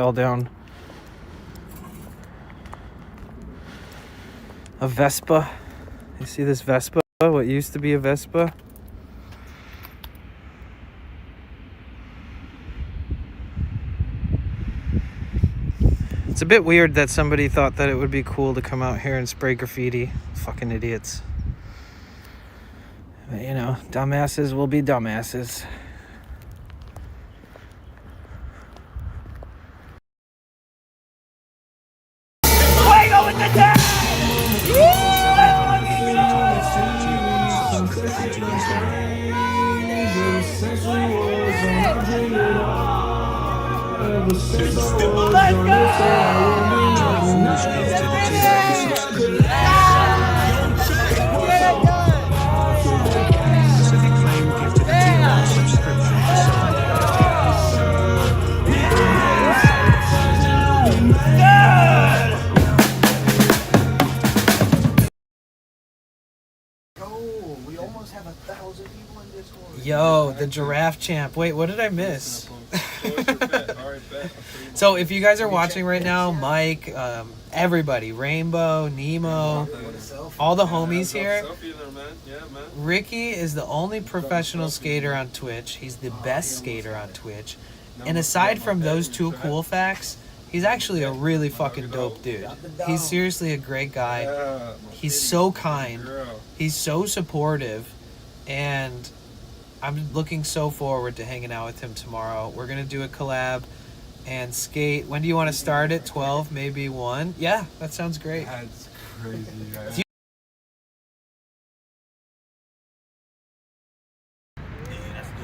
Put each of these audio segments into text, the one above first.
fell down a Vespa. You see this Vespa? What used to be a Vespa? It's a bit weird that somebody thought that it would be cool to come out here and spray graffiti. Fucking idiots. But, you know, dumbasses will be dumbasses. Fuego with the tag! Let's We almost have 1,000 people in this one. Yo, the giraffe champ. Wait, what did I miss? So if you guys are watching right now, Mike, everybody, Rainbow, Nemo, all the homies here. Ricky is the only professional skater on Twitch. He's the best skater on Twitch. And aside from those two cool facts, he's actually a really fucking dope dude. He's seriously a great guy. He's so kind. He's so supportive. And I'm looking so forward to hanging out with him tomorrow. We're going to do a collab and skate. When do you want to start it? 12, maybe 1? Yeah, that sounds great. That's crazy, guys.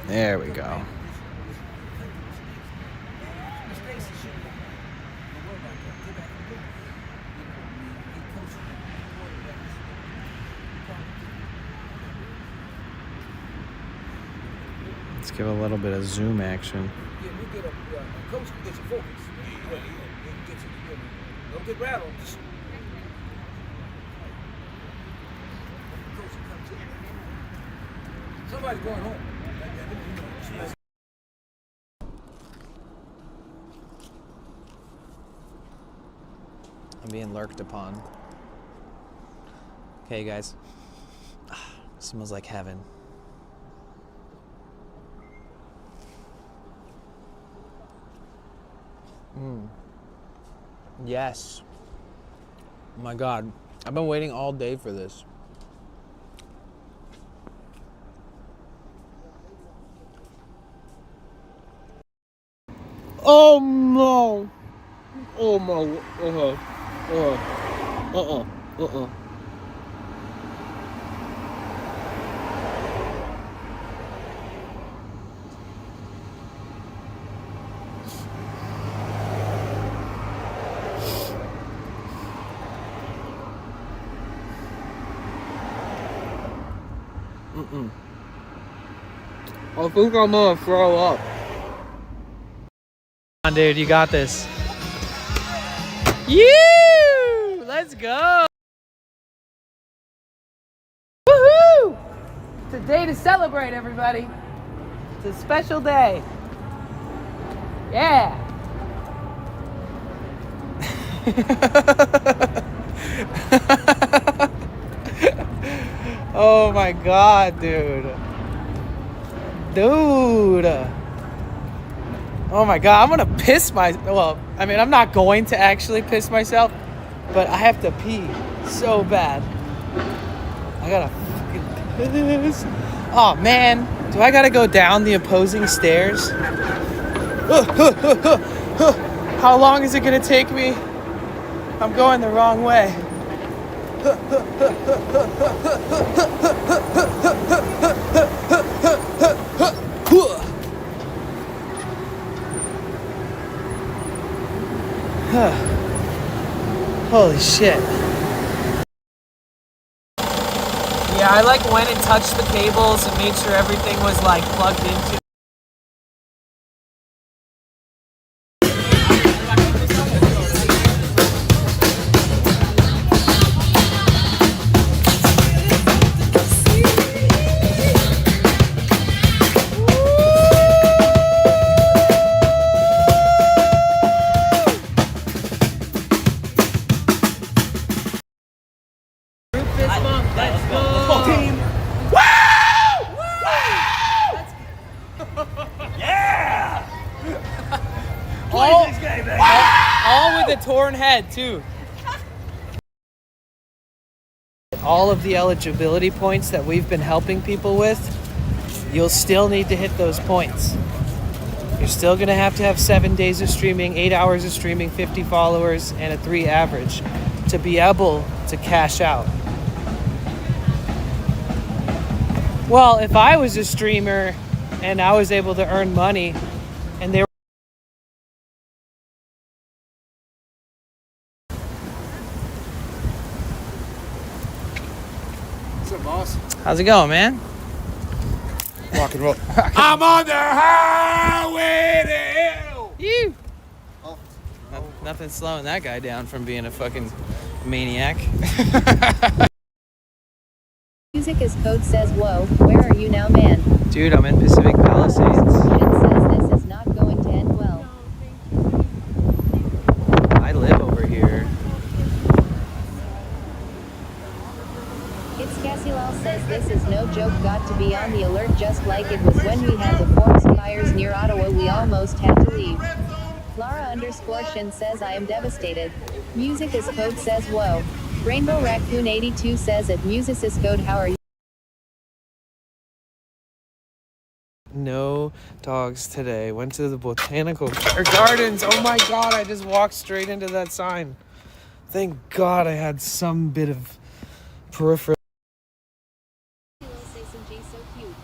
There we go. Let's give a little bit of zoom action. Yeah, we get a coach can get you focused. Don't get rattled. Just... Somebody's going home. I'm being lurked upon. Okay, guys. Smells like heaven. Yes. Oh my God. I've been waiting all day for this. Oh no. Oh my. I think I'm gonna throw up. Come on, dude, you got this. You! Let's go! Woohoo! It's a day to celebrate, everybody. It's a special day. Yeah. Oh my God, dude. Dude. Oh my God, I'm gonna piss well, I mean, I'm not going to actually piss myself, but I have to pee so bad. I gotta fucking piss. Oh man, do I gotta go down the opposing stairs? How long is it gonna take me? I'm going the wrong way. Holy shit. Yeah, I like went and touched the cables and made sure everything was like plugged into. All with a torn head, too. All of the eligibility points that we've been helping people with, you'll still need to hit those points. You're still going to have 7 days of streaming, 8 hours of streaming, 50 followers, and a 3 average to be able to cash out. Well, if I was a streamer and I was able to earn money and they were... What's up, boss? How's it going, man? Rock and roll. I'm on the highway to hell. You. Nothing slowing that guy down from being a fucking maniac. Music is code says whoa, where are you now, man? Dude, I'm in Pacific Palisades. It says this is not going to end well. I live over here. It's Cassilal says this is no joke, got to be on the alert just like it was when we had the forest fires near Ottawa, we almost had to leave. Lara_Shin says I am devastated. Music is code says whoa. Rainbow Raccoon 82 says at Musicist code how are you? No dogs today. Went to the botanical gardens. Oh my god, I just walked straight into that sign. Thank god I had some bit of peripheral. So cute.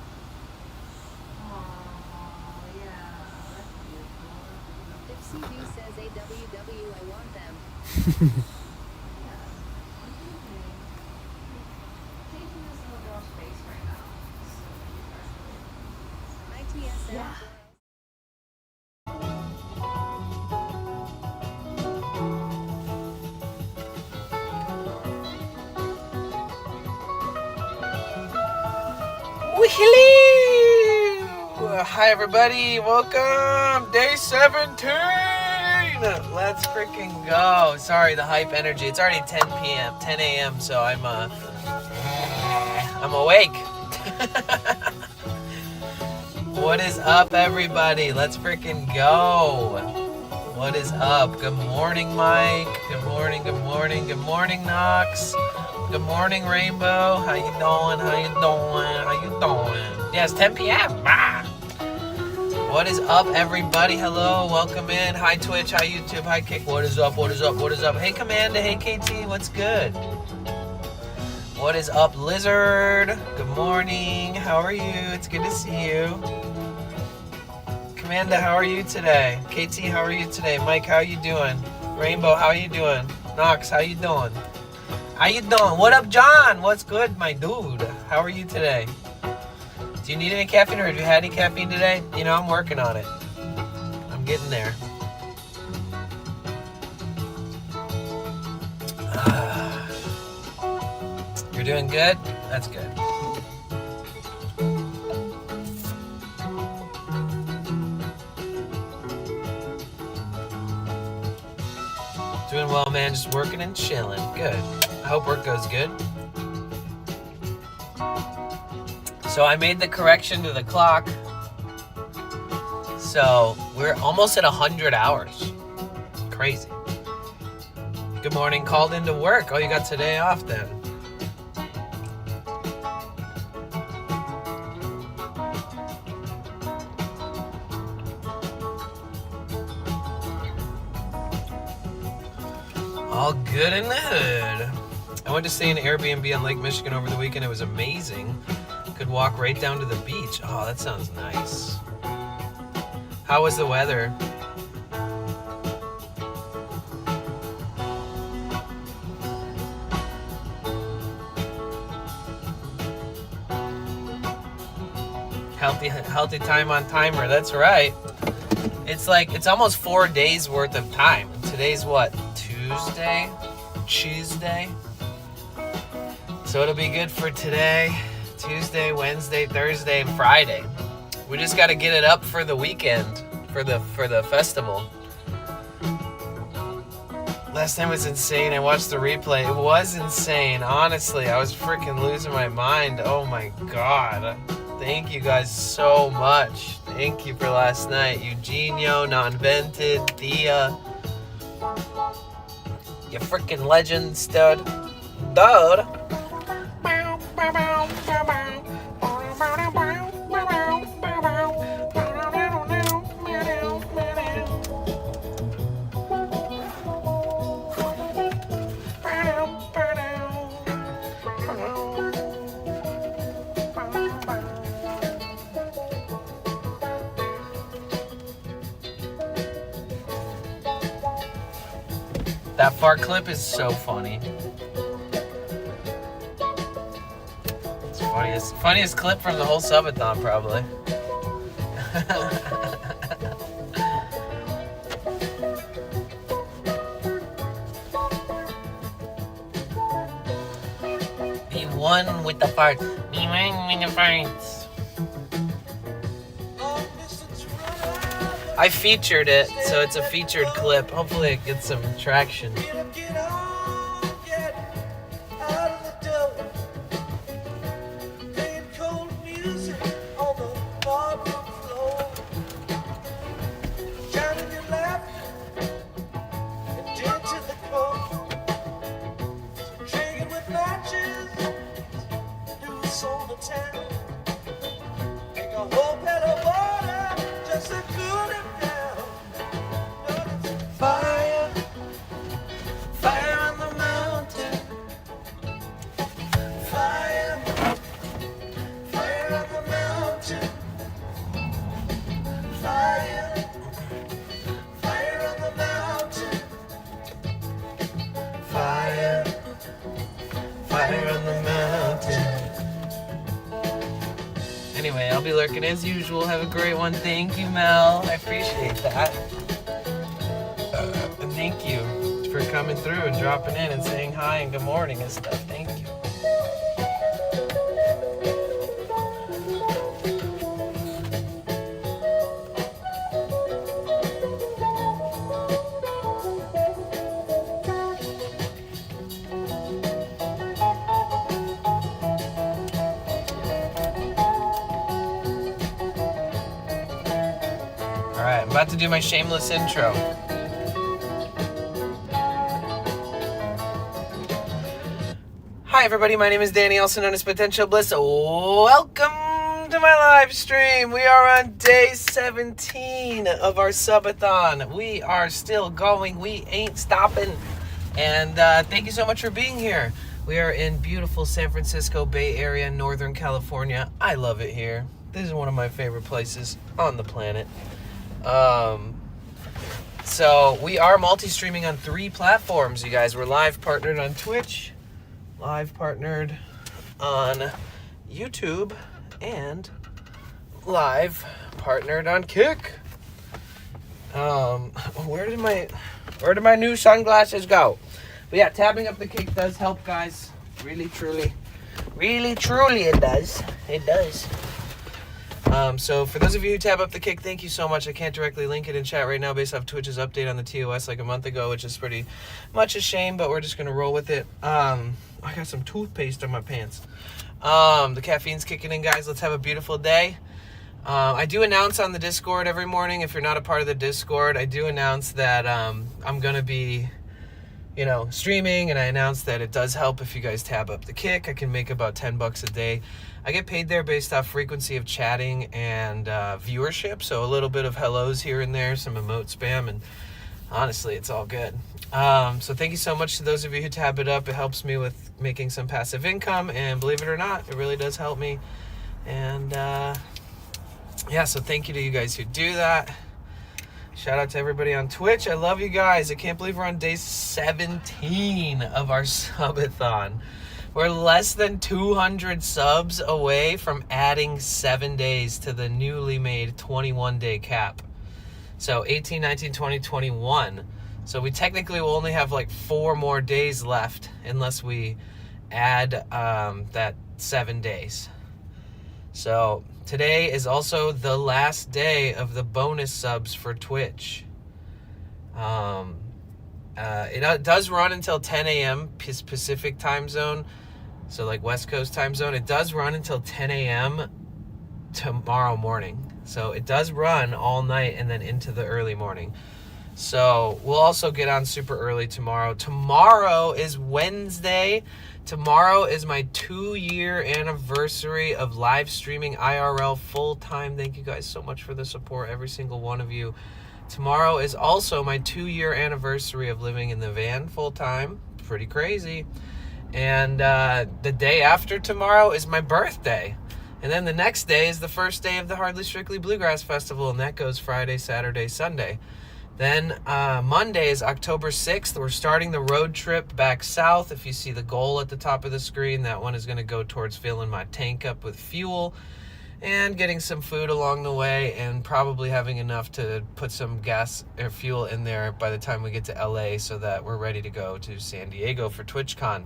If CB says AWW, I want them. ITSM. Hello! Hi everybody, welcome! Day 17! Let's freaking go. Sorry, the hype energy. It's already 10 a.m. so I'm awake. What is up everybody? Let's freaking go. What is up? Good morning, Mike. Good morning, good morning, good morning, Knox. Good morning, Rainbow. How you doing? How you doing? How you doing? Yeah, it's 10 p.m. Ah. What is up, everybody? Hello, welcome in. Hi, Twitch. Hi, YouTube. Hi, Kick. What is up? What is up? What is up? Hey, Commanda. Hey, KT. What's good? What is up, Lizard? Good morning. How are you? It's good to see you. Commanda, how are you today? KT, how are you today? Mike, how you doing? Rainbow, how you doing? Knox, how you doing? How you doing? What up, John? What's good, my dude? How are you today? Do you need any caffeine or have you had any caffeine today? You know, I'm working on it. I'm getting there. You're doing good? That's good. Doing well, man. Just working and chilling. Good. I hope work goes good. So I made the correction to the clock. So we're almost at 100 hours. Crazy. Good morning. Called into work. Oh, you got today off then. All good in the hood. I went to stay in an Airbnb on Lake Michigan over the weekend. It was amazing. Could walk right down to the beach. Oh, that sounds nice. How was the weather? Healthy time on timer. That's right. It's like it's almost 4 days worth of time. Today's what? Tuesday. So it'll be good for today, Tuesday, Wednesday, Thursday, and Friday. We just got to get it up for the weekend, for the festival. Last time was insane. I watched the replay. It was insane. Honestly, I was freaking losing my mind. Oh my god. Thank you guys so much. Thank you for last night. Eugenio, Non-Vented, Thea. You freaking legend, stud. Dude. That fart clip is so funny. It's funniest clip from the whole Subathon, probably. The one with the farts. The one with the farts. I featured it, so it's a featured clip. Hopefully it gets some traction. Anyway, I'll be lurking as usual. Have a great one. Thank you, Mel. I appreciate that. And thank you for coming through and dropping in and saying hi and good morning and stuff. Thank you. Alright, I'm about to do my shameless intro. Hi everybody, my name is Danny, also known as Potential Bliss. Welcome to my live stream. We are on day 17 of our Subathon. We are still going, we ain't stopping. And thank you so much for being here. We are in beautiful San Francisco Bay Area, Northern California. I love it here. This is one of my favorite places on the planet. So we are multi-streaming on 3 platforms, you guys. We're live partnered on Twitch, live partnered on YouTube, and live partnered on Kick. Where did my new sunglasses go? But yeah, tabbing up the Kick does help, guys. Really, truly it does. It does. So for those of you who tab up the Kick, thank you so much. I can't directly link it in chat right now based off Twitch's update on the TOS like a month ago, which is pretty much a shame, but we're just going to roll with it. I got some toothpaste on my pants. The caffeine's kicking in, guys. Let's have a beautiful day. I do announce on the Discord every morning, if you're not a part of the Discord, I do announce that I'm going to be, streaming, and I announce that it does help if you guys tab up the Kick. I can make about $10 a day. I get paid there based off frequency of chatting and viewership, so a little bit of hellos here and there, some emote spam, and honestly, it's all good. So thank you so much to those of you who tab it up. It helps me with making some passive income, and believe it or not, it really does help me. And yeah, so thank you to you guys who do that. Shout out to everybody on Twitch. I love you guys. I can't believe we're on day 17 of our Subathon. We're less than 200 subs away from adding 7 days to the newly made 21-day cap. So 18, 19, 20, 21. So we technically will only have like 4 more days left unless we add that 7 days. So today is also the last day of the bonus subs for Twitch. It does run until 10 a.m. Pacific time zone. So like West Coast time zone. It does run until 10 a.m. tomorrow morning. So it does run all night and then into the early morning. So we'll also get on super early tomorrow. Tomorrow is Wednesday. Tomorrow is my 2-year anniversary of live streaming IRL full-time. Thank you guys so much for the support, every single one of you. Tomorrow is also my 2-year anniversary of living in the van full-time. Pretty crazy. And the day after tomorrow is my birthday. And then the next day is the first day of the Hardly Strictly Bluegrass Festival, and that goes Friday, Saturday, Sunday. Then Monday is October 6th. We're starting the road trip back south. If you see the goal at the top of the screen, that one is going to go towards filling my tank up with fuel and getting some food along the way, and probably having enough to put some gas or fuel in there by the time we get to LA, so that we're ready to go to San Diego for TwitchCon.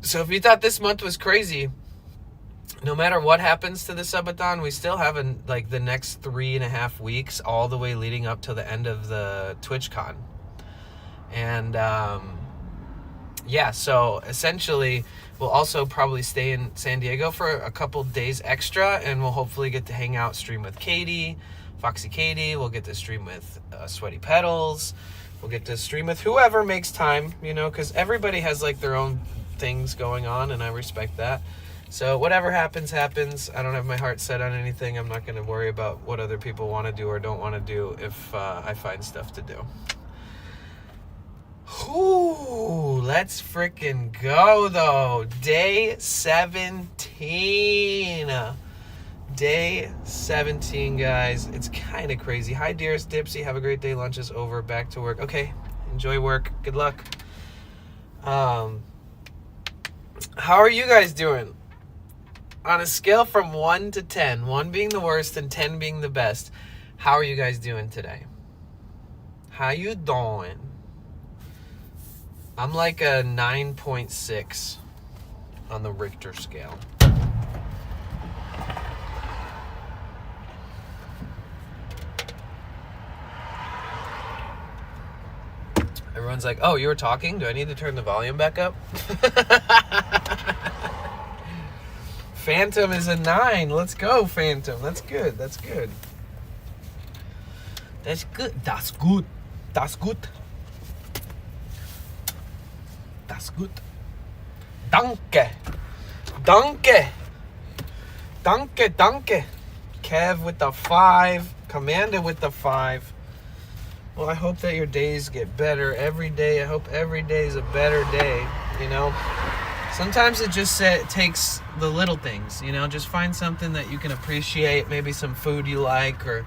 So if you thought this month was crazy, no matter what happens to the Subathon, we still have the next 3.5 weeks all the way leading up to the end of the TwitchCon. And yeah, so essentially we'll also probably stay in San Diego for a couple days extra, and we'll hopefully get to hang out, stream with Katie, Foxy Katie. We'll get to stream with Sweaty Pedals. We'll get to stream with whoever makes time, you know, because everybody has like their own things going on, and I respect that. So whatever happens, happens. I don't have my heart set on anything. I'm not going to worry about what other people want to do or don't want to do if I find stuff to do. Ooh, let's freaking go, though. Day 17. Day 17, guys. It's kind of crazy. Hi, dearest Dipsy. Have a great day. Lunch is over. Back to work. Okay. Enjoy work. Good luck. How are you guys doing? On a scale from 1 to 10, 1 being the worst and 10 being the best, how are you guys doing today? How you doing? I'm like a 9.6 on the Richter scale. Everyone's like, oh, you were talking? Do I need to turn the volume back up? Phantom is a 9. Let's go, Phantom. That's good. That's good. That's good. That's good. That's good. That's good. Danke. Danke. Danke, danke. Kev with the 5. Commander with the 5. Well, I hope that your days get better every day. I hope every day is a better day, you know? Sometimes it just takes the little things, you know? Just find something that you can appreciate, maybe some food you like, or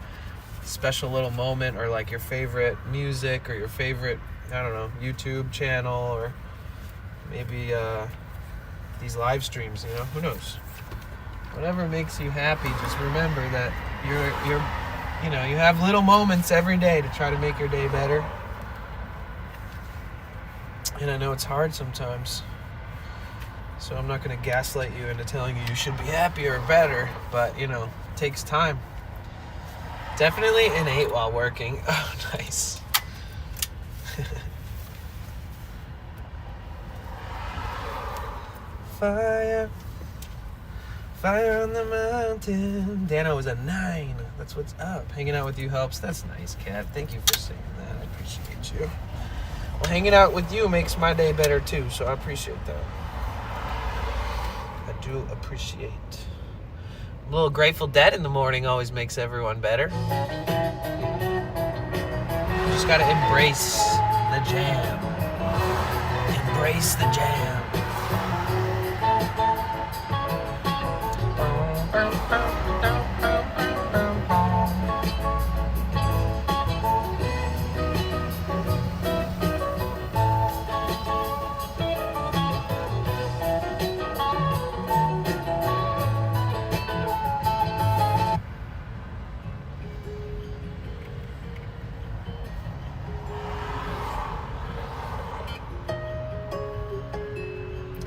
a special little moment, or like your favorite music, or your favorite, I don't know, YouTube channel, or maybe these live streams, you know? Who knows? Whatever makes you happy, just remember that you're you know, you have little moments every day to try to make your day better. And I know it's hard sometimes, so I'm not going to gaslight you into telling you should be happier or better, but, you know, it takes time. Definitely an 8 while working. Oh, nice. Fire. Fire on the mountain. Dano was a 9. That's what's up. Hanging out with you helps. That's nice, Kat. Thank you for saying that. I appreciate you. Well, hanging out with you makes my day better too, so I appreciate that. I do appreciate. A little Grateful Dead in the morning always makes everyone better. You just gotta embrace the jam. Embrace the jam.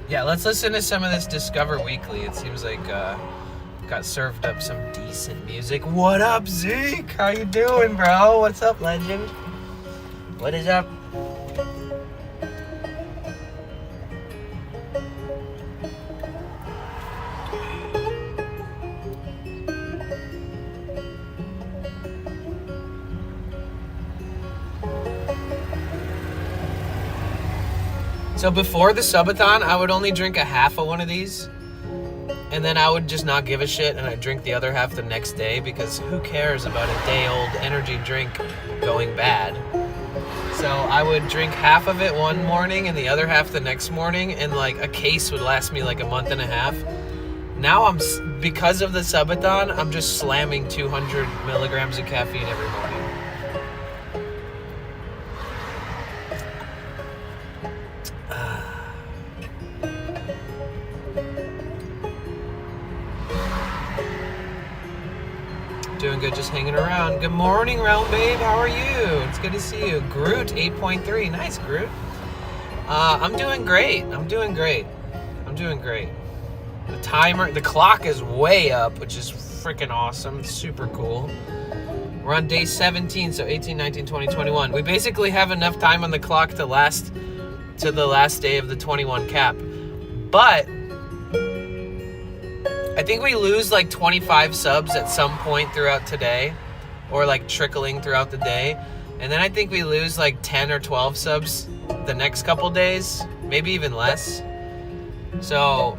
Yeah, let's listen to some of this Discover Weekly. It seems like got served up some decent music. What up, Zeke? How you doing, bro? What's up, legend? What is up? So before the subathon, I would only drink a half of one of these. And then I would just not give a shit and I'd drink the other half the next day because who cares about a day-old energy drink going bad? So I would drink half of it one morning and the other half the next morning, and like a case would last me like a month and a half. Now because of the subathon, I'm just slamming 200 milligrams of caffeine every morning. Doing good, just hanging around. Good morning, Realm Babe. How are you? It's good to see you. Groot 8.3. Nice, Groot. I'm doing great. I'm doing great. The clock is way up, which is freaking awesome. It's super cool. We're on day 17, so 18, 19, 20, 21. We basically have enough time on the clock to last to the last day of the 21 cap. But I think we lose like 25 subs at some point throughout today, or like trickling throughout the day. And then I think we lose like 10 or 12 subs the next couple days, maybe even less. So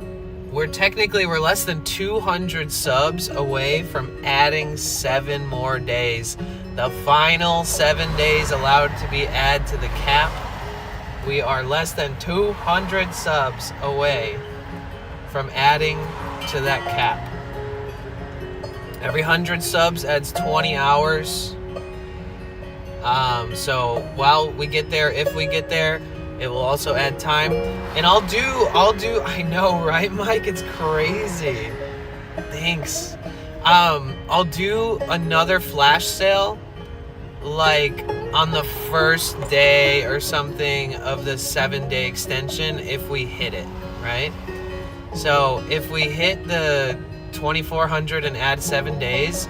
we're less than 200 subs away from adding 7 more days. The final 7 days allowed to be added to the cap. We are less than 200 subs away from adding to that cap. Every 100 subs adds 20 hours. So while we get there, if we get there, it will also add time. And I'll do, I know, right, Mike? It's crazy. Thanks. I'll do another flash sale, like on the first day or something of the 7-day extension if we hit it, right? So if we hit the 2,400 and add 7 days,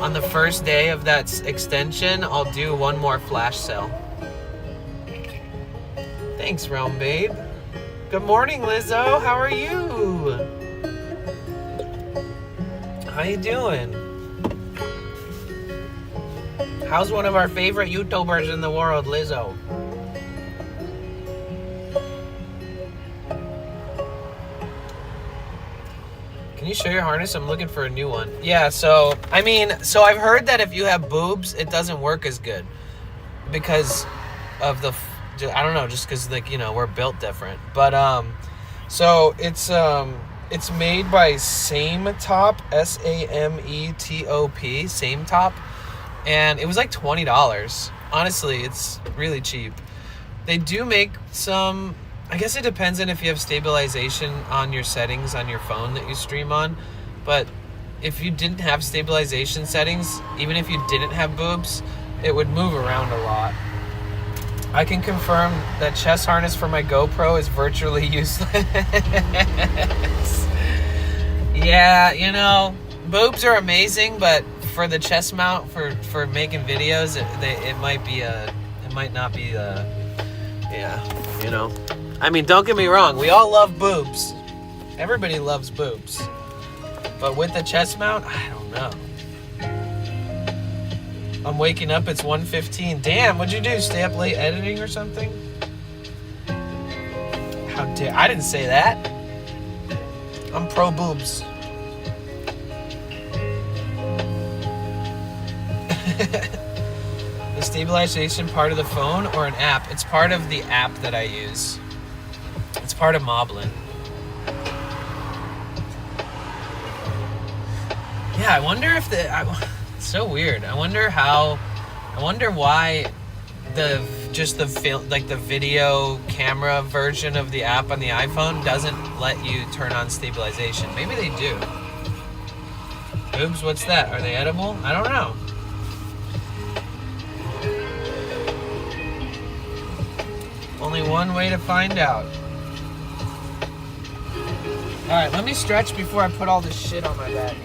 on the first day of that extension, I'll do one more flash sale. Thanks, Realm Babe. Good morning, Lizzo. How are you? How you doing? How's one of our favorite YouTubers in the world, Lizzo? Can you show your harness? I'm looking for a new one. Yeah, so I've heard that if you have boobs, it doesn't work as good because of the, I don't know, just because, like, you know, we're built different. But so it's made by Same Top, SAMETOP, Same Top, and it was like $20. Honestly, it's really cheap. They do make some. I guess it depends on if you have stabilization on your settings on your phone that you stream on. But if you didn't have stabilization settings, even if you didn't have boobs, it would move around a lot. I can confirm that chest harness for my GoPro is virtually useless. Yeah, you know, boobs are amazing, but for the chest mount, for making videos, it might not be yeah, you know. I mean, don't get me wrong. We all love boobs. Everybody loves boobs. But with the chest mount, I don't know. I'm waking up. It's 1:15. Damn, what'd you do? Stay up late editing or something? How dare... I didn't say that. I'm pro boobs. The stabilization part of the phone or an app? It's part of the app that I use. It's part of Moblin. Yeah, I wonder if it's so weird. I wonder why the video camera version of the app on the iPhone doesn't let you turn on stabilization. Maybe they do. Boobs, what's that? Are they edible? I don't know. Only one way to find out. Alright, let me stretch before I put all this shit on my back.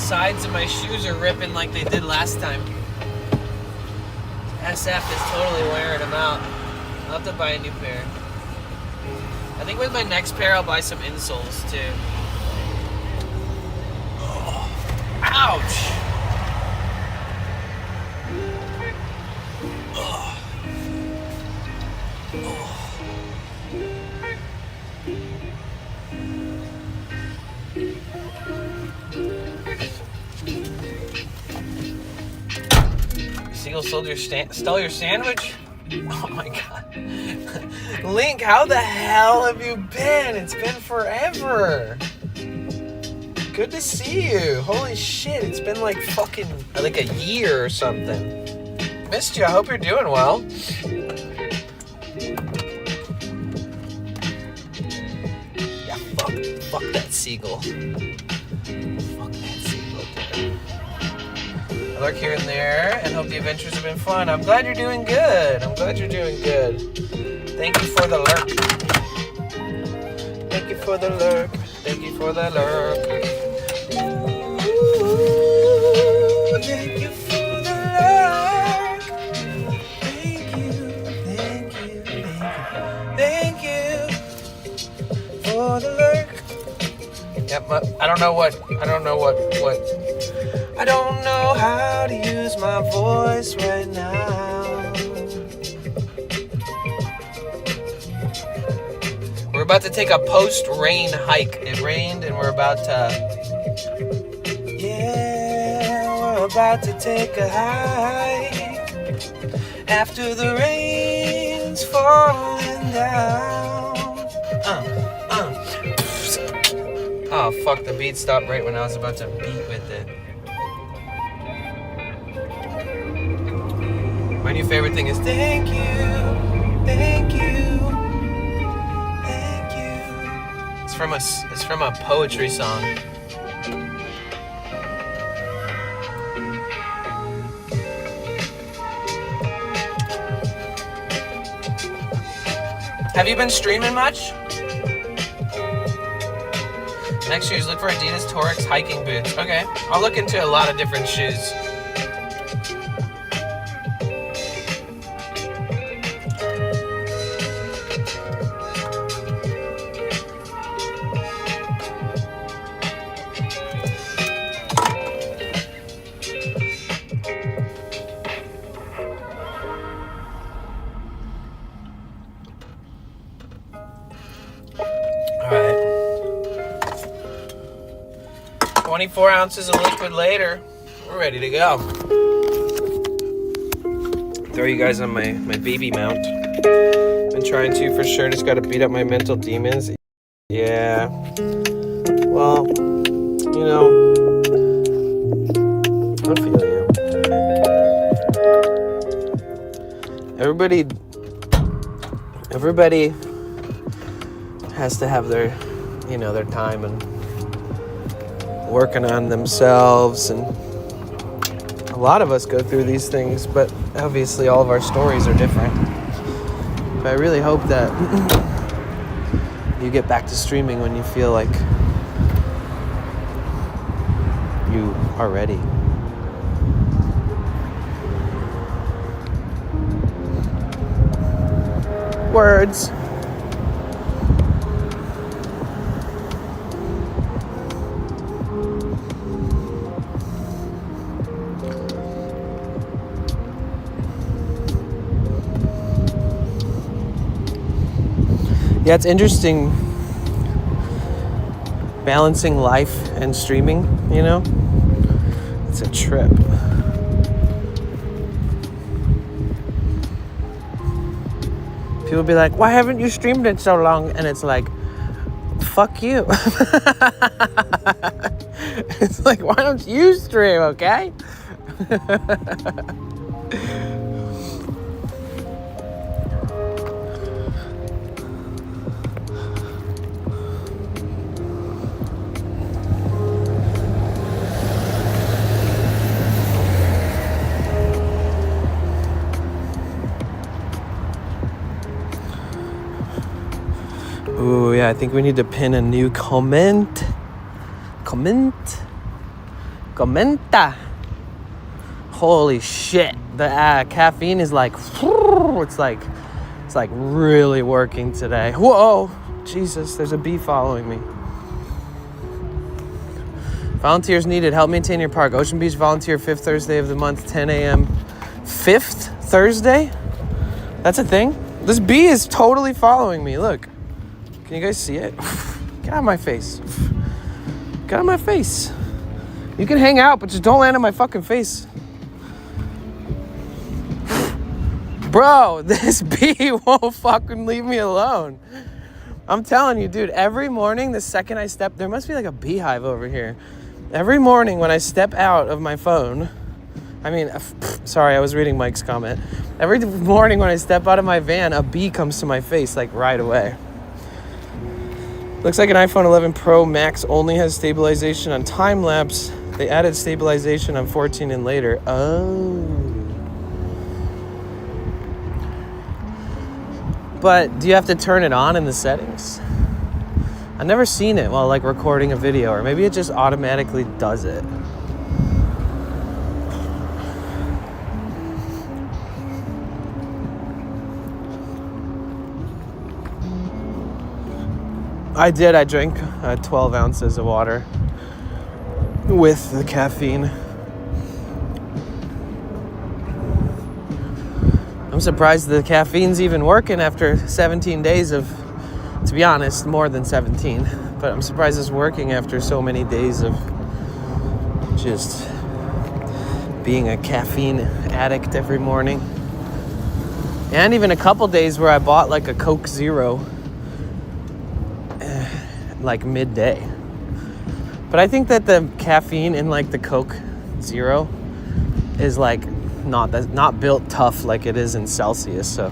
sides of my shoes are ripping like they did last time. SF is totally wearing them out. I'll have to buy a new pair. I think with my next pair, I'll buy some insoles too. Oh, ouch! Oh. Oh. Seagull stole your sandwich? Oh my god. Link, how the hell have you been? It's been forever. Good to see you. Holy shit, it's been like fucking like a year or something. Missed you. I hope you're doing well. Yeah, fuck that seagull. Fuck that seagull, dude. I lurk here and there and hope the adventures have been fun. I'm glad you're doing good. I'm glad you're doing good. Thank you for the lurk. Thank you for the lurk. Thank you for the lurk. Ooh, thank you for the lurk. Thank you, thank you, thank you for the lurk. Yep, I don't know what. I don't know how to use my voice right now. We're about to take a post-rain hike. It rained and we're about to... Yeah, we're about to take a hike. After the rain's falling down. Oh, fuck, the beat stopped right when I was about to beat with it. My new favorite thing is thank you, thank you, thank you. It's from a poetry song. Have you been streaming much? Next shoes, look for Adidas Torx hiking boots. Okay, I'll look into a lot of different shoes. All right. 24 ounces of liquid later, we're ready to go. Throw you guys on my baby mount. Been trying to for sure, just gotta beat up my mental demons. Yeah. Well, you know, I feel you. Everybody has to have their, you know, their time and working on themselves, and a lot of us go through these things, but obviously all of our stories are different. But I really hope that you get back to streaming when you feel like you are ready. Words. Yeah, it's interesting balancing life and streaming, you know? It's a trip. People be like, why haven't you streamed in so long? And it's like, fuck you. It's like, why don't you stream, okay? Ooh, yeah, I think we need to pin a new comment. Comenta. Holy shit. The caffeine is like, it's like really working today. Whoa, Jesus, there's a bee following me. Volunteers needed. Help maintain your park. Ocean Beach volunteer 5th Thursday of the month, 10 a.m. 5th Thursday? That's a thing? This bee is totally following me. Look. Can you guys see it? Get out of my face. Get out of my face. You can hang out, but just don't land on my fucking face. Bro, this bee won't fucking leave me alone. I'm telling you, dude, every morning, the second I step, there must be like a beehive over here. Every morning when I step out of my phone, sorry, I was reading Mike's comment. Every morning when I step out of my van, a bee comes to my face, like right away. Looks like an iPhone 11 Pro Max only has stabilization on time lapse. They added stabilization on 14 and later. Oh. But do you have to turn it on in the settings? I've never seen it while like recording a video, or maybe it just automatically does it. I did. I drank 12 ounces of water with the caffeine. I'm surprised the caffeine's even working after 17 days of, to be honest, more than 17. But I'm surprised it's working after so many days of just being a caffeine addict every morning. And even a couple days where I bought like a Coke Zero like midday. But I think that the caffeine in like the Coke Zero is like not built tough like it is in Celsius, so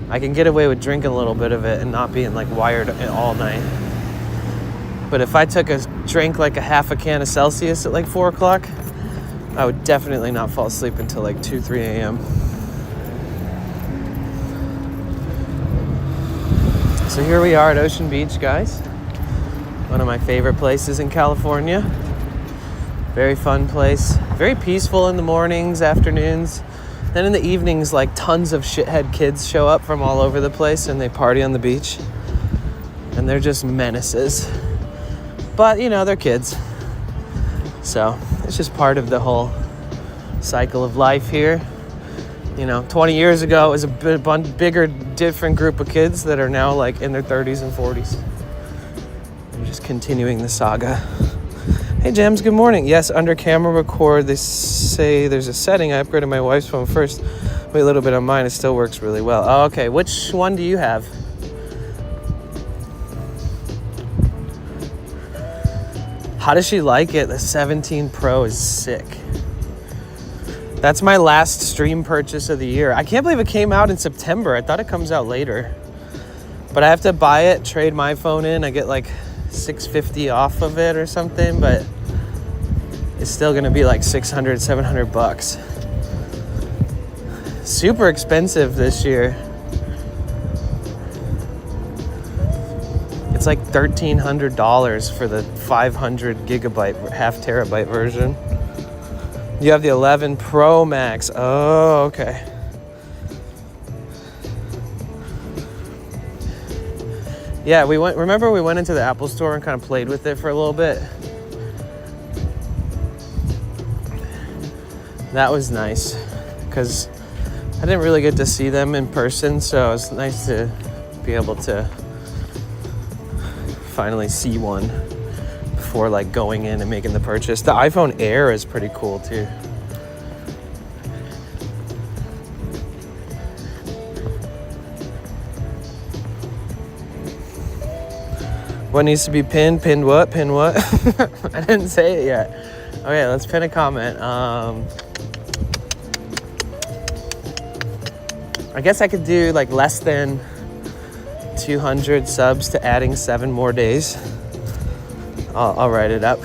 I can get away with drinking a little bit of it and not being like wired all night. But if I drank like a half a can of Celsius at like 4 o'clock, I would definitely not fall asleep until like 2-3 a.m. So here we are at Ocean Beach, guys. One of my favorite places in California. Very fun place. Very peaceful in the mornings, afternoons. Then in the evenings, like tons of shithead kids show up from all over the place and they party on the beach. And they're just menaces. But, you know, they're kids. So it's just part of the whole cycle of life here. You know, 20 years ago, it was a bigger, different group of kids that are now like in their 30s and 40s. They're just continuing the saga. Hey, Jams, good morning. Yes, under camera record, they say there's a setting. I upgraded my wife's phone first. Wait a little bit on mine. It still works really well. Oh, okay. Which one do you have? How does she like it? The 17 Pro is sick. That's my last stream purchase of the year. I can't believe it came out in September. I thought it comes out later. But I have to buy it, trade my phone in. I get like $650 off of it or something, but it's still gonna be like $600-700. Super expensive this year. It's like $1,300 for the 500 gigabyte, half terabyte version. You have the 11 Pro Max. Oh, okay. Yeah, remember we went into the Apple store and kind of played with it for a little bit? That was nice, because I didn't really get to see them in person, so it was nice to be able to finally see one before like going in and making the purchase. The iPhone Air is pretty cool too. What needs to be pinned? Pinned what? Pin what? I didn't say it yet. Okay, let's pin a comment. I guess I could do like less than 200 subs to adding 7 more days. I'll write it up.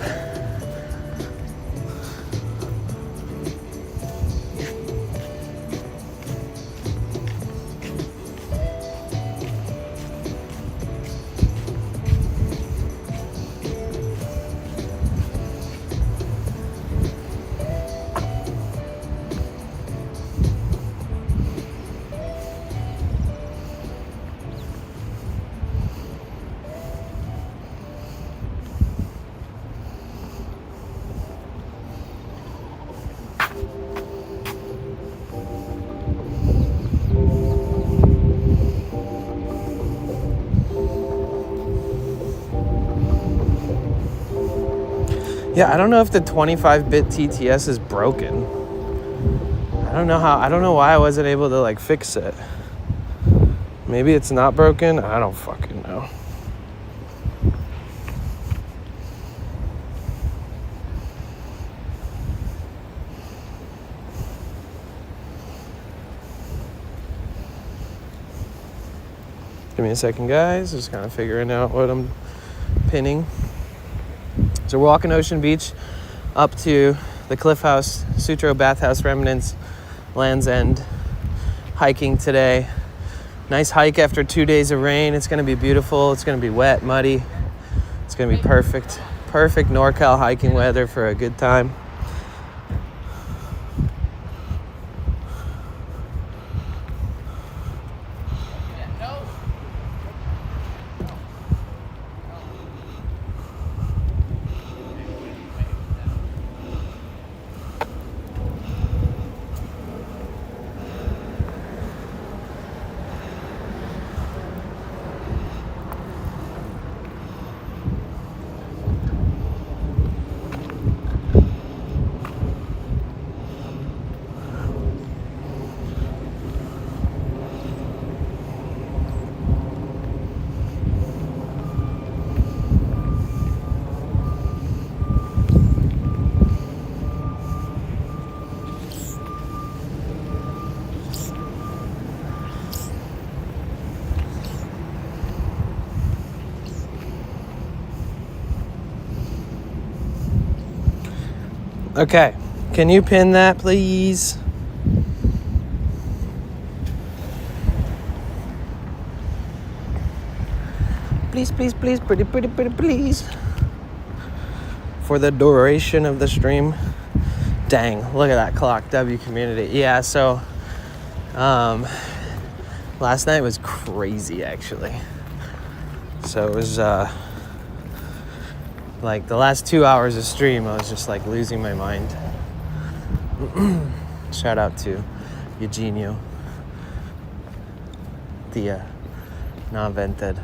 Yeah, I don't know if the 25-bit TTS is broken. I don't know why I wasn't able to like fix it. Maybe it's not broken. I don't fucking know. Give me a second, guys. Just kind of figuring out what I'm pinning. So we're walking Ocean Beach up to the Cliff House, Sutro Bath House Remnants, Land's End. Hiking today. Nice hike after 2 days of rain. It's going to be beautiful. It's going to be wet, muddy. It's going to be perfect. Perfect NorCal hiking weather for a good time. Okay, can you pin that, please? Please, please, please, pretty, pretty, pretty, please. For the duration of the stream. Dang, look at that clock, W community. Yeah, so, last night was crazy, actually. So it was, like the last 2 hours of stream, I was just like losing my mind. Shout out to Eugenio, Thea, Non-Vented,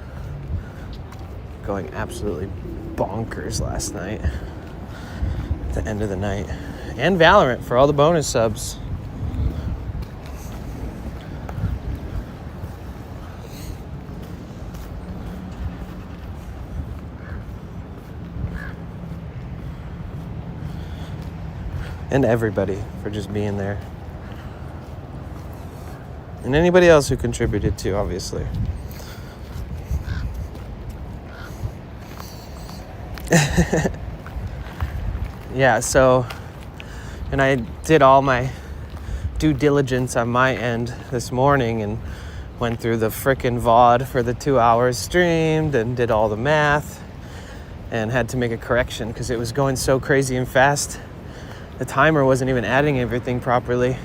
going absolutely bonkers last night at the end of the night. And Valorant for all the bonus subs. And everybody for just being there. And anybody else who contributed too, obviously. Yeah, so, and I did all my due diligence on my end this morning and went through the frickin' VOD for the 2 hours streamed and did all the math and had to make a correction because it was going so crazy and fast. The timer wasn't even adding everything properly.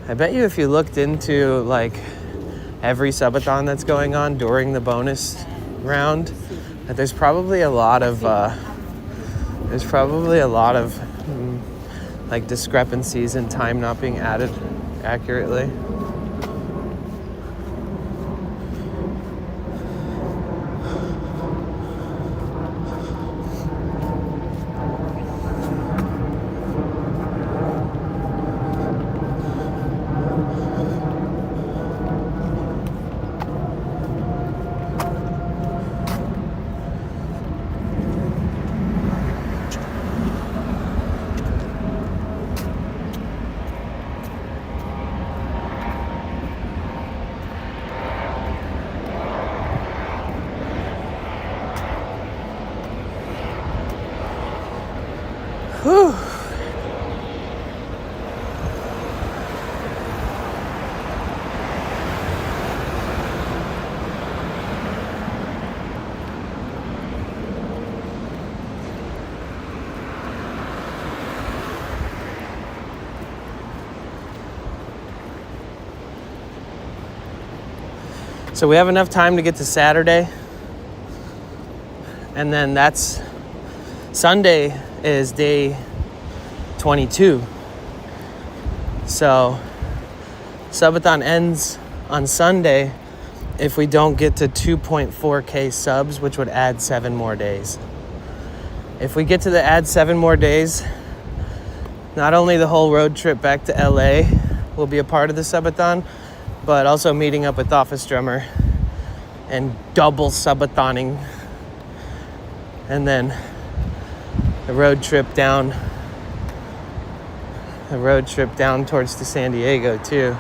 I bet you if you looked into like every subathon that's going on during the bonus round, that there's probably a lot of like discrepancies in time not being added accurately. Whew. So we have enough time to get to Saturday. And then that's Sunday is day 22. So Subathon ends on Sunday if we don't get to 2.4K subs, which would add 7 more days. If we get to the add 7 more days, not only the whole road trip back to LA will be a part of the Subathon, but also meeting up with Office Drummer and double Subathoning. And then the road trip down towards to San Diego too.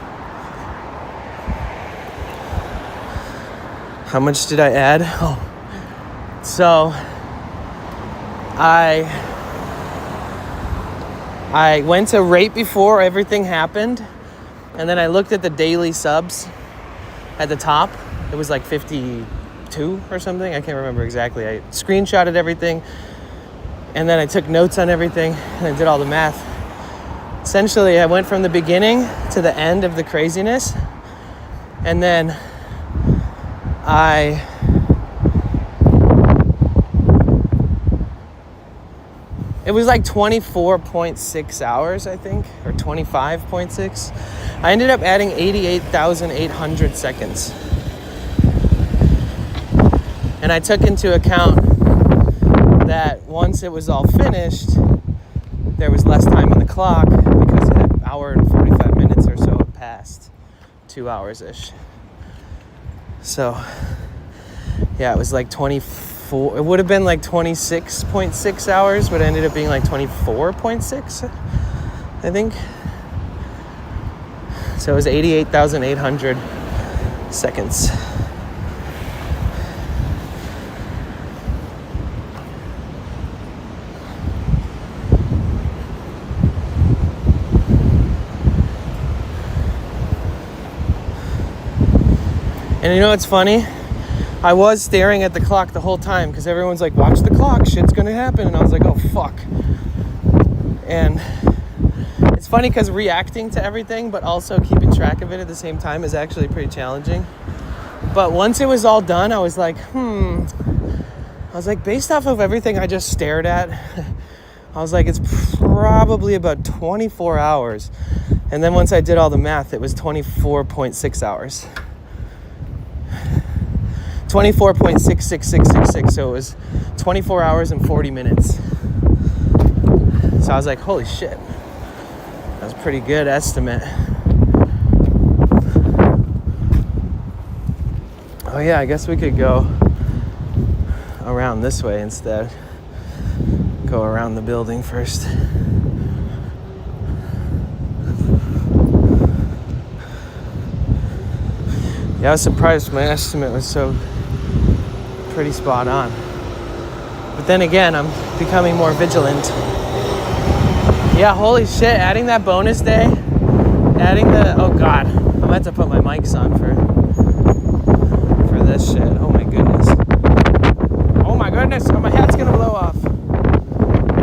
How much did I add? Oh, so I went to right before everything happened, and then I looked at the daily subs at the top. It was like 52 or something. I can't remember exactly. I screenshotted everything, and then I took notes on everything, and I did all the math. Essentially, I went from the beginning to the end of the craziness, and then it was like 24.6 hours, I think, or 25.6. I ended up adding 88,800 seconds. And I took into account that once it was all finished, there was less time on the clock because an hour and 45 minutes or so had passed, 2 hours-ish. So, yeah, it was like 24. It would have been like 26.6 hours, but it ended up being like 24.6, I think. So it was 88,800 seconds. And you know what's funny? I was staring at the clock the whole time because everyone's like, watch the clock, shit's gonna happen. And I was like, oh, fuck. And it's funny because reacting to everything, but also keeping track of it at the same time is actually pretty challenging. But once it was all done, I was like, based off of everything I just stared at, I was like, it's probably about 24 hours. And then once I did all the math, it was 24.6 hours. 24.66666, so it was 24 hours and 40 minutes. So I was like, holy shit. That was a pretty good estimate. Oh yeah, I guess we could go around this way instead. Go around the building first. Yeah, I was surprised my estimate was so pretty spot on. But then again, I'm becoming more vigilant. Yeah, holy shit, adding that bonus day, adding the, oh god, I'm about to put my mics on for this shit. Oh my goodness. Oh my goodness, oh, my hat's gonna blow off.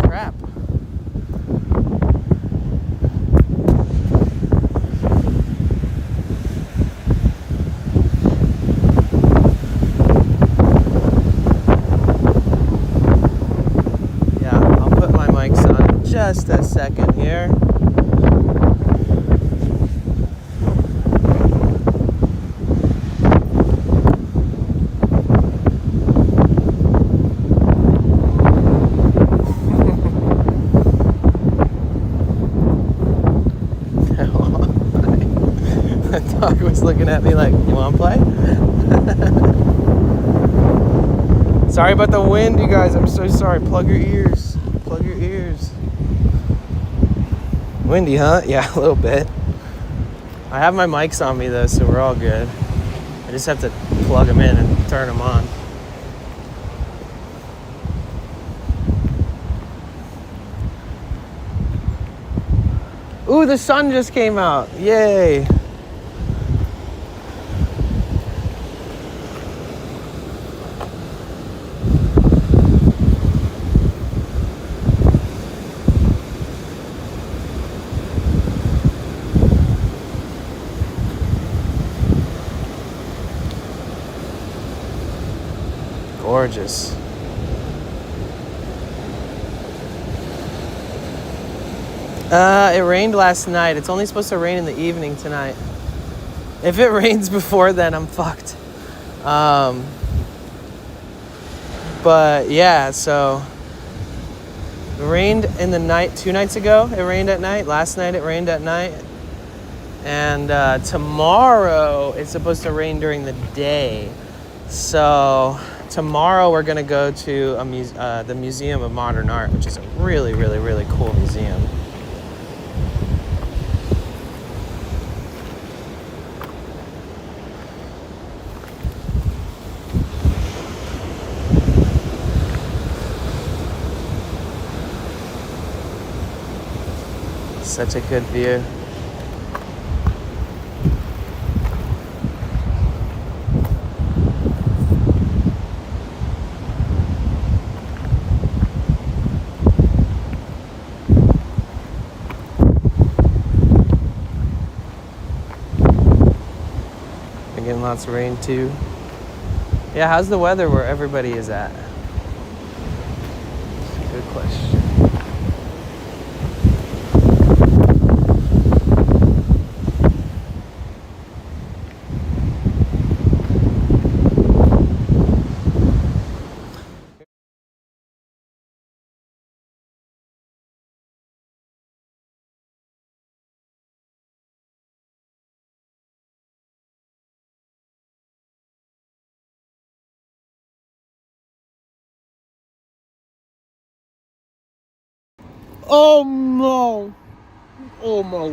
Crap. Just a second here. The dog was looking at me like, you want to play? Sorry about the wind, you guys. I'm so sorry. Plug your ears. Plug your ears. Windy, huh? Yeah, a little bit. I have my mics on me though, so we're all good. I just have to plug them in and turn them on. Ooh, the sun just came out. Yay. Gorgeous. It rained last night. It's only supposed to rain in the evening tonight. If it rains before then, I'm fucked. But yeah, so it rained in the night 2 nights ago. It rained at night. Last night it rained at night. And tomorrow it's supposed to rain during the day. So tomorrow we're gonna go to the Museum of Modern Art, which is a really, really, really cool museum. Such a good view. Getting lots of rain too. Yeah, how's the weather where everybody is at? That's a good question. Oh no! Oh my!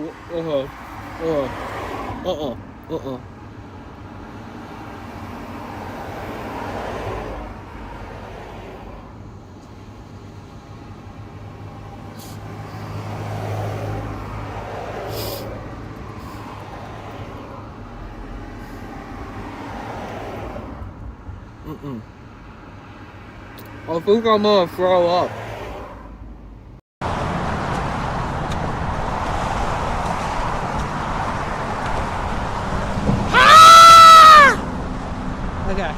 I think I'm gonna throw up. Okay.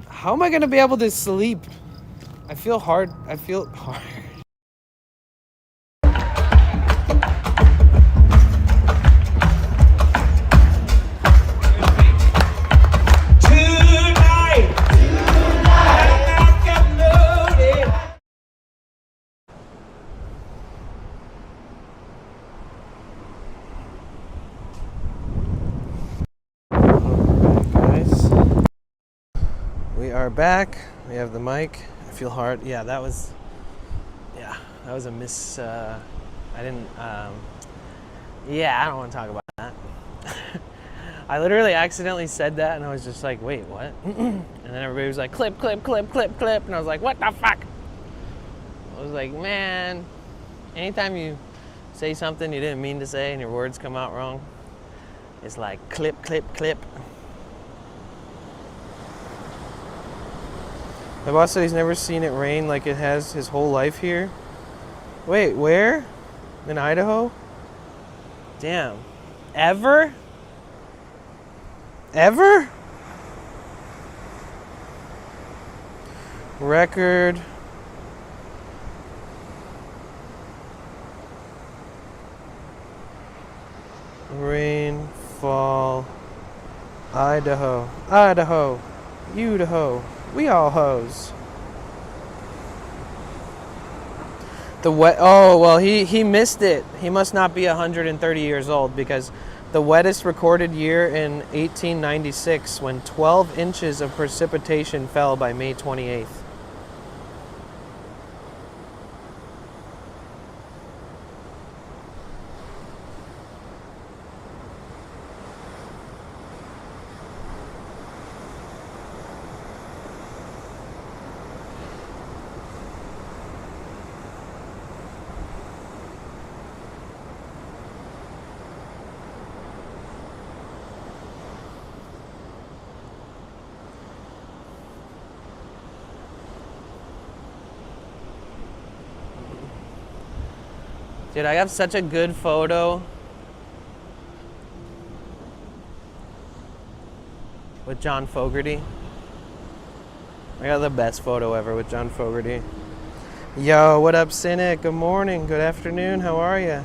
How am I gonna be able to sleep? I feel hard. We are back. We have the mic. I feel hard. Yeah, that was a miss. I didn't. Yeah, I don't want to talk about that. I literally accidentally said that, and I was just like, "Wait, what?" And then everybody was like, "Clip, clip, clip, clip, clip," and I was like, "What the fuck?" I was like, "Man, anytime you say something you didn't mean to say and your words come out wrong, it's like clip, clip, clip." My boss said he's never seen it rain like it has his whole life here. Wait, where? In Idaho? Damn. Ever? Ever? Record. Rainfall. Idaho. Idaho. Idaho. We all hoes. The wet. Oh well, he missed it. He must not be 130 years old because the wettest recorded year in 1896 when 12 inches of precipitation fell by May 28th. Dude, I have such a good photo with John Fogerty. I got the best photo ever with John Fogerty. Yo, what up, Cynic? Good morning, good afternoon, how are you?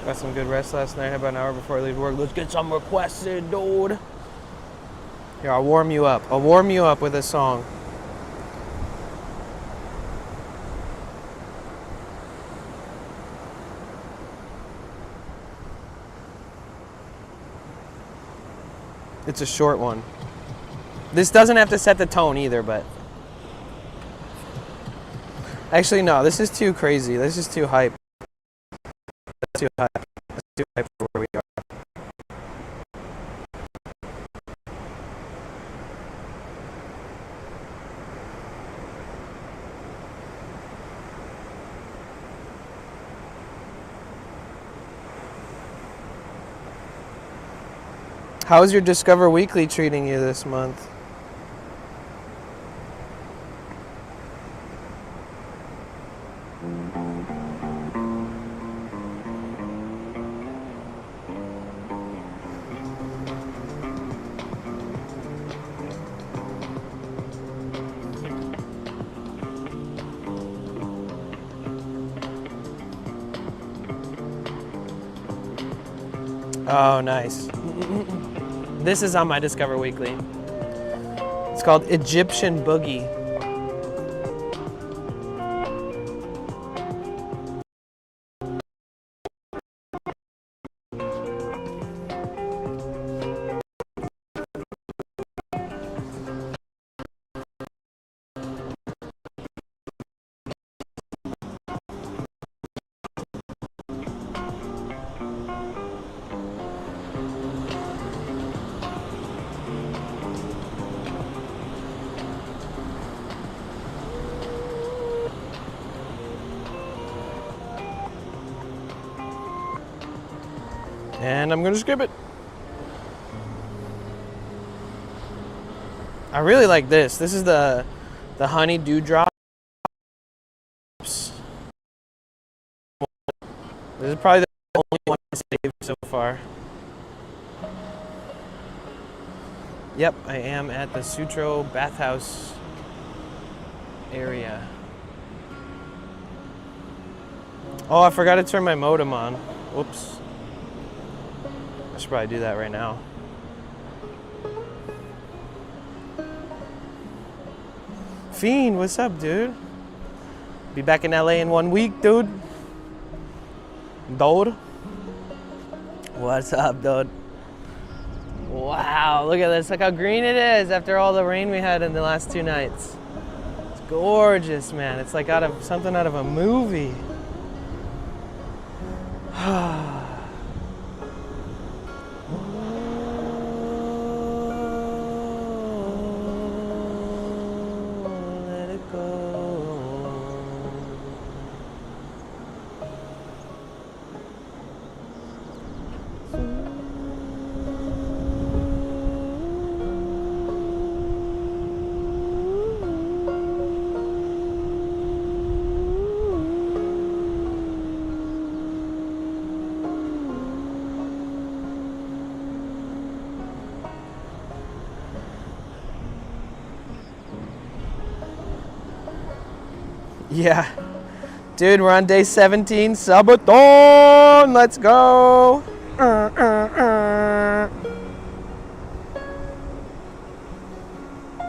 Got some good rest last night, about an hour before I leave work. Let's get some requested, dude. Here, I'll warm you up. I'll warm you up with a song. It's a short one. This doesn't have to set the tone either, but... Actually, no, this is too crazy. This is too hype. That's too hype. That's too hype for where we are. How's your Discover Weekly treating you this month? Oh, nice. This is on my Discover Weekly. It's called Egyptian Boogie. And I'm gonna skip it. I really like this. This is the honey dewdrops. This is probably the only one I saved so far. Yep, I am at the Sutro Bathhouse area. Oh, I forgot to turn my modem on. Whoops. I should probably do that right now. Fiend, what's up, dude? Be back in LA in 1 week, dude. Dude. What's up, dude? Wow, look at this. Look how green it is after all the rain we had in the last 2 nights. It's gorgeous, man. It's like something out of a movie. Yeah. Dude, we're on day 17. Subathon! Let's go!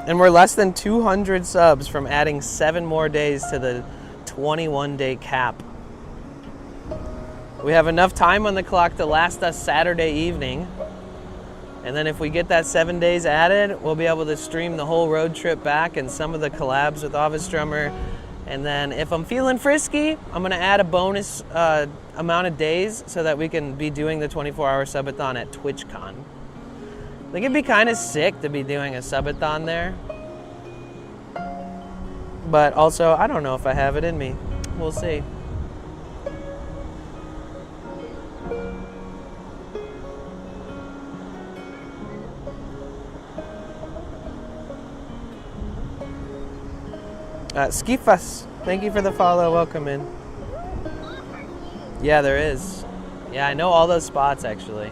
And we're less than 200 subs from adding 7 more days to the 21-day cap. We have enough time on the clock to last us Saturday evening. And then if we get that 7 days added, we'll be able to stream the whole road trip back and some of the collabs with Office Drummer. And then if I'm feeling frisky, I'm gonna add a bonus amount of days so that we can be doing the 24-hour subathon at TwitchCon. I think it'd be kind of sick to be doing a subathon there. But also, I don't know if I have it in me. We'll see. Skifas, thank you for the follow. Welcome in. Yeah, there is. Yeah, I know all those spots actually.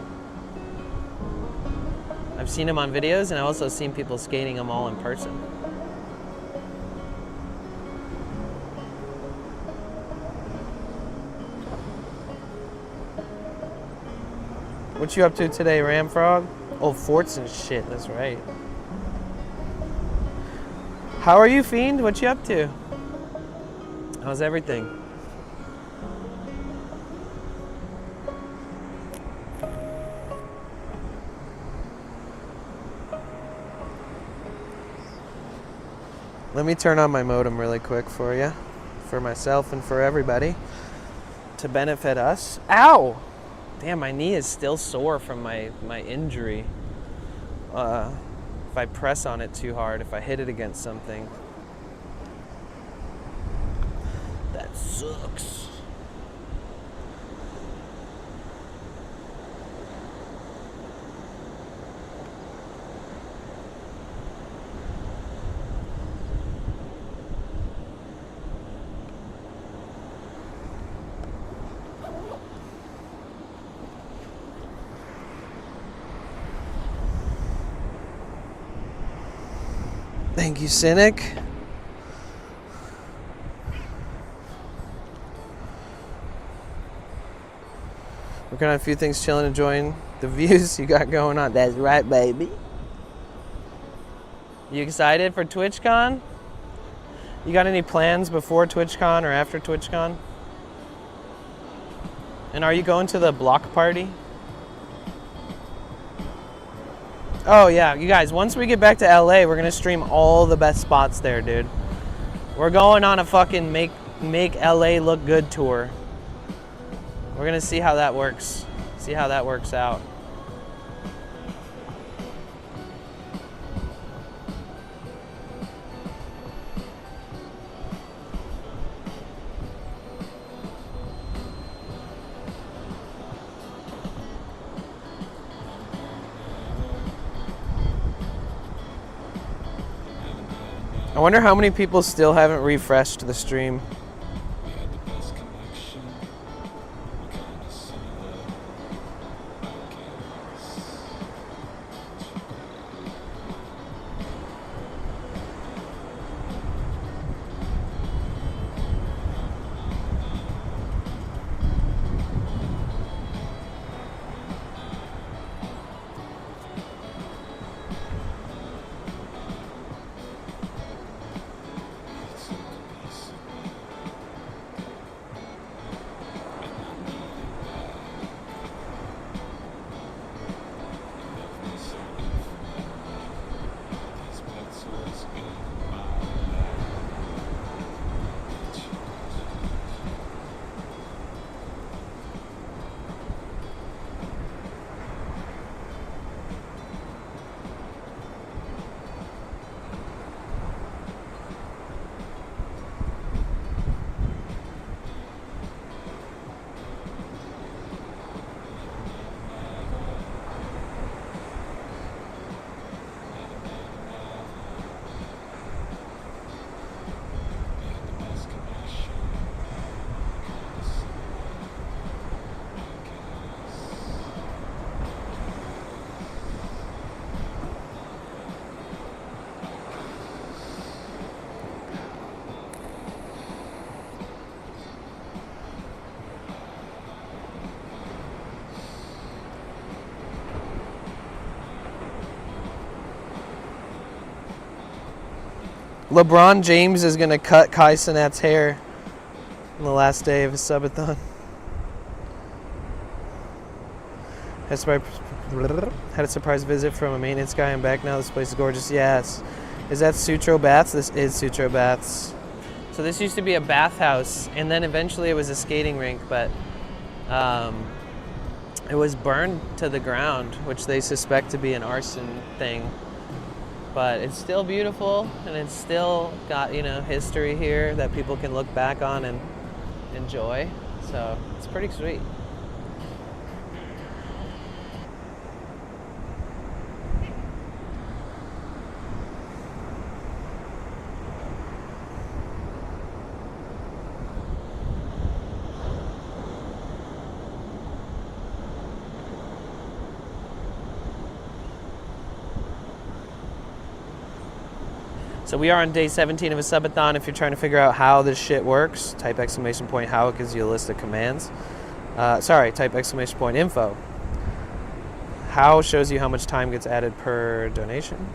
I've seen them on videos and I've also seen people skating them all in person. What you up to today, Ramfrog? Oh, forts and shit, that's right. How are you, Fiend? What you up to? How's everything? Let me turn on my modem really quick for you, for myself and for everybody, to benefit us. Ow! Damn, my knee is still sore from my injury. If I press on it too hard, if I hit it against something. That sucks. Thank you, Cynic. Working on a few things, chilling, enjoying the views you got going on. That's right, baby. You excited for TwitchCon? You got any plans before TwitchCon or after TwitchCon? And are you going to the block party? Oh yeah, you guys, once we get back to LA, we're gonna stream all the best spots there, dude. We're going on a fucking make LA look good tour. We're gonna see how that works. See how that works out. I wonder how many people still haven't refreshed the stream. LeBron James is going to cut Kai Cenat's hair on the last day of his subathon. Had a surprise visit from a maintenance guy. I'm back now. This place is gorgeous. Yes. Is that Sutro Baths? This is Sutro Baths. So this used to be a bathhouse, and then eventually it was a skating rink, but it was burned to the ground, which they suspect to be an arson thing. But it's still beautiful, and it's still got, you know, history here that people can look back on and enjoy. So it's pretty sweet. So we are on day 17 of a subathon. If you're trying to figure out how this shit works, type exclamation point how, it gives you a list of commands. Type exclamation point info. How shows you how much time gets added per donation.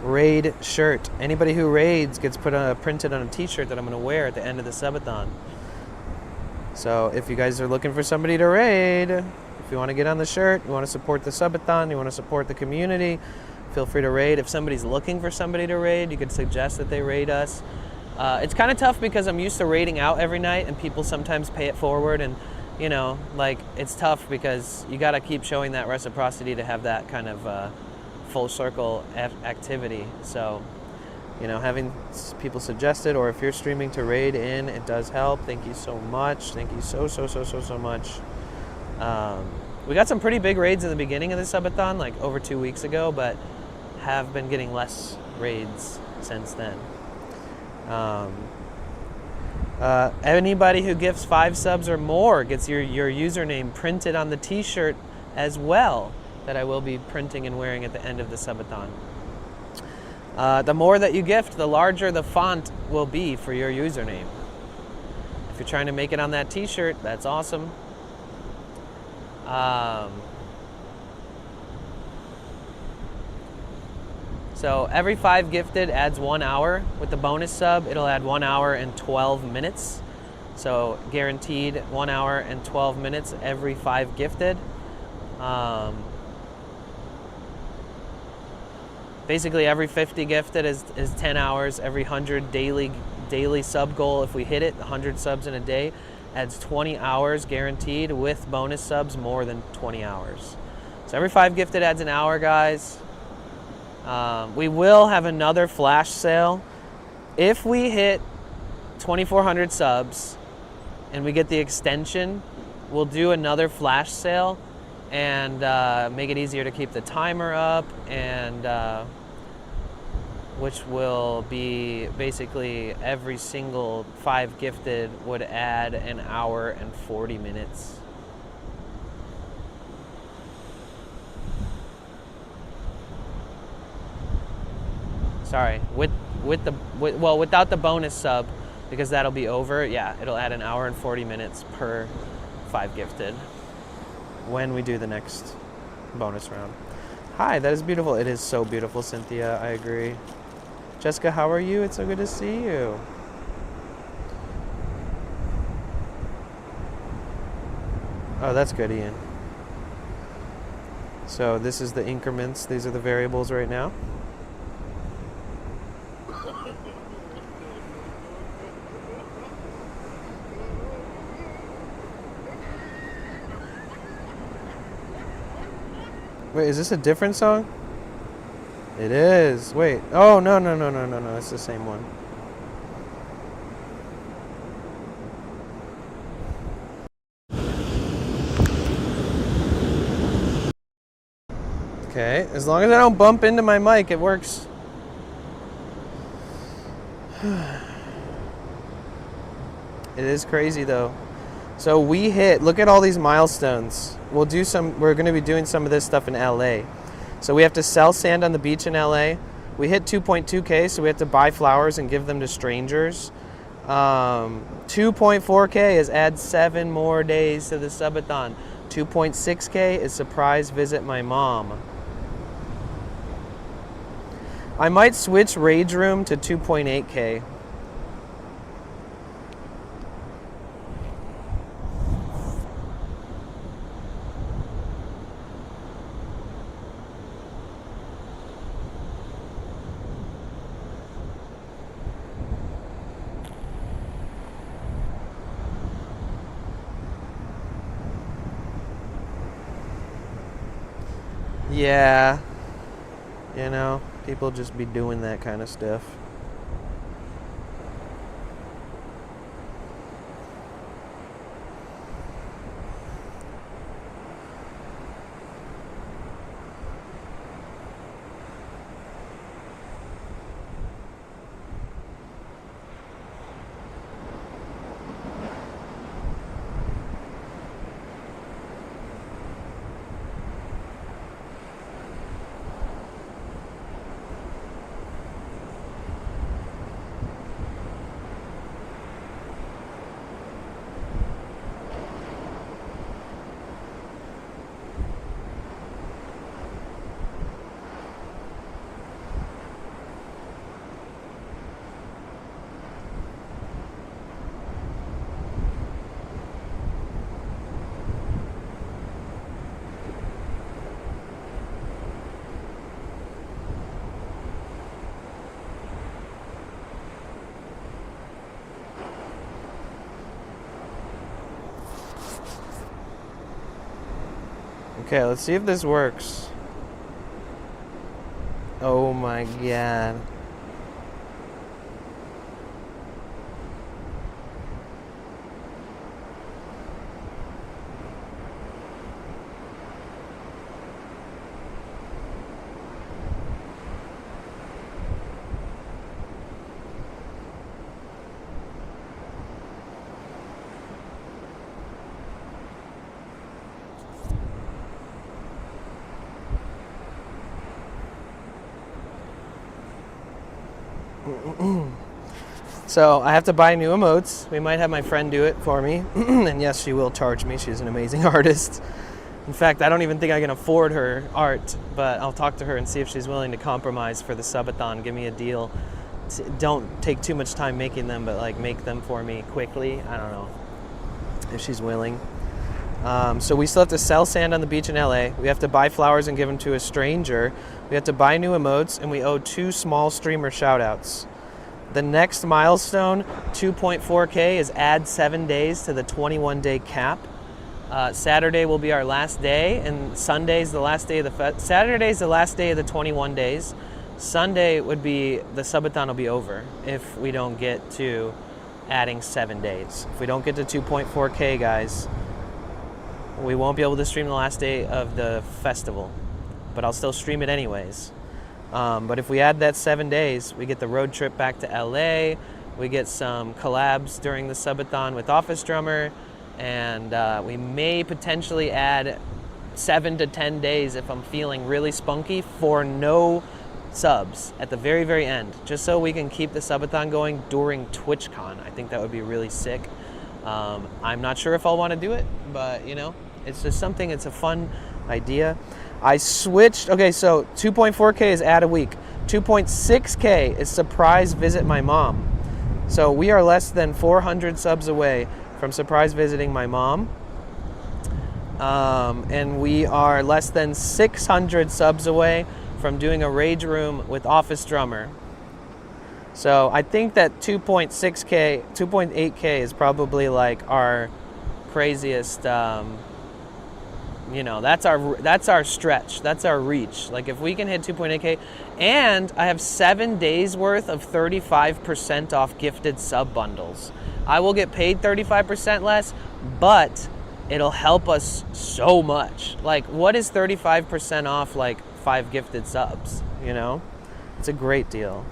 Raid shirt. Anybody who raids gets printed on a t-shirt that I'm going to wear at the end of the subathon. So if you guys are looking for somebody to raid, if you want to get on the shirt, you want to support the subathon, you want to support the community, feel free to raid. If somebody's looking for somebody to raid, you could suggest that they raid us. It's kind of tough because I'm used to raiding out every night, and people sometimes pay it forward, and you know, like, it's tough because you got to keep showing that reciprocity to have that kind of full circle activity. So, you know, having people suggest it, or if you're streaming to raid in, it does help. Thank you so much. Thank you so much. We got some pretty big raids in the beginning of the subathon, like over 2 weeks ago, but have been getting less raids since then. Anybody who gifts 5 subs or more gets your username printed on the t-shirt as well, that I will be printing and wearing at the end of the subathon. The more that you gift, the larger the font will be for your username. If you're trying to make it on that t-shirt, that's awesome. So every 5 gifted adds 1 hour. With the bonus sub, it'll add 1 hour and 12 minutes. So guaranteed 1 hour and 12 minutes every 5 gifted. Basically every 50 gifted is 10 hours. Every 100 daily sub goal, if we hit it, 100 subs in a day, adds 20 hours guaranteed, with bonus subs more than 20 hours. So every 5 gifted adds an hour, guys. We will have another flash sale. If we hit 2,400 subs and we get the extension, we'll do another flash sale and make it easier to keep the timer up, and which will be basically every single 5 gifted would add an hour and 40 minutes. Sorry, without the bonus sub, because that'll be over, yeah, it'll add an hour and 40 minutes per 5 gifted when we do the next bonus round. Hi, that is beautiful. It is so beautiful, Cynthia. I agree. Jessica, how are you? It's so good to see you. Oh, that's good, Ian. So this is the increments. These are the variables right now. Wait, is this a different song? It is. Wait. Oh, no. It's the same one. Okay. As long as I don't bump into my mic, it works. It is crazy, though. So we hit, look at all these milestones. We're going to be doing some of this stuff in LA. So we have to sell sand on the beach in LA. We hit 2.2K, so we have to buy flowers and give them to strangers. 2.4K is add 7 more days to the subathon. 2.6K is surprise visit my mom. I might switch Rage Room to 2.8K. Yeah, you know, people just be doing that kind of stuff. Okay, let's see if this works. Oh my god. So I have to buy new emotes. We might have my friend do it for me. And yes, she will charge me. She's an amazing artist. In fact, I don't even think I can afford her art, but I'll talk to her and see if she's willing to compromise for the Subathon. Give me a deal. Don't take too much time making them, but like make them for me quickly. I don't know if she's willing. So we still have to sell sand on the beach in LA. We have to buy flowers and give them to a stranger. We have to buy new emotes, and we owe 2 small streamer shoutouts. The next milestone, 2.4K, is add 7 days to the 21-day cap. Saturday will be our last day, and Sunday's the last day of the Saturday's the last day of the 21 days. Sunday would be, the Subathon will be over if we don't get to adding 7 days. If we don't get to 2.4K, guys, we won't be able to stream the last day of the festival, but I'll still stream it anyways. But if we add that 7 days, we get the road trip back to LA, we get some collabs during the Subathon with Office Drummer, and we may potentially add 7 to 10 days if I'm feeling really spunky for no subs at the very, very end, just so we can keep the Subathon going during TwitchCon. I think that would be really sick. I'm not sure if I'll want to do it, but you know, it's just something, it's a fun idea. I switched, okay, so 2.4K is add a week. 2.6K is surprise visit my mom. So we are less than 400 subs away from surprise visiting my mom. And we are less than 600 subs away from doing a Rage Room with Office Drummer. So I think that 2.6K, 2.8K is probably like our craziest, you know, that's our stretch, that's our reach. Like if we can hit 2.8K, and I have 7 days worth of 35% off gifted sub bundles. I will get paid 35% less, but it'll help us so much. Like what is 35% off like 5 gifted subs, you know? It's a great deal.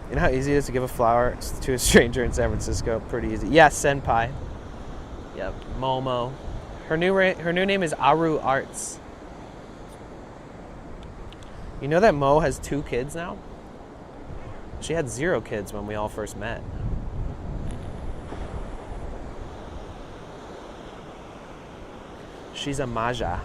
You know how easy it is to give a flower to a stranger in San Francisco? Pretty easy. Yes, Senpai. Yep, Momo. Her new name is Aru Arts. You know that Mo has 2 kids now? She had 0 kids when we all first met. She's a Maja.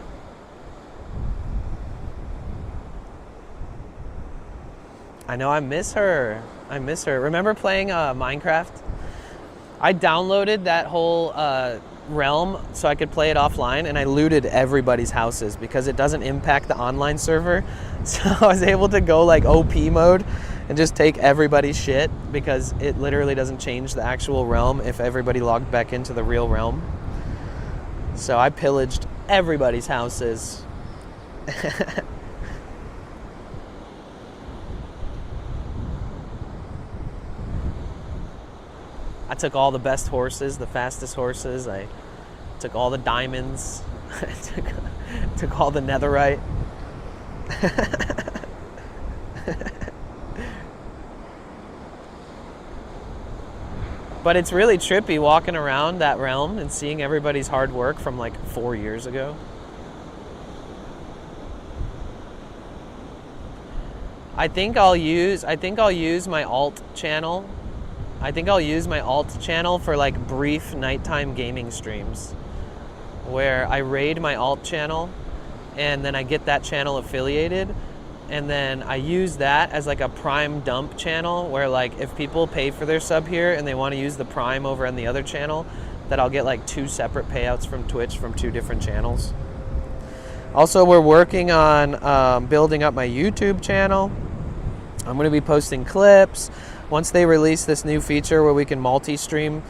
I know, I miss her. I miss her. Remember playing Minecraft? I downloaded that whole realm so I could play it offline, and I looted everybody's houses because it doesn't impact the online server. So I was able to go like OP mode and just take everybody's shit because it literally doesn't change the actual realm if everybody logged back into the real realm. So I pillaged everybody's houses. I took all the best horses, the fastest horses. I took all the diamonds. I took all the netherite. But it's really trippy walking around that realm and seeing everybody's hard work from like 4 years ago. I think I'll use my alt channel. I think I'll use my alt channel for like brief nighttime gaming streams where I raid my alt channel and then I get that channel affiliated, and then I use that as like a prime dump channel where like if people pay for their sub here and they want to use the prime over on the other channel, that I'll get like 2 separate payouts from Twitch from 2 different channels. Also, we're working on building up my YouTube channel. I'm going to be posting clips. Once they release this new feature where we can multi-stream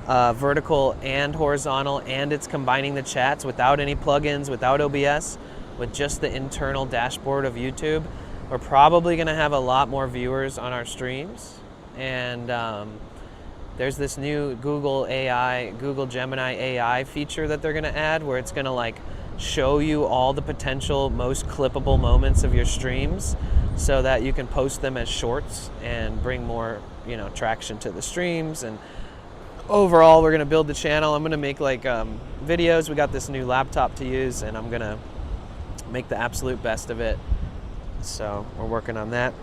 vertical and horizontal, and it's combining the chats without any plugins, without OBS, with just the internal dashboard of YouTube, we're probably going to have a lot more viewers on our streams. And there's this new Google Gemini AI feature that they're going to add where it's going to like show you all the potential most clippable moments of your streams so that you can post them as shorts and bring more, traction to the streams. And overall, we're going to build the channel. I'm going to make like videos. We got this new laptop to use, and I'm going to make the absolute best of it. So we're working on that.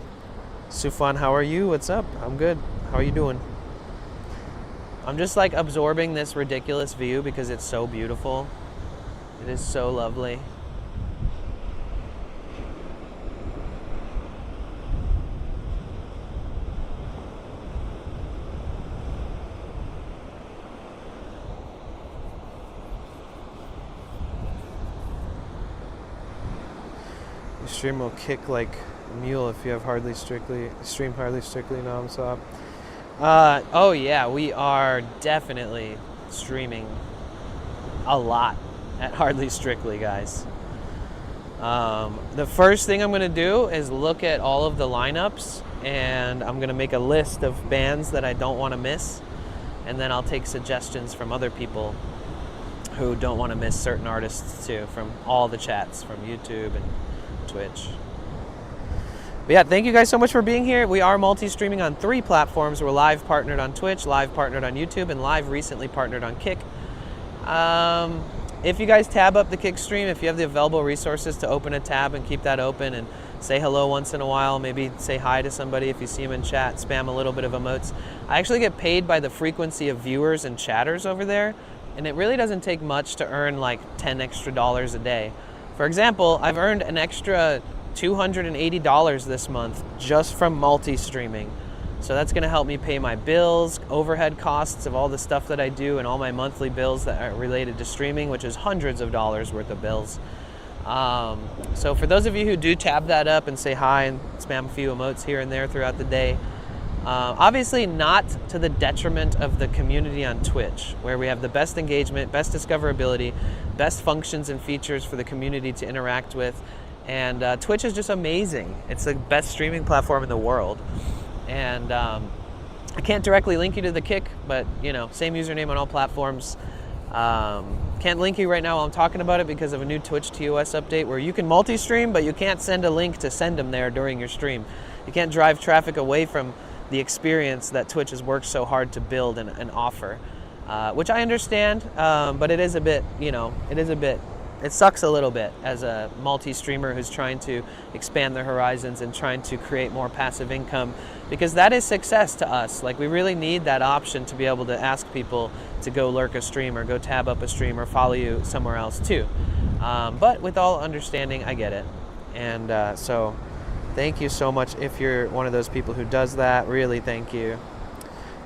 Sufan, how are you? What's up? I'm good. How are you doing? I'm just like absorbing this ridiculous view because it's so beautiful. It is so lovely. Your stream will kick like a mule if you have stream hardly strictly non-stop. Oh yeah, we are definitely streaming a lot at Hardly Strictly, guys. The first thing I'm going to do is look at all of the lineups, and I'm going to make a list of bands that I don't want to miss, and then I'll take suggestions from other people who don't want to miss certain artists too, from all the chats, from YouTube and Twitch. But yeah, thank you guys so much for being here. We are multi-streaming on 3 platforms. We're live partnered on Twitch, live partnered on YouTube, and live recently partnered on Kick. If you guys tab up the Kick stream, if you have the available resources to open a tab and keep that open and say hello once in a while, maybe say hi to somebody if you see them in chat, spam a little bit of emotes. I actually get paid by the frequency of viewers and chatters over there, and it really doesn't take much to earn like $10 extra a day. For example, I've earned an extra $280 this month just from multi-streaming. So that's going to help me pay my bills, overhead costs of all the stuff that I do, and all my monthly bills that are related to streaming, which is hundreds of dollars worth of bills. So for those of you who do tab that up and say hi and spam a few emotes here and there throughout the day, obviously not to the detriment of the community on Twitch, where we have the best engagement, best discoverability, best functions and features for the community to interact with. And Twitch is just amazing. It's the best streaming platform in the world. And I can't directly link you to the Kick, but same username on all platforms. Can't link you right now while I'm talking about it because of a new Twitch TOS update where you can multi-stream, but you can't send a link to send them there during your stream. You can't drive traffic away from the experience that Twitch has worked so hard to build and offer, which I understand, but it is a bit, it sucks a little bit as a multi-streamer who's trying to expand their horizons and trying to create more passive income, because that is success to us. Like, we really need that option to be able to ask people to go lurk a stream or go tab up a stream or follow you somewhere else too. But with all understanding, I get it. And so Thank you so much if you're one of those people who does that. Really, thank you.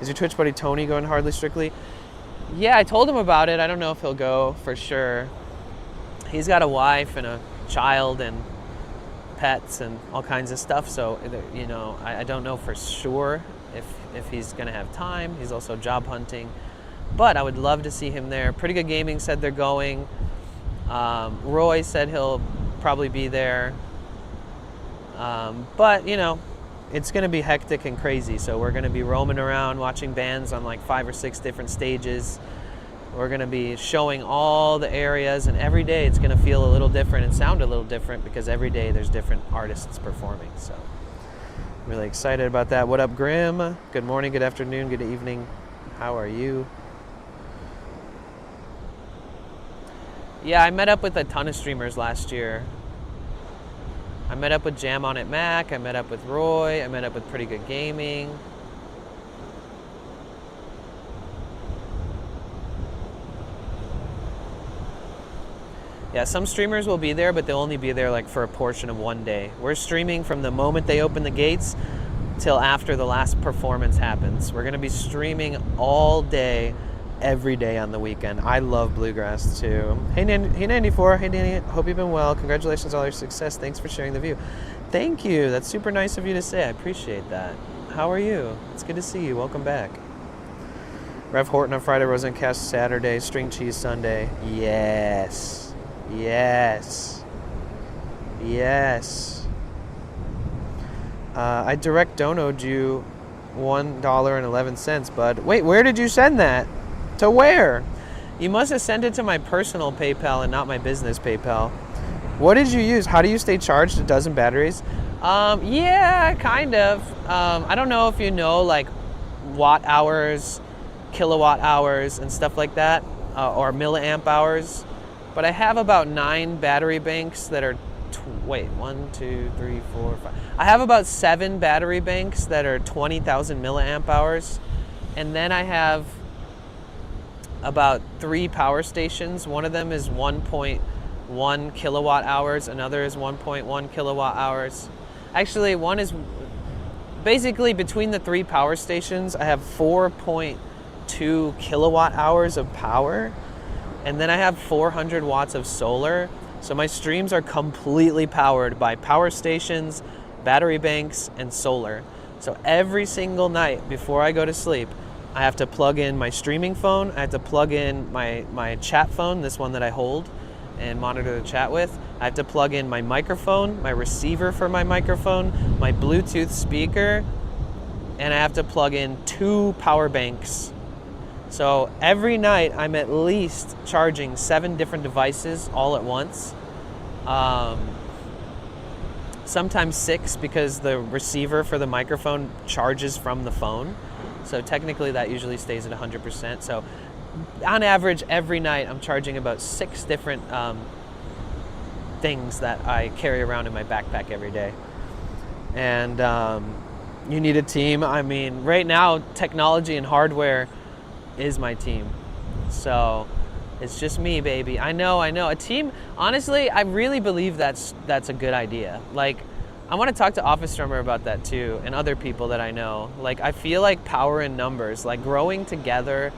Is your Twitch buddy Tony going Hardly Strictly? Yeah, I told him about it. I don't know if he'll go for sure. He's got a wife and a child and pets and all kinds of stuff. So, you know, I don't know for sure if he's going to have time. He's also job hunting. But I would love to see him there. Pretty Good Gaming said they're going. Roy said he'll probably be there. But, you know, it's going to be hectic and crazy. So we're going to be roaming around watching bands on like 5 or 6 different stages. We're going to be showing all the areas, and every day it's going to feel a little different and sound a little different because every day there's different artists performing. So I'm really excited about that. What up, Grim? Good morning, good afternoon, good evening. How are you? Yeah, I met up with a ton of streamers last year. I met up with Jam On It Mac, I met up with Roy, I met up with Pretty Good Gaming. Yeah, some streamers will be there, but they'll only be there like for a portion of one day. We're streaming from the moment they open the gates till after the last performance happens. We're gonna be streaming all day, every day on the weekend. I love bluegrass too. Hey 94, hey Danny, hope you've been well. Congratulations on all your success. Thanks for sharing the view. Thank you, that's super nice of you to say. I appreciate that. How are you? It's good to see you, welcome back. Rev Horton on Friday, Rosencast Saturday, String Cheese Sunday. Yes. Yes. Yes. I direct donoed you $1.11, bud. Wait, where did you send that? To where? You must have sent it to my personal PayPal and not my business PayPal. What did you use? How do you stay charged? A dozen batteries? Yeah, kind of. I don't know if you know like watt hours, kilowatt hours, and stuff like that, or milliamp hours. But I have about 9 battery banks that are, wait, 1, 2, 3, 4, 5. I have about 7 battery banks that are 20,000 milliamp hours. And then I have about 3 power stations. One of them is 1.1 kilowatt hours. Another is 1.1 kilowatt hours. Actually, one is basically between the 3 power stations, I have 4.2 kilowatt hours of power. And then I have 400 watts of solar. So my streams are completely powered by power stations, battery banks, and solar. So every single night before I go to sleep, I have to plug in my streaming phone. I have to plug in my chat phone, this one that I hold and monitor the chat with. I have to plug in my microphone, my receiver for my microphone, my Bluetooth speaker, and I have to plug in 2 power banks. So every night I'm at least charging 7 different devices all at once. Sometimes 6 because the receiver for the microphone charges from the phone. So technically that usually stays at 100%. So on average every night I'm charging about 6 different things that I carry around in my backpack every day. And you need a team. I mean, right now technology and hardware is my team. So it's just me, baby. I know. A team, honestly, I really believe that's a good idea. Like, I want to talk to Office Drummer about that too, and other people that I know. Like, I feel like power in numbers, like growing together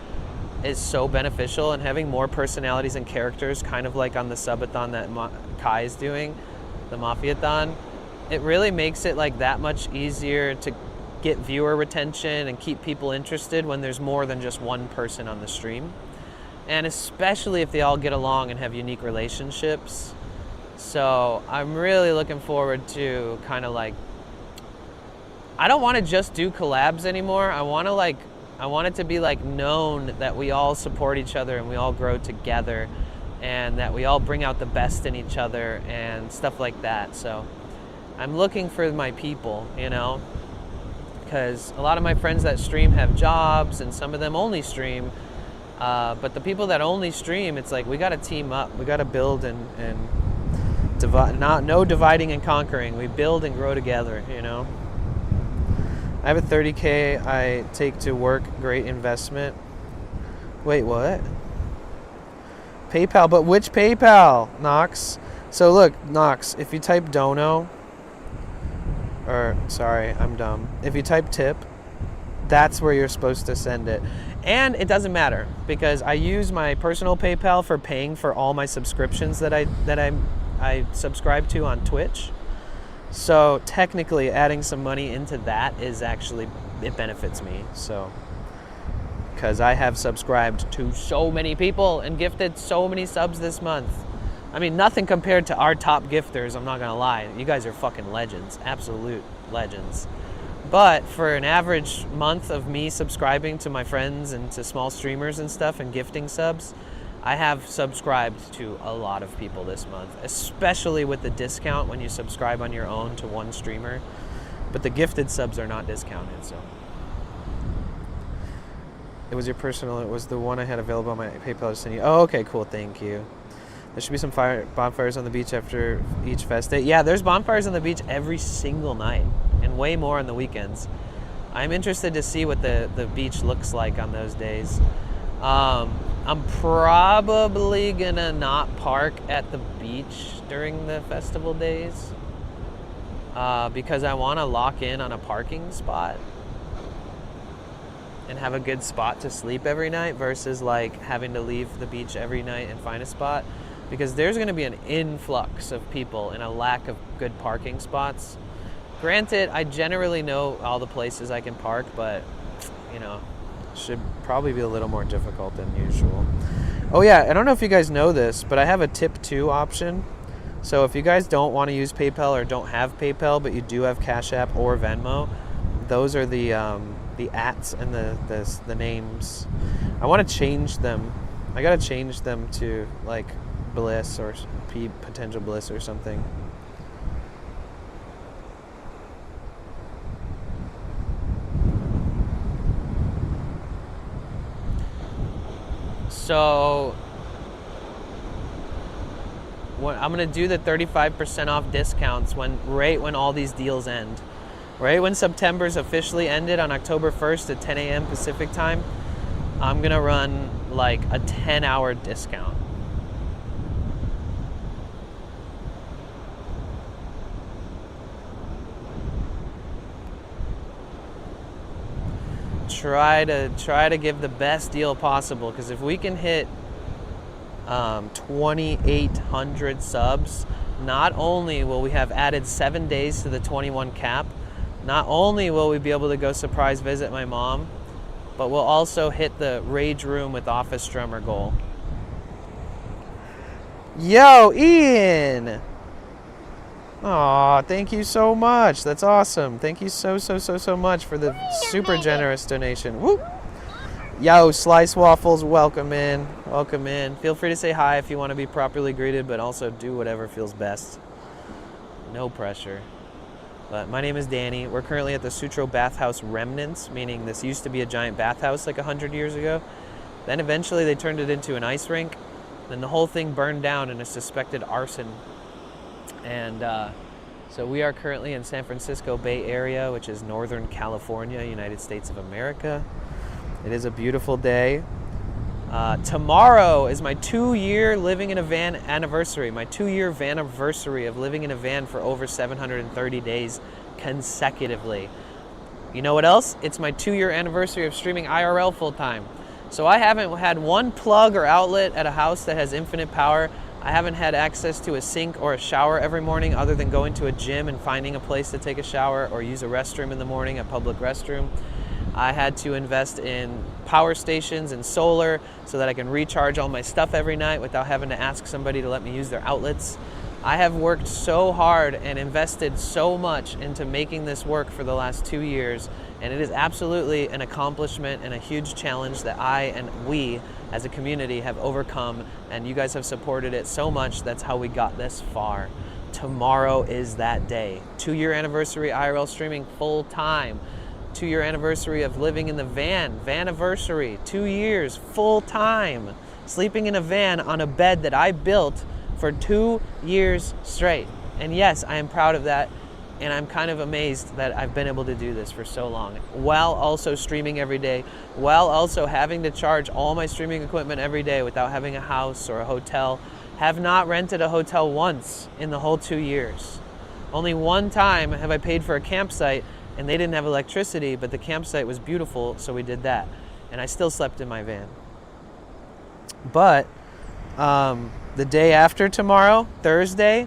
is so beneficial, and having more personalities and characters, kind of like on the Subathon that Kai is doing, the Mafiathon, it really makes it like that much easier to get viewer retention and keep people interested when there's more than just one person on the stream. And especially if they all get along and have unique relationships. So I'm really looking forward to kind of like, I don't want to just do collabs anymore. I want it to be like known that we all support each other and we all grow together and that we all bring out the best in each other and stuff like that. So I'm looking for my people, you know, because a lot of my friends that stream have jobs and some of them only stream. But the people that only stream, it's like we got to team up. We got to build and divide. No dividing and conquering. We build and grow together, you know. I have a 30K I take to work. Great investment. Wait, what? PayPal, but which PayPal, Knox? So look, Knox, if you type Dono, or sorry, I'm dumb. If you type tip, that's where you're supposed to send it. And it doesn't matter because I use my personal PayPal for paying for all my subscriptions that I subscribe to on Twitch. So technically adding some money into that is actually, it benefits me. So, because I have subscribed to so many people and gifted so many subs this month. I mean, nothing compared to our top gifters, I'm not gonna lie. You guys are fucking legends, absolute legends. But for an average month of me subscribing to my friends and to small streamers and stuff and gifting subs, I have subscribed to a lot of people this month, especially with the discount when you subscribe on your own to one streamer. But the gifted subs are not discounted, so. It was your personal, it was the one I had available on my PayPal to send you. Oh, okay, cool, thank you. There should be some bonfires on the beach after each fest day. Yeah, there's bonfires on the beach every single night and way more on the weekends. I'm interested to see what the beach looks like on those days. I'm probably gonna not park at the beach during the festival days because I want to lock in on a parking spot and have a good spot to sleep every night versus like having to leave the beach every night and find a spot, because there's going to be an influx of people and a lack of good parking spots. Granted, I generally know all the places I can park, but you know, should probably be a little more difficult than usual. Oh yeah, I don't know if you guys know this, but I have a tip 2 option. So if you guys don't want to use PayPal or don't have PayPal, but you do have Cash App or Venmo, those are the ats and the names. I want to change them. I gotta change them to like Bliss or potential Bliss or something. So I'm gonna do the 35% off discounts right when all these deals end. Right when September's officially ended on October 1st at 10 a.m. Pacific time, I'm gonna run like a 10-hour discount. Try to give the best deal possible, because if we can hit 2,800 subs, not only will we have added 7 days to the 21 cap, not only will we be able to go surprise visit my mom, but we'll also hit the Rage Room with Office Drummer goal. Yo, Ian! Aw, thank you so much. That's awesome. Thank you so much for the super generous donation. Woo! Yo, Slice Waffles, welcome in. Welcome in. Feel free to say hi if you want to be properly greeted, but also do whatever feels best. No pressure. But my name is Danny. We're currently at the Sutro Bathhouse remnants, meaning this used to be a giant bathhouse like 100 years ago. Then eventually they turned it into an ice rink. Then the whole thing burned down in a suspected arson. And so we are currently in San Francisco Bay Area, which is Northern California, United States of America. It is a beautiful day. Tomorrow is my 2-year living in a van anniversary, my 2-year van anniversary of living in a van for over 730 days consecutively. You know what else? It's my 2-year anniversary of streaming IRL full time. So I haven't had one plug or outlet at a house that has infinite power. I haven't had access to a sink or a shower every morning other than going to a gym and finding a place to take a shower or use a restroom in the morning, a public restroom. I had to invest in power stations and solar so that I can recharge all my stuff every night without having to ask somebody to let me use their outlets. I have worked so hard and invested so much into making this work for the last 2 years, and it is absolutely an accomplishment and a huge challenge that I and we as a community have overcome, and you guys have supported it so much. That's how we got this far. Tomorrow is that day. 2-year anniversary IRL streaming full time. 2-year anniversary of living in the van, vaniversary, 2 years, full time, sleeping in a van on a bed that I built for 2 years straight. And yes, I am proud of that, and I'm kind of amazed that I've been able to do this for so long, while also streaming every day, while also having to charge all my streaming equipment every day without having a house or a hotel. Have not rented a hotel once in the whole 2 years. Only one time have I paid for a campsite and they didn't have electricity, but the campsite was beautiful, so we did that. And I still slept in my van. But the day after tomorrow, Thursday,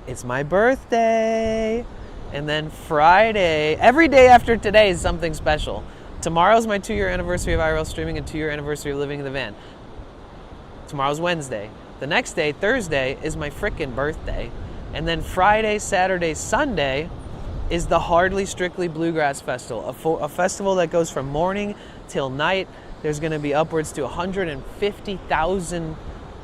it's my birthday. And then Friday, every day after today is something special. Tomorrow's my 2-year anniversary of IRL streaming and 2-year anniversary of living in the van. Tomorrow's Wednesday. The next day, Thursday, is my frickin' birthday. And then Friday, Saturday, Sunday is the Hardly Strictly Bluegrass Festival, a festival that goes from morning till night. There's going to be upwards to 150,000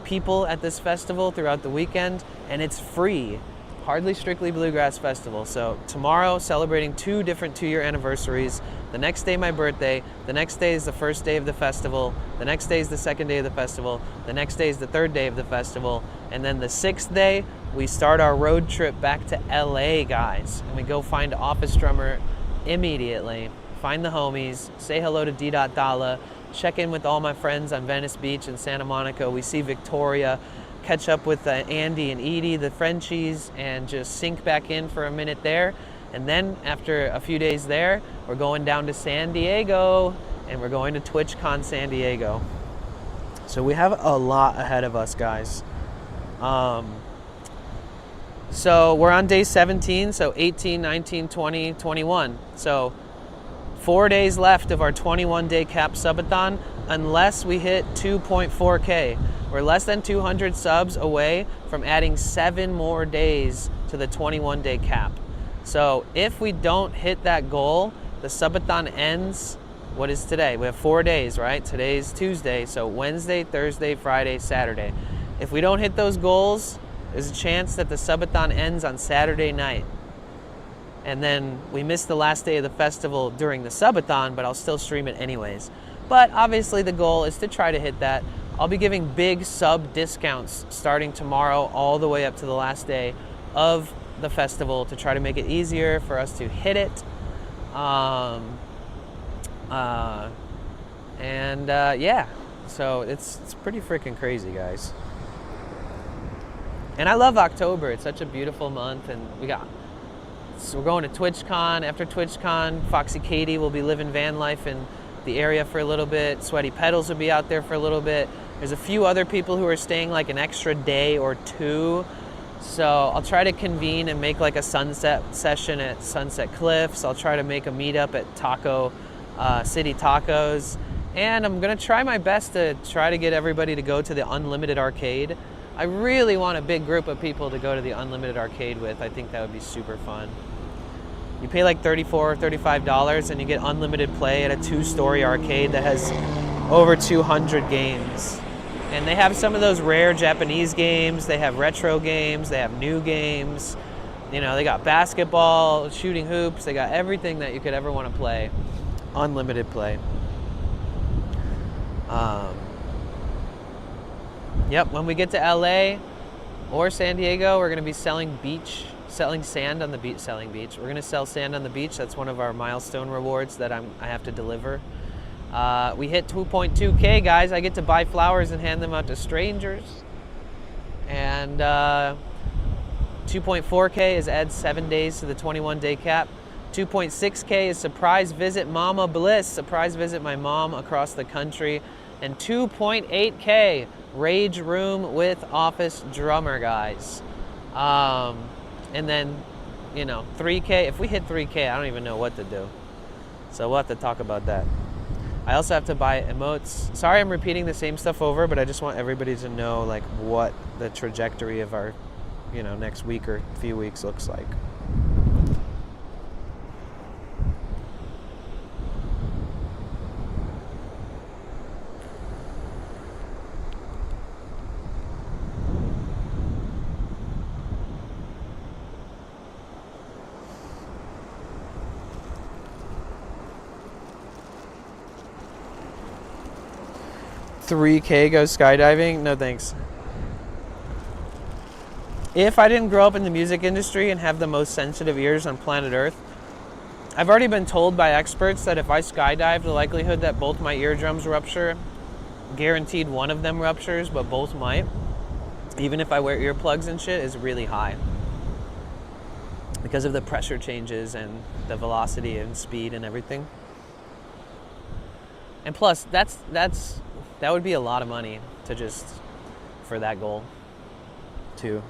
people at this festival throughout the weekend, and it's free. Hardly Strictly Bluegrass Festival. So tomorrow, celebrating 2 different 2-year anniversaries. The next day, my birthday. The next day is the first day of the festival. The next day is the second day of the festival. The next day is the third day of the festival. And then the 6th day, we start our road trip back to LA, guys. And we go find Office Drummer immediately. Find the homies. Say hello to D. Dalla. Check in with all my friends on Venice Beach and Santa Monica. We see Victoria. Catch up with Andy and Edie, the Frenchies, and just sink back in for a minute there. And then after a few days there, we're going down to San Diego, and we're going to TwitchCon San Diego. So we have a lot ahead of us, guys. So we're on day 17, so 18, 19, 20, 21. So 4 days left of our 21-day cap subathon, unless we hit 2.4K. We're less than 200 subs away from adding 7 more days to the 21-day cap. So if we don't hit that goal, the subathon ends, what is today? We have 4 days, right? Today's Tuesday, so Wednesday, Thursday, Friday, Saturday. If we don't hit those goals, there's a chance that the subathon ends on Saturday night. And then we miss the last day of the festival during the subathon, but I'll still stream it anyways. But obviously the goal is to try to hit that. I'll be giving big sub discounts starting tomorrow all the way up to the last day of the festival to try to make it easier for us to hit it. Yeah, so it's pretty freaking crazy, guys. And I love October. It's such a beautiful month, and so we're going to TwitchCon. After TwitchCon, Foxy Katie will be living van life in the area for a little bit. Sweaty Pedals will be out there for a little bit. There's a few other people who are staying like an extra day or 2. So I'll try to convene and make like a sunset session at Sunset Cliffs. I'll try to make a meetup at Taco City Tacos. And I'm going to try my best to try to get everybody to go to the Unlimited Arcade. I really want a big group of people to go to the Unlimited Arcade with. I think that would be super fun. You pay like $34 or $35 and you get unlimited play at a 2-story arcade that has over 200 games. And they have some of those rare Japanese games. They have retro games. They have new games. You know, they got basketball, shooting hoops. They got everything that you could ever want to play. Unlimited play. Yep, when we get to LA or San Diego, we're going to be selling sand on the beach. We're going to sell sand on the beach. That's one of our milestone rewards that I have to deliver. We hit 2.2K, guys. I get to buy flowers and hand them out to strangers. And 2.4K is add 7 days to the 21-day cap. 2.6K is surprise visit Mama Bliss. Surprise visit my mom across the country. And 2.8K Rage Room with Office Drummer, guys. And then, 3K. If we hit 3K, I don't even know what to do. So we'll have to talk about that. I also have to buy emotes. Sorry I'm repeating the same stuff over, but I just want everybody to know like what the trajectory of our, next week or few weeks looks like. $3K goes skydiving? No thanks. If I didn't grow up in the music industry and have the most sensitive ears on planet Earth, I've already been told by experts that if I skydive, the likelihood that both my eardrums rupture, guaranteed one of them ruptures, but both might, even if I wear earplugs and shit, is really high. because of the pressure changes and the velocity and speed and everything. And plus, that would be a lot of money to just for that goal, too.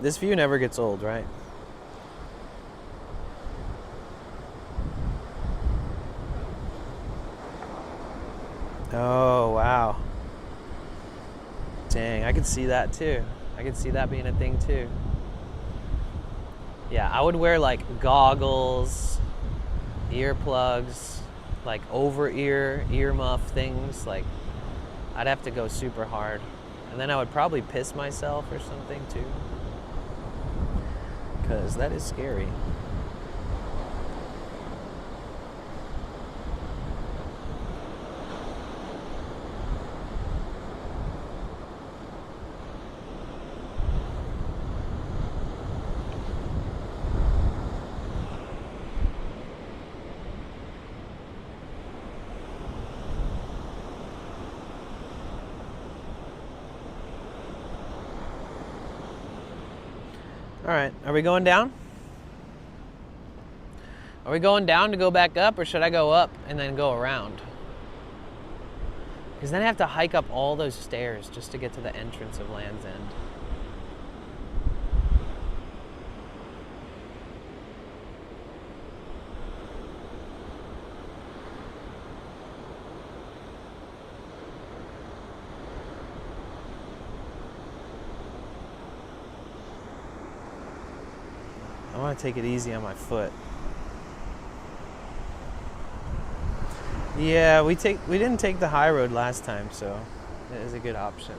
This view never gets old, right? Oh, wow. Dang, I could see that too. I could see that being a thing too. Yeah, I would wear like goggles, earplugs, like over-ear, earmuff things. Like, I'd have to go super hard. And then I would probably piss myself or something too. Because that is scary. All right, are we going down? Are we going down to go back up, or should I go up and then go around? Because then I have to hike up all those stairs just to get to the entrance of Land's End. I want to take it easy on my foot. Yeah, we didn't take the high road last time, so it is a good option.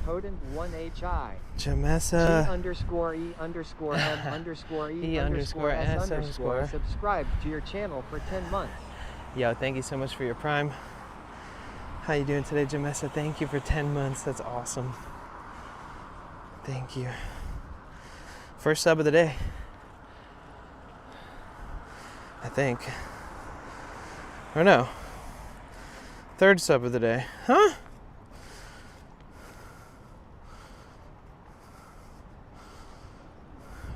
potent 1HI. Jamessa. G_E_M_E_S_. Subscribe to your channel for 10 months. Yo, thank you so much for your Prime. How you doing today, Jamessa? Thank you for 10 months. That's awesome. Thank you. First sub of the day. I think. Or no. Third sub of the day. Huh?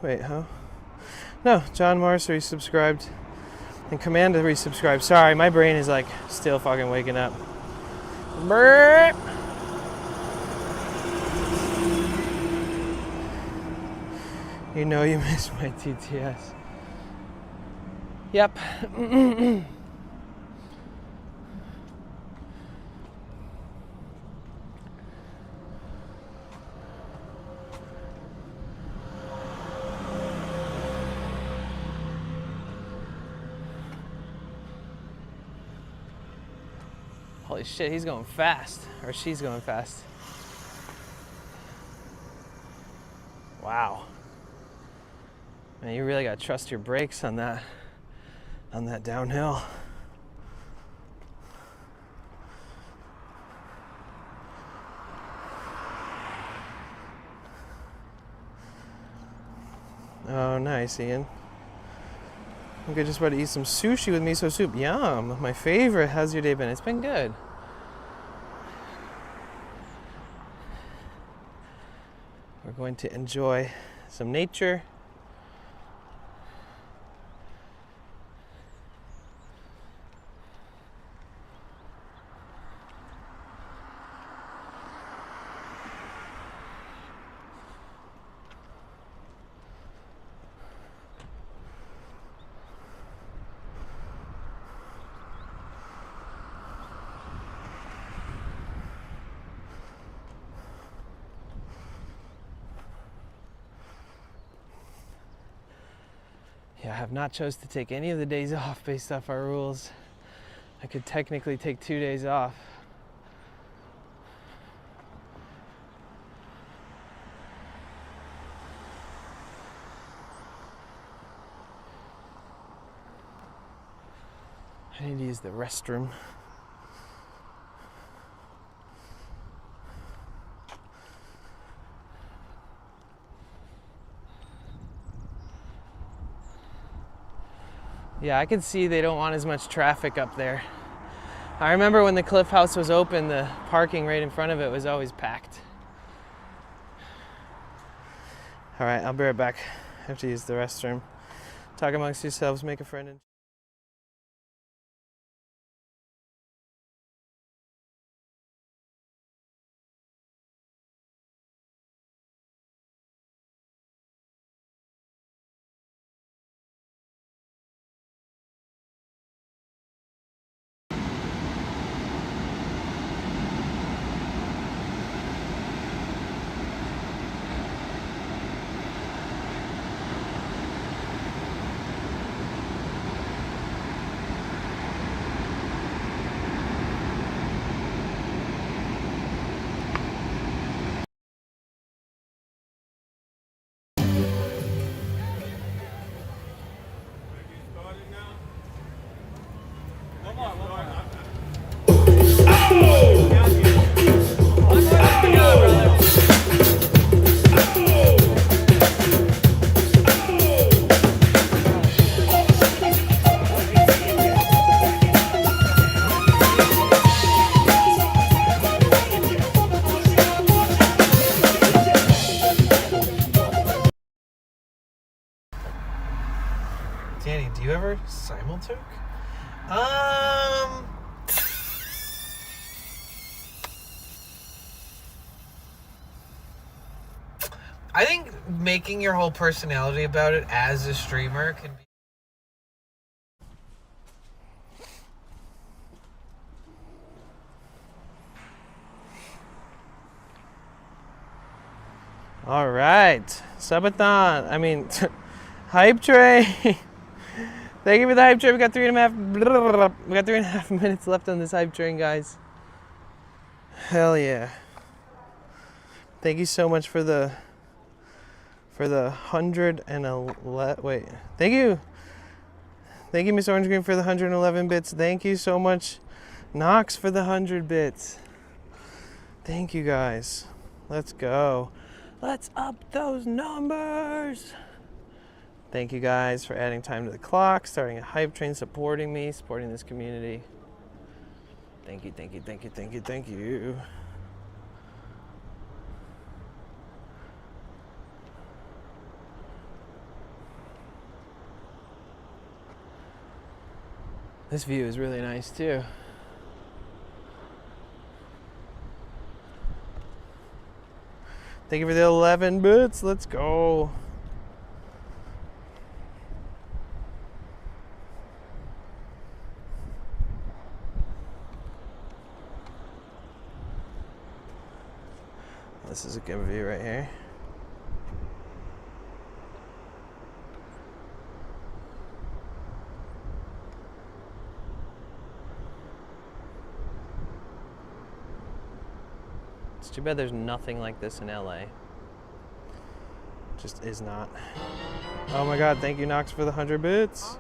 Wait, huh? No, John Morris resubscribed. And Commander resubscribed. Sorry, my brain is like still fucking waking up. Brrr. You know you missed my TTS. Yep. Holy shit, he's going fast. Or she's going fast. Wow. Man, you really gotta trust your brakes on that downhill. Oh, nice, Ian. I'm just about to eat some sushi with miso soup. Yum, my favorite. How's your day been? It's been good. We're going to enjoy some nature. Yeah, I have not chose to take any of the days off based off our rules. I could technically take 2 days off. I need to use the restroom. Yeah, I could see they don't want as much traffic up there. I remember when the Cliff House was open, the parking right in front of it was always packed. All right, I'll be right back. I have to use the restroom. Talk amongst yourselves, make a friend. And Danny, do you ever simultoke? I think making your whole personality about it as a streamer can be. All right, Subathon. I mean, hype train. Thank you for the hype train. We got 3.5 minutes left on this hype train, guys. Hell yeah. Thank you so much for the 111. Wait, thank you, Miss Orange Green, for the 111 bits. Thank you so much, Knox, for the 100 bits. Thank you guys. Let's go. Let's up those numbers. Thank you guys for adding time to the clock, starting a hype train, supporting me, supporting this community. Thank you, thank you, thank you, thank you, thank you. This view is really nice too. Thank you for the 11 bits. Let's go. This is a good view right here. It's too bad there's nothing like this in LA. Just is not. Oh my God, thank you, Knox, for the 100 bits.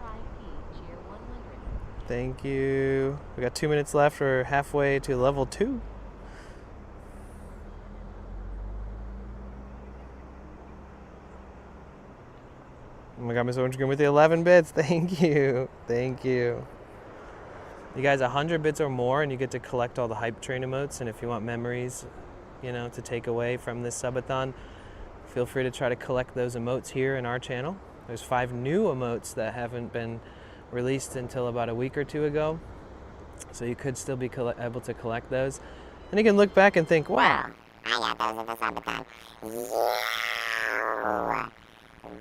Thank you. We got 2 minutes left. We're halfway to level 2. Oh my God, Miss Orange Green with the 11 bits. Thank you. Thank you. You guys, 100 bits or more, and you get to collect all the hype train emotes. And if you want memories, you know, to take away from this subathon, feel free to try to collect those emotes here in our channel. There's 5 new emotes that haven't been released until about a week or 2 ago. So you could still be able to collect those. And you can look back and think, wow, I got those in the subathon. Yeah.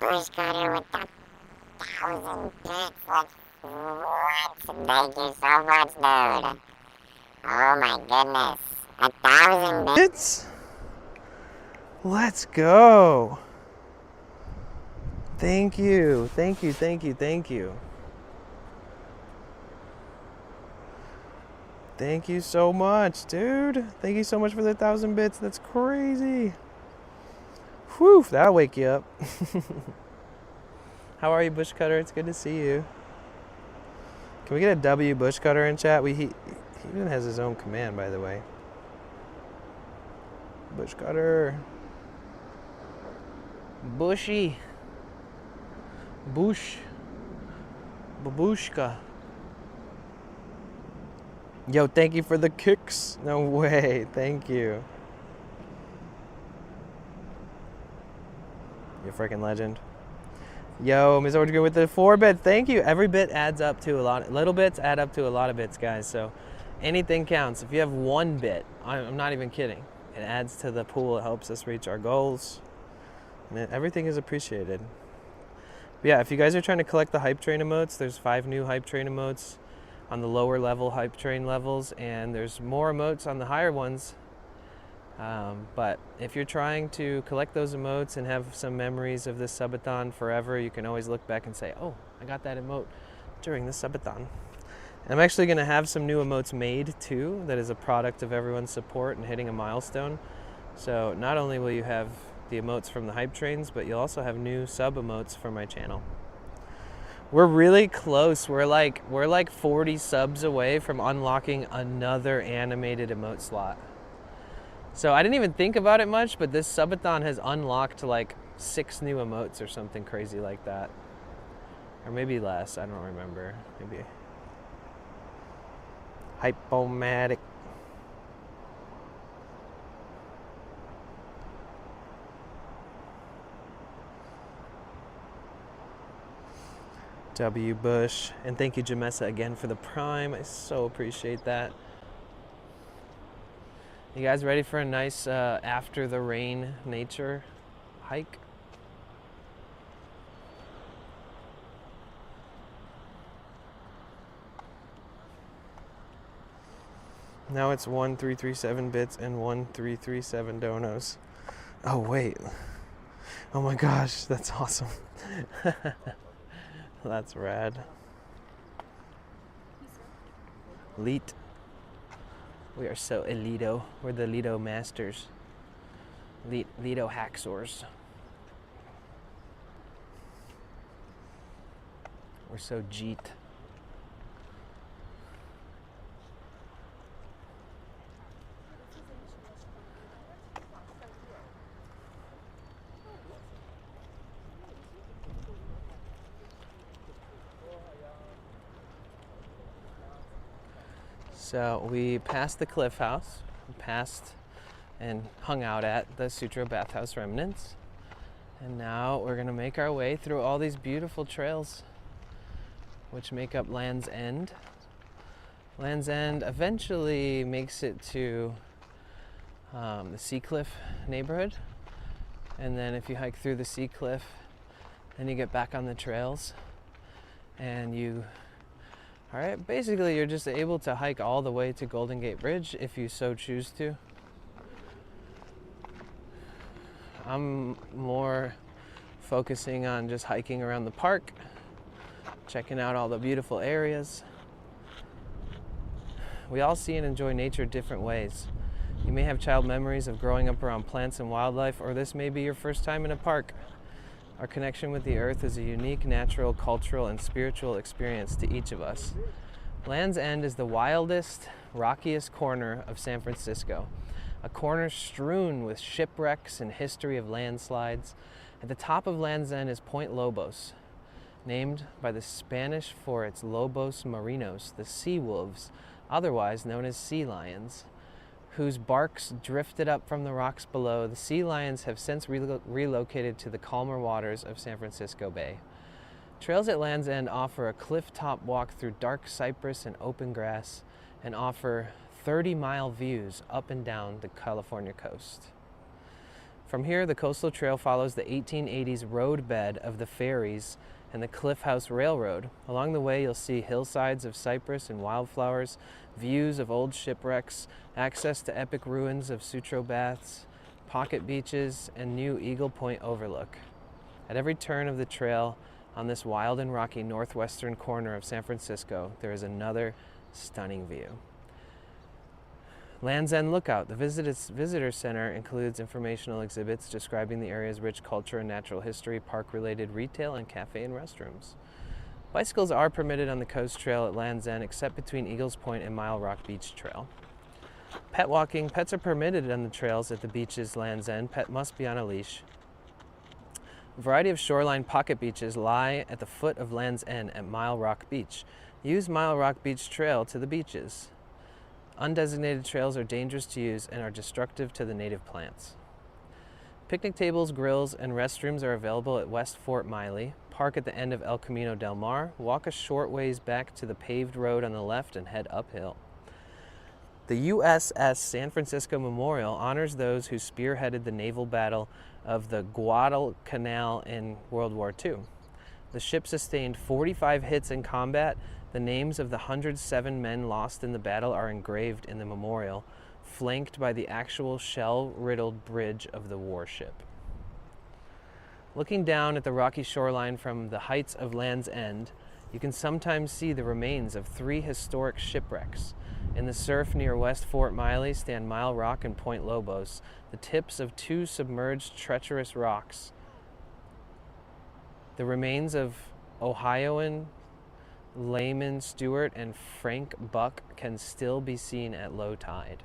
Bush cutter with the 1,000 bits. What? Thank you so much, dude. Oh my goodness. 1,000 bits? Let's go. Thank you. Thank you, thank you, thank you. Thank you so much, dude. Thank you so much for the 1,000 bits. That's crazy. Whew, that'll wake you up. How are you, Bush Cutter? It's good to see you. Can we get a W Bush Cutter in chat? He even has his own command, by the way. Bush Cutter. Bushy. Bush. Babushka. Yo, thank you for the kicks. No way. Thank you. You're a freaking legend. Yo, Ms. Orange Green with the 4 bits. Thank you. Every bit adds up to a lot. Little bits add up to a lot of bits, guys. So anything counts. If you have 1 bit, I'm not even kidding. It adds to the pool. It helps us reach our goals. And everything is appreciated. But yeah, if you guys are trying to collect the hype train emotes, there's 5 new hype train emotes on the lower level hype train levels, and there's more emotes on the higher ones. But if you're trying to collect those emotes and have some memories of this subathon forever, you can always look back and say, oh, I got that emote during this subathon. And I'm actually going to have some new emotes made too, that is a product of everyone's support and hitting a milestone. So not only will you have the emotes from the hype trains, but you'll also have new sub emotes for my channel. We're really close. We're like 40 subs away from unlocking another animated emote slot. So I didn't even think about it much, but this subathon has unlocked like 6 new emotes or something crazy like that. Or maybe less, I don't remember. Maybe. Hypomatic. W Bush. And thank you, Jamessa, again for the Prime. I so appreciate that. You guys ready for a nice after the rain nature hike? Now it's 1337 bits and 1337 donos. Oh wait. Oh my gosh, that's awesome. That's rad. Elite. We are so elito. We're the Elito masters. Lido hacksaws. We're so jeet. So we passed the Cliff House, passed and hung out at the Sutro Bath House remnants. And now we're gonna make our way through all these beautiful trails which make up Land's End. Land's End eventually makes it to the Sea Cliff neighborhood. And then if you hike through the Sea Cliff, then you get back on the trails and basically you're just able to hike all the way to Golden Gate Bridge if you so choose to. I'm more focusing on just hiking around the park, checking out all the beautiful areas. We all see and enjoy nature different ways. You may have child memories of growing up around plants and wildlife, or this may be your first time in a park. Our connection with the earth is a unique natural, cultural, and spiritual experience to each of us. Land's End is the wildest, rockiest corner of San Francisco, a corner strewn with shipwrecks and history of landslides. At the top of Land's End is Point Lobos, named by the Spanish for its lobos marinos, the sea wolves, otherwise known as sea lions, whose barks drifted up from the rocks below. The sea lions have since relocated to the calmer waters of San Francisco Bay. Trails at Land's End offer a cliff-top walk through dark cypress and open grass and offer 30-mile views up and down the California coast. From here, the coastal trail follows the 1880s roadbed of the ferries and the Cliff House Railroad. Along the way, you'll see hillsides of cypress and wildflowers, views of old shipwrecks, access to epic ruins of Sutro Baths, pocket beaches, and new Eagle Point overlook. At every turn of the trail on this wild and rocky northwestern corner of San Francisco, there is another stunning view. Land's End Lookout. The visitor center includes informational exhibits describing the area's rich culture and natural history, park-related retail, and cafe and restrooms. Bicycles are permitted on the coast trail at Land's End, except between Eagles Point and Mile Rock Beach Trail. Pet walking. Pets are permitted on the trails at the beaches Land's End. Pet must be on a leash. A variety of shoreline pocket beaches lie at the foot of Land's End at Mile Rock Beach. Use Mile Rock Beach Trail to the beaches. Undesignated trails are dangerous to use and are destructive to the native plants. Picnic tables, grills, and restrooms are available at West Fort Miley. Park at the end of El Camino del Mar. Walk a short ways back to the paved road on the left and head uphill. The USS San Francisco Memorial honors those who spearheaded the naval battle of the Guadalcanal in World War II. The ship sustained 45 hits in combat. The names of the 107 men lost in the battle are engraved in the memorial, flanked by the actual shell-riddled bridge of the warship. Looking down at the rocky shoreline from the heights of Land's End, you can sometimes see the remains of 3 historic shipwrecks. In the surf near West Fort Miley stand Mile Rock and Point Lobos, the tips of 2 submerged treacherous rocks. The remains of Ohioan Layman Stewart and Frank Buck can still be seen at low tide.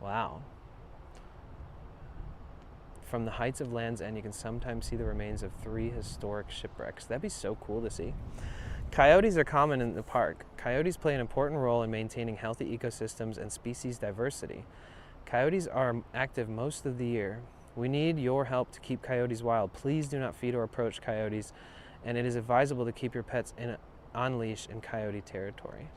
Wow. From the heights of Land's End, you can sometimes see the remains of 3 historic shipwrecks. That'd be so cool to see. Coyotes are common in the park. Coyotes play an important role in maintaining healthy ecosystems and species diversity. Coyotes are active most of the year. We need your help to keep coyotes wild. Please do not feed or approach coyotes, and it is advisable to keep your pets on leash in coyote territory.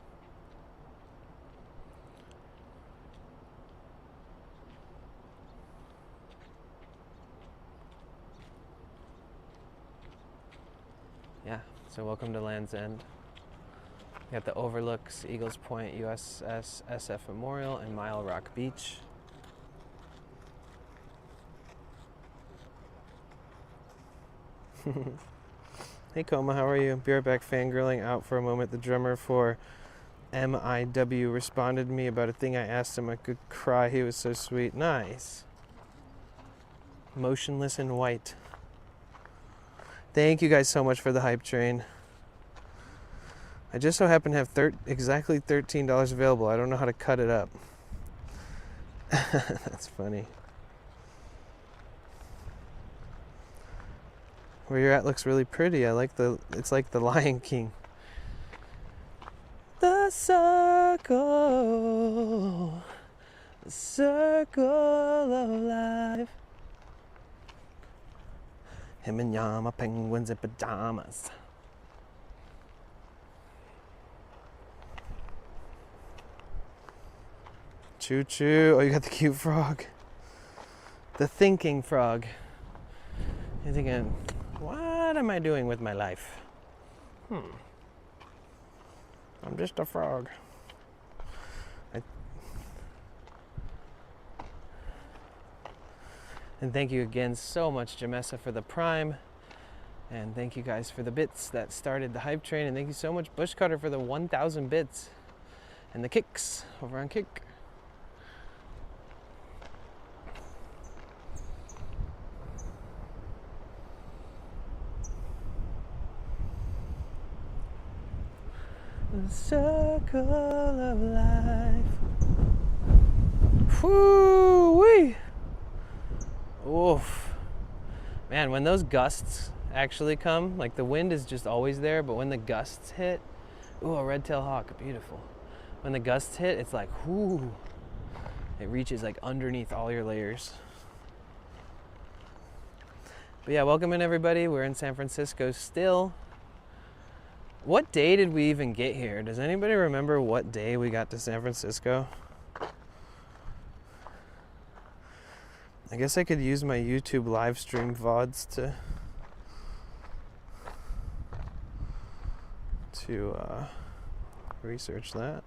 Yeah, so welcome to Land's End. You got the overlooks, Eagles Point, USS SF Memorial, and Mile Rock Beach. Hey Coma, how are you? Be right back, fangirling out for a moment. The drummer for MIW responded to me about a thing I asked him. I could cry, he was so sweet. Nice. motionless in white. Thank you guys so much for the hype train. I just so happen to have exactly $13 available. I don't know how to cut it up. That's funny. Where you're at looks really pretty. I like it's like the Lion King. The circle of life. Him and Yama, penguins in pajamas. Choo choo. Oh, you got the cute frog. The thinking frog. You're thinking, what am I doing with my life? I'm just a frog. And thank you again so much, Jamessa, for the Prime. And thank you guys for the bits that started the hype train. And thank you so much, Bushcutter, for the 1,000 bits. And the kicks over on Kick. The circle of life. Whoo-wee! Oof. Man, when those gusts actually come, like the wind is just always there, but when the gusts hit, ooh, a red-tailed hawk, beautiful. When the gusts hit, it's like, whoo. It reaches like underneath all your layers. But yeah, welcome in everybody. We're in San Francisco still. What day did we even get here? Does anybody remember what day we got to San Francisco? I guess I could use my YouTube live stream VODs to research that.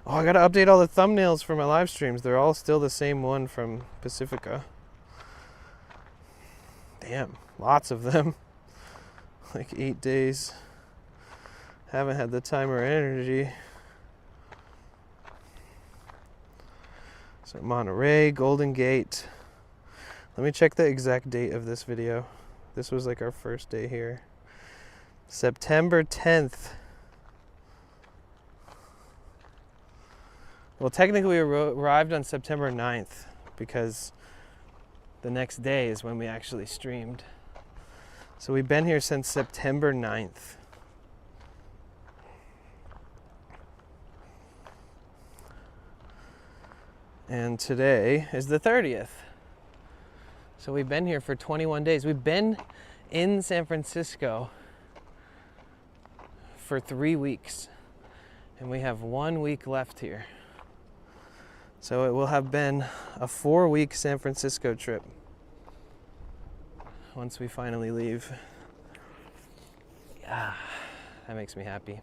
Oh, I gotta update all the thumbnails for my live streams. They're all still the same one from Pacifica. Damn, lots of them. Like 8 days. Haven't had the time or energy. So Monterey, Golden Gate. Let me check the exact date of this video. This was like our first day here. September 10th. Well, technically we arrived on September 9th because the next day is when we actually streamed. So we've been here since September 9th. And today is the 30th. So we've been here for 21 days. We've been in San Francisco for 3 weeks. And we have 1 week left here. So it will have been a 4-week San Francisco trip once we finally leave. Yeah, that makes me happy.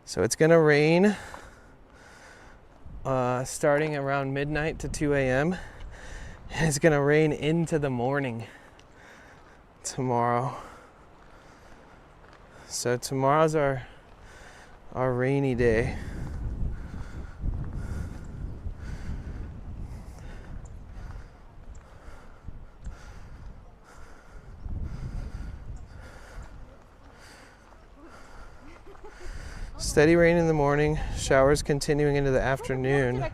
So it's gonna rain starting around midnight to 2 a.m. and it's gonna rain into the morning tomorrow. So tomorrow's our rainy day. Steady rain in the morning, showers continuing into the afternoon.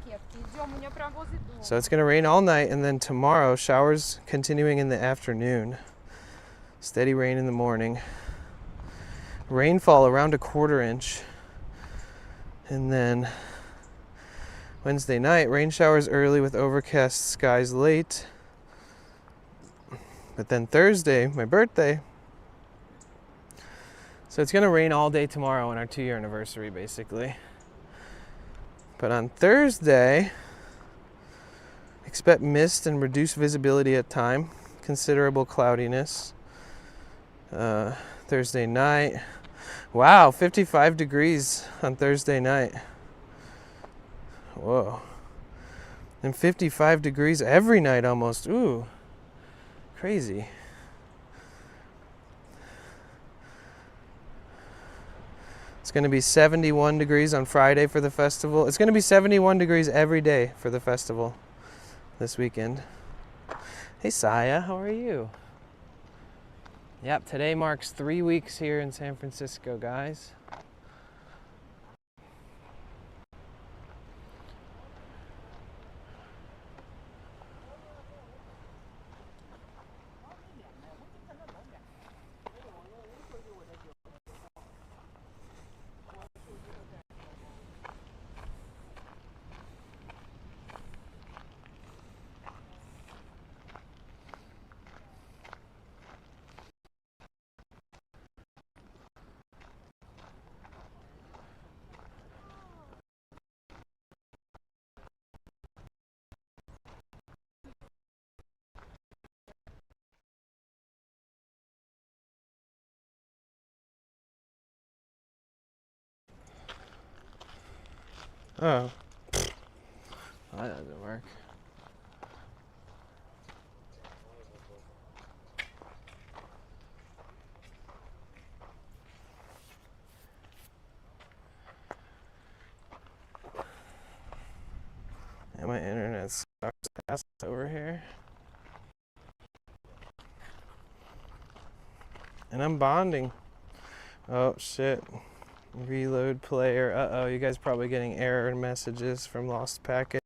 So it's gonna rain all night, and then tomorrow, showers continuing in the afternoon. Steady rain in the morning. Rainfall around 1/4 inch. And then Wednesday night, rain showers early with overcast skies late. But then Thursday, my birthday. So it's gonna rain all day tomorrow on our 2-year anniversary, basically. But on Thursday, expect mist and reduced visibility at time. Considerable cloudiness. Thursday night. Wow, 55 degrees on Thursday night. Whoa. And 55 degrees every night almost. Ooh, crazy. It's going to be 71 degrees on Friday for the festival. It's going to be 71 degrees every day for the festival this weekend. Hey Saya, how are you? Yep, today marks 3 weeks here in San Francisco, guys. Oh. Well, that doesn't work. And my internet sucks ass over here. And I'm bonding. Oh shit. Reload player. Uh-oh, you guys probably getting error messages from lost packets.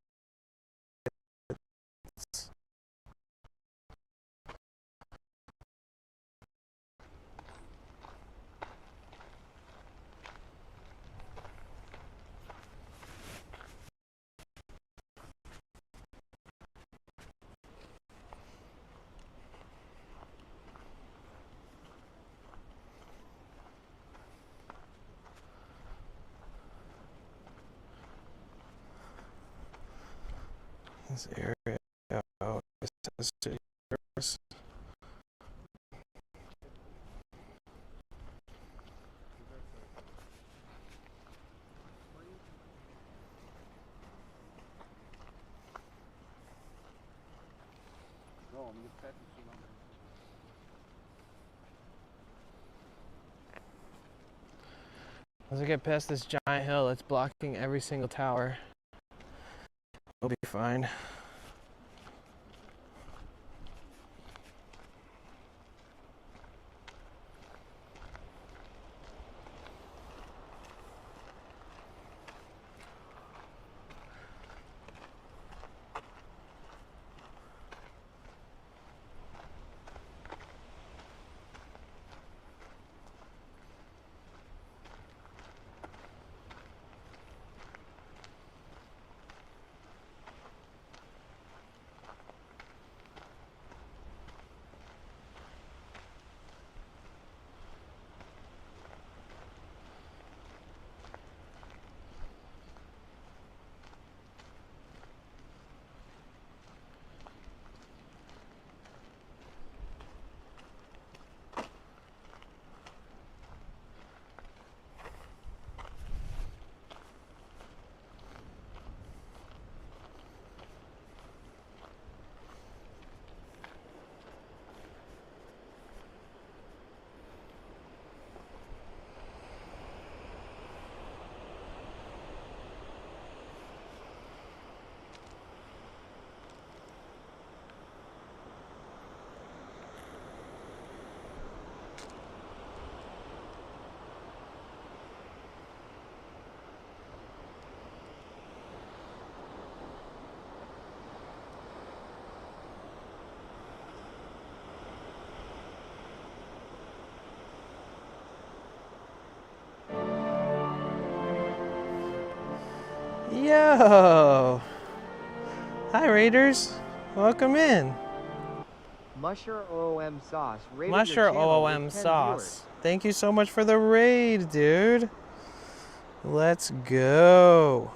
This area is city service. As I get past this giant hill, it's blocking every single tower. We'll be fine. Yo! Hi Raiders, welcome in. Musher OOM Sauce. rated Musher your channel with OOM 10 Sauce. viewers. Thank you so much for the raid, dude. Let's go.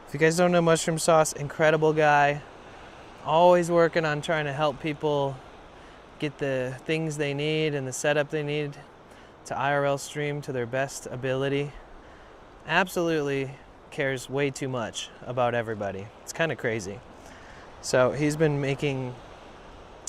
If you guys don't know Mushroom Sauce, incredible guy. Always working on trying to help people get the things they need and the setup they need to IRL stream to their best ability. Absolutely cares way too much about everybody. It's kind of crazy. So he's been making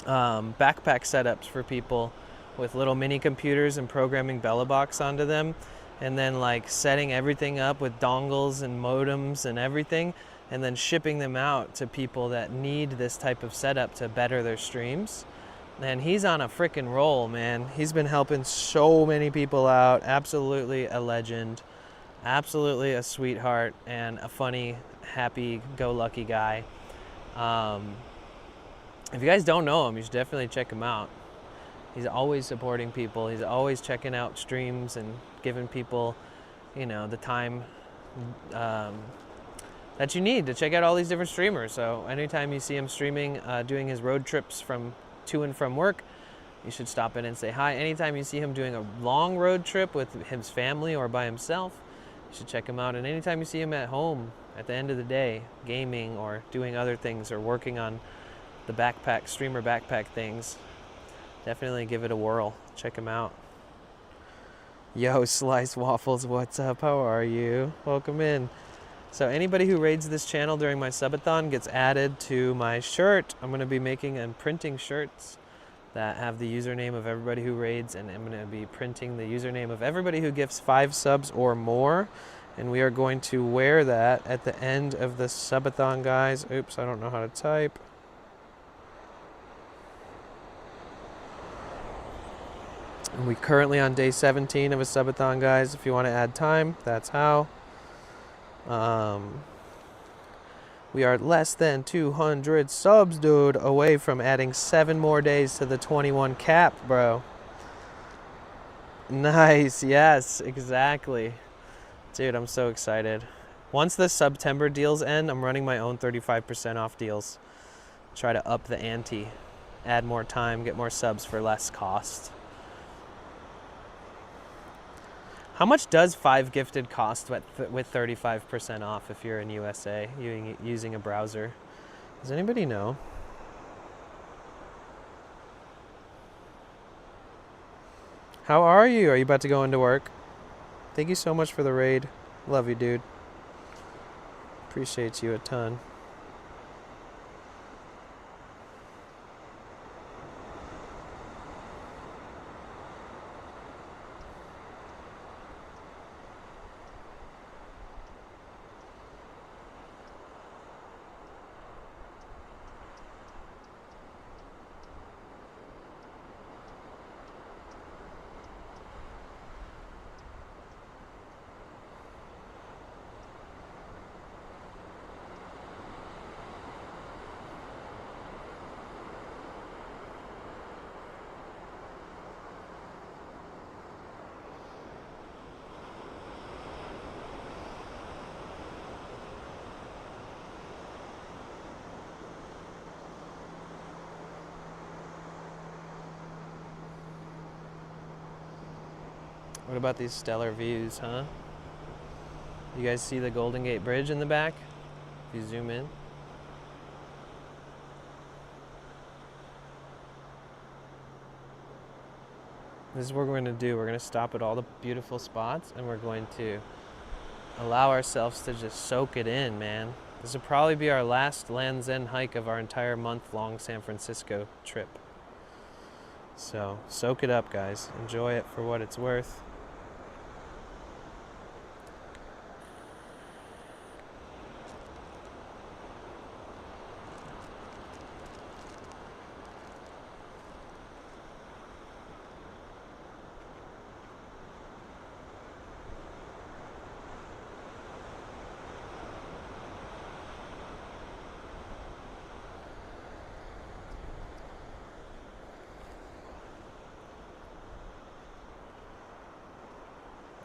backpack setups for people with little mini computers and programming BellaBox onto them. and then like setting everything up with dongles and modems and everything, and then shipping them out to people that need this type of setup to better their streams. And he's on a freaking roll, man. He's been helping so many people out. Absolutely a legend. Absolutely a sweetheart and a funny, happy-go-lucky guy. If you guys don't know him, you should definitely check him out. He's always supporting people. He's always checking out streams and giving people, you know, the time that you need to check out all these different streamers. So anytime you see him streaming, doing his road trips to and from work, you should stop in and say hi. Anytime you see him doing a long road trip with his family or by himself, you should check him out. And anytime you see him at home at the end of the day, gaming or doing other things or working on the streamer backpack things, definitely give it a whirl. Check him out. Yo, Slice Waffles, what's up? How are you? Welcome in. So anybody who raids this channel during my subathon gets added to my shirt. I'm going to be making and printing shirts that have the username of everybody who raids, and I'm going to be printing the username of everybody who gifts 5 subs or more. And we are going to wear that at the end of the subathon, guys. Oops, I don't know how to type. And we're currently on day 17 of a subathon, guys. If you want to add time, that's how. We are less than 200 subs, dude, away from adding 7 more days to the 21 cap, bro. Nice, yes, exactly. Dude, I'm so excited. Once the September deals end, I'm running my own 35% off deals. Try to up the ante, add more time, get more subs for less cost. How much does 5 gifted cost with 35% off if you're in USA using a browser? Does anybody know? How are you? Are you about to go into work? Thank you so much for the raid. Love you, dude. Appreciate you a ton. What about these stellar views, huh? You guys see the Golden Gate Bridge in the back? If you zoom in. This is what we're going to do. We're going to stop at all the beautiful spots and we're going to allow ourselves to just soak it in, man. This will probably be our last Land's End hike of our entire month-long San Francisco trip. So soak it up, guys. Enjoy it for what it's worth.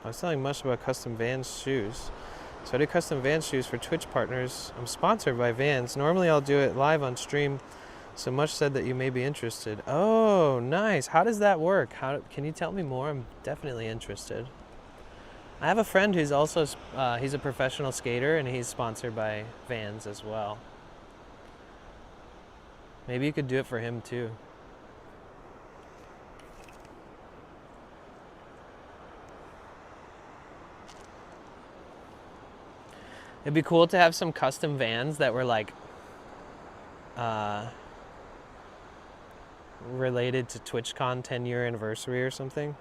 I was telling Mush about custom Vans shoes. So I do custom Vans shoes for Twitch partners. I'm sponsored by Vans. Normally I'll do it live on stream. So Mush said that you may be interested. Oh, nice. How does that work? Can you tell me more? I'm definitely interested. I have a friend who's also, he's a professional skater and he's sponsored by Vans as well. Maybe you could do it for him too. It'd be cool to have some custom Vans that were like related to TwitchCon 10-year anniversary or something.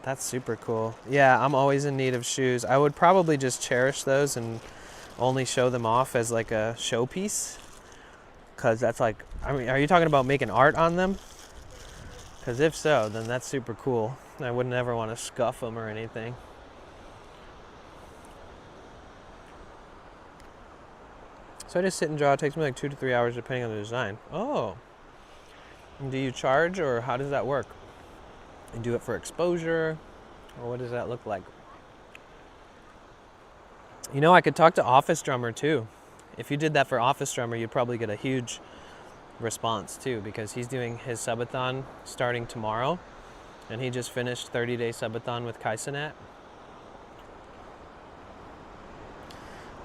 That's super cool. Yeah, I'm always in need of shoes. I would probably just cherish those and only show them off as like a showpiece. Because that's like, I mean, are you talking about making art on them? Because if so, then that's super cool. I wouldn't ever want to scuff them or anything. So I just sit and draw. It takes me like 2 to 3 hours depending on the design. Oh. And do you charge or how does that work? You do it for exposure, or what does that look like? You know, I could talk to Office Drummer too. If you did that for Office Drummer, you'd probably get a huge response too, because he's doing his subathon starting tomorrow, and he just finished 30-day subathon with Kaisenat.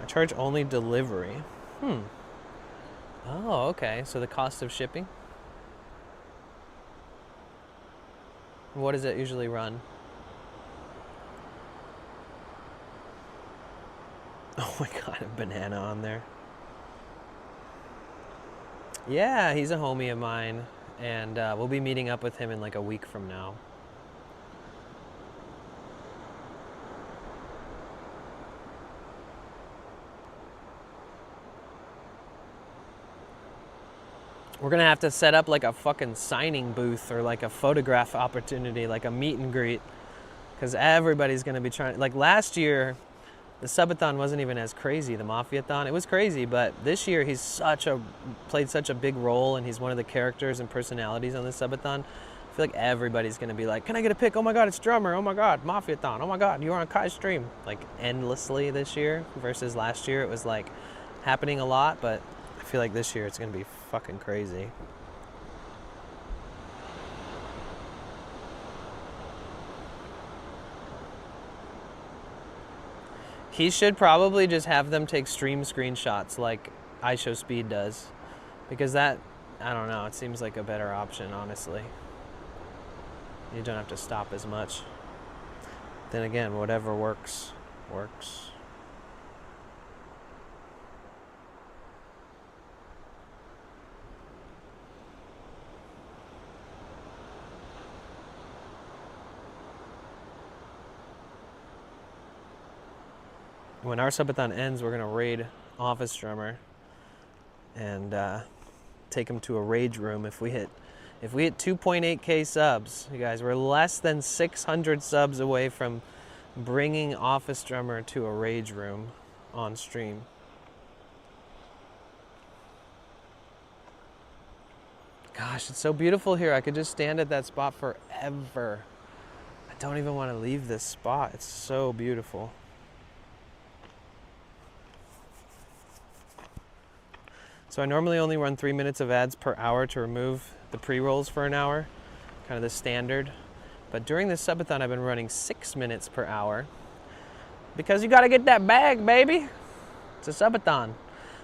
I charge only delivery. Oh, okay. So the cost of shipping? What does it usually run? Oh my god, a banana on there. Yeah, he's a homie of mine, and we'll be meeting up with him in like a week from now. We're gonna have to set up like a fucking signing booth or like a photograph opportunity, like a meet and greet, because everybody's gonna be trying. Like last year, the Subathon wasn't even as crazy. The Mafiathon, it was crazy, but this year he's played such a big role, and he's one of the characters and personalities on the Subathon. I feel like everybody's gonna be like, "Can I get a pic? Oh my god, it's Drummer! Oh my god, Mafiathon! Oh my god, you're on Kai's stream!" Like endlessly this year versus last year. It was like happening a lot, but I feel like this year it's gonna be fucking crazy. He should probably just have them take stream screenshots like iShowSpeed does, because that, I don't know, it seems like a better option, honestly. You don't have to stop as much. Then again, whatever works, works. When our subathon ends, we're gonna raid Office Drummer and take him to a rage room. If we hit 2.8K subs, you guys, we're less than 600 subs away from bringing Office Drummer to a rage room on stream. Gosh, it's so beautiful here. I could just stand at that spot forever. I don't even want to leave this spot. It's so beautiful. So I normally only run 3 minutes of ads per hour to remove the pre-rolls for an hour, kind of the standard. But during this subathon, I've been running 6 minutes per hour because you got to get that bag, baby. It's a subathon.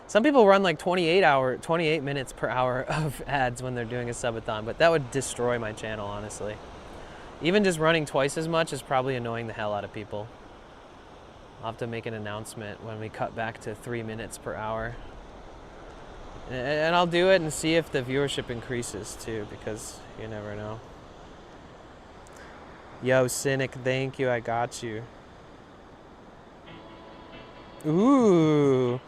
Some people run like 28 minutes per hour of ads when they're doing a subathon, but that would destroy my channel, honestly. Even just running twice as much is probably annoying the hell out of people. I'll have to make an announcement when we cut back to 3 minutes per hour. And I'll do it and see if the viewership increases too, because you never know. Yo, Cynic, thank you, I got you. Ooh.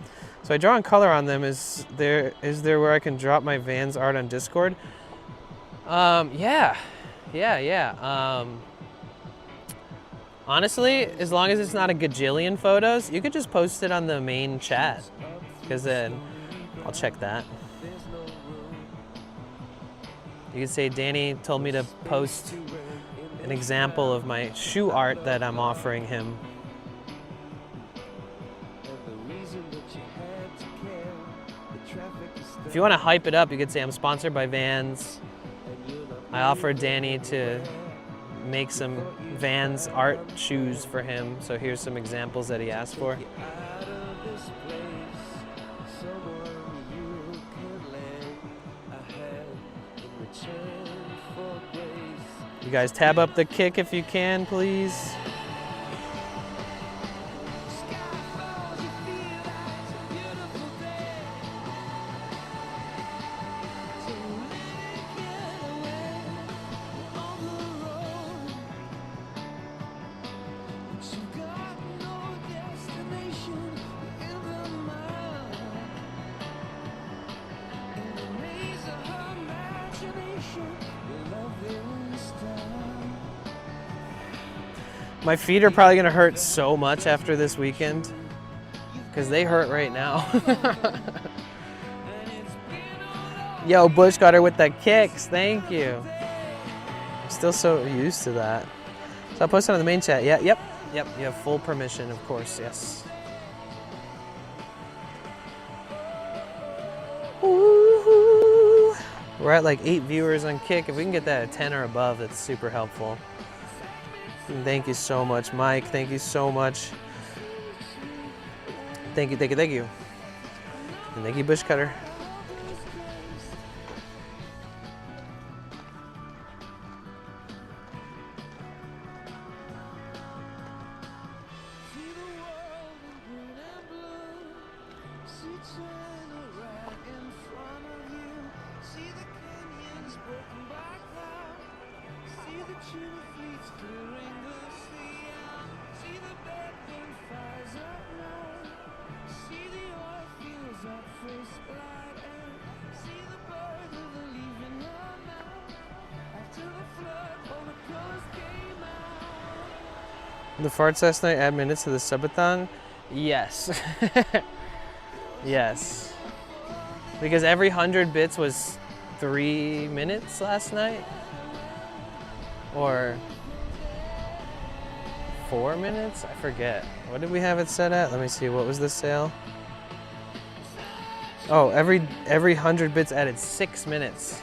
So I draw in color on them. Is there where I can drop my Vans art on Discord? Yeah. Honestly, as long as it's not a gajillion photos, you could just post it on the main chat, because then I'll check that. You could say, Danny told me to post an example of my shoe art that I'm offering him. If you want to hype it up, you could say, I'm sponsored by Vans. I offered Danny to make some Vans art shoes for him, so here's some examples that he asked for. You guys tab up the kick if you can, please. My feet are probably gonna hurt so much after this weekend because they hurt right now. Yo, Bush got her with the kicks. Thank you. I'm still so used to that. So I'll post it on the main chat. Yeah, yep. You have full permission, of course. Yes. Woo-hoo. We're at like 8 viewers on Kick. If we can get that at 10 or above, that's super helpful. And thank you so much, Mike. Thank you so much. Thank you, thank you, thank you. And thank you, Bush Cutter. The farts last night add minutes to the subathon? Yes. Yes. Because every 100 bits was 3 minutes last night? Or 4 minutes? I forget. What did we have it set at? Let me see, what was the sale? Oh, every 100 bits added 6 minutes.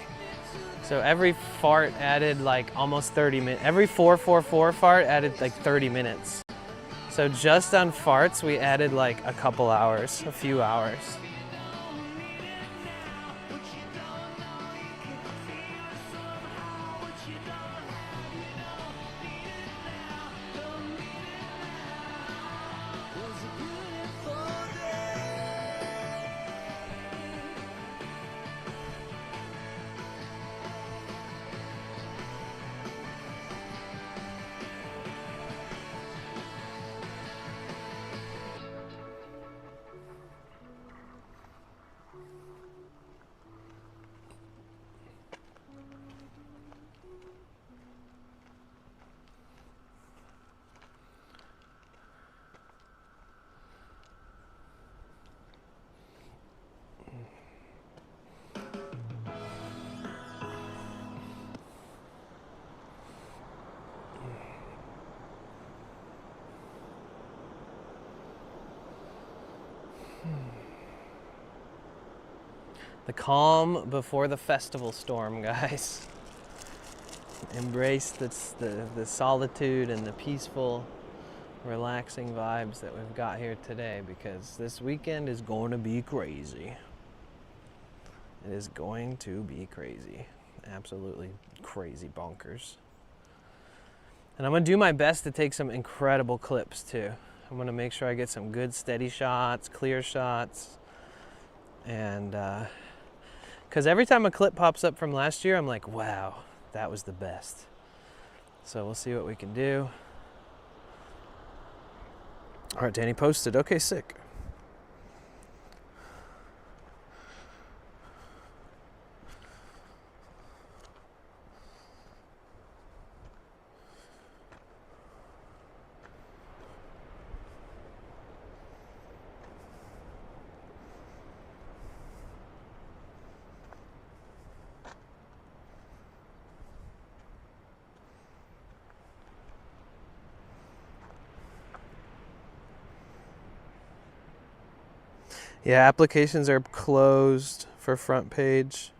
So every fart added like almost 30 minutes. Every 444 fart added like 30 minutes. So just on farts, we added like a couple hours, a few hours. The calm before the festival storm, guys. Embrace the solitude and the peaceful, relaxing vibes that we've got here today, because this weekend is going to be crazy. It is going to be crazy. Absolutely crazy bonkers. And I'm going to do my best to take some incredible clips too. I'm going to make sure I get some good steady shots, clear shots. And because every time a clip pops up from last year, I'm like, wow, that was the best. So we'll see what we can do. All right, Danny posted. Okay, sick. Yeah, applications are closed for front page.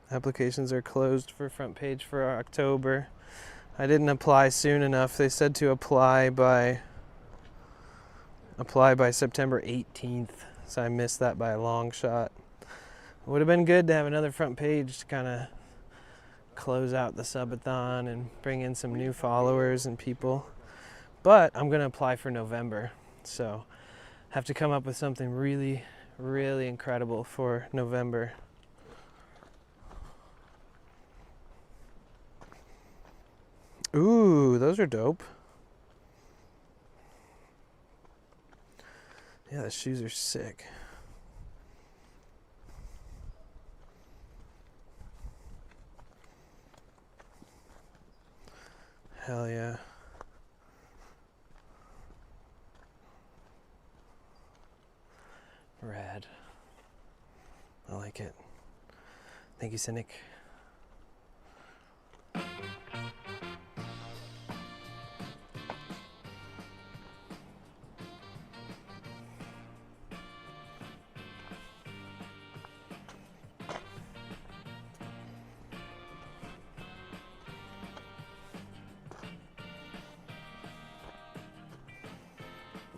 Applications are closed for front page for October. I didn't apply soon enough. They said to apply by September 18th, so I missed that by a long shot. It would have been good to have another front page to kind of close out the subathon and bring in some new followers and people. But I'm going to apply for November. So have to come up with something really, really incredible for November. Ooh, those are dope. Yeah, the shoes are sick. Hell yeah. Rad. I like it. Thank you, Cynic.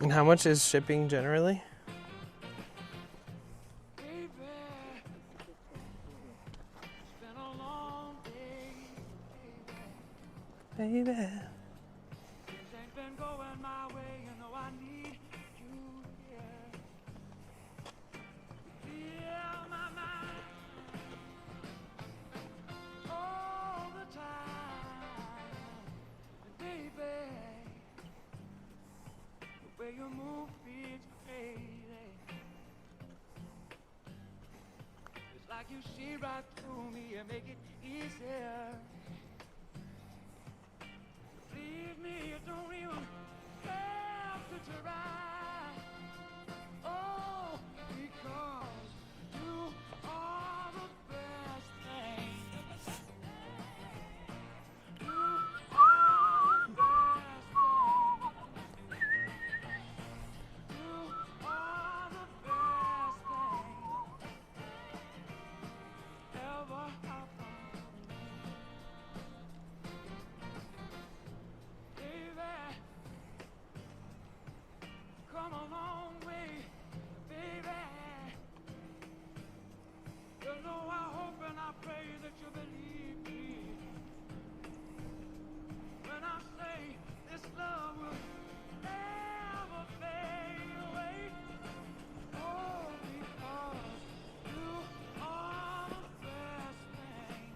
And how much is shipping generally? Baby. You see right through me and make it easier. Believe me, you don't even have to try. Oh, because you are the best thing. You are the best thing. You are the best thing ever happened. Baby, come a long way, baby. You know I hope and I pray that you believe me when I say this love will never fade away. Oh, because you are the best thing.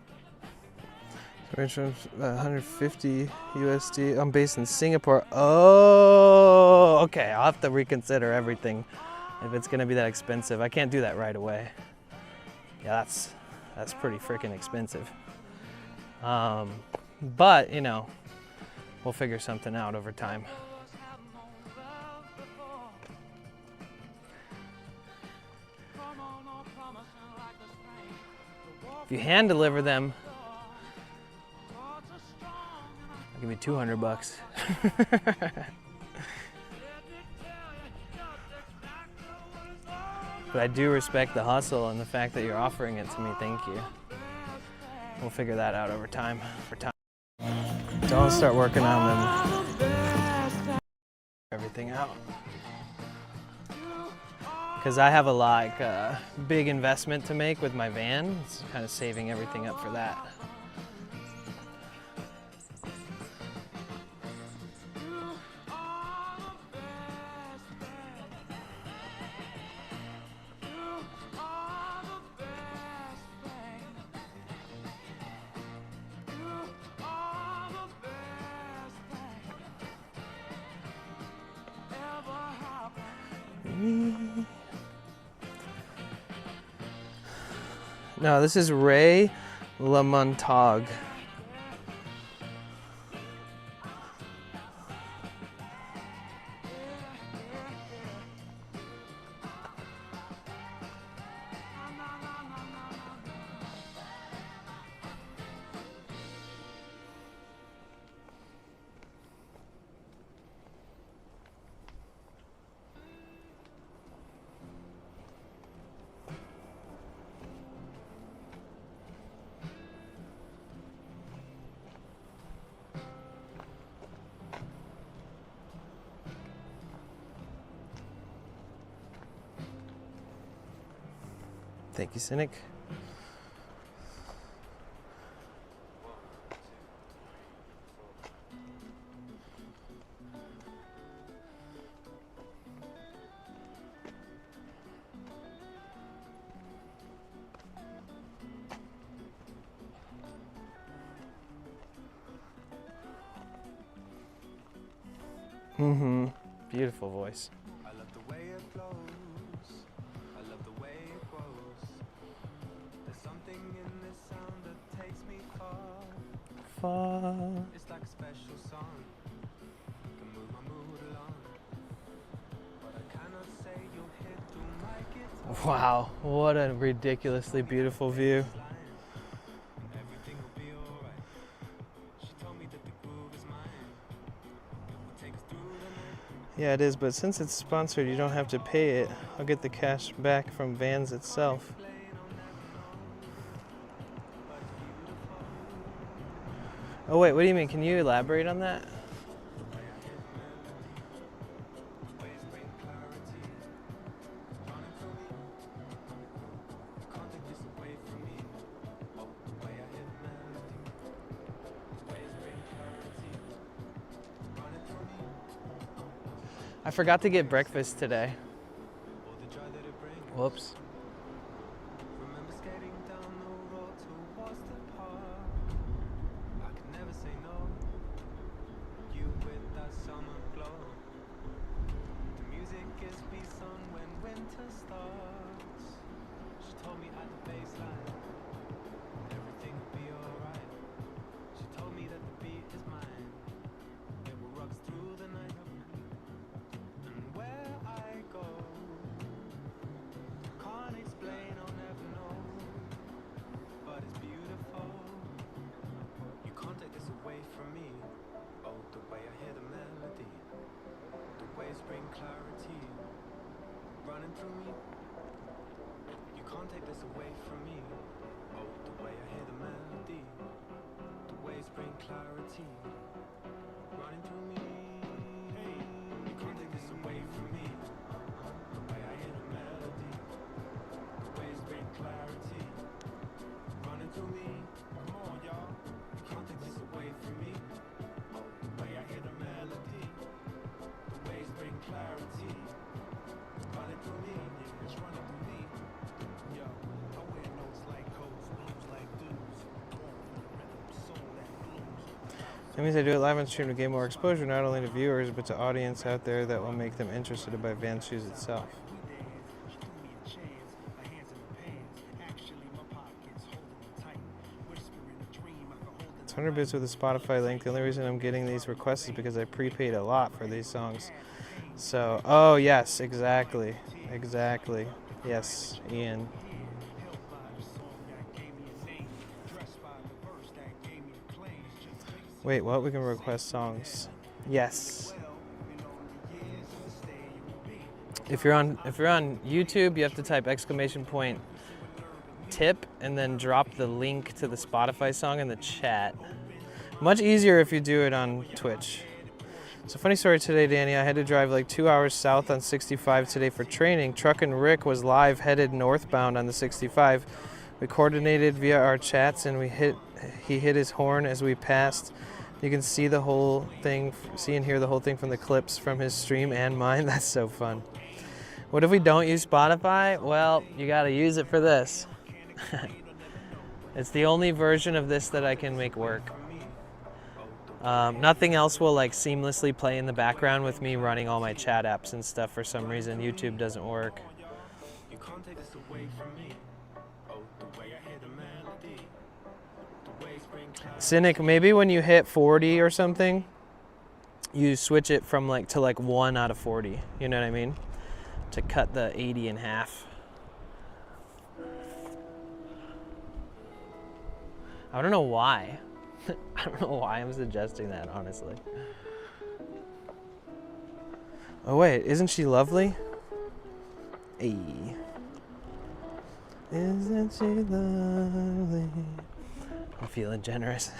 Range from 150 USD. I'm based in Singapore. Oh, okay. I'll have to reconsider everything if it's gonna be that expensive. I can't do that right away. Yeah, that's pretty freaking expensive. But you know, we'll figure something out over time. If you hand deliver them, I'll give you 200 bucks. But I do respect the hustle and the fact that you're offering it to me. Thank you. We'll figure that out over time. Don't start working on them. Everything out. Because I have a big investment to make with my van. It's kind of saving everything up for that. No, this is Ray Lamontague. Thank you, Cynic. Beautiful voice. I love the way it flows. I love the way it grows. There's something in this sound that takes me far. fall. It's like a special song. Can move my mood along. But I cannot say you'll hit through my guitar. Wow, what a ridiculously beautiful view. Everything will be alright. She told me that the groove is mine. It will take us through the night. Yeah, it is, but since it's sponsored, you don't have to pay it. I'll get the cash back from Vans itself. Oh wait, what do you mean? Can you elaborate on that? I forgot to get breakfast today. Whoops. Remember skating down the road towards the park. I could never say no. You with that summer glow. The music gives peace on when winter starts. She told me at the baseline, everything will be alright. She told me that the beat is mine. It will rock us through the night. And where I go, can't explain, I'll never know. But it's beautiful. You can't take this away from me. Oh, the way I hear the melody, the waves bring clarity running through me. You can't take this away from me. Oh, the way I hear the melody, the waves bring clarity running through me. You can't take this away from me. The way I hear the melody, the waves bring clarity running through me. Come on, y'all. You can't take this away from me. Oh, the way I hear the melody, the waves bring clarity running through me. Yeah, it's running through me. Yo, I wear notes like codes, blues like dudes. Born for the rhythm, soul that blues. That means I do it live on stream to gain more exposure, not only to viewers, but to audience out there that will make them interested to buy Vans shoes itself. She threw me a chance, my hands in my pants. Actually, my pockets holding me tight. Whispering a dream, I can hold It's 100 bits with a Spotify link. The only reason I'm getting these requests is because I prepaid a lot for these songs. So, oh yes, exactly. Exactly. Yes, Ian. Wait, what? We can request songs. Yes. If you're on YouTube, you have to type !tip and then drop the link to the Spotify song in the chat. Much easier if you do it on Twitch. So funny story today, Danny. I had to drive like 2 hours south on 65 today for training. Truck and Rick was live headed northbound on the 65. We coordinated via our chats and he hit his horn as we passed. You can see the whole thing, see and hear the whole thing from the clips from his stream and mine. That's so fun. What if we don't use Spotify? Well, you gotta use it for this. It's the only version of this that I can make work. Nothing else will like seamlessly play in the background with me running all my chat apps and stuff. For some reason, YouTube doesn't work. You can't take this away from me. Oh, the way I hear the melody, the waves bring clarity. Cynic, maybe when you hit 40 or something, you switch it from like to like 1 out of 40. You know what I mean? To cut the 80 in half. I don't know why. I don't know why I'm suggesting that, honestly. Oh wait, isn't she lovely? Hey. Isn't she lovely? I'm feeling generous.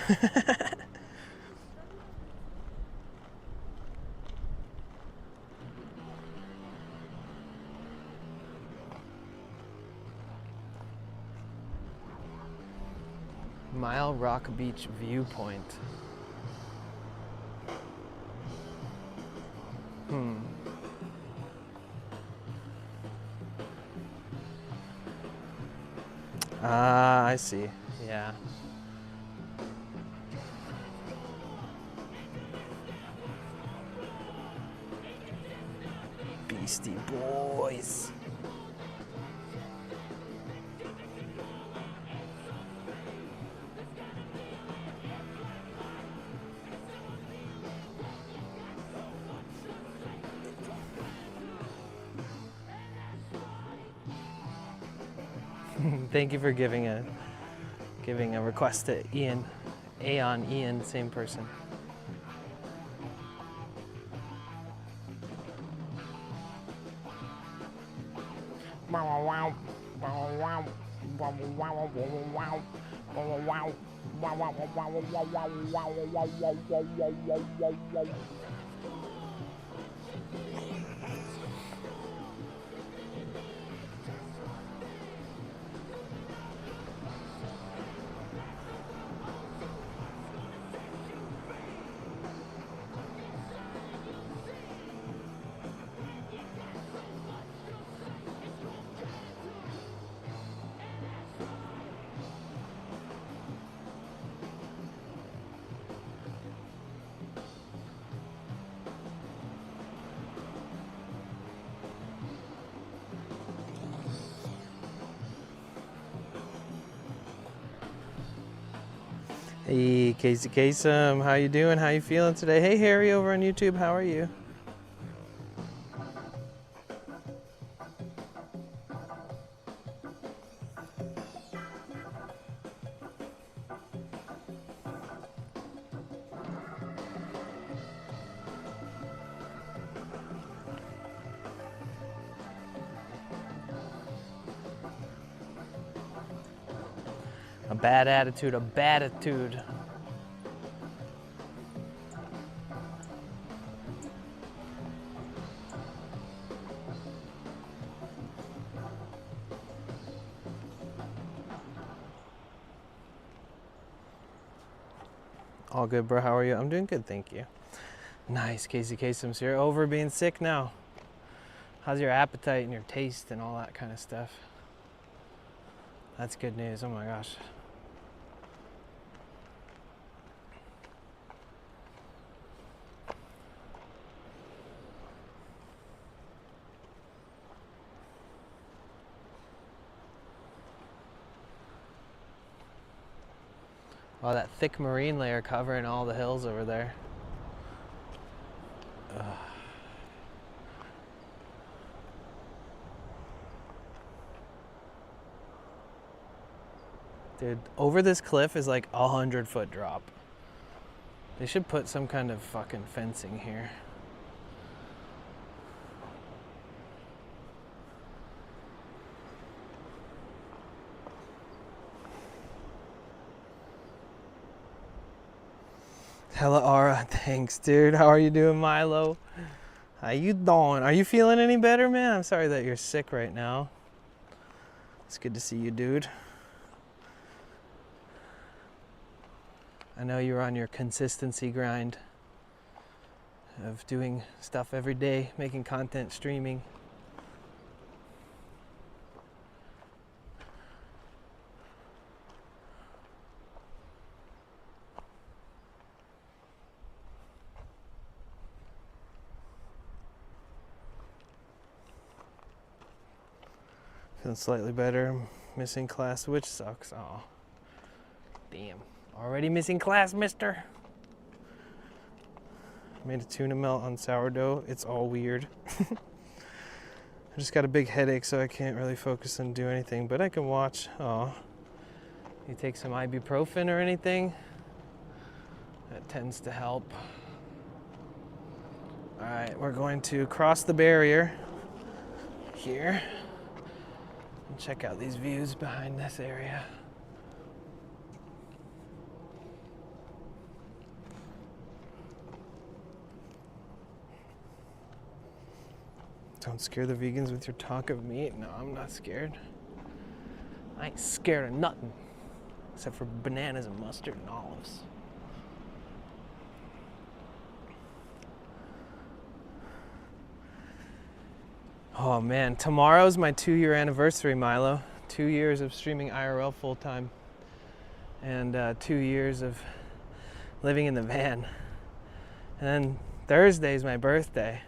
Mile Rock Beach viewpoint. Ah, I see. Yeah. Beastie Boys. Thank you for giving a request to Ian. Aeon, Ian, same person. Hey, Casey Kasem, how you doing? How you feeling today? Hey, Harry over on YouTube, how are you? A bad attitude, a bad attitude. All good, bro. How are you? I'm doing good, thank you. Nice, Casey Kasem. So you're over being sick now. How's your appetite and your taste and all that kind of stuff? That's good news. Oh my gosh. Oh, that thick marine layer covering all the hills over there. Ugh. Dude, over this cliff is like 100-foot drop. They should put some kind of fucking fencing here. Hella Aura, thanks dude. How are you doing, Milo? How you doing? Are you feeling any better, man? I'm sorry that you're sick right now. It's good to see you, dude. I know you're on your consistency grind of doing stuff every day, making content, streaming. Feeling slightly better. Missing class, which sucks. Oh, damn. Already missing class, mister. Made a tuna melt on sourdough. It's all weird. I just got a big headache, so I can't really focus and do anything, but I can watch. Oh, you take some ibuprofen or anything? That tends to help. All right, we're going to cross the barrier here. And check out these views behind this area. Don't scare the vegans with your talk of meat. No, I'm not scared. I ain't scared of nothing except for bananas and mustard and olives. Oh man, tomorrow's my 2-year anniversary, Milo. 2 years of streaming IRL full time and 2 years of living in the van. And then Thursday's my birthday.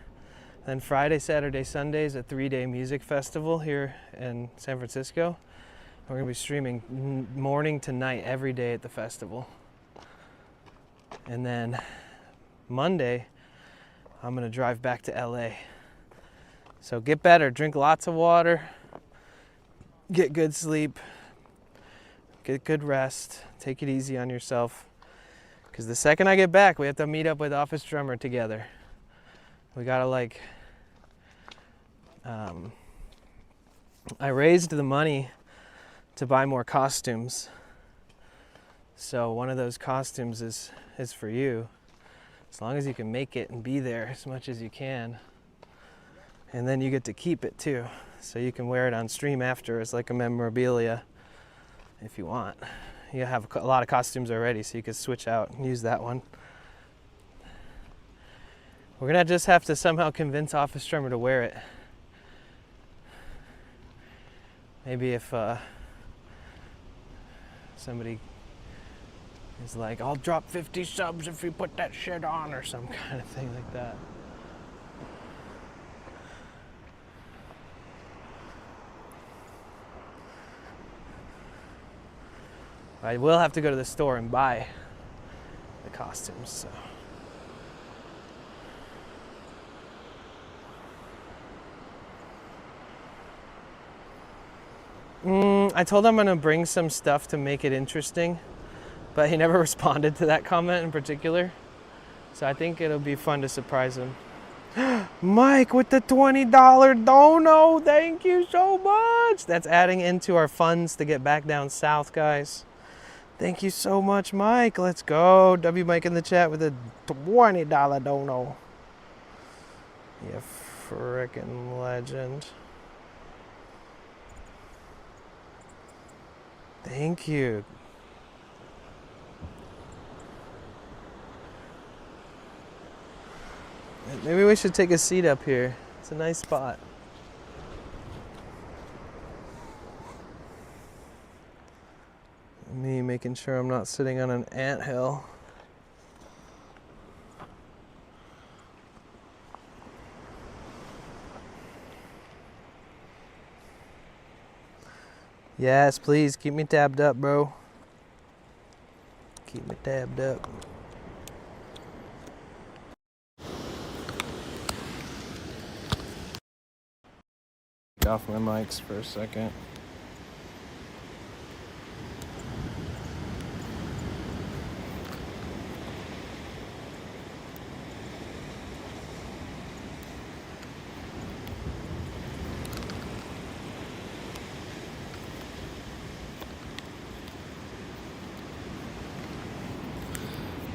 Then Friday, Saturday, Sunday is a 3-day music festival here in San Francisco. We're gonna be streaming morning to night every day at the festival. And then Monday, I'm gonna drive back to LA. So get better, drink lots of water, get good sleep, get good rest, take it easy on yourself. Because the second I get back, we have to meet up with Office Drummer together. We gotta like, I raised the money to buy more costumes. So one of those costumes is for you. As long as you can make it and be there as much as you can. And then you get to keep it too. So you can wear it on stream after as like a memorabilia if you want. You have a lot of costumes already, so you can switch out and use that one. We're gonna just have to somehow convince Office Drummer to wear it. Maybe if somebody is like, I'll drop 50 subs if you put that shit on, or some kind of thing like that. I will have to go to the store and buy the costumes, so. I told him I'm gonna bring some stuff to make it interesting, but he never responded to that comment in particular. So I think it'll be fun to surprise him. Mike with the $20 dono, thank you so much. That's adding into our funds to get back down south, guys. Thank you so much, Mike. Let's go. W Mike in the chat with a $20 dono. You frickin' legend. Thank you. Maybe we should take a seat up here. It's a nice spot. Me making sure I'm not sitting on an anthill. Yes, please keep me tabbed up, bro. Keep me tabbed up. Get off my mics for a second.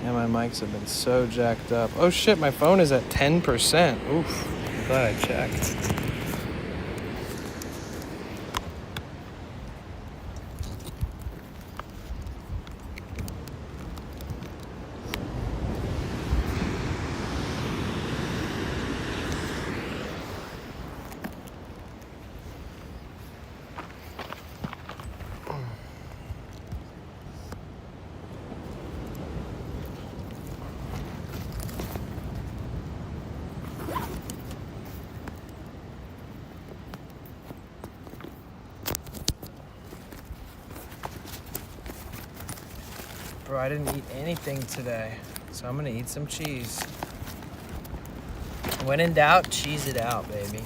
Yeah, my mics have been so jacked up. Oh shit, my phone is at 10%. Oof, I'm glad I checked. Bro, I didn't eat anything today, so I'm gonna eat some cheese. When in doubt, cheese it out, baby.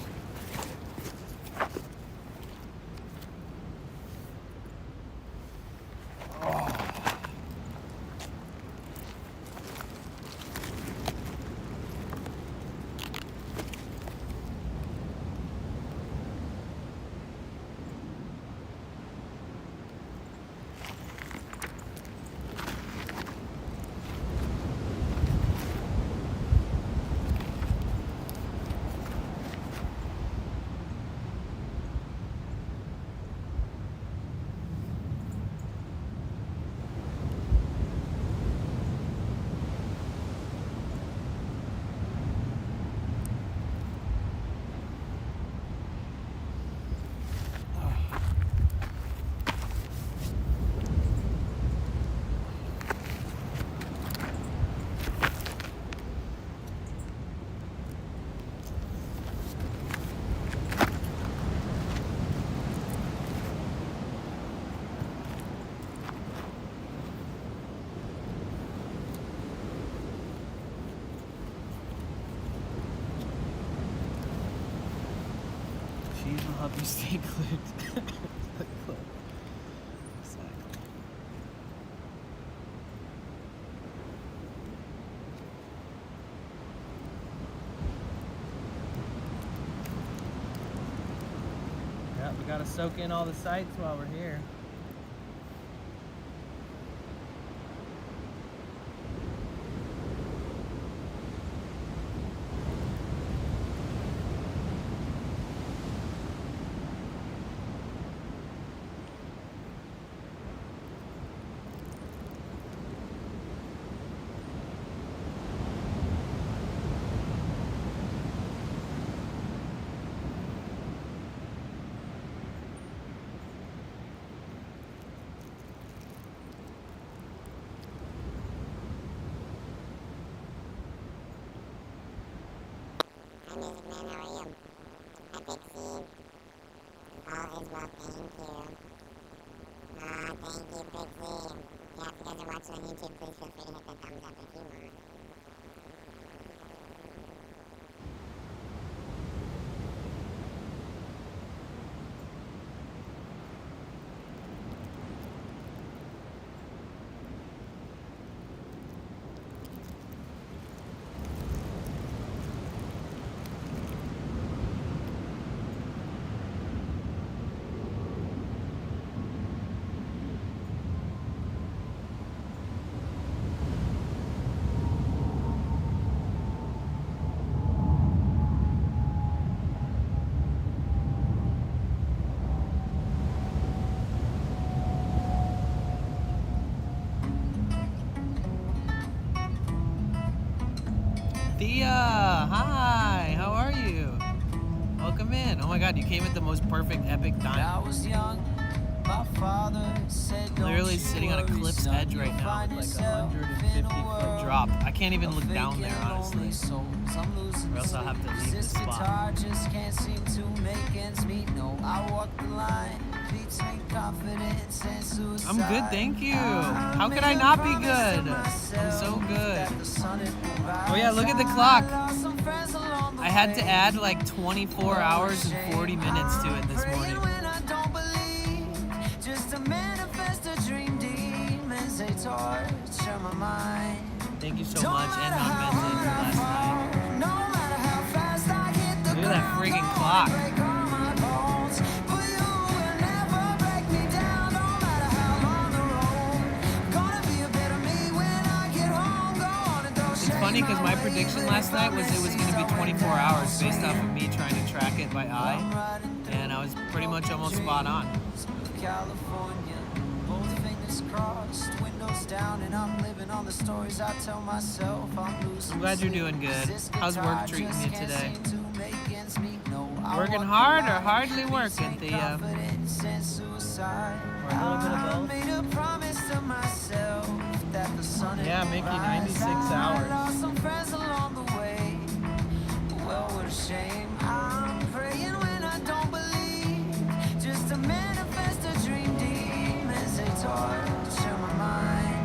Cheese will help you stay glued. Exactly. soak in all the sights while we're here. Hi, Music Man, how are you? Hi, Pixie. All is well, thank you. Thank you, Pixie. Yeah, if you guys are watching on YouTube, please feel free to hit the thumbs up if you want. Thea, hi, how are you? Welcome in. Oh my god, you came at the most perfect epic time. I was young, my father said, Literally sitting on a cliff's edge right now with like a 150-foot drop. I can't even look down there, honestly. Or else I'll have to leave this spot. Just can't seem to make ends meet. No, I walk the line between confidence and suicide. I'm good, thank you. How could I not be good? I'm so good. Oh yeah, look at the clock. I had to add like 24 hours and 40 minutes to it this morning. Just to manifest a dream, demons they torture my mind. Thank you so much, and non-mented for last night. No matter how fast I hit the Look at that friggin' clock. It's funny because my prediction last night was it was going to be 24 hours based off of me trying to track it by eye, and I was pretty much almost spot on. California, both fingers crossed, windows down, and I'm living on the stories I tell myself. I'm glad you're doing good. How's work treating you today? Working hard or hardly working, Thea? Or a little bit of both? Yeah, Mickey, 96 hours. Well, what a shame. I'm praying when I don't believe, just to manifest a dream, demons they torture my mind.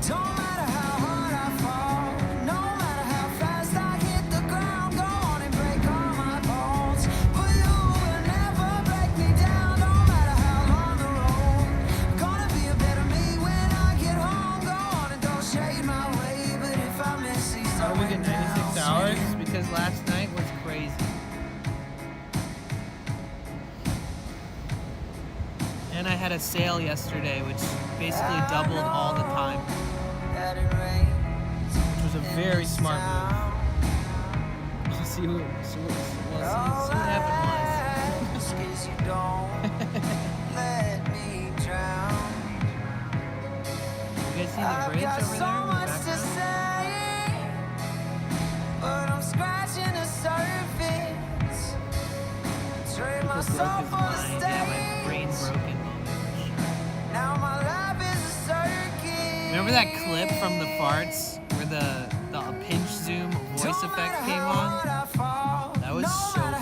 Don't matter how hard I fall, no matter how fast I hit the ground, go on and break all my bones, but you will never break me down. No matter how long the road, gonna be a better me when I get home. Go on and don't shade my way, but if I miss these, How do we get 96 hours? Because last night was crazy. And I had a sale yesterday, which basically doubled all the time. Which was a very smart move. See what happened You guys see the bridge over there in the background? But I'm scratching the surface. Trade my soul for the stage. Yeah, my brain's broken. Now my life is a circus. Remember that clip from the farts where the pinch zoom voice effect came on? That was so funny.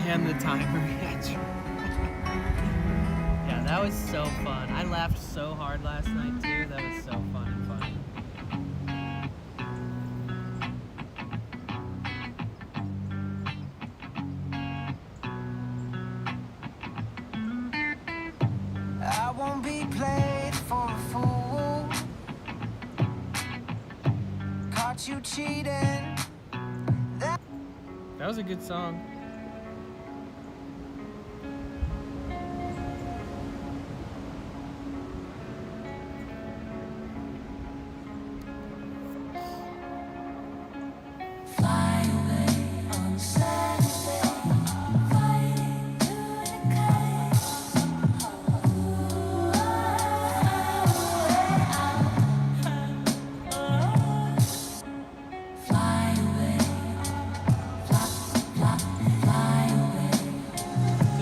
And the timer, yeah, that was so fun. I laughed so hard last night too. That was so fun and funny. that you cheating. That was a good song.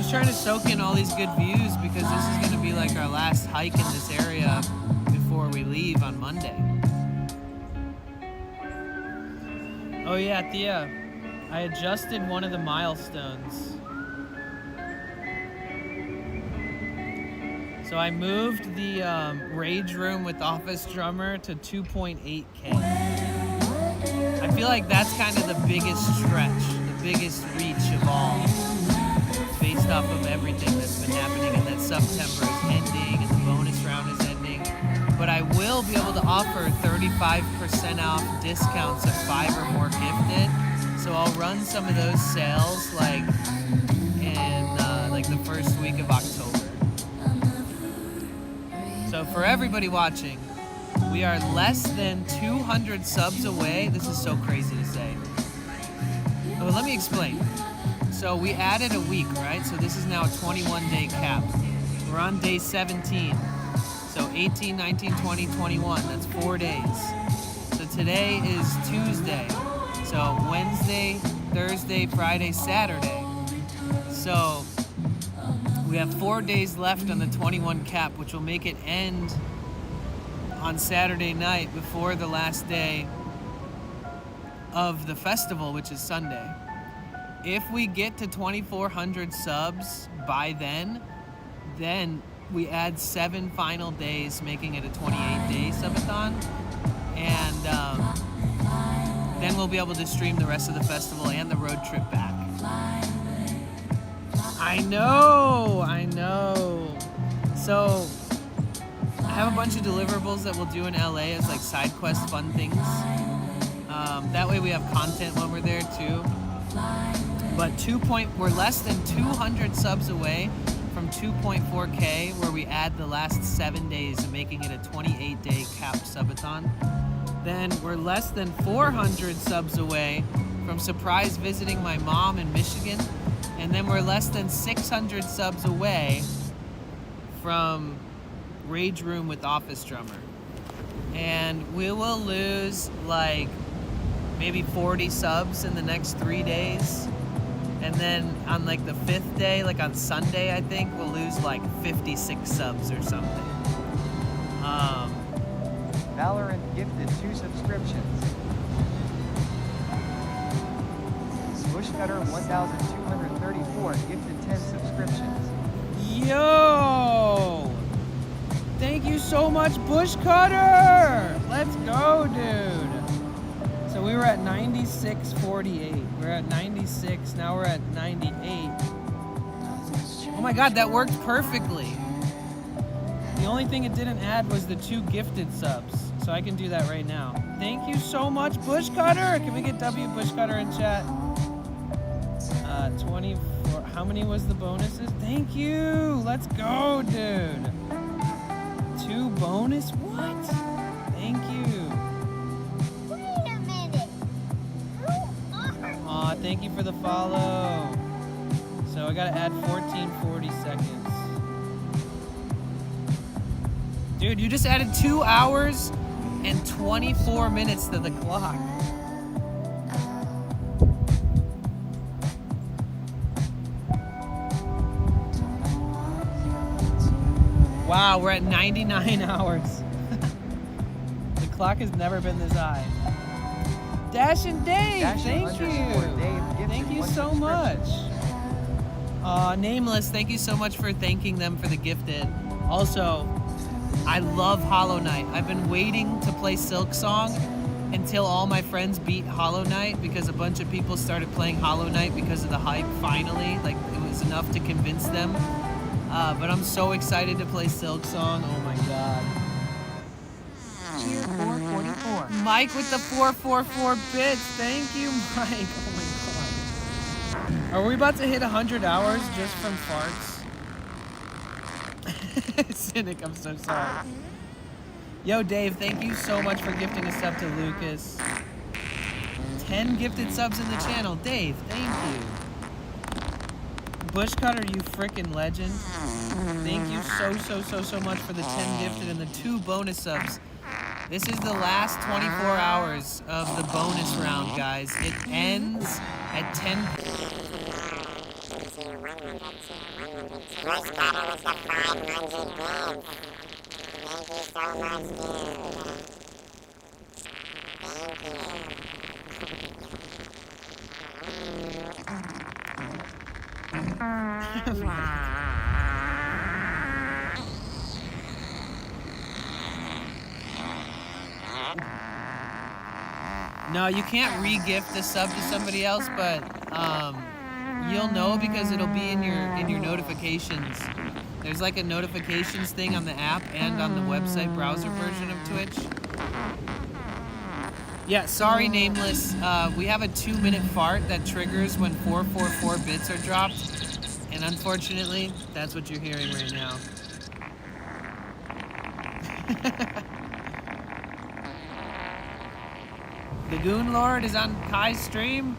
Trying to soak in all these good views because this is going to be like our last hike in this area before we leave on Monday. Oh yeah, Thea, I adjusted one of the milestones. So I moved the Rage Room with Office Drummer to 2.8K. I feel like that's kind of the biggest stretch, the biggest reach of all, based off of everything that's been happening, and that September is ending and the bonus round is ending. But I will be able to offer 35% off discounts of 5 or more gifted. So I'll run some of those sales like in like the first week of October. So for everybody watching, we are less than 200 subs away. This is so crazy to say. Well, let me explain. So we added a week, right? So this is now a 21-day cap. We're on day 17. So 18, 19, 20, 21. That's 4 days. So today is Tuesday. So Wednesday, Thursday, Friday, Saturday. So we have 4 days left on the 21 cap, which will make it end on Saturday night before the last day of the festival, which is Sunday. If we get to 2,400 subs by then we add 7 final days, making it a 28-day subathon. And then we'll be able to stream the rest of the festival and the road trip back. I know. So I have a bunch of deliverables that we'll do in LA as like side quest fun things. That way we have content when we're there too. But we're less than 200 subs away from 2.4K, where we add the last 7 days, making it a 28-day capped subathon. Then we're less than 400 subs away from surprise visiting my mom in Michigan. And then we're less than 600 subs away from Rage Room with Office Drummer. And we will lose like maybe 40 subs in the next 3 days. And then on like the 5th day, like on Sunday, I think, we'll lose like 56 subs or something. Valorant gifted 2 subscriptions. Bushcutter 1234 gifted 10 subscriptions. Yo! Thank you so much, Bushcutter! Let's go, dude! So we were at 96.48. We're at 96, now we're at 98. Oh my god, that worked perfectly. The only thing it didn't add was the 2 gifted subs. So I can do that right now. Thank you so much, Bushcutter! Can we get W Bushcutter in chat? 24. How many was the bonuses? Thank you! Let's go, dude! 2 bonus? What? Thank you. Wait a minute. Aw, thank you for the follow. So I gotta add 1440 seconds. Dude, you just added 2 hours and 24 minutes to the clock. Wow, we're at 99 hours. The clock has never been this high. Dash and Dave, thank you. Thank you so much. Nameless, thank you so much for thanking them for the gifted. Also, I love Hollow Knight. I've been waiting to play Silk Song until all my friends beat Hollow Knight, because a bunch of people started playing Hollow Knight because of the hype, finally. Like, it was enough to convince them. But I'm so excited to play Silk Song. Oh my god. Cheer 444. Mike with the 444 bits. Thank you, Mike. Oh my god. Are we about to hit 100 hours just from farts? Cynic, I'm so sorry. Yo, Dave, thank you so much for gifting a sub to Lucas. 10 gifted subs in the channel. Dave, thank you. Bushcutter, you frickin' legend. Thank you so much for the 10 gifted and the 2 bonus subs. This is the last 24 hours of the bonus round, guys. It ends at 10. Bushcutter with the 500 bits. Thank you so much, dude. Thank you. No, you can't re-gift the sub to somebody else, but you'll know because it'll be in your notifications. There's like a notifications thing on the app and on the website browser version of Twitch. Yeah, sorry, Nameless. We have a 2-minute fart that triggers when 444 bits are dropped. And unfortunately, that's what you're hearing right now. The Goon Lord is on Kai's stream.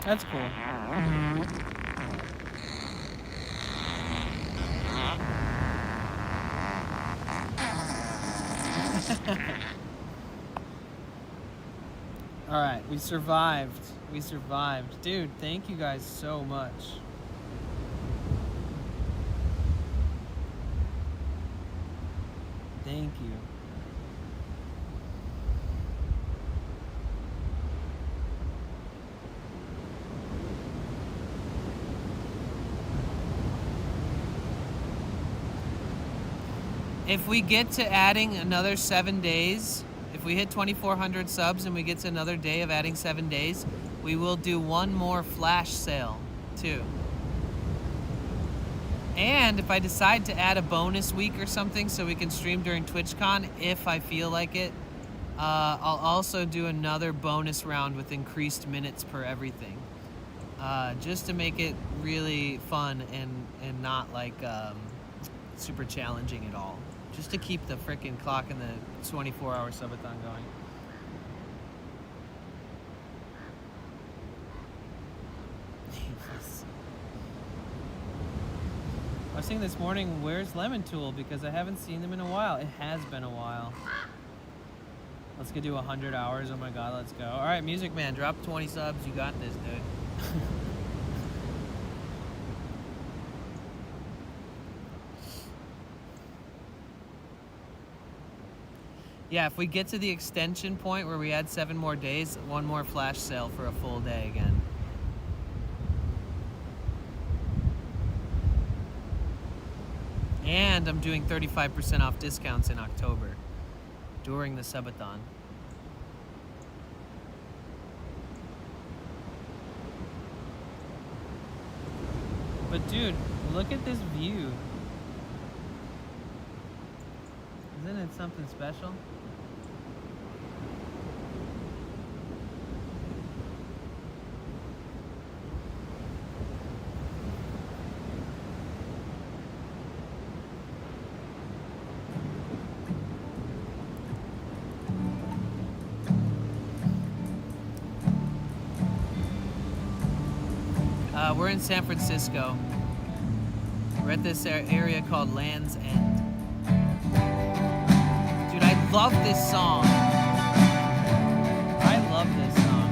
That's cool. All right, we survived. We survived. Dude, thank you guys so much. Thank you. If we get to adding another 7 days, if we hit 2,400 subs and we get to another day of adding 7 days, we will do one more flash sale too. And if I decide to add a bonus week or something so we can stream during TwitchCon, if I feel like it, I'll also do another bonus round with increased minutes per everything. Just to make it really fun and not like super challenging at all. Just to keep the frickin' clock in the 24-hour subathon going. I was thinking this morning, where's Lemon Tool? Because I haven't seen them in a while. It has been a while. Let's go do 100 hours. Oh my god, let's go. All right, Music Man, drop 20 subs. You got this, dude. Yeah, if we get to the extension point where we add 7 more days, one more flash sale for a full day again. And I'm doing 35% off discounts in October during the subathon. But dude, look at this view. Isn't it something special? We're in San Francisco. We're at this area called Land's End. Dude, I love this song. I love this song.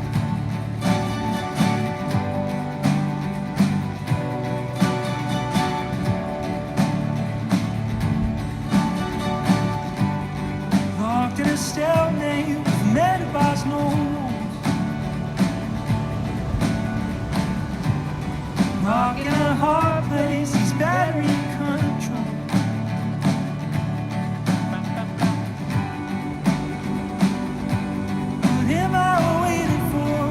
Locked in a stalemate with men by no. Rocking a hard place, he's battery control. What am I waiting for?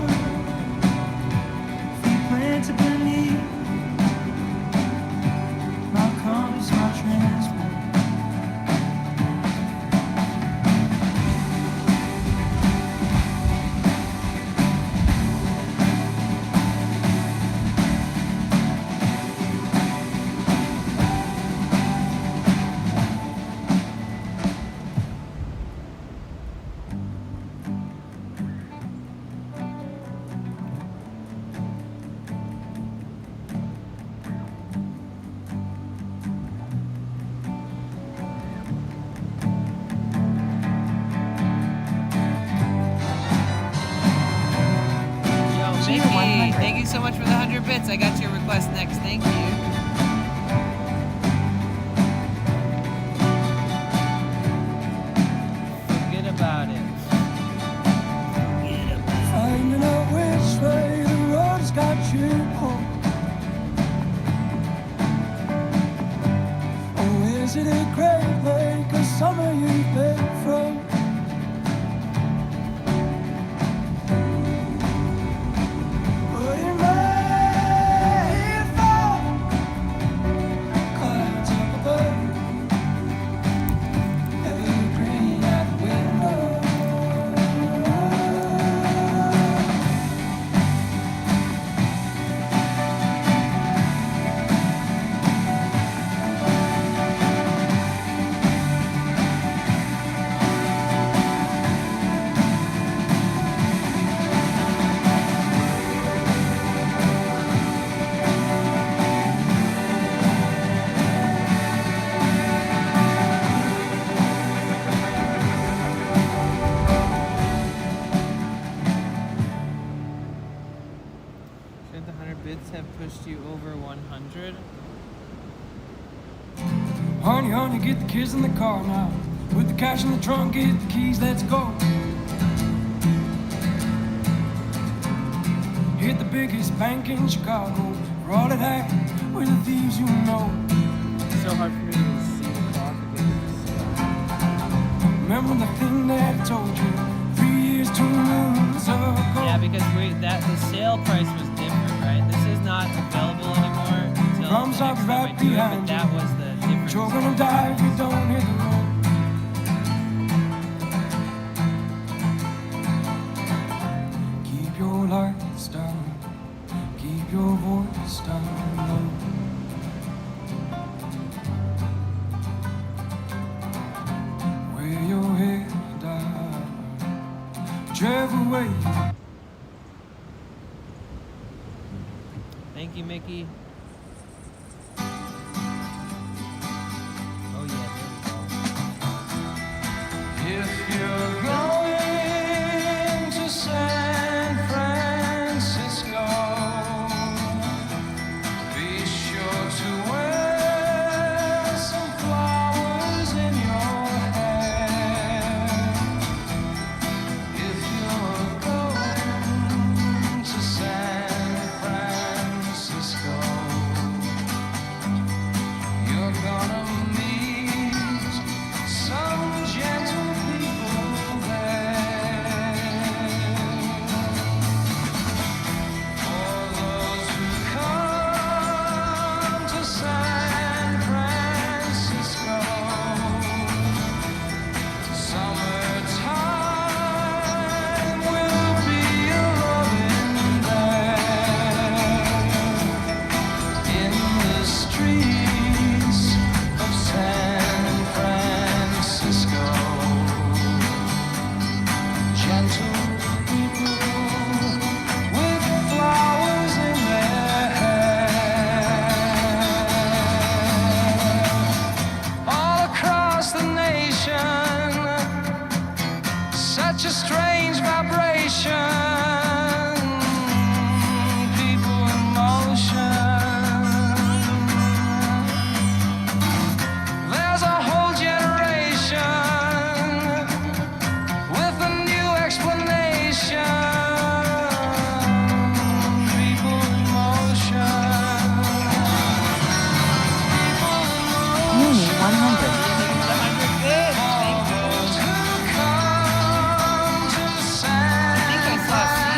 Ricky, thank you so much for the 100 bits. I got your request next. Thank you. Forget about it. Finding out which way the road's got you home. Oh, is it a great lake or summer you've been from? Put your head fall, clouds up above, evergreen at the window. 100 bits have pushed you over 100. Honey, honey, get the kids in the car now. Put the cash in the trunk, get the keys, let's go. Hit the biggest bank in Chicago. For all it had, we're the thieves you know. It's so hard for me to see the clock again. Remember the thing that I told you 3 years, 2 moons ago? Yeah, because the sale price was different, right? This is not available anymore until Promise I'll be right behind but that was the difference. You're gonna die if you don't hit the road. Keep your lights down, keep your voice down low. Wear your head down, whichever way you. Thank you, Mickey. Oh yeah, there we go. If you're going to San Francisco, be sure to wear some flowers in your hair. If you're going to San Francisco, you're gonna meet some gentle people there. For those who come to San Francisco, summertime will be a-loving there. In the streets of San Francisco, gentle people with flowers in their hair. All across the nation, such a strange vibration. People in motion. There's a whole generation with a new explanation. People in motion. Mooney 100. Those who come to San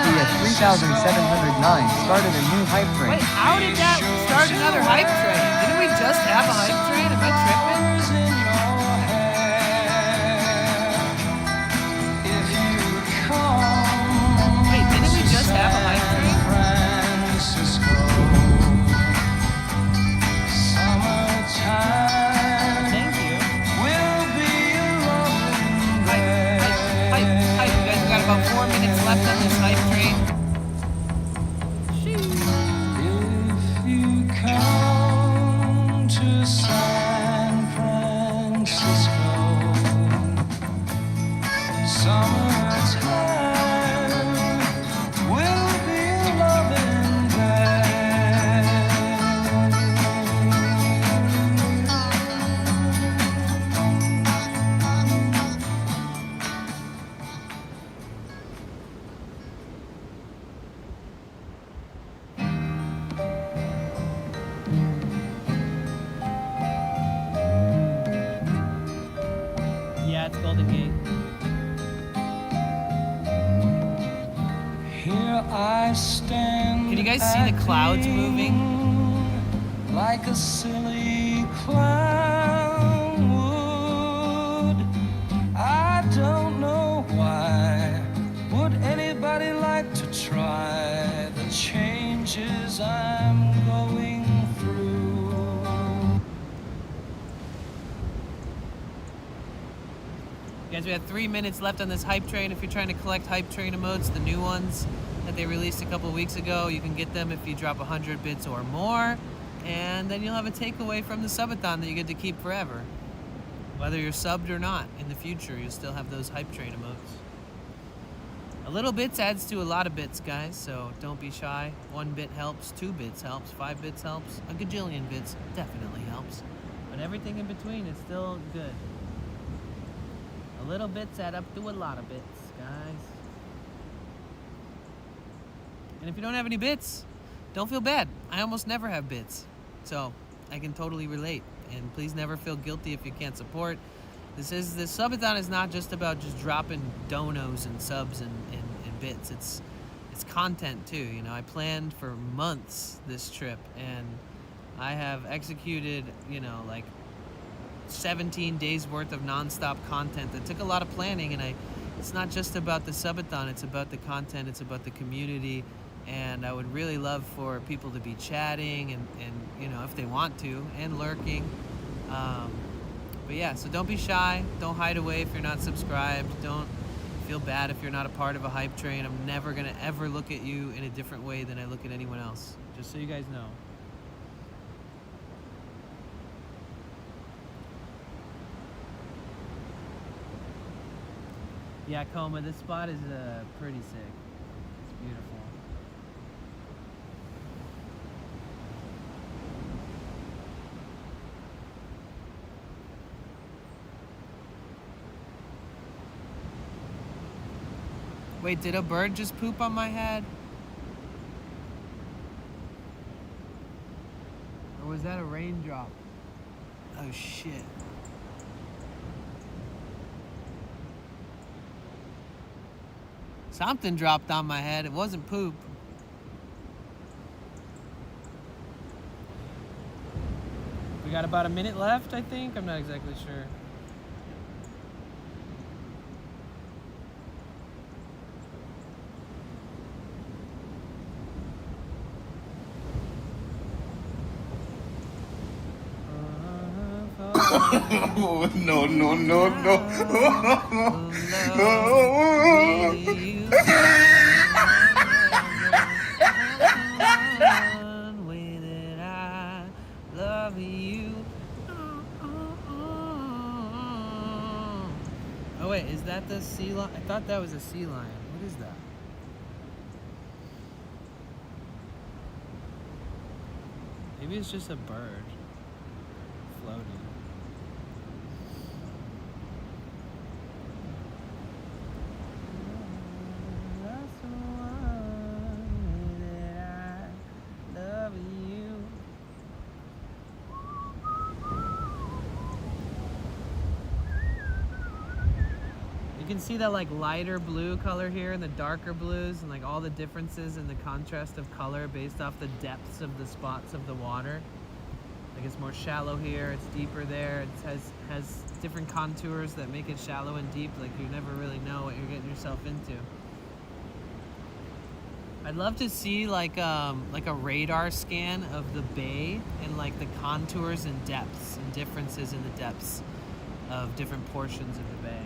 We at 3,709 started a new hype train. Wait, how did that start another hype train? Didn't we just have a hype train? Am I tripping? in your hair. If you come Wait, didn't we just have a hype train? Francisco, summertime Thank you. will be a-loving Hype, hype, hype, hype. You guys got about 4 minutes left on this hype train. If you come to San Francisco, summertime will be a-loving Yeah, it's Golden Gate. Here I stand. Can you guys see the clouds moving? Like a silly clown would. I don't know why. Would anybody like to try the changes I'm going through? Guys, we have 3 minutes left on this hype train. If you're trying to collect hype train emotes, the new ones that they released a couple weeks ago, you can get them if you drop 100 bits or more, and then you'll have a takeaway from the subathon that you get to keep forever. Whether you're subbed or not, in the future, you'll still have those hype train emotes. A little bits adds to a lot of bits, guys, so don't be shy. 1 bit helps, 2 bits helps, 5 bits helps, a gajillion bits definitely helps. But everything in between is still good. A little bits add up to a lot of bits, guys. And if you don't have any bits, don't feel bad. I almost never have bits, so I can totally relate. And please never feel guilty if you can't support. This subathon is not just about just dropping donos and subs and bits. It's content too. You know, I planned for months this trip, and I have executed, you know, like 17 days worth of nonstop content that took a lot of planning. And it's not just about the subathon, it's about the content, it's about the community. And I would really love for people to be chatting and you know, if they want to, and lurking. But yeah, so don't be shy, don't hide away if you're not subscribed, don't feel bad if you're not a part of a hype train. I'm never gonna ever look at you in a different way than I look at anyone else, just so you guys know. Yeah, Coma, this spot is pretty sick. It's beautiful. Wait, did a bird just poop on my head? Or was that a raindrop? Oh shit. Something dropped on my head. It wasn't poop. We got about a minute left, I think. I'm not exactly sure. No, no, no, no. Oh wait, is that the sea lion? I thought that was a sea lion. What is that? Maybe it's just a bird floating. You can see that like lighter blue color here and the darker blues and like all the differences in the contrast of color based off the depths of the spots of the water. Like it's more shallow here, it's deeper there, it has different contours that make it shallow and deep, like you never really know what you're getting yourself into. I'd love to see like a radar scan of the bay and like the contours and depths and differences in the depths of different portions of the bay.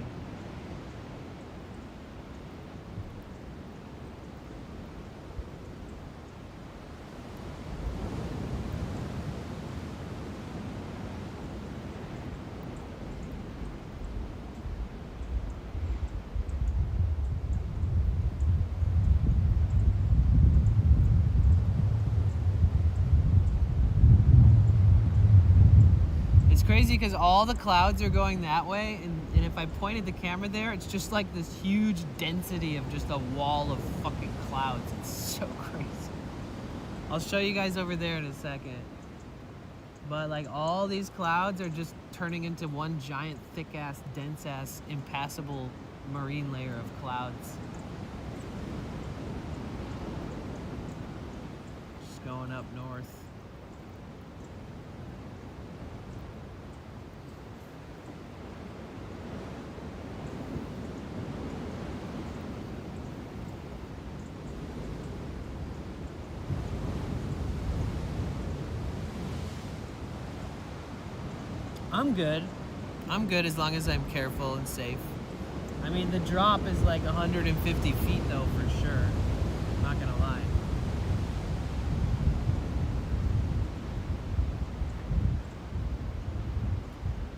Crazy because all the clouds are going that way, and if I pointed the camera there, it's just like this huge density of just a wall of fucking clouds. It's so crazy. I'll show you guys over there in a second. But like all these clouds are just turning into one giant thick ass, dense ass, impassable marine layer of clouds. Just going up north. I'm good. I'm good as long as I'm careful and safe. I mean, the drop is like 150 feet though, for sure. I'm not gonna lie.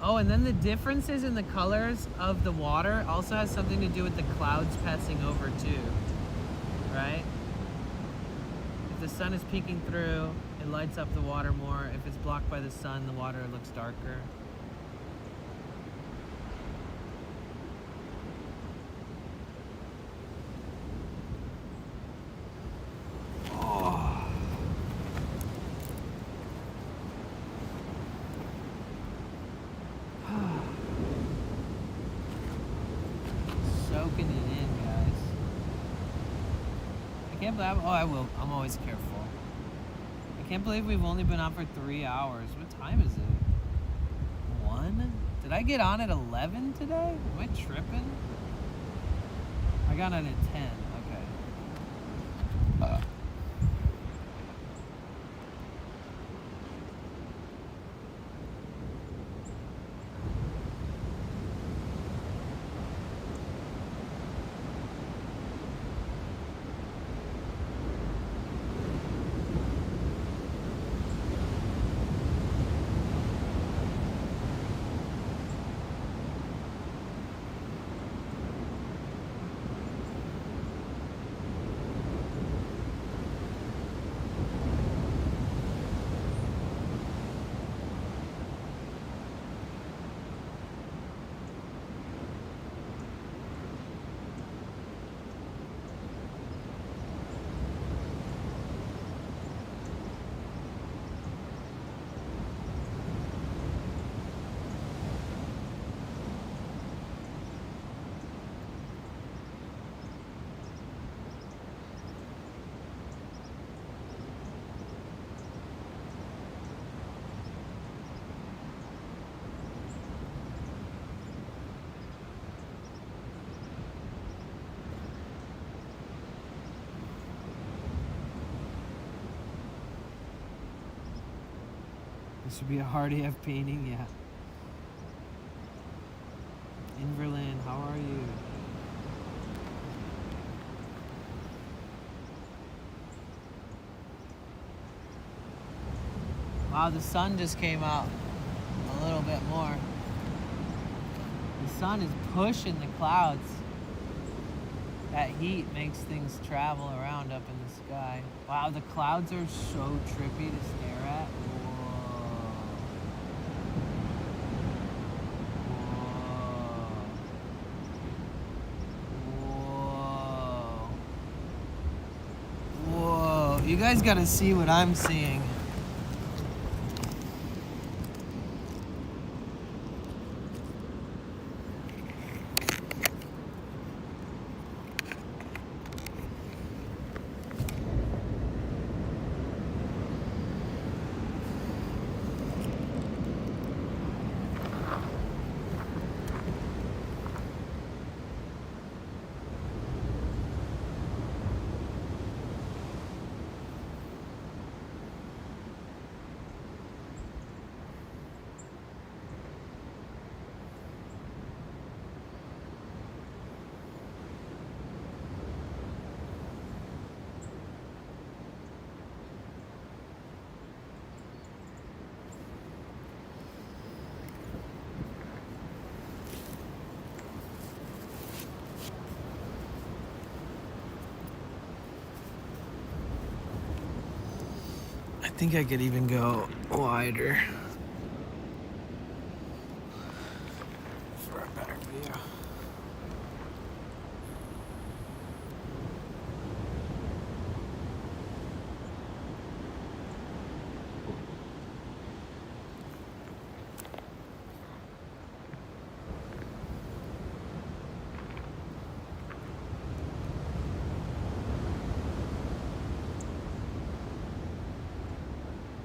Oh, and then the differences in the colors of the water also has something to do with the clouds passing over too, right? If the sun is peeking through, it lights up the water more. If it's blocked by the sun, the water looks darker. Soaking it in, guys. I can't believe, oh, I will. I'm always careful. I can't believe we've only been on for 3 hours. What time is it? 1? Did I get on at 11 today? Am I tripping? I got on at 10. Okay. This would be a hard AF painting, yeah. Inverland, how are you? Wow, the sun just came out a little bit more. The sun is pushing the clouds. That heat makes things travel around up in the sky. Wow, the clouds are so trippy to stare at. Whoa. You guys gotta see what I'm seeing. I think I could even go wider for a better view.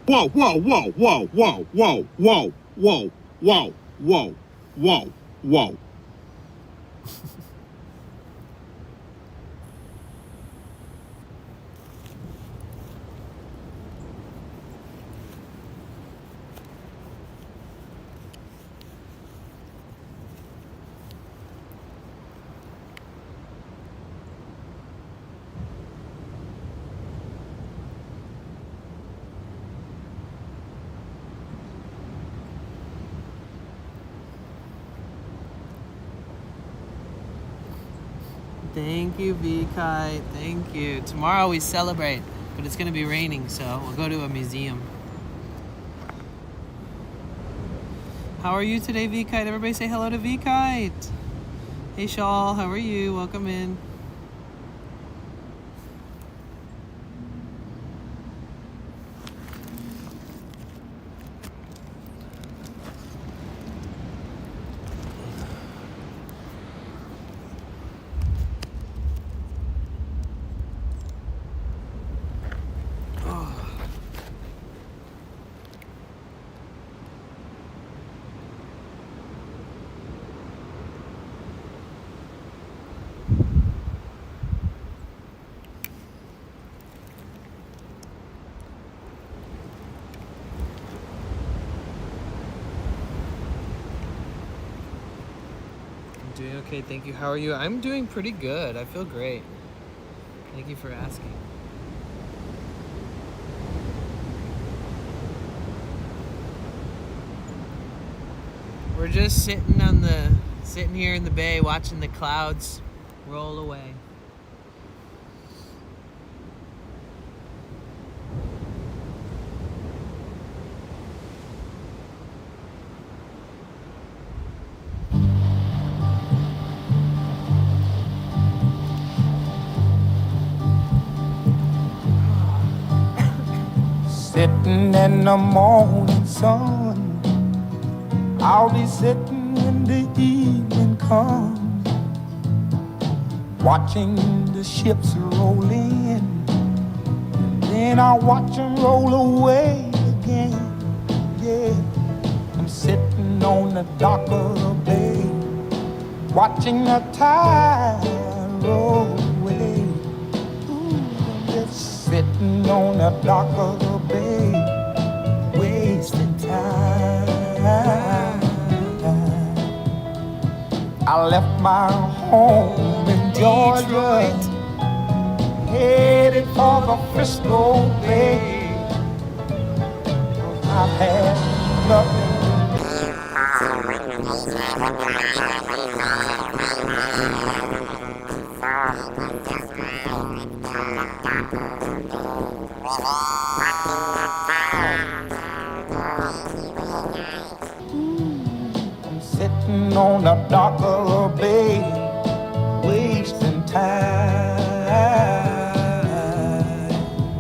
Whoa, whoa, whoa, whoa, whoa, whoa, whoa, whoa, whoa, whoa, whoa, whoa. Thank you, V-Kite. Thank you. Tomorrow we celebrate, but it's going to be raining, so we'll go to a museum. How are you today, V-Kite? Everybody say hello to V-Kite. Hey, Shawl. How are you? Welcome in. Doing okay, thank you. How are you? I'm doing pretty good. I feel great. Thank you for asking. We're just sitting here in the bay watching the clouds roll away. Sitting in the morning sun, I'll be sitting when the evening comes, watching the ships roll in, and then I'll watch them roll away again. Yeah, I'm sitting on the dock of the bay, watching the tide roll away. Ooh, I'm just sitting on the dock of the bay, wasting time. I left my home in Georgia, headed for the Frisco Bay. I've had nothing I'm sitting on the dock of the bay, wasting time.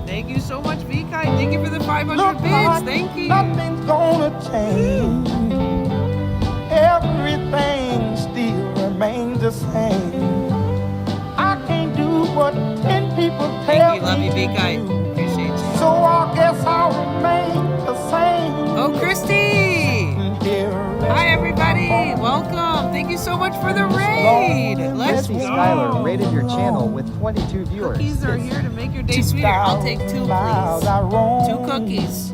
Thank you so much, V-Kite. Thank you for the 500 Look bits. like Thank you. nothing's gonna change. Everything still remains the same. I can't do what 10 people tell Thank you, love me you, to V-Kite. do. Appreciate you. So I guess I'll remain the same. Oh, Christy! Hi, everybody. Welcome. Thank you so much for the raid. Let's Jesse go. Schuyler rated your channel with 22 viewers. Cookies are here to make your day sweeter. I'll take 2, please. 2 cookies.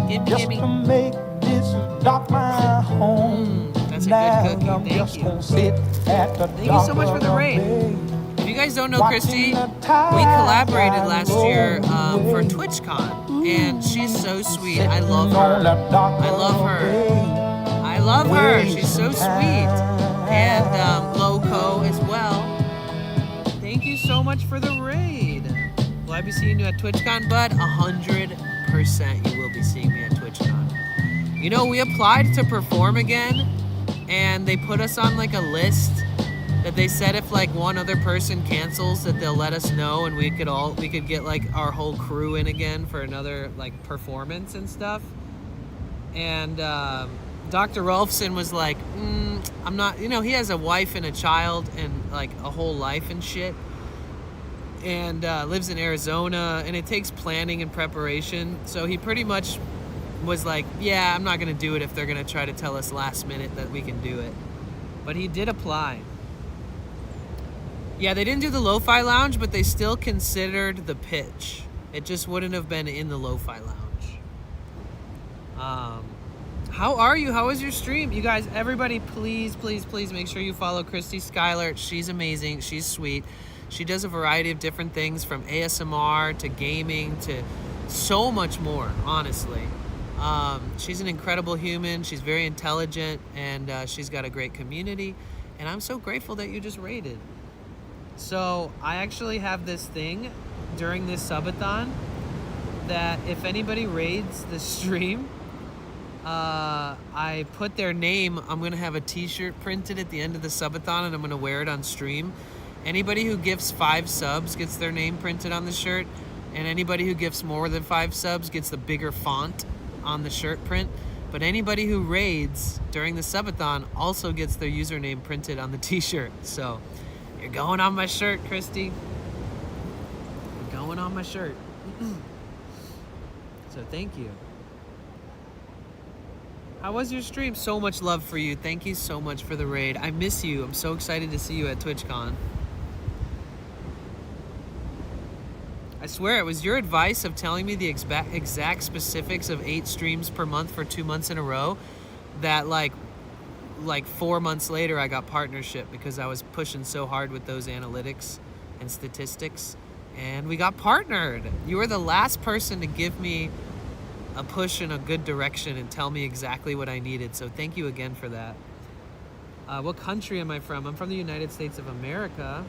Gimme, Just gimme. to make this dock my home. That's a Now good cookie. I'm Thank just you. gonna sit at the Thank you so much for the dock raid. of the bay. If you guys don't know Christy, we collaborated last year for TwitchCon, and she's so sweet. I love her. I love her. I love her. She's so sweet. And Loco as well. Thank you so much for the raid. Will I be seeing you at TwitchCon, bud? 100% you will be seeing me at TwitchCon. You know, we applied to perform again, and they put us on like a list that they said if like one other person cancels that they'll let us know, and we could get like our whole crew in again for another like performance and stuff. And Dr. Rolfson was like, I'm not, you know, he has a wife and a child and like a whole life and shit. and lives in Arizona, and it takes planning and preparation. So he pretty much was like, yeah, I'm not going to do it if they're going to try to tell us last minute that we can do it. But he did apply. Yeah, they didn't do the lo-fi lounge, but they still considered the pitch. It just wouldn't have been in the lo-fi lounge. How are you? How was your stream? You guys, everybody, please, please, please make sure you follow Christy Schuyler. She's amazing. She's sweet. She does a variety of different things, from ASMR to gaming to so much more, honestly. She's an incredible human. She's very intelligent, and she's got a great community. And I'm so grateful that you just raided. So I actually have this thing during this subathon that if anybody raids the stream, I put their name. I'm going to have a t-shirt printed at the end of the subathon, and I'm going to wear it on stream. Anybody who gifts 5 subs gets their name printed on the shirt, and anybody who gifts more than 5 subs gets the bigger font on the shirt print. But anybody who raids during the subathon also gets their username printed on the t-shirt. So you're going on my shirt, Christy. You're going on my shirt. So thank you. How was your stream? So much love for you. Thank you so much for the raid. I miss you. I'm so excited to see you at TwitchCon. I swear, it was your advice of telling me the exact specifics of 8 streams per month for 2 months in a row that like 4 months later I got partnership, because I was pushing so hard with those analytics and statistics, and we got partnered. You were the last person to give me a push in a good direction and tell me exactly what I needed. So thank you again for that. What country am I from? I'm from the United States of America.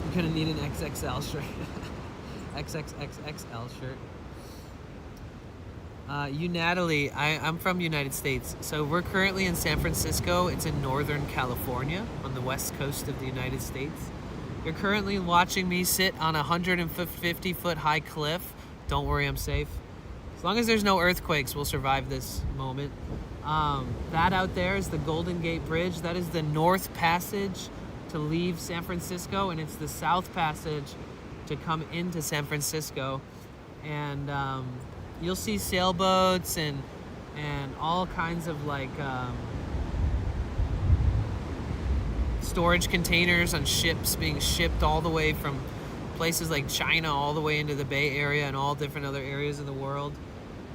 You're gonna need an XXL shirt. XXXXL shirt. You, Natalie, I'm from United States. So we're currently in San Francisco. It's in Northern California on the west coast of the United States. You're currently watching me sit on a 150-foot high cliff. Don't worry, I'm safe. As long as there's no earthquakes, we'll survive this moment. That out there is the Golden Gate Bridge. That is the North Passage to leave San Francisco, and it's the South Passage to come into San Francisco. And you'll see sailboats and all kinds of like storage containers on ships being shipped all the way from places like China all the way into the Bay Area and all different other areas of the world.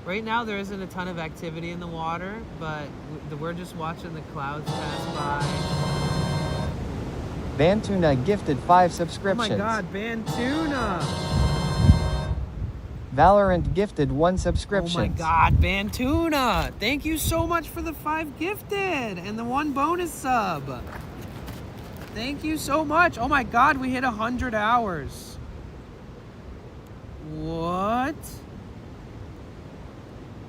Right now there isn't a ton of activity in the water, but we're just watching the clouds pass by. Bantuna gifted 5 subscriptions. Oh my god, Bantuna! Valorant gifted 1 subscription. Oh my god, Bantuna! Thank you so much for the 5 gifted and the 1 bonus sub. Thank you so much. Oh my god, we hit 100 hours. What?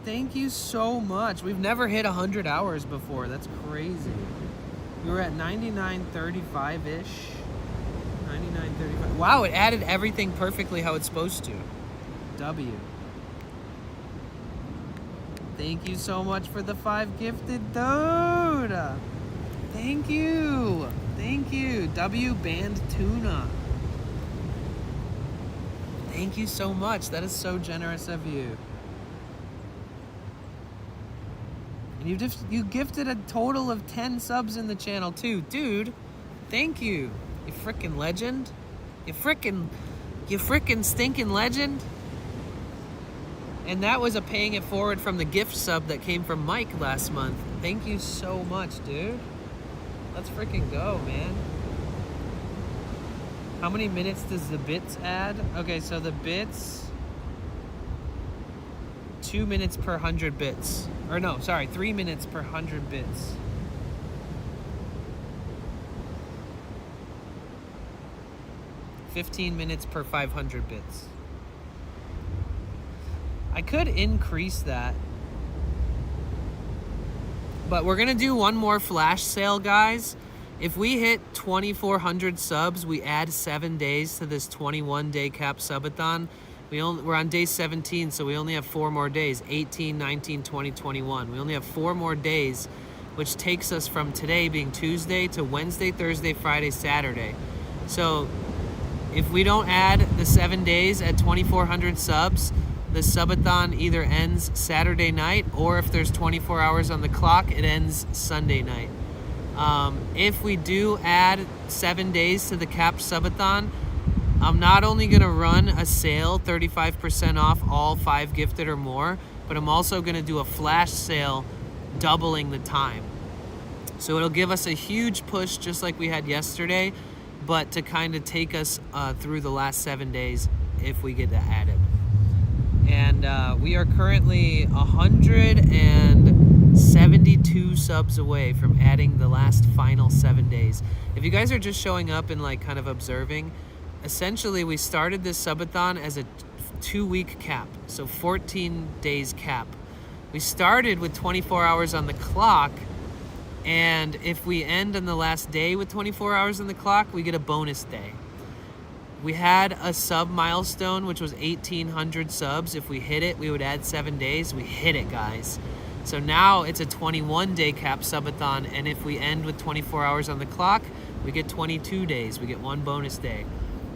Thank you so much. We've never hit 100 hours before. That's crazy. We were at 99.35-ish. 99.35. Wow, it added everything perfectly how it's supposed to. W. Thank you so much for the 5 gifted, dude. Thank you. Thank you. W Band Tuna. Thank you so much. That is so generous of you. And you gifted a total of 10 subs in the channel too. Dude, thank you. You frickin' legend. You frickin' stinking legend. And that was a paying it forward from the gift sub that came from Mike last month. Thank you so much, dude. Let's freaking go, man. How many minutes does the bits add? Okay, so the bits, 2 minutes per 100 bits. Or no, sorry, 3 minutes per 100 bits. $15 minutes per 500 bits. I could increase that. But we're going to do one more flash sale, guys. If we hit 2,400 subs, we add 7 days to this 21-day cap subathon. We're on day 17, so we only have 4 more days. 18, 19, 20, 21. We only have 4 more days which takes us from today being Tuesday to Wednesday, Thursday, Friday, Saturday. So if we don't add the 7 days at 2,400 subs, the subathon either ends Saturday night, or if there's 24 hours on the clock, it ends Sunday night. If we do add 7 days to the capped subathon, I'm not only going to run a sale 35% off all 5 gifted or more, but I'm also going to do a flash sale doubling the time. So it'll give us a huge push just like we had yesterday, but to kind of take us through the last 7 days if we get that added. And we are currently 172 subs away from adding the last final 7 days. If you guys are just showing up and like kind of observing, essentially we started this subathon as a 2-week cap, so 14 days cap. We started with 24 hours on the clock, and if we end on the last day with 24 hours on the clock, we get a bonus day. We had a sub milestone, which was 1,800 subs. If we hit it, we would add 7 days. We hit it, guys. So now it's a 21-day cap subathon, and if we end with 24 hours on the clock, we get 22 days. We get 1 bonus day.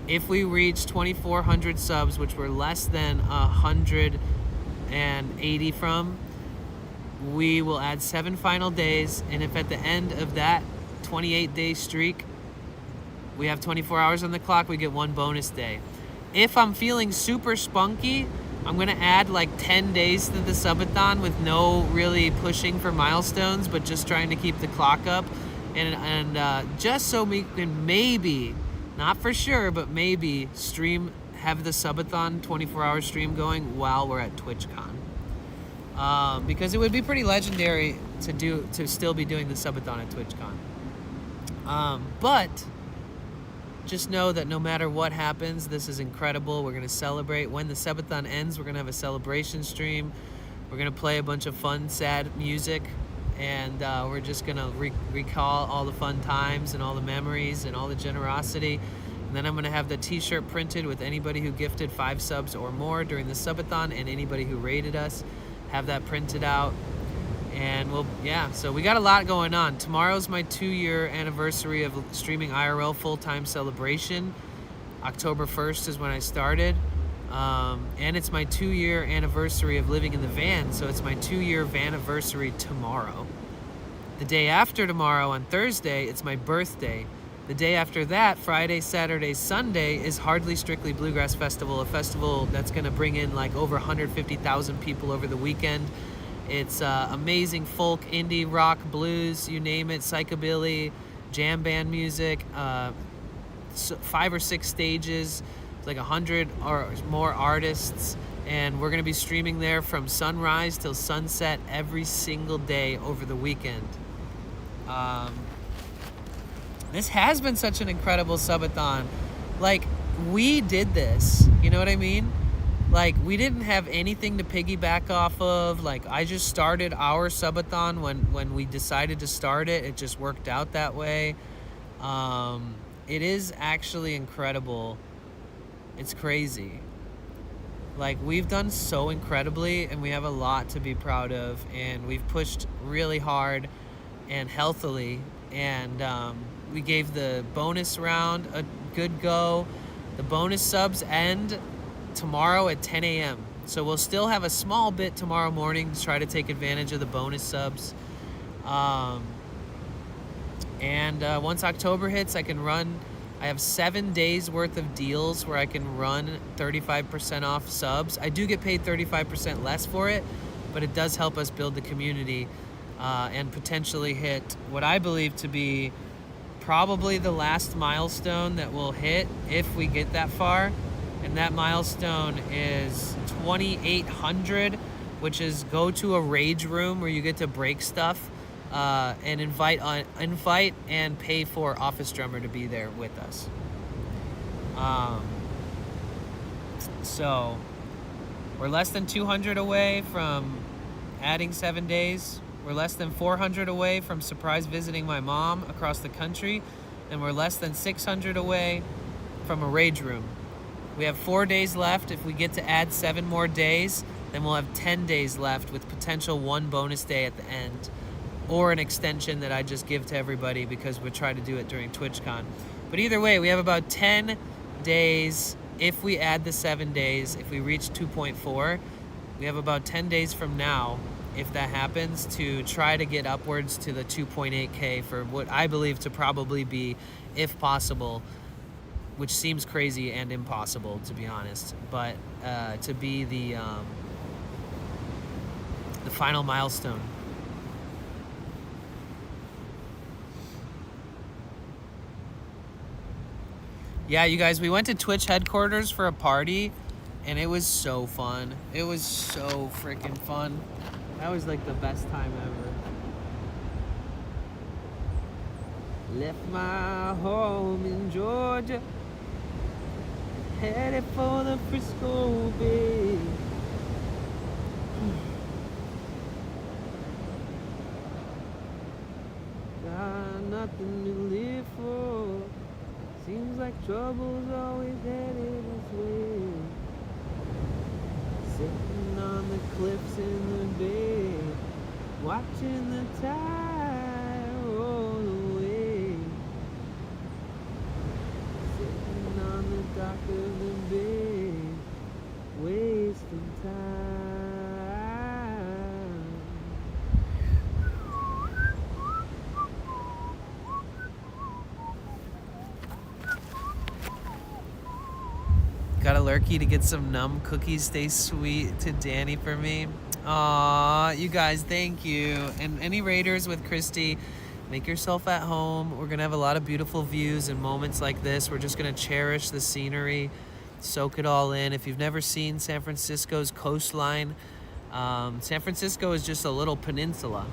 If we reach 2,400 subs, which we're less than 180 from, we will add 7 final days, and if at the end of that 28-day streak, we have 24 hours on the clock, we get 1 bonus day. If I'm feeling super spunky, I'm going to add like 10 days to the subathon with no really pushing for milestones, but just trying to keep the clock up. And just so we can maybe, not for sure, but maybe have the subathon 24-hour stream going while we're at TwitchCon. Because it would be pretty legendary to still be doing the subathon at TwitchCon. But just know that no matter what happens, this is incredible. We're going to celebrate. When the subathon ends, we're going to have a celebration stream. We're going to play a bunch of fun, sad music. And we're just going to recall all the fun times and all the memories and all the generosity. And then I'm going to have the t-shirt printed with anybody who gifted 5 subs or more during the subathon, and anybody who rated us. Have that printed out. And so we got a lot going on. Tomorrow's my 2-year anniversary of streaming IRL full-time celebration. October 1st is when I started. And it's my 2-year anniversary of living in the van, so it's my 2-year vaniversary tomorrow. The day after tomorrow, on Thursday, it's my birthday. The day after that, Friday, Saturday, Sunday, is Hardly Strictly Bluegrass Festival, a festival that's going to bring in like over 150,000 people over the weekend. It's amazing folk, indie, rock, blues, you name it, psychobilly, jam band music, 5 or 6 stages, like 100 or more artists, and we're going to be streaming there from sunrise till sunset every single day over the weekend. This has been such an incredible subathon. Like, we did this, you know what I mean? Like, we didn't have anything to piggyback off of. Like, I just started our subathon when we decided to start it. It just worked out that way. It is actually incredible. It's crazy. Like, we've done so incredibly, and we have a lot to be proud of, and we've pushed really hard and healthily, and we gave the bonus round a good go. The bonus subs end tomorrow at 10 a.m. So we'll still have a small bit tomorrow morning to try to take advantage of the bonus subs. Once October hits, I have 7 days worth of deals where I can run 35% off subs. I do get paid 35% less for it, but it does help us build the community and potentially hit what I believe to be probably the last milestone that we'll hit if we get that far. And that milestone is 2,800, which is go to a rage room where you get to break stuff and invite and pay for Office Drummer to be there with us. So we're less than 200 away from adding 7 days. We're less than 400 away from surprise visiting my mom across the country, and we're less than 600 away from a rage room. We have 4 days left. If we get to add 7 more days, then we'll have 10 days left with potential 1 bonus day at the end. or an extension that I just give to everybody because we try to do it during TwitchCon. But either way, we have about 10 days. If we add the 7 days, if we reach 2.4, we have about 10 days from now, if that happens, to try to get upwards to the 2.8K for what I believe to probably be, if possible, which seems crazy and impossible, to be honest, but to be the final milestone. Yeah, you guys, we went to Twitch headquarters for a party, and it was so fun. It was so freaking fun. That was like the best time ever. Left my home in Georgia, headed for the Frisco Bay. Got nothing to live for. Seems like trouble's always headed this way. Sitting on the cliffs in the bay, watching the tide roll away. Sitting on the dock of the bay, wasting time. Got a lurkey to get some numb cookies. Stay sweet to Danny for me. Aw, you guys, thank you. And any raiders with Christy, make yourself at home. We're gonna have a lot of beautiful views and moments like this. We're just gonna cherish the scenery, soak it all in. If you've never seen San Francisco's coastline, San Francisco is just a little peninsula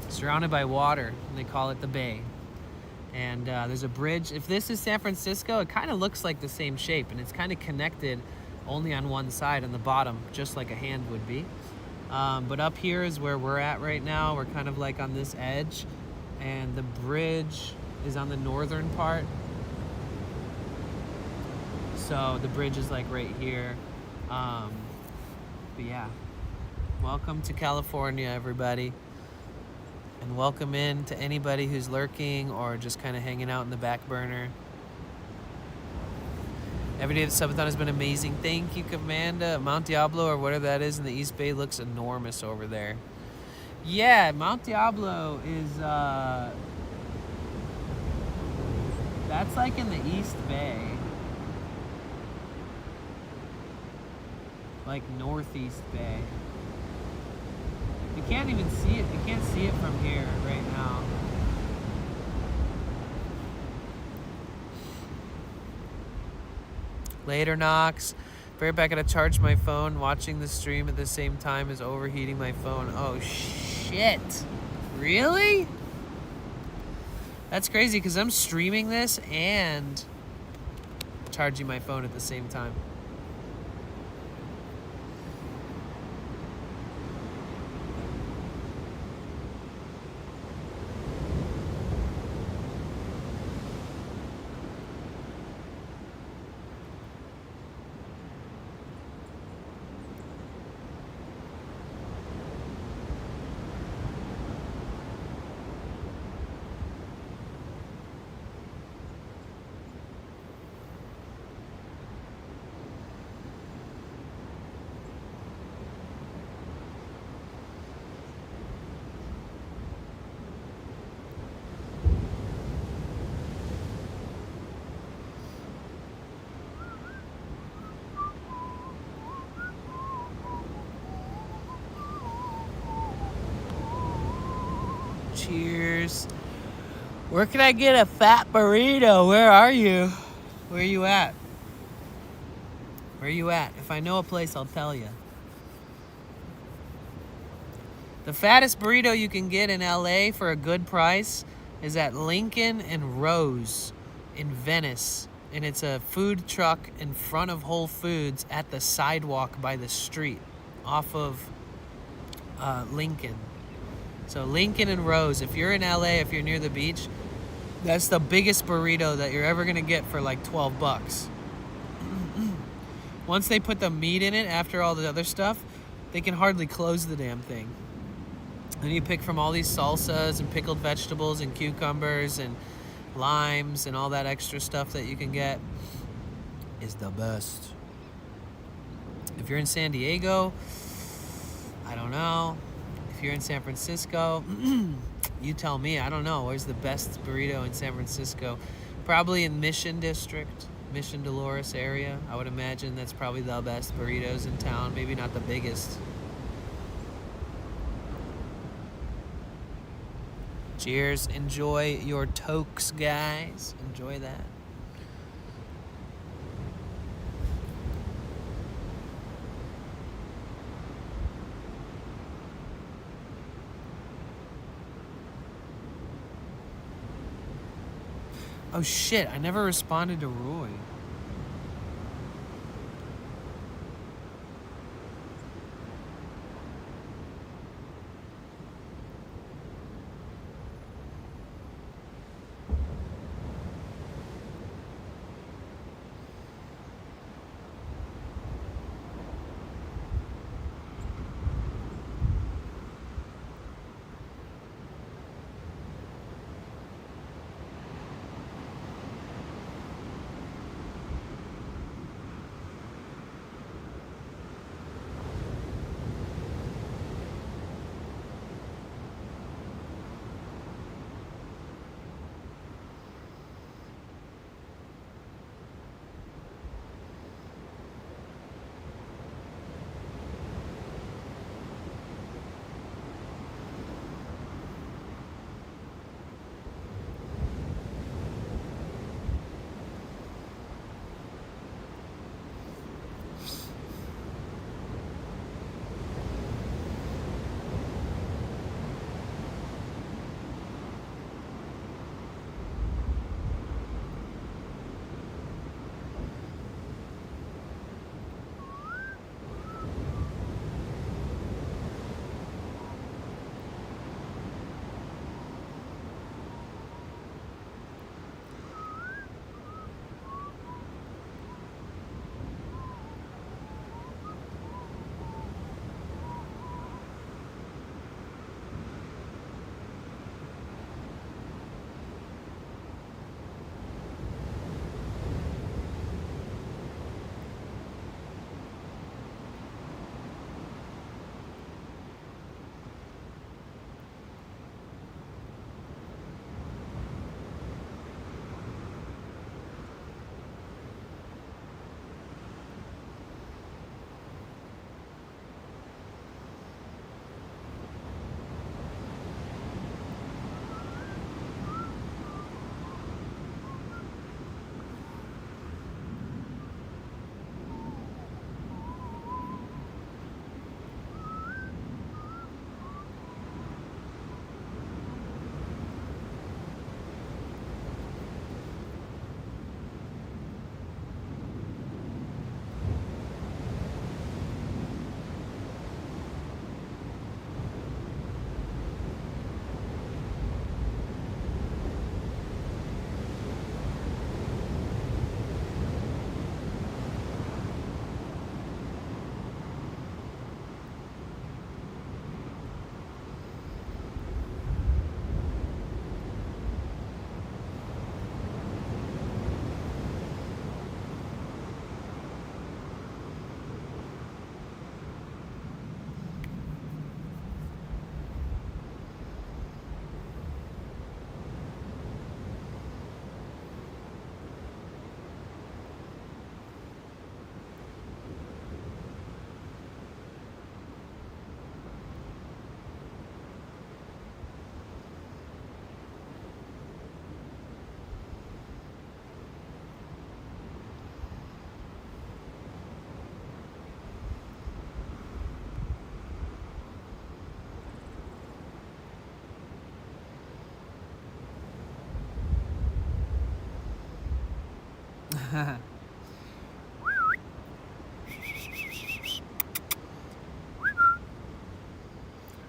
surrounded by water, and they call it the Bay. And there's a bridge. If this is San Francisco, it kind of looks like the same shape, and it's kind of connected only on one side, on the bottom, just like a hand would be. But up here is where we're at right now. We're kind of like on this edge, and the bridge is on the northern part. So the bridge is like right here. But yeah, welcome to California, everybody. And welcome in to anybody who's lurking or just kind of hanging out in the back burner. Every day of the Subathon has been amazing. Thank you, Commander. Mount Diablo, or whatever that is in the East Bay, looks enormous over there. Yeah, Mount Diablo is, that's like in the East Bay. Like Northeast Bay. You can't even see it. You can't see it from here right now. Later, Knox. Be right back. I gotta charge my phone. Watching the stream at the same time is overheating my phone. Oh, shit. Really? That's crazy because I'm streaming this and charging my phone at the same time. Cheers. Where can I get a fat burrito? Where are you? Where are you at? Where are you at? If I know a place, I'll tell you. The fattest burrito you can get in LA for a good price is at Lincoln and Rose in Venice. And it's a food truck in front of Whole Foods at the sidewalk by the street off of Lincoln. So Lincoln and Rose, if you're in LA, if you're near the beach, that's the biggest burrito that you're ever gonna get for like 12 bucks. Once they put the meat in it after all the other stuff, they can hardly close the damn thing. And you pick from all these salsas and pickled vegetables and cucumbers and limes and all that extra stuff that you can get. Is the best. If you're in San Diego, I don't know. If you're in San Francisco, you tell me. I don't know. Where's the best burrito in San Francisco? Probably in Mission District, Mission Dolores area. I would imagine that's probably the best burritos in town. Maybe not the biggest. Cheers. Enjoy your tokes, guys. Enjoy that. Oh shit, I never responded to Roy.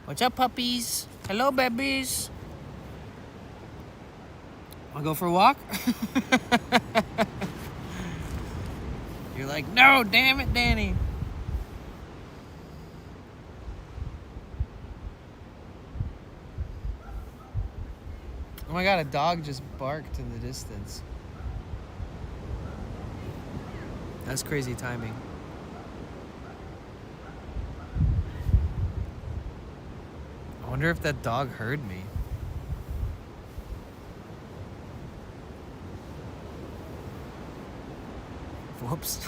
What's up, puppies? Hello, babies. Wanna go for a walk? You're like, no, damn it, Danny. my god, a dog just barked in the distance. That's crazy timing. I wonder if that dog heard me. Whoops.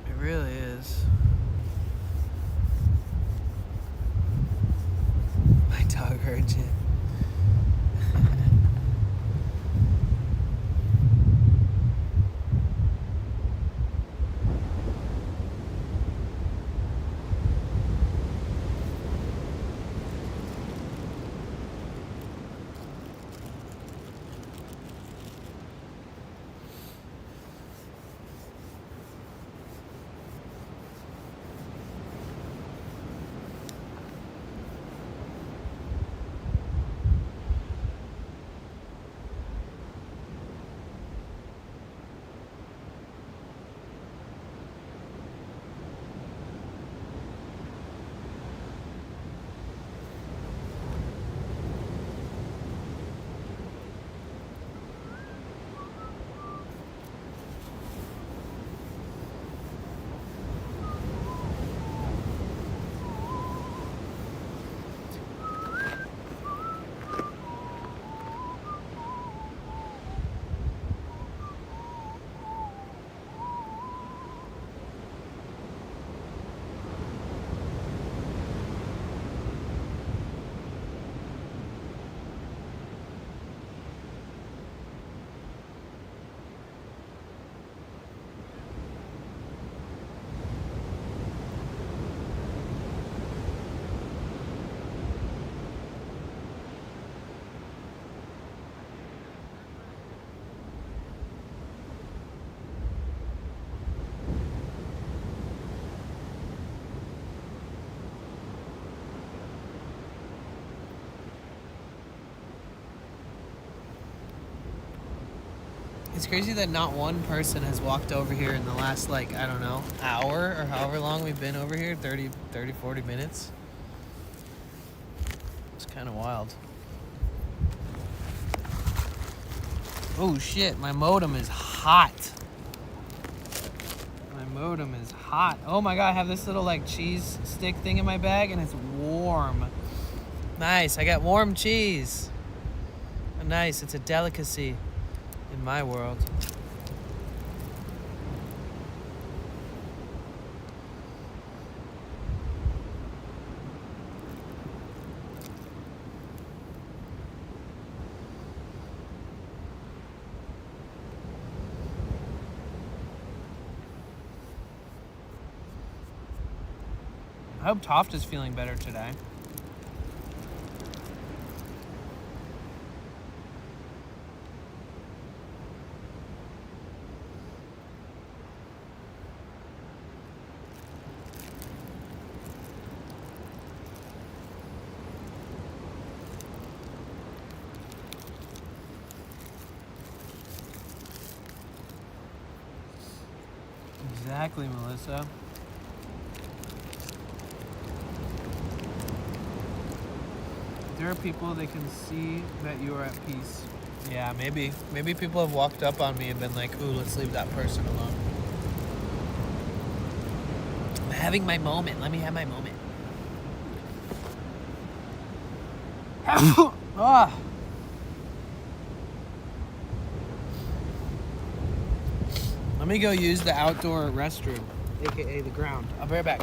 It really is. My dog heard you. It's crazy that not one person has walked over here in the last, like, I don't know, hour or however long we've been over here, 30, 40 minutes. It's kind of wild. Oh shit, my modem is hot. My modem is hot. Oh my god, I have this little like cheese stick thing in my bag and it's warm. Nice, I got warm cheese. Oh, nice, it's a delicacy in my world. I hope Toft is feeling better today. Exactly, Melissa. There are people that can see that you are at peace. Yeah, maybe. Maybe people have walked up on me and been like, ooh, let's leave that person alone. I'm having my moment. Let me have my moment. Ah. Let me go use the outdoor restroom, aka the ground. I'll be right back.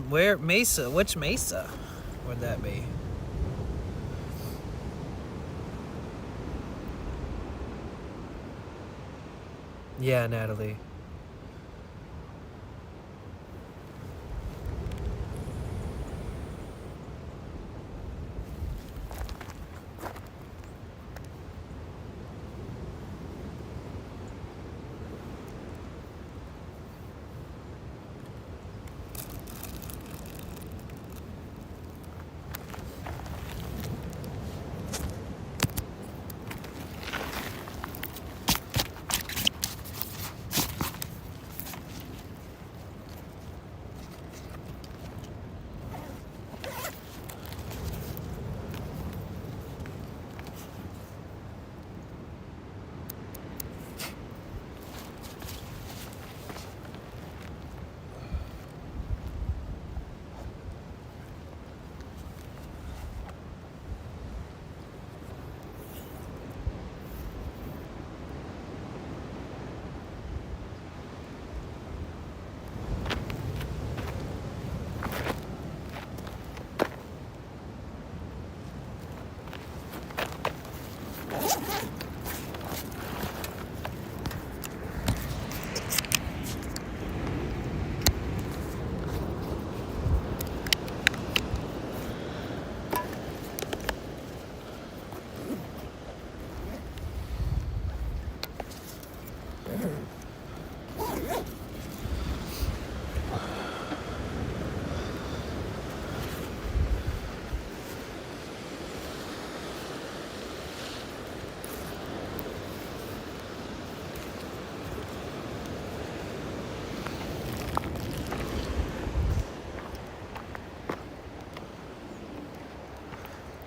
Where Mesa? Which Mesa would that be? Yeah, Natalie.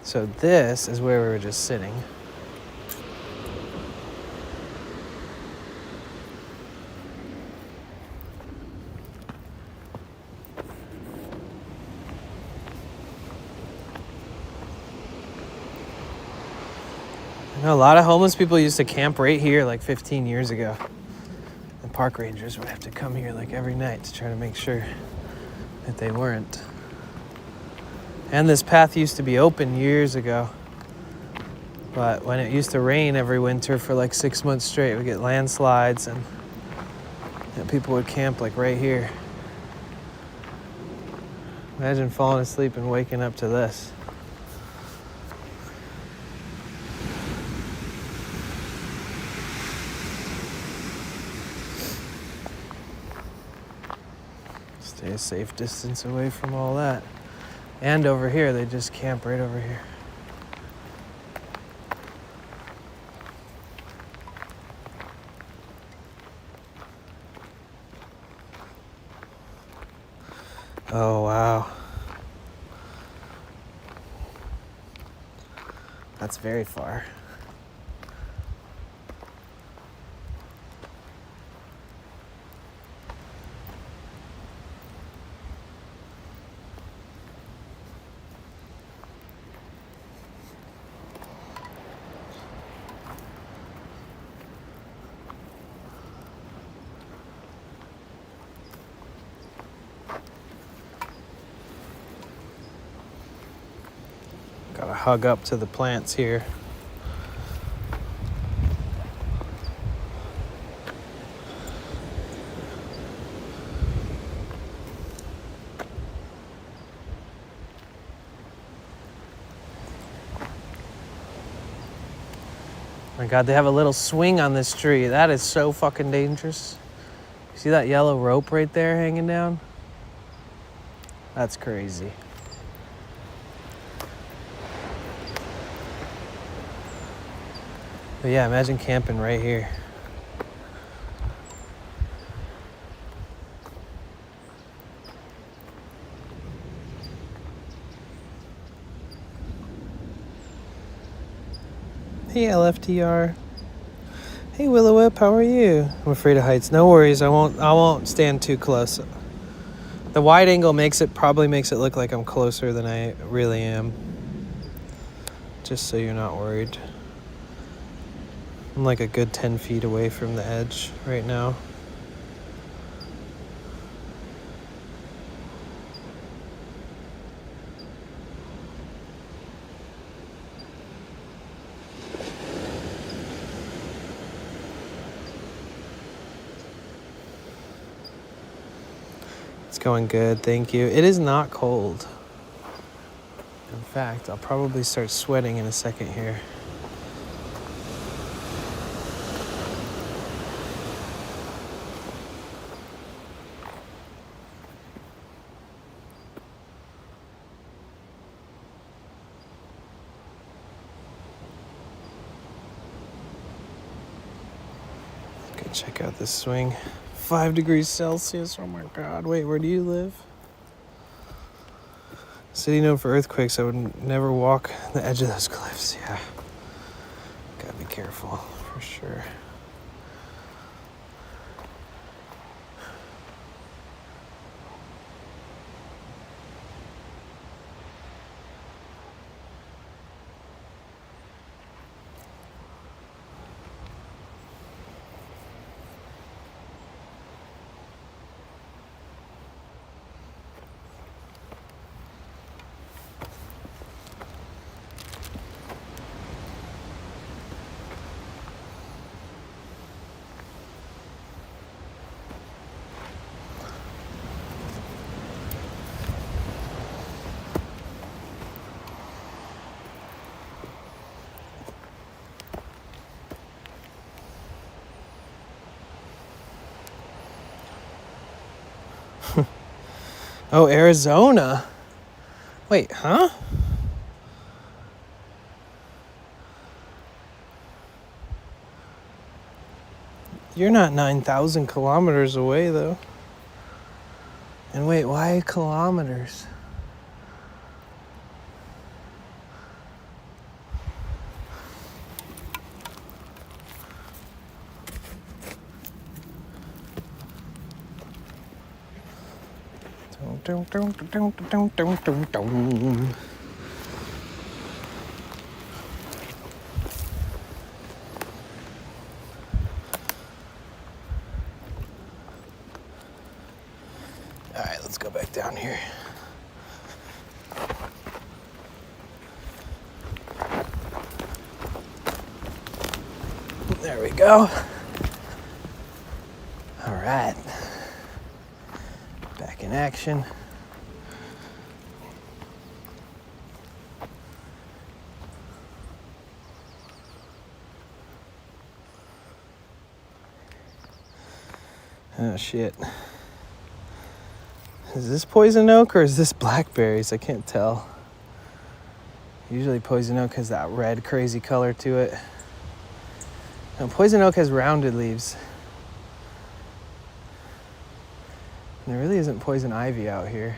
So this is where we were just sitting. I know a lot of homeless people used to camp right here like 15 years ago. The park rangers would have to come here like every night to try to make sure that they weren't. And this path used to be open years ago. But when it used to rain every winter for like 6 months straight, we'd get landslides and people would camp like right here. Imagine falling asleep and waking up to this. Stay a safe distance away from all that. And over here, they just camp right over here. Oh, wow. That's very far. Gotta hug up to the plants here. My God, they have a little swing on this tree. That is so fucking dangerous. See that yellow rope right there hanging down? That's crazy. But yeah, imagine camping right here. Hey LFTR. Hey Willow Whip, how are you? I'm afraid of heights. No worries, I won't stand too close. The wide angle probably makes it look like I'm closer than I really am. Just so you're not worried. I'm like a good 10 feet away from the edge right now. It's going good, thank you. It is not cold. In fact, I'll probably start sweating in a second here. Check out this swing. 5 degrees Celsius. Oh my God. Wait, where do you live? City known for earthquakes. I would never walk the edge of those cliffs. Yeah. Gotta be careful for sure. Oh, Arizona. Wait, huh? You're not 9,000 kilometers away, though. And wait, why kilometers? Dum, dum, dum, dum, dum, dum, dum. All right, let's go back down here. There we go. All right. Back in action. Oh shit. Is this poison oak or is this blackberries? I can't tell. Usually poison oak has that red crazy color to it. And poison oak has rounded leaves. And there really isn't poison ivy out here.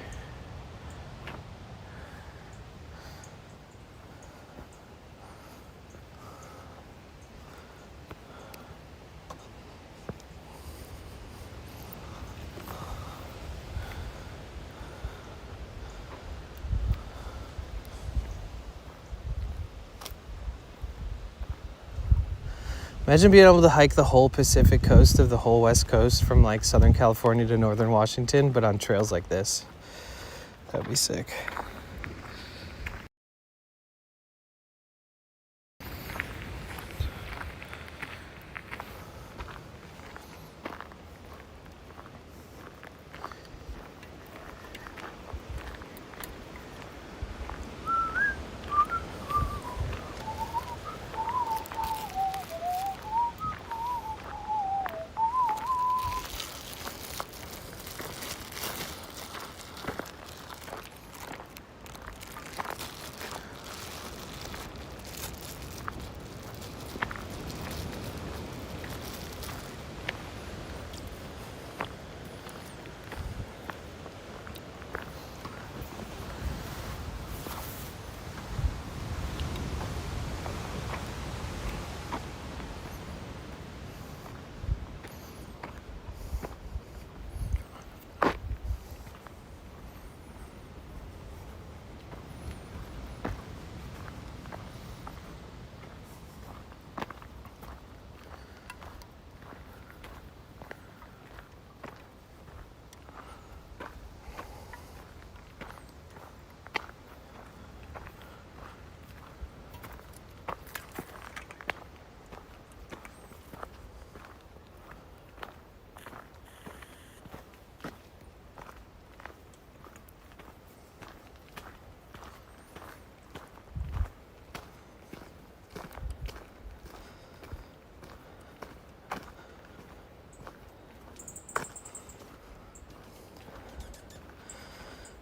Imagine being able to hike the whole Pacific coast of the whole West Coast from like Southern California to Northern Washington, but on trails like this. That'd be sick.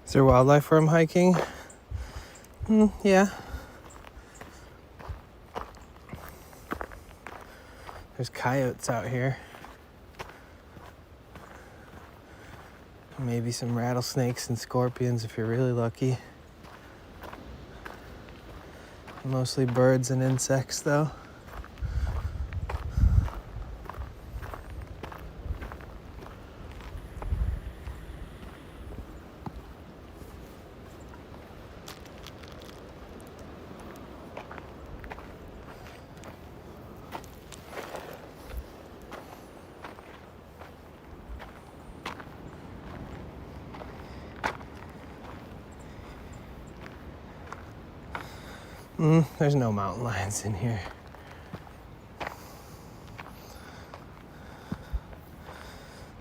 Is there wildlife where I'm hiking? Yeah. There's coyotes out here. Maybe some rattlesnakes and scorpions if you're really lucky. Mostly birds and insects though. There's no mountain lions in here.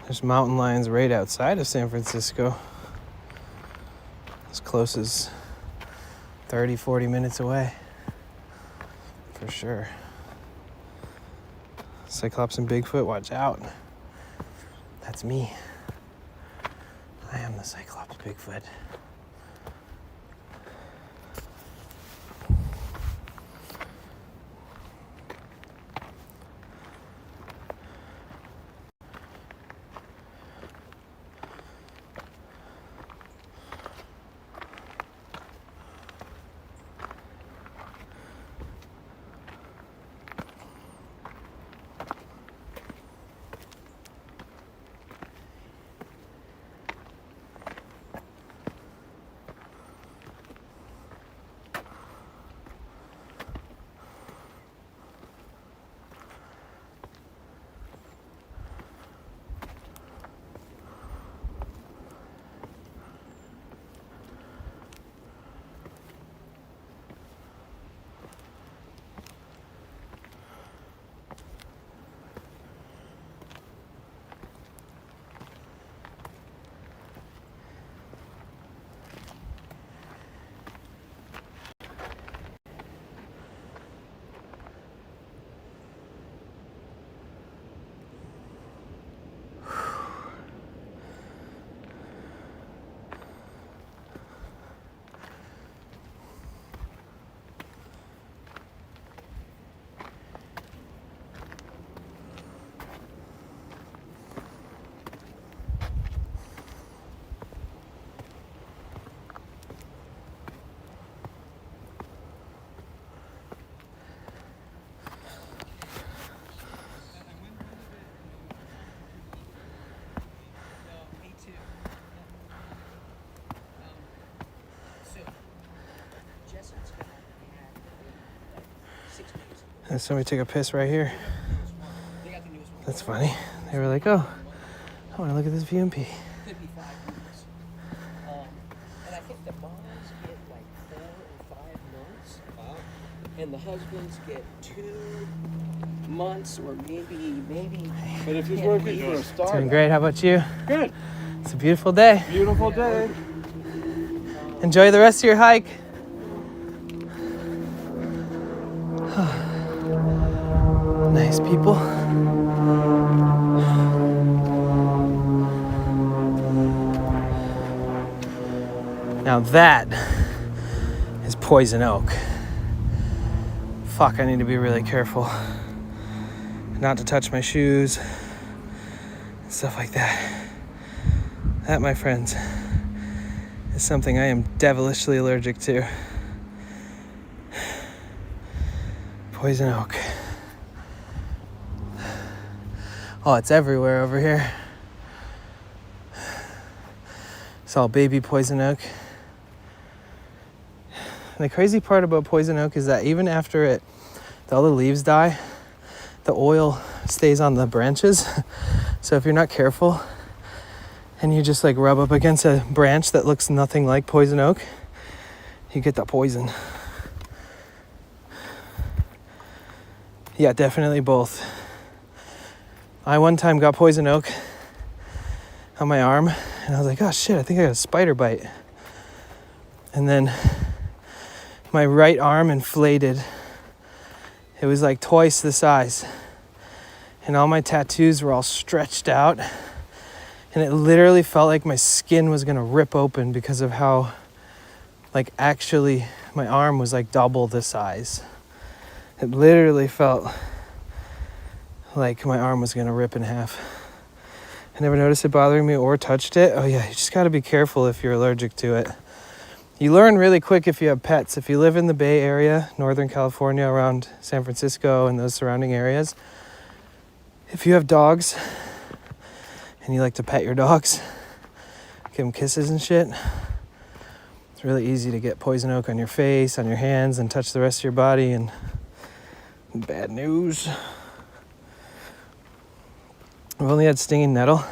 There's mountain lions right outside of San Francisco. As close as 30, 40 minutes away. For sure. Cyclops and Bigfoot, watch out. That's me. I am the Cyclops Bigfoot. And somebody took a piss right here. That's funny. They were like, oh, I want to look at this VMP. And I think the moms get like 4 or 5 months. Wow. And the husbands get 2 months or maybe. But if he's working for a star. Doing great. How about you? Good. It's a beautiful day. Beautiful day. Enjoy the rest of your hike. Nice people. Now that is poison oak. Fuck, I need to be really careful not to touch my shoes and stuff like that. That, my friends, is something I am devilishly allergic to. Poison oak. Oh, it's everywhere over here. It's all baby poison oak. And the crazy part about poison oak is that even after all the leaves die, the oil stays on the branches. So if you're not careful and you just like rub up against a branch that looks nothing like poison oak, you get that poison. Yeah, definitely both. I one time got poison oak on my arm and I was like, oh shit, I think I got a spider bite. And then my right arm inflated. It was like twice the size. And all my tattoos were all stretched out. And it literally felt like my skin was gonna rip open because of how, like, actually my arm was like double the size. It literally felt like my arm was gonna rip in half. I never noticed it bothering me or touched it. Oh yeah, you just gotta be careful if you're allergic to it. You learn really quick if you have pets. If you live in the Bay Area, Northern California, around San Francisco and those surrounding areas, if you have dogs and you like to pet your dogs, give them kisses and shit, it's really easy to get poison oak on your face, on your hands, and touch the rest of your body. And bad news. I've only had stinging nettle.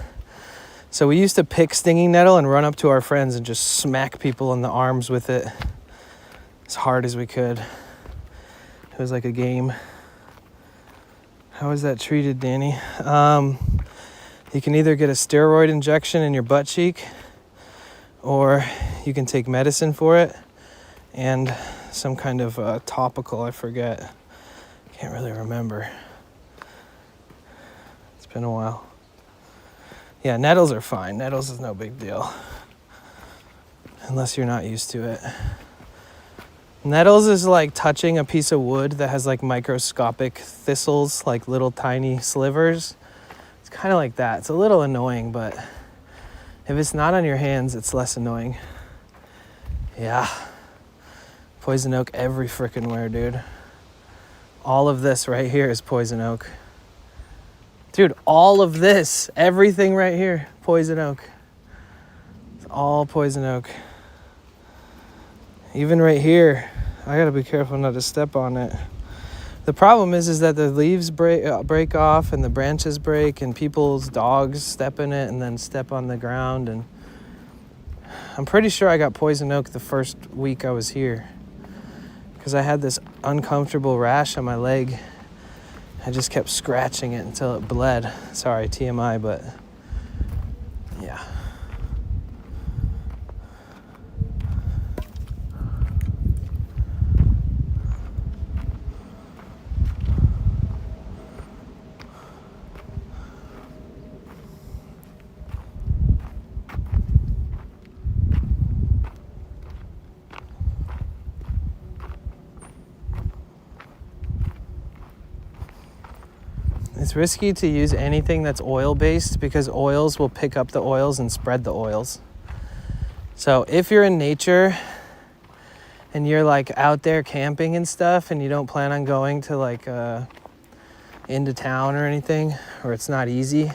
So we used to pick stinging nettle and run up to our friends and just smack people in the arms with it as hard as we could. It was like a game. How is that treated, Danny? You can either get a steroid injection in your butt cheek, or you can take medicine for it and some kind of topical, I forget. Can't really remember. It's been a while. Yeah, nettles are fine. Nettles is no big deal. Unless you're not used to it. Nettles is like touching a piece of wood that has like microscopic thistles, like little tiny slivers. It's kind of like that. It's a little annoying, but if it's not on your hands, it's less annoying. Yeah. Poison oak every frickin' where, dude. All of this right here is poison oak. Dude, all of this, everything right here, poison oak. It's all poison oak. Even right here, I gotta be careful not to step on it. The problem is that the leaves break off and the branches break and people's dogs step in it and then step on the ground. And I'm pretty sure I got poison oak the first week I was here because I had this uncomfortable rash on my leg. I just kept scratching it until it bled. Sorry, TMI, but yeah. It's risky to use anything that's oil-based because oils will pick up the oils and spread the oils. So if you're in nature and you're like out there camping and stuff and you don't plan on going to like into town or anything, or it's not easy,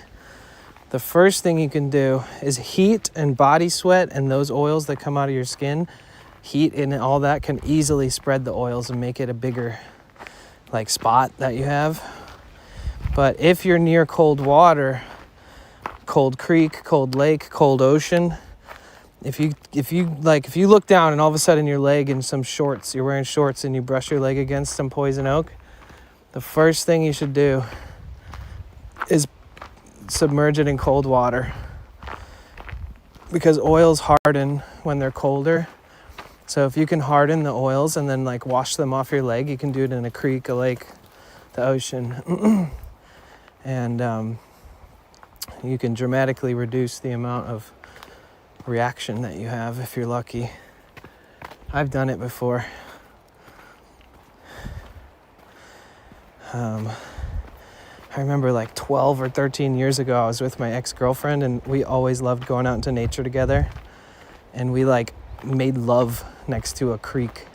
the first thing you can do is heat and body sweat, and those oils that come out of your skin, heat and all that can easily spread the oils and make it a bigger like spot that you have. But if you're near cold water, cold creek, cold lake, cold ocean, if you look down and all of a sudden your leg in some shorts, you're wearing shorts and you brush your leg against some poison oak, the first thing you should do is submerge it in cold water, because oils harden when they're colder. So if you can harden the oils and then like wash them off your leg, you can do it in a creek, a lake, the ocean. And you can dramatically reduce the amount of reaction that you have if you're lucky. I've done it before. I remember like 12 or 13 years ago, I was with my ex-girlfriend and we always loved going out into nature together. And we like made love next to a creek.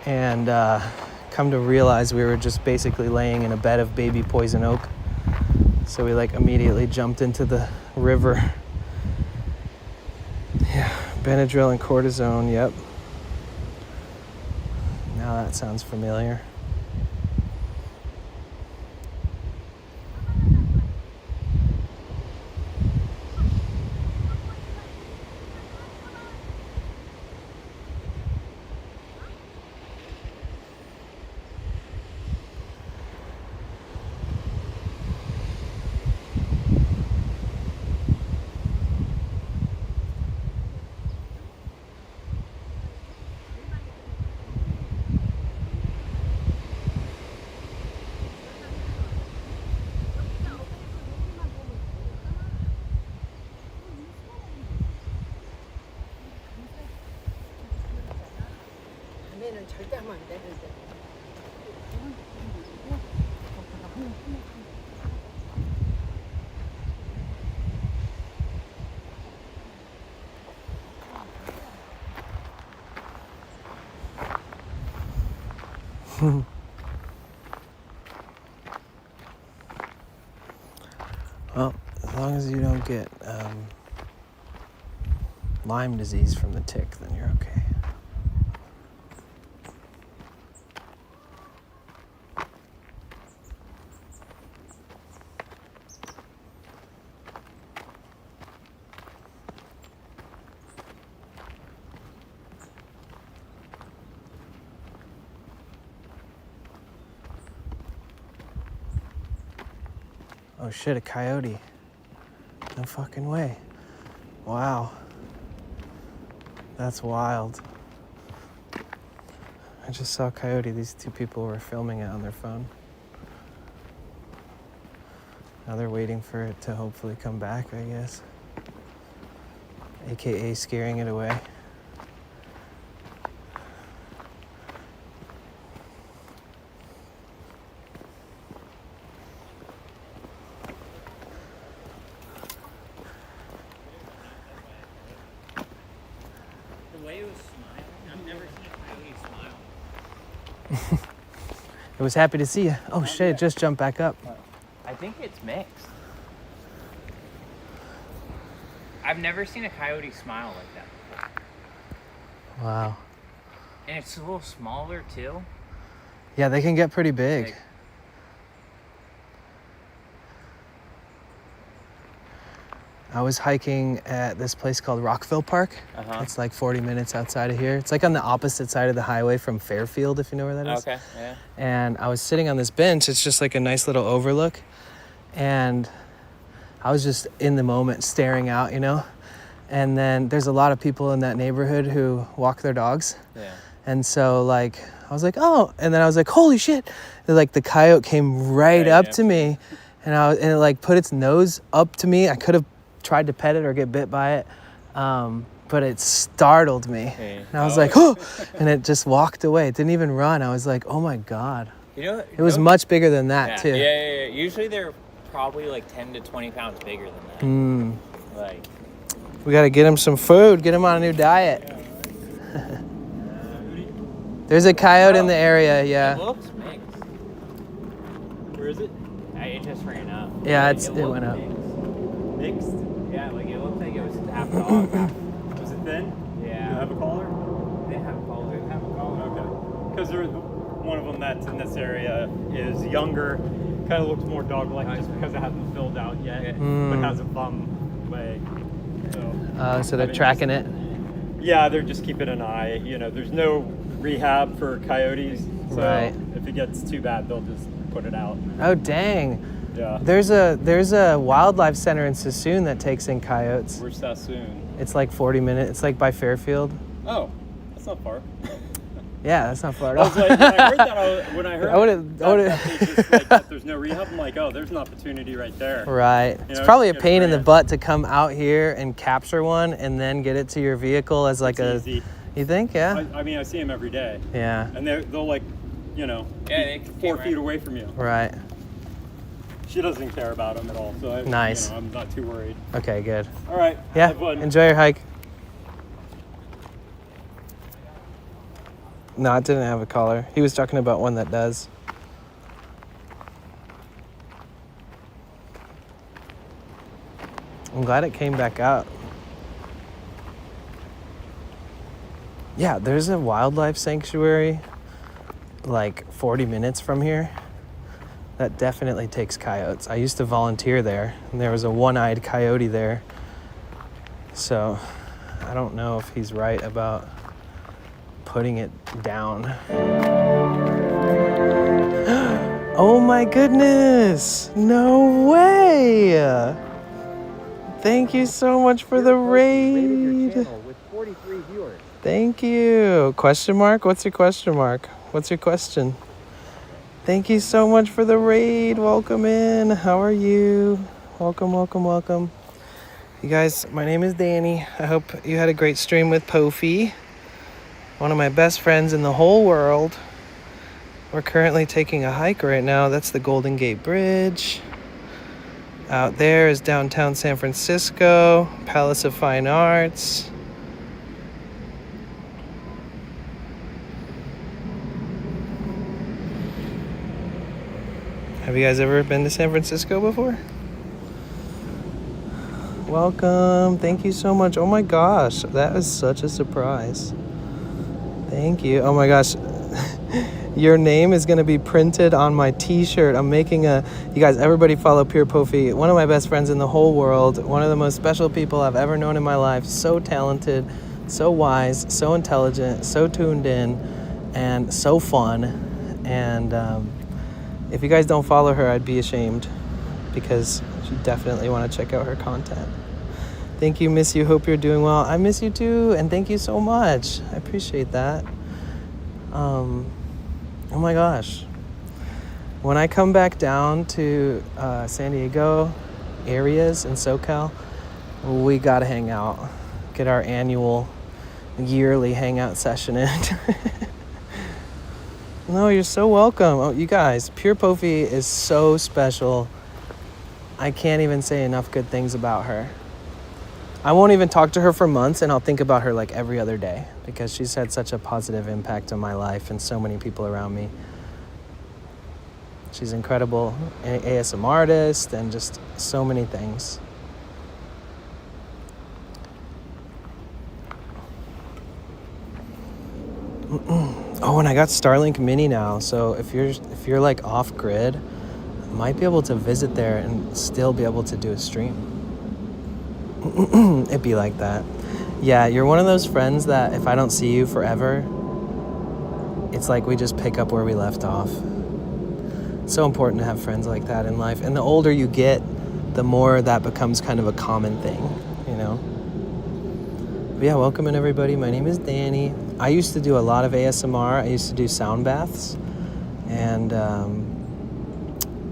And come to realize we were just basically laying in a bed of baby poison oak. So we like immediately jumped into the river. Yeah, Benadryl and cortisone, yep. Now that sounds familiar. 절대 하면 안 돼. Well, as long as you don't get Lyme disease from the tick, then you're okay. Oh shit, a coyote. No fucking way. Wow. That's wild. I just saw a coyote. These two people were filming it on their phone. Now they're waiting for it to hopefully come back, I guess. AKA scaring it away. It was happy to see you. Oh shit, it just jumped back up. I think it's mixed. I've never seen a coyote smile like that before. Wow. And it's a little smaller too. Yeah, they can get pretty big. I was hiking at this place called Rockville Park. It's like 40 minutes outside of here. It's like on the opposite side of the highway from Fairfield, if you know where that is. Okay, yeah. And I was sitting on this bench. It's just like a nice little overlook. And I was just in the moment staring out, you know? And then there's a lot of people in that neighborhood who walk their dogs. Yeah. And so like, I was like, oh, and then I was like, holy shit. And, like the coyote came right up to me and it like put its nose up to me. I could have tried to pet it or get bit by it. But it startled me. And I was like, oh, and it just walked away. It didn't even run. I was like, oh my God. It was much bigger than that too. Yeah. Usually they're probably like 10 to 20 pounds bigger than that. Like, we got to get him some food, get him on a new diet. There's a coyote in the area, yeah. It looks mixed. Where is it? It just ran up. Yeah, it went up. Mixed? Yeah, like it looked like it was half dog, half. Was it thin? Yeah. Did it have a collar? They have a collar. They have a collar, okay. Because one of them that's in this area is younger, kind of looks more dog-like just because it hasn't filled out yet, but has a bum leg. So they're tracking it? Yeah, they're just keeping an eye. You know, there's no rehab for coyotes, so Right. if it gets too bad, they'll just put it out. Oh, dang. Yeah. There's a wildlife center in Sassoon that takes in coyotes. Where's Sassoon? It's like 40 minutes. It's like by Fairfield. Oh, that's not far. Yeah, that's not far at I all. was like, when I heard that, when I heard I would've- that there's no rehab, I'm like, oh, there's an opportunity right there. Right. You It's know, probably a just pain get in the grant. butt to come out here and capture one and then get it to your vehicle as like It's easy. You think? Yeah. I mean, I see them every day. Yeah. And they'll like, you know, Yeah, be 4 feet away from you. Right. She doesn't care about them at all, so Nice. I'm not too worried. Okay, good. All right. Yeah. Have fun. Enjoy your hike. No, it didn't have a collar. He was talking about one that does. I'm glad it came back out. Yeah, there's a wildlife sanctuary like 40 minutes from here that definitely takes coyotes. I used to volunteer there, and there was a one-eyed coyote there. So I don't know if he's right about putting it down. Oh my goodness! No way! Thank you so much for the raid. With 43 viewers. Thank you. Question mark? What's your question mark? What's your question? Thank you so much for the raid. Welcome in. How are you? Welcome, welcome, welcome. You guys, my name is Danny. I hope you had a great stream with Pofi, one of my best friends in the whole world. We're currently taking a hike right now. That's the Golden Gate Bridge. Out there is downtown San Francisco, Palace of Fine Arts. Have you guys ever been to San Francisco before? Welcome. Thank you so much. Oh my gosh, that is such a surprise. Thank you. Oh my gosh. Your name is going to be printed on my t-shirt. I'm making you guys, everybody follow Pure Pofi. One of my best friends in the whole world. One of the most special people I've ever known in my life. So talented, so wise, so intelligent, so tuned in, and so fun. And if you guys don't follow her, I'd be ashamed, because you definitely want to check out her content. Thank you, miss you. Hope you're doing well. I miss you too, and thank you so much. I appreciate that. Oh my gosh. When I come back down to San Diego areas in SoCal, we gotta hang out. Get our annual yearly hangout session in. No, you're so welcome. Oh, you guys, Pure Pofi is so special. I can't even say enough good things about her. I won't even talk to her for months, and I'll think about her like every other day, because she's had such a positive impact on my life and so many people around me. She's incredible ASM artist and just so many things. Oh, and I got Starlink Mini now, so if you're like off grid, I might be able to visit there and still be able to do a stream. It'd be like that. Yeah, you're one of those friends that if I don't see you forever, it's like we just pick up where we left off. It's so important to have friends like that in life. And the older you get, the more that becomes kind of a common thing, you know? But yeah, welcome in everybody. My name is Danny. I used to do a lot of ASMR. I used to do sound baths. And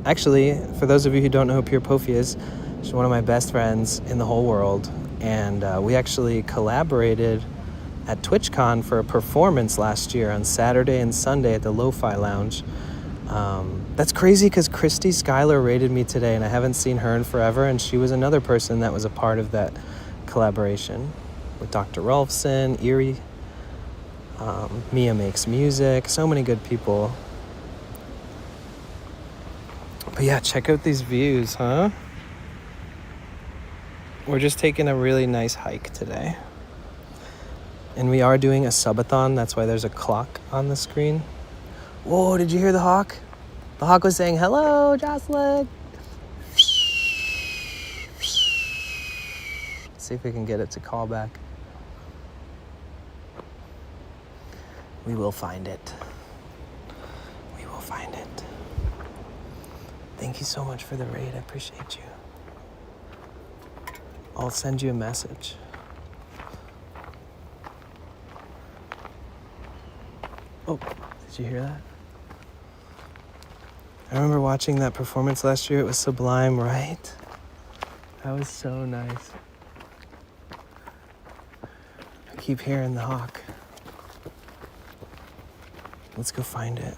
actually, for those of you who don't know who Pure Pofi is, she's one of my best friends in the whole world. And we actually collaborated at TwitchCon for a performance last year on Saturday and Sunday at the Lo-Fi Lounge. That's crazy because Christy Schuyler rated me today, and I haven't seen her in forever, and she was another person that was a part of that collaboration with Dr. Rolfson, Erie, Mia Makes Music, so many good people. But yeah, check out these views, huh? We're just taking a really nice hike today. And we are doing a subathon, that's why there's a clock on the screen. Whoa, did you hear the hawk? The hawk was saying, hello, Jocelyn. See if we can get it to call back. We will find it. We will find it. Thank you so much for the raid. I appreciate you. I'll send you a message. Oh, did you hear that? I remember watching that performance last year. It was sublime, right? That was so nice. I keep hearing the hawk. Let's go find it.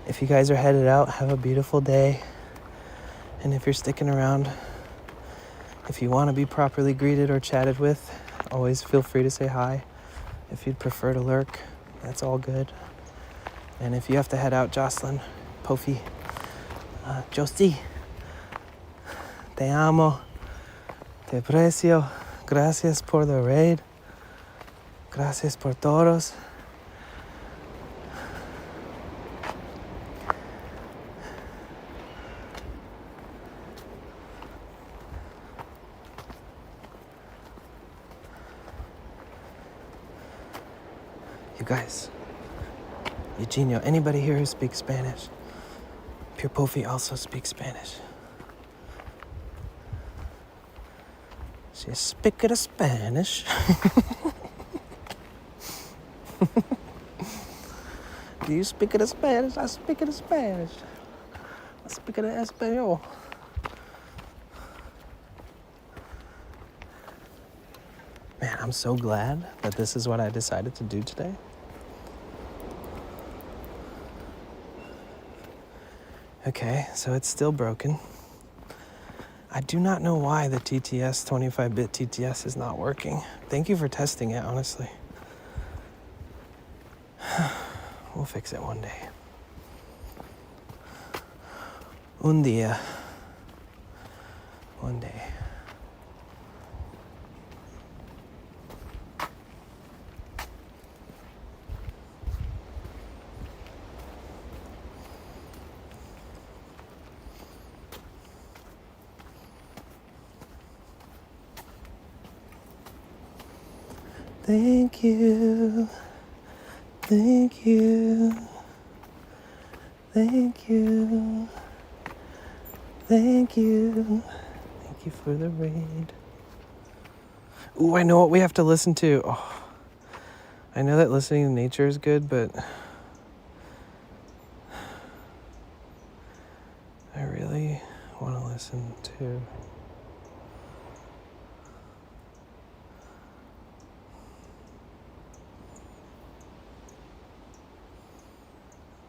If you guys are headed out, have a beautiful day. And if you're sticking around, if you want to be properly greeted or chatted with, always feel free to say hi. If you'd prefer to lurk, that's all good. And if you have to head out, Jocelyn, Pofi, Josie, te amo, te aprecio, gracias por the raid, gracias por todos. You guys, Eugenio, anybody here who speaks Spanish? Pure Pofi also speaks Spanish. She speaks the Spanish. Do you speak the Spanish? I speak the Spanish. I speak the Espanol. Man, I'm so glad that this is what I decided to do today. Okay, so it's still broken. I do not know why the TTS, 25-bit TTS, is not working. Thank you for testing it, honestly. We'll fix it one day. Un día. One day. Thank you, thank you, thank you, thank you, thank you for the raid. Ooh, I know what we have to listen to. Oh, I know that listening to nature is good, but I really want to listen to...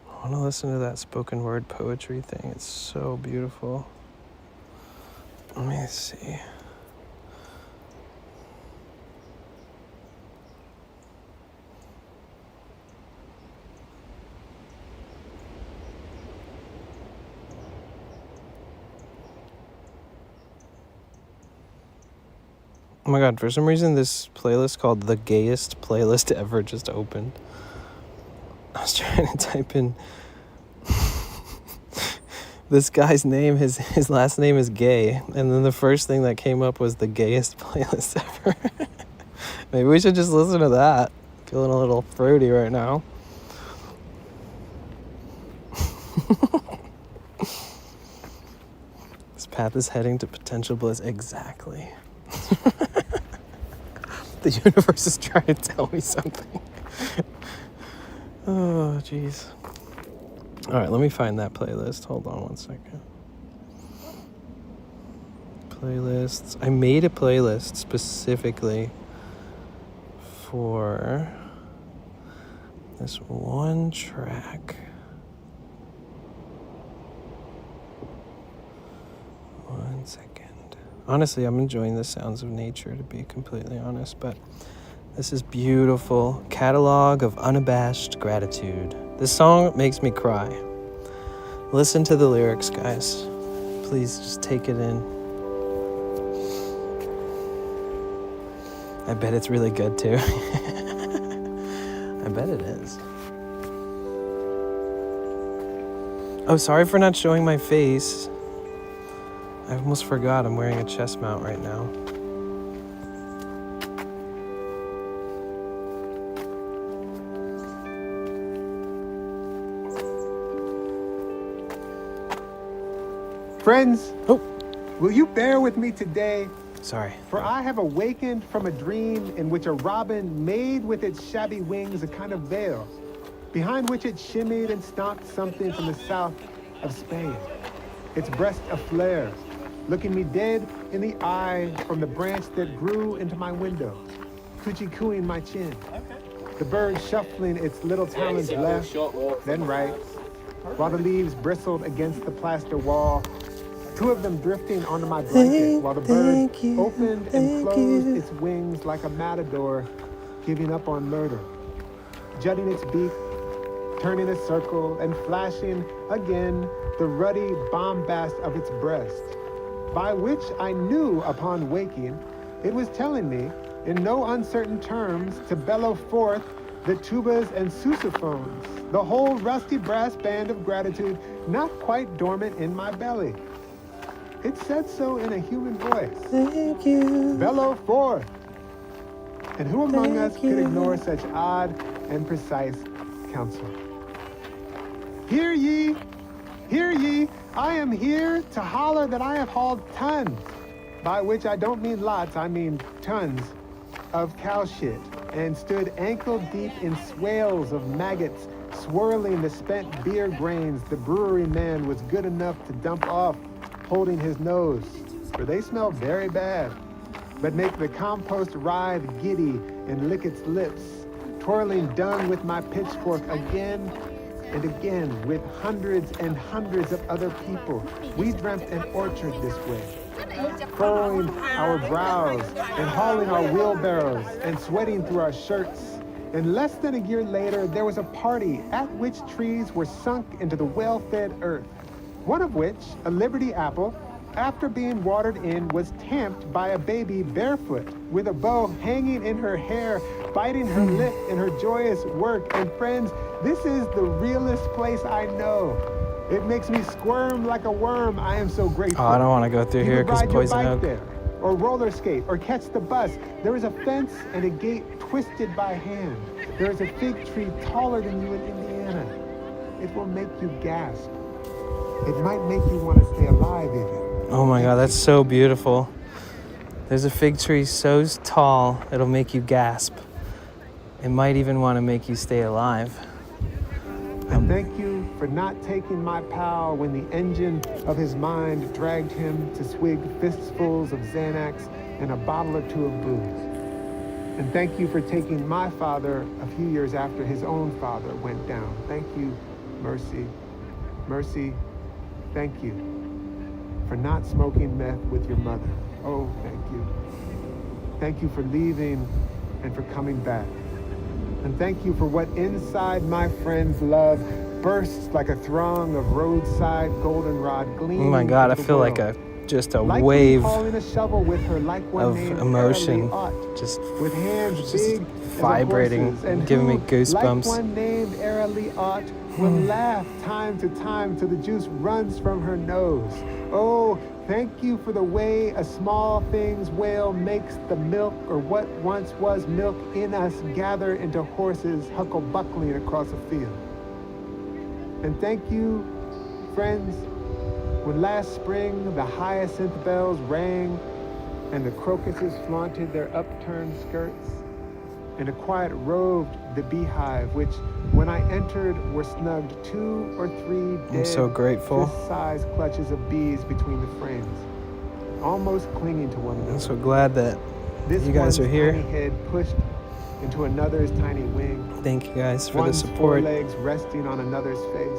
I want to listen to that spoken word poetry thing. It's so beautiful. Let me see. Oh my god, for some reason this playlist called The Gayest Playlist Ever just opened. I was trying to type in this guy's name, his last name is Gay, and then the first thing that came up was the gayest playlist ever. Maybe we should just listen to that. Feeling a little fruity right now. This path is heading to potential bliss. Exactly. The universe is trying to tell me something. Oh, jeez. All right, let me find that playlist. Hold on one second. Playlists. I made a playlist specifically for this one track. One second. Honestly, I'm enjoying the sounds of nature, to be completely honest, but this is beautiful. Catalog of unabashed gratitude. This song makes me cry. Listen to the lyrics, guys. Please just take it in. I bet it's really good too. I bet it is. Oh, sorry for not showing my face. I almost forgot I'm wearing a chest mount right now. Friends, will you bear with me today? Sorry. For I have awakened from a dream in which a robin made with its shabby wings a kind of veil, behind which it shimmied and stomped something from the south of Spain. Its breast aflare, looking me dead in the eye from the branch that grew into my window, coochie-cooing my chin. The bird shuffling its little talons left, then right, while the leaves bristled against the plaster wall, two of them drifting onto my blanket, while the bird opened and closed its wings like a matador giving up on murder, jutting its beak, turning a circle, and flashing again the ruddy bombast of its breast, by which I knew upon waking it was telling me, in no uncertain terms, to bellow forth the tubas and sousaphones, the whole rusty brass band of gratitude not quite dormant in my belly. It said so in a human voice. Thank you. Bellow forth. And who among us could ignore such odd and precise counsel? Hear ye, I am here to holler that I have hauled tons, by which I don't mean lots, I mean tons, of cow shit, and stood ankle deep in swales of maggots, swirling the spent beer grains the brewery man was good enough to dump off, holding his nose, for they smell very bad, but make the compost writhe giddy and lick its lips, twirling dung with my pitchfork again and again with hundreds and hundreds of other people. We dreamt an orchard this way, furrowing our brows and hauling our wheelbarrows and sweating through our shirts. And less than a year later, there was a party at which trees were sunk into the well-fed earth, one of which, a Liberty apple, after being watered in, was tamped by a baby barefoot, with a bow hanging in her hair, biting her lip in her joyous work. And friends, this is the realest place I know. It makes me squirm like a worm. I am so grateful. Oh, I don't want to go through here because poison oak. There, or roller skate, or catch the bus. There is a fence and a gate twisted by hand. There is a fig tree taller than you in Indiana. It will make you gasp. It might make you want to stay alive even. Oh my God, that's so beautiful. There's a fig tree so tall, it'll make you gasp. It might even want to make you stay alive. And thank you for not taking my pal when the engine of his mind dragged him to swig fistfuls of Xanax and a bottle or two of booze. And thank you for taking my father a few years after his own father went down. Thank you, Mercy. Mercy, thank you for not smoking meth with your mother. Oh, thank you. Thank you for leaving and for coming back. And thank you for what inside my friend's love bursts like a throng of roadside goldenrod gleaming. Oh my God, I feel like just a wave a shovel with her, like of emotion, just with hands just big vibrating and giving me goosebumps. Like one named Arely ought, will laugh time to time till the juice runs from her nose. Oh, thank you for the way a small thing's wail makes the milk, or what once was milk in us, gather into horses huckle-buckling across a field. And thank you, friends, when last spring the hyacinth bells rang and the crocuses flaunted their upturned skirts, and a quiet roved the beehive, which, when I entered, were snugged 2 or 3 dead, I'm so grateful. fist-sized clutches of bees between the frames, almost clinging to one another. I'm so glad that This you guys are here. Tiny head pushed into another's tiny wing. Thank you guys for One's the support. forelegs resting on another's face,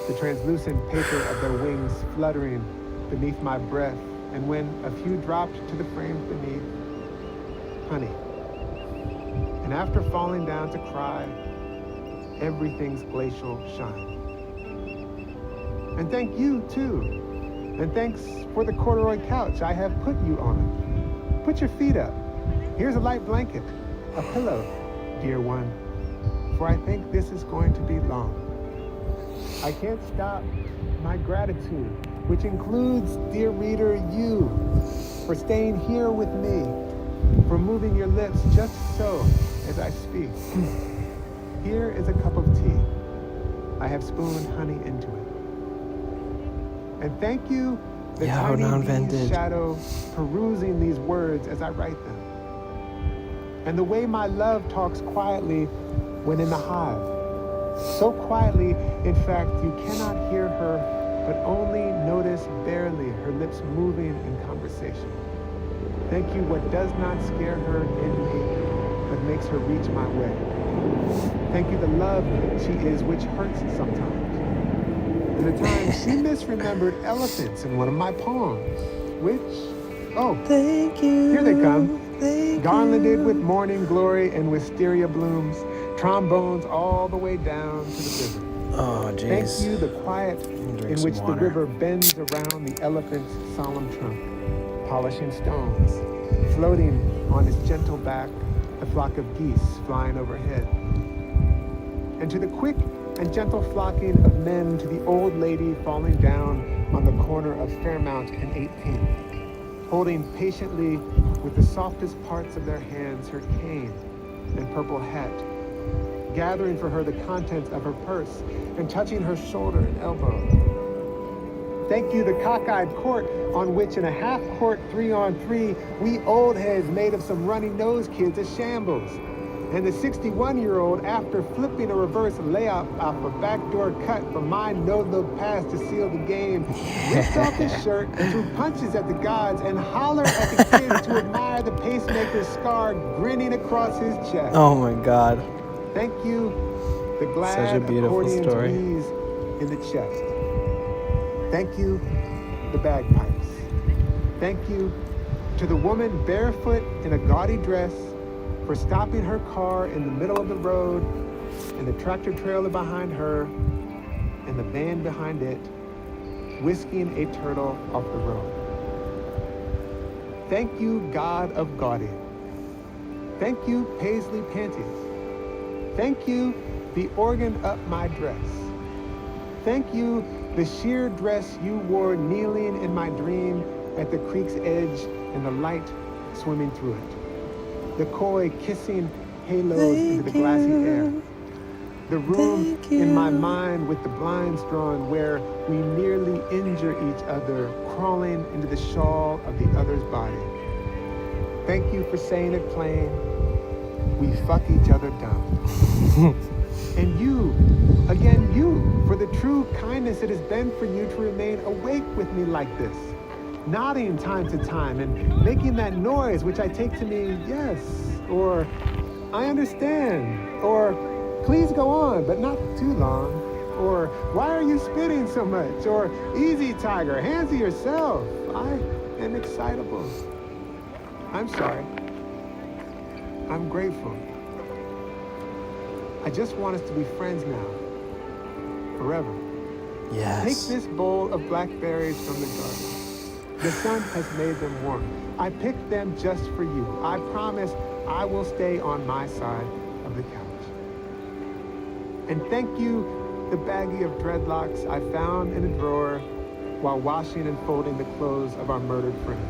the translucent paper of their wings fluttering beneath my breath and when a few dropped to the frames beneath, honey. And after falling down to cry, everything's glacial shine. And thank you, too. And thanks for the corduroy couch I have put you on. Put your feet up. Here's a light blanket, a pillow, dear one, for I think this is going to be long. I can't stop my gratitude, which includes, dear reader, you, for staying here with me, for moving your lips just so as I speak. Here is a cup of tea. I have spooned honey into it. And thank you, the tiny bee's shadow, perusing these words as I write them. And the way my love talks quietly when in the hive. So quietly, in fact, you cannot hear her, but only notice barely her lips moving in conversation. Thank you, what does not scare her in me, but makes her reach my way. Thank you, the love she is, which hurts sometimes. And the time she misremembered elephants in one of my poems, which, oh, thank you. Here they come. Garlanded with morning glory and wisteria blooms, trombones all the way down to the river. Oh, jeez. Thank you, the quiet in which the river bends around the elephant's solemn trunk, polishing stones, floating on its gentle back, a flock of geese flying overhead. And to the quick and gentle flocking of men to the old lady falling down on the corner of Fairmount and 18th, holding patiently with the softest parts of their hands her cane and purple hat, gathering for her the contents of her purse and touching her shoulder and elbow. Thank you, the cockeyed court on which in a half-court 3-on-3, we old heads made of some runny-nosed kids a shambles. And the 61-year-old, after flipping a reverse layup off a backdoor cut from my no-look pass to seal the game, ripped off his shirt, threw punches at the gods, and hollered at the kids to admire the pacemaker's scar grinning across his chest. Oh my God. Thank you, the glad Such a beautiful accordion's story. wheeze in the chest. Thank you, the bagpipes. Thank you to the woman barefoot in a gaudy dress for stopping her car in the middle of the road and the tractor trailer behind her and the van behind it, whisking a turtle off the road. Thank you, God of gaudy. Thank you, paisley panties. Thank you, the organ up my dress. Thank you, the sheer dress you wore kneeling in my dream at the creek's edge and the light swimming through it. The coy kissing halos into the glassy air. The room in my mind with the blinds drawn where we nearly injure each other, crawling into the shawl of the other's body. Thank you for saying it plain. We fuck each other dumb. And you, again you, for the true kindness it has been for you to remain awake with me like this, nodding time to time and making that noise which I take to mean yes, or I understand, or please go on, but not too long, or why are you spitting so much, or easy tiger, hands to yourself, I am excitable. I'm sorry. I'm grateful. I just want us to be friends now, forever. Yes. Take this bowl of blackberries from the garden. The sun has made them warm. I picked them just for you. I promise I will stay on my side of the couch. And thank you, the baggie of dreadlocks I found in a drawer while washing and folding the clothes of our murdered friend.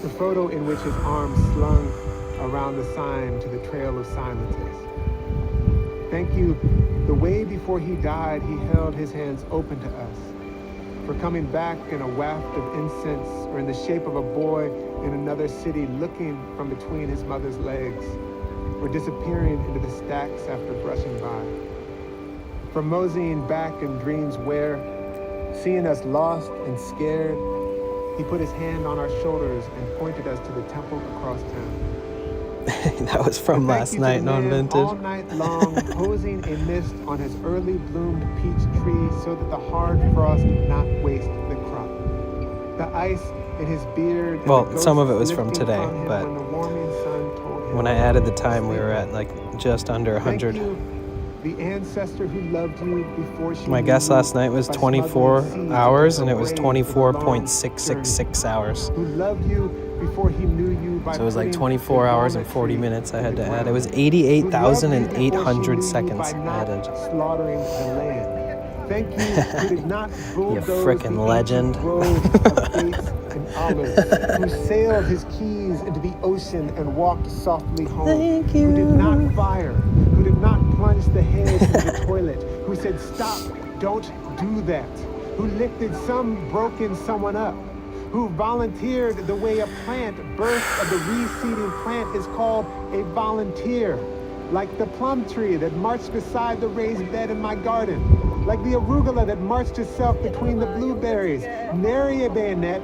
The photo in which his arms slung around the sign to the Trail of Silences. Thank you, the way before he died, he held his hands open to us. For coming back in a waft of incense, or in the shape of a boy in another city looking from between his mother's legs, or disappearing into the stacks after brushing by. For moseying back in dreams where, seeing us lost and scared, he put his hand on our shoulders and pointed us to the temple across town. That was from last night, no vintage. All night long, posing a mist on his early bloomed peach tree so that the hard frost did not waste the crop. The ice in his beard. and Well, the some of it ghosts was from lifting today, from him but when the warming sun told him when I added the time, we were at like just under 100. Thank you, the ancestor who loved you before she My knew guess you, last night was by 24 smuggling seeds hours, into and her it was brain for the long 24.666 hours. who loved you before he knew you by So it was like putting 24 a hours and walnut 40 tree minutes I in had the to add. It ground, was who loved you before she knew 88,800 you seconds by not added. slaughtering the land. Thank you who did not bulldoze frickin' the legend. ancient groves of dates and olives, who sailed his keys into the ocean and walked softly home, Thank you. who did not fire, who did not plunge the head into the toilet, who said, stop, don't do that, who lifted some broken someone up, who volunteered the way a plant birth of the reseeding plant is called a volunteer, like the plum tree that marched beside the raised bed in my garden, like the arugula that marched itself between the blueberries. Nary a bayonet,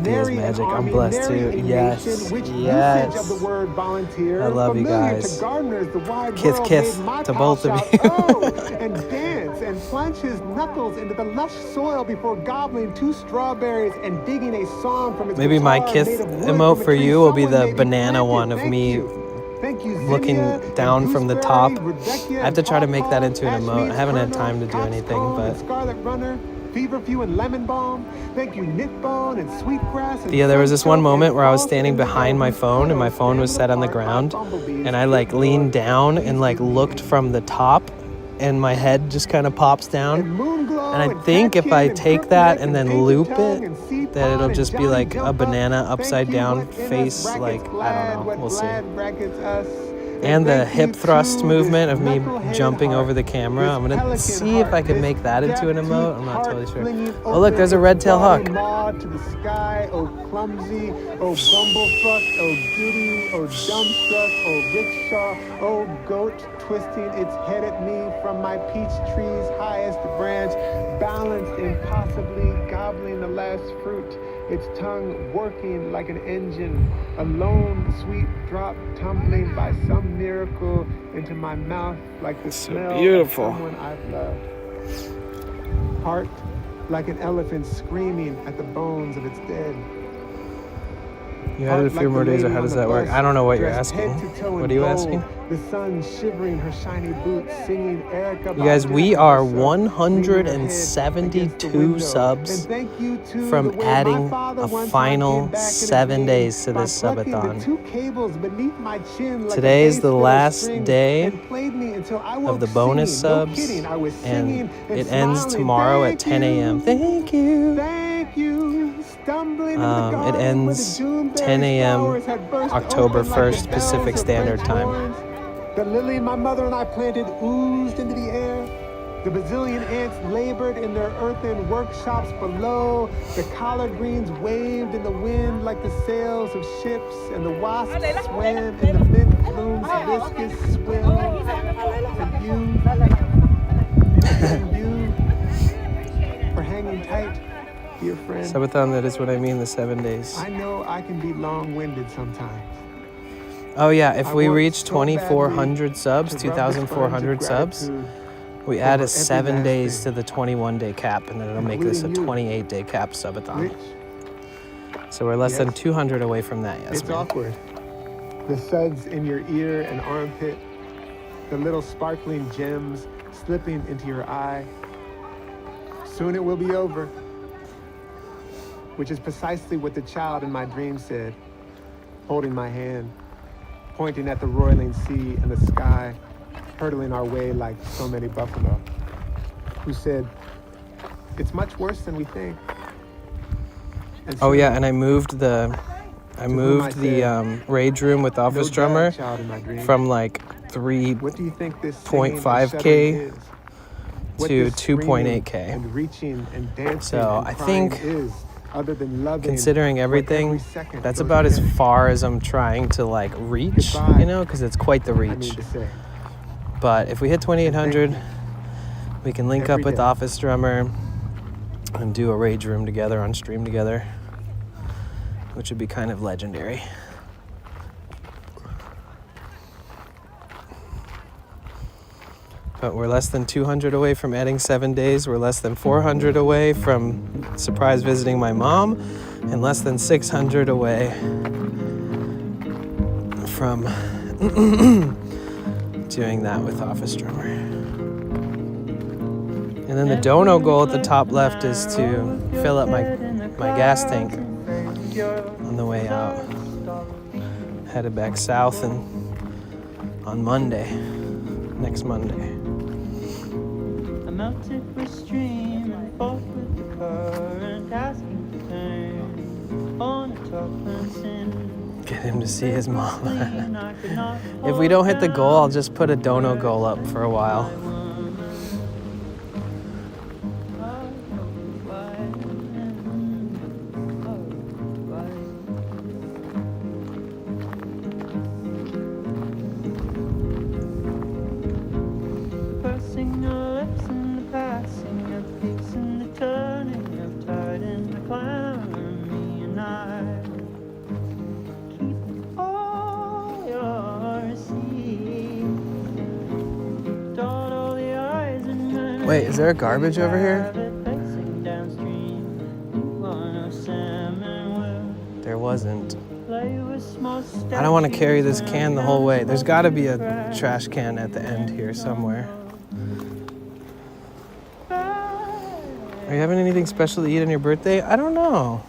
nary an magic. I'm army, blessed nary too. a Yes, nation, which yes. usage of the word volunteer, I love you familiar guys. to gardeners, the wide Kith, world kith made my to pal both of shout, you. oh, and dance and plunge his knuckles into the lush soil before gobbling 2 strawberries and digging a song from its Maybe my guitar Kith made of wood emote from a for tree you will be someone the maybe banana planted. one of Thank me you. Thank you, looking Zinnia down and from the Gooseberry, top. Rebecca I have to try to and make that Pawpaw, into an emote. I Ashmead's haven't had Kernel, time to do anything, Coxcomb but and Scarlet Runner, Feverfew and Lemon Balm. Thank you, Knitbone and Sweetgrass and yeah, there was this one Sunchoke moment and where I was False standing Indigo behind my whose phone and my petals phone was stand set on the apart by ground, bumblebees. and I like Good leaned Lord, down please and like give me looked from the top, and my head just kind of pops down. Moonglow And I and think if I Catkin and take that Crookneck and then Dinky loop Tongue it, and Sea that it'll Pond just and be Johnny like a Jump Up. banana Thank upside you, down what MS face, brackets like, I glad, don't know, what we'll see. glad brackets us. And the thank you hip thrust to movement this of me knuckleheaded jumping heart, over the camera. this I'm gonna pelican see if I heart, can this make that into an death-toothed emote. I'm not totally sure. heart-flinging Oh look, there's a open red tail gaudy hawk. maw to the sky. Oh clumsy, oh bumblefuck, oh goody, oh dumbstruck, oh rickshaw, oh goat twisting its head at me from my peach tree's highest branch, balanced impossibly, gobbling the last fruit, its tongue working like an engine, a lone sweet drop tumbling by some miracle into my mouth like the smell beautiful. of someone I've loved. Heart like an elephant screaming at the bones of its dead. You added a few more days, or how does that work? I don't know what you're asking. What are you asking? The sun shivering her shiny boots, singing Erica. You guys, we are 172 subs from adding a final 7 days to this subathon. Today is the last day of the bonus subs, and it ends tomorrow at 10 a.m. Thank you. Thank you. It ends 10 a.m. October 1st Pacific Standard Time. The lily my mother and I planted oozed into the air. The bazillion ants labored in their earthen workshops below. The collard greens waved in the wind like the sails of ships, and the wasps swam in the mint bloom's viscous swill. And you for hanging tight, dear friend. Subathon, that is what I mean, the 7 days. I know I can be long-winded sometimes. Oh yeah, if we reach 2,400 subs, 2,400 subs, we add a 7 days to the 21-day cap, and then it'll make this a 28-day cap subathon. So we're less than 200 away from that, yes, It's awkward. The suds in your ear and armpit, the little sparkling gems slipping into your eye. Soon it will be over, which is precisely what the child in my dream said, holding my hand, pointing at the roiling sea and the sky, hurtling our way like so many buffalo, who said, it's much worse than we think. And Oh soon, yeah, and I moved the rage room with office drummer from like 3.5K to 2.8K. So I think, considering everything, that's about as far as I'm trying to like reach, you know, because it's quite the reach. But if we hit 2,800, we can link up with office drummer and do a rage room together on stream together, which would be kind of legendary. But we're less than 200 away from adding 7 days. We're less than 400 away from surprise visiting my mom, and less than 600 away from doing that with Office Drummer. And then the dono goal at the top left is to fill up my gas tank on the way out. Headed back south and on Monday, next Monday. I melted with stream and fought with the current, asking to turn on a turbulence in. Get him to see his mom. If we don't hit the goal, I'll just put a dono goal up for a while. Wait, is there a garbage over here? There wasn't. I don't want to carry this can the whole way. There's got to be a trash can at the end here somewhere. Are you having anything special to eat on your birthday? I don't know.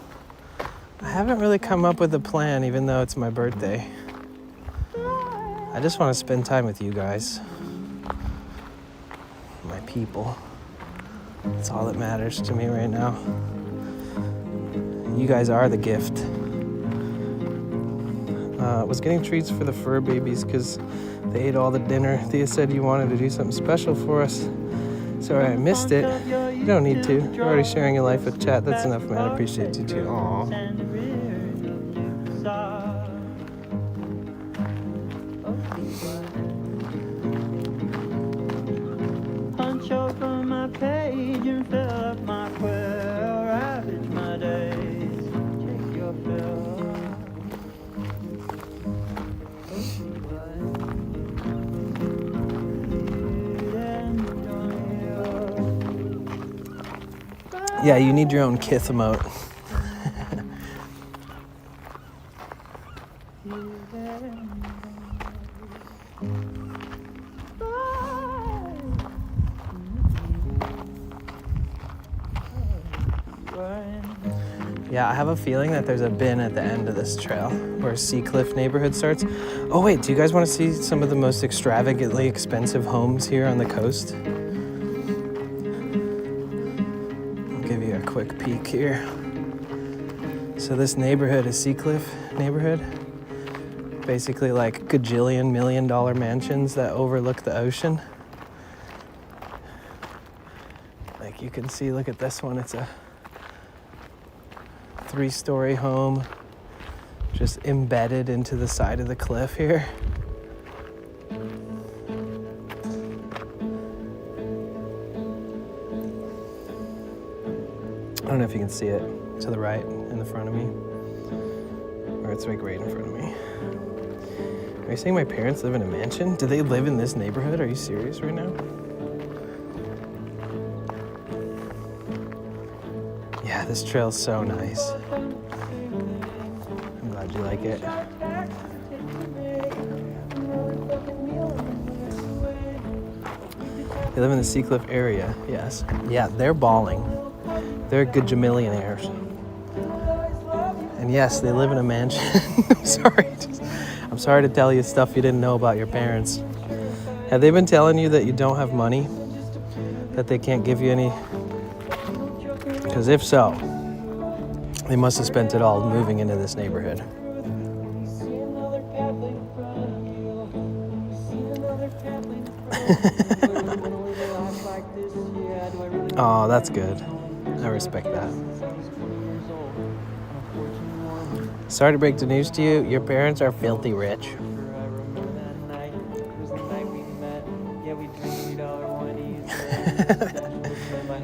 I haven't really come up with a plan, even though it's my birthday. I just want to spend time with you guys. My people. That's all that matters to me right now. You guys are the gift. Was getting treats for the fur babies because they ate all the dinner. Thea said you wanted to do something special for us. Sorry I missed it. You don't need to. You're already sharing your life with chat. That's enough, man. I appreciate you too. Aww. Punch open my page and fill up my quill. Ravage my days. Take your fill. Yeah, you need your own kith emote. Yeah, I have a feeling that there's a bin at the end of this trail where Seacliff neighborhood starts. Oh wait, do you guys want to see some of the most extravagantly expensive homes here on the coast? Give you a quick peek here. So this neighborhood is Seacliff neighborhood. Basically like gajillion $1 million mansions that overlook the ocean. Like you can see, look at this one. It's a 3-story home just embedded into the side of the cliff here. I don't know if you can see it to the right in the front of me, or it's like right in front of me. Are you saying my parents live in a mansion? Do they live in this neighborhood? Are you serious right now? Yeah, this trail's so nice. I'm glad you like it. They live in the Seacliff area, yes. Yeah, they're balling. They're gajillionaires. And yes, they live in a mansion. I'm sorry to tell you stuff you didn't know about your parents. Have they been telling you that you don't have money? That they can't give you any? Because if so, they must have spent it all moving into this neighborhood. Oh, that's good. I respect that. Sorry to break the news to you. Your parents are filthy rich.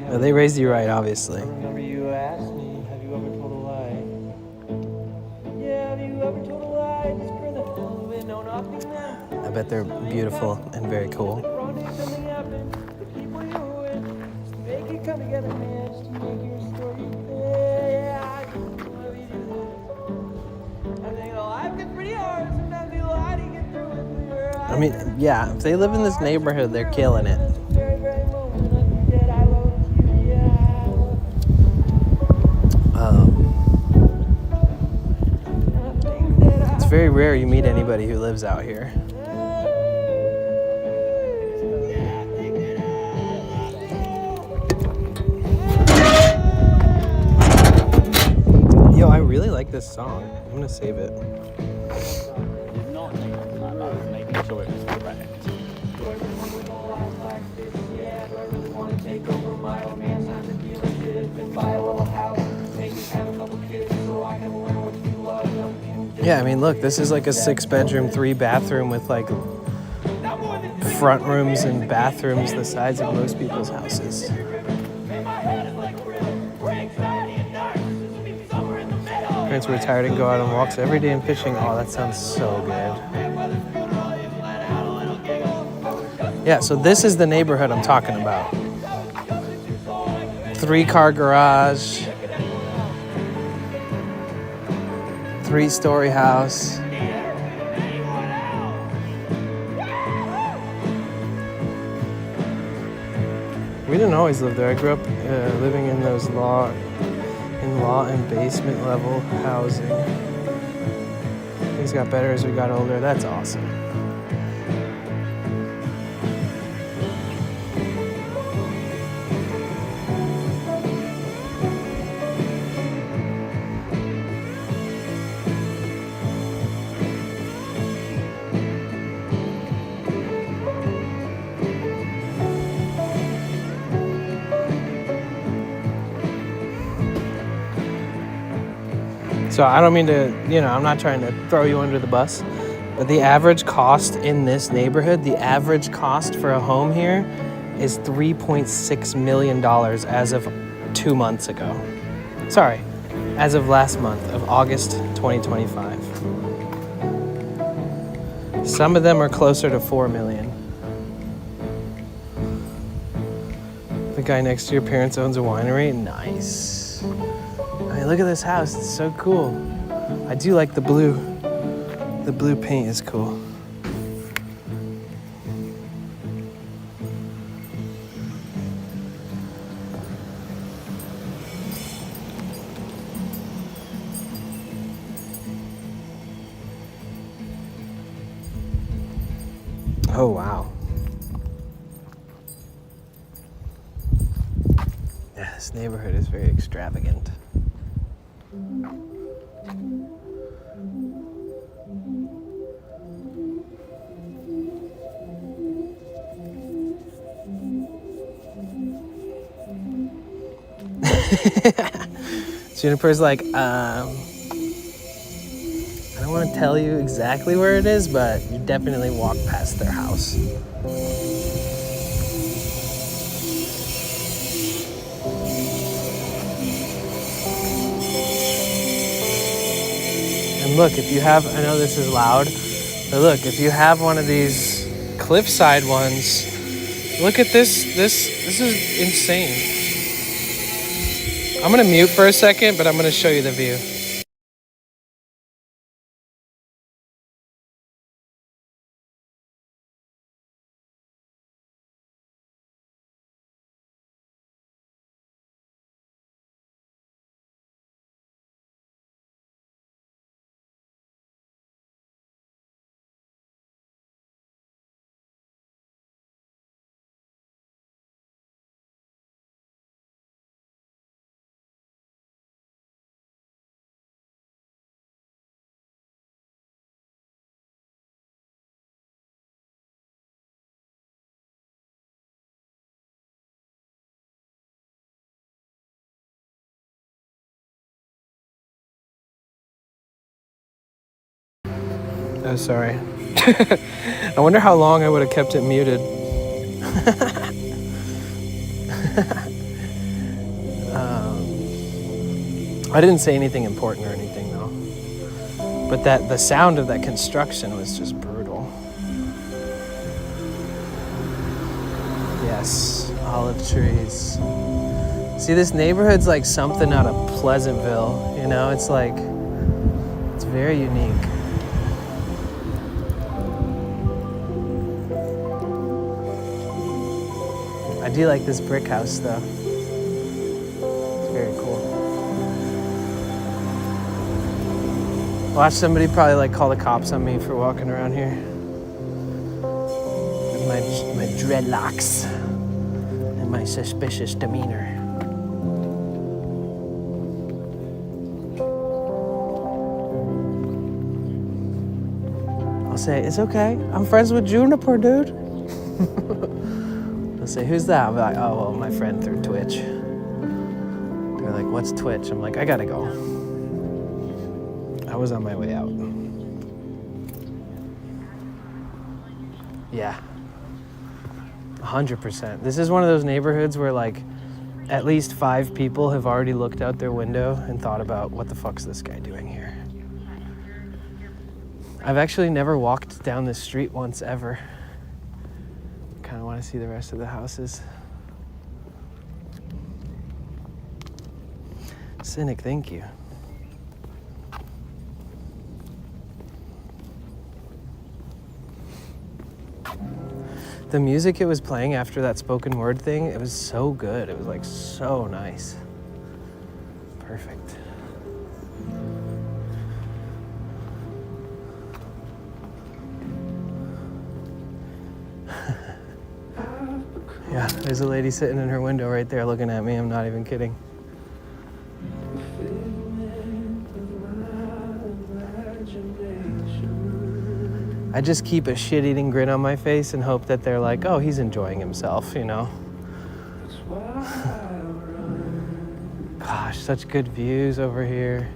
Well, they raised you right, obviously. Remember you asked me, have you ever told a lie? Yeah, have you ever told a lie? Just for the hell of it, no, nothing. I bet they're beautiful and very cool. I mean, yeah, if they live in this neighborhood, they're killing it. It's very rare you meet anybody who lives out here. Yo, I really like this song. I'm gonna save it. Making sure it was correct. Yeah, I mean, look, this is like a 6-bedroom, 3-bathroom with like front rooms and bathrooms the size of most people's houses. Parents were retired and go out on walks every day and fishing. Oh, that sounds so good. Yeah, so this is the neighborhood I'm talking about. 3-car garage, 3-story house. We didn't always live there. I grew up living in those law and basement level housing. Things got better as we got older. That's awesome. So I don't mean to, I'm not trying to throw you under the bus, but the average cost in this neighborhood, the average cost for a home here is $3.6 million as of 2 months ago. Sorry, as of last month of August 2025. Some of them are closer to 4 million. The guy next to your parents owns a winery. Nice. I mean, look at this house. It's so cool. I do like the blue. The blue paint is cool. Oh, wow. Yeah, this neighborhood is very extravagant. Juniper's like, I don't want to tell you exactly where it is, but you definitely walk past their house. And look, if you have, I know this is loud, but look, if you have one of these cliffside ones, look at this. This is insane. I'm gonna mute for a second, but I'm gonna show you the view. Oh, sorry. I wonder how long I would have kept it muted. I didn't say anything important or anything, though. But the sound of that construction was just brutal. Yes, olive trees. See, this neighborhood's like something out of Pleasantville, you know? It's like, it's very unique. I do like this brick house though. It's very cool. Watch somebody probably like call the cops on me for walking around here with my dreadlocks and my suspicious demeanor. I'll say, it's okay. I'm friends with Juniper, dude. They'll say, who's that? I'll be like, oh, well, my friend through Twitch. They're like, what's Twitch? I'm like, I gotta go. I was on my way out. Yeah. 100%. This is one of those neighborhoods where like at least 5 people have already looked out their window and thought about what the fuck's this guy doing here. I've actually never walked down this street once ever. Kind of want to see the rest of the houses. Cynic, thank you. The music it was playing after that spoken word thing, it was so good. It was like so nice. Perfect. Yeah, there's a lady sitting in her window right there looking at me. I'm not even kidding. I just keep a shit-eating grin on my face and hope that they're like, oh, he's enjoying himself, you know? Gosh, such good views over here.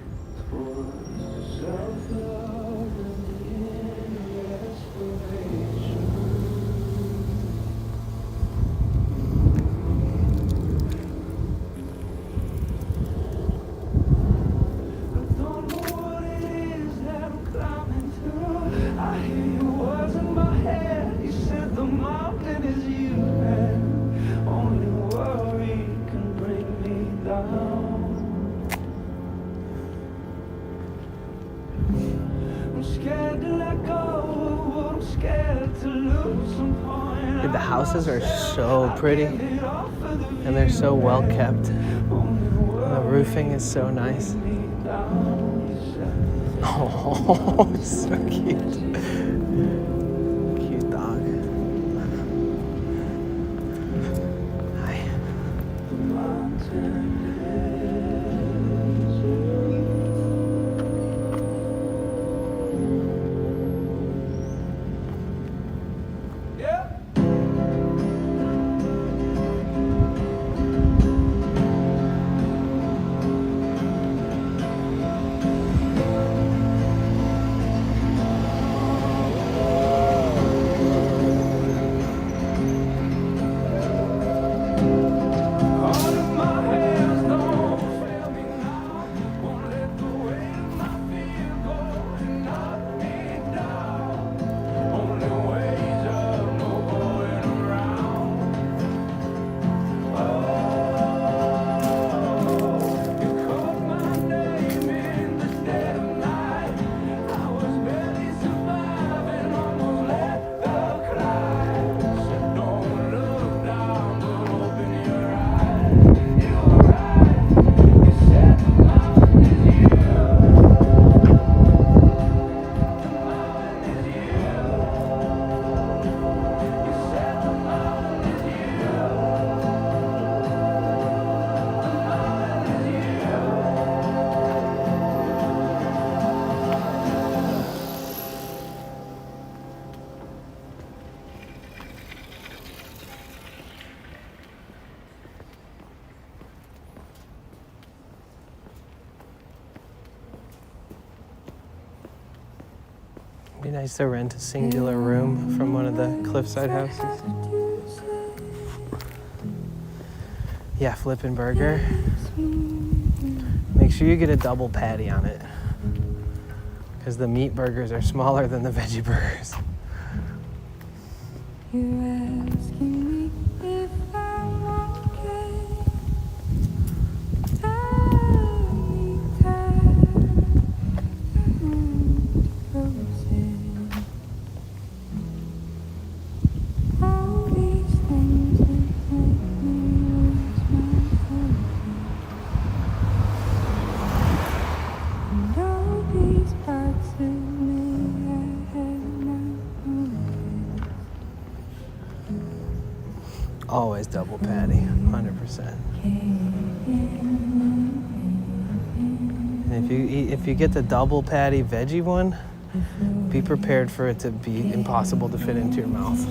Dude, the houses are so pretty and they're so well kept. The roofing is so nice. Oh, so cute. Cute dog. Hi. Be nice to rent a singular room from one of the cliffside houses. Yeah, flippin' burger. Make sure you get a double patty on it, because the meat burgers are smaller than the veggie burgers. You're asking me if I'm okay. Always double patty, 100%. And if you get the double patty veggie one, be prepared for it to be impossible to fit into your mouth.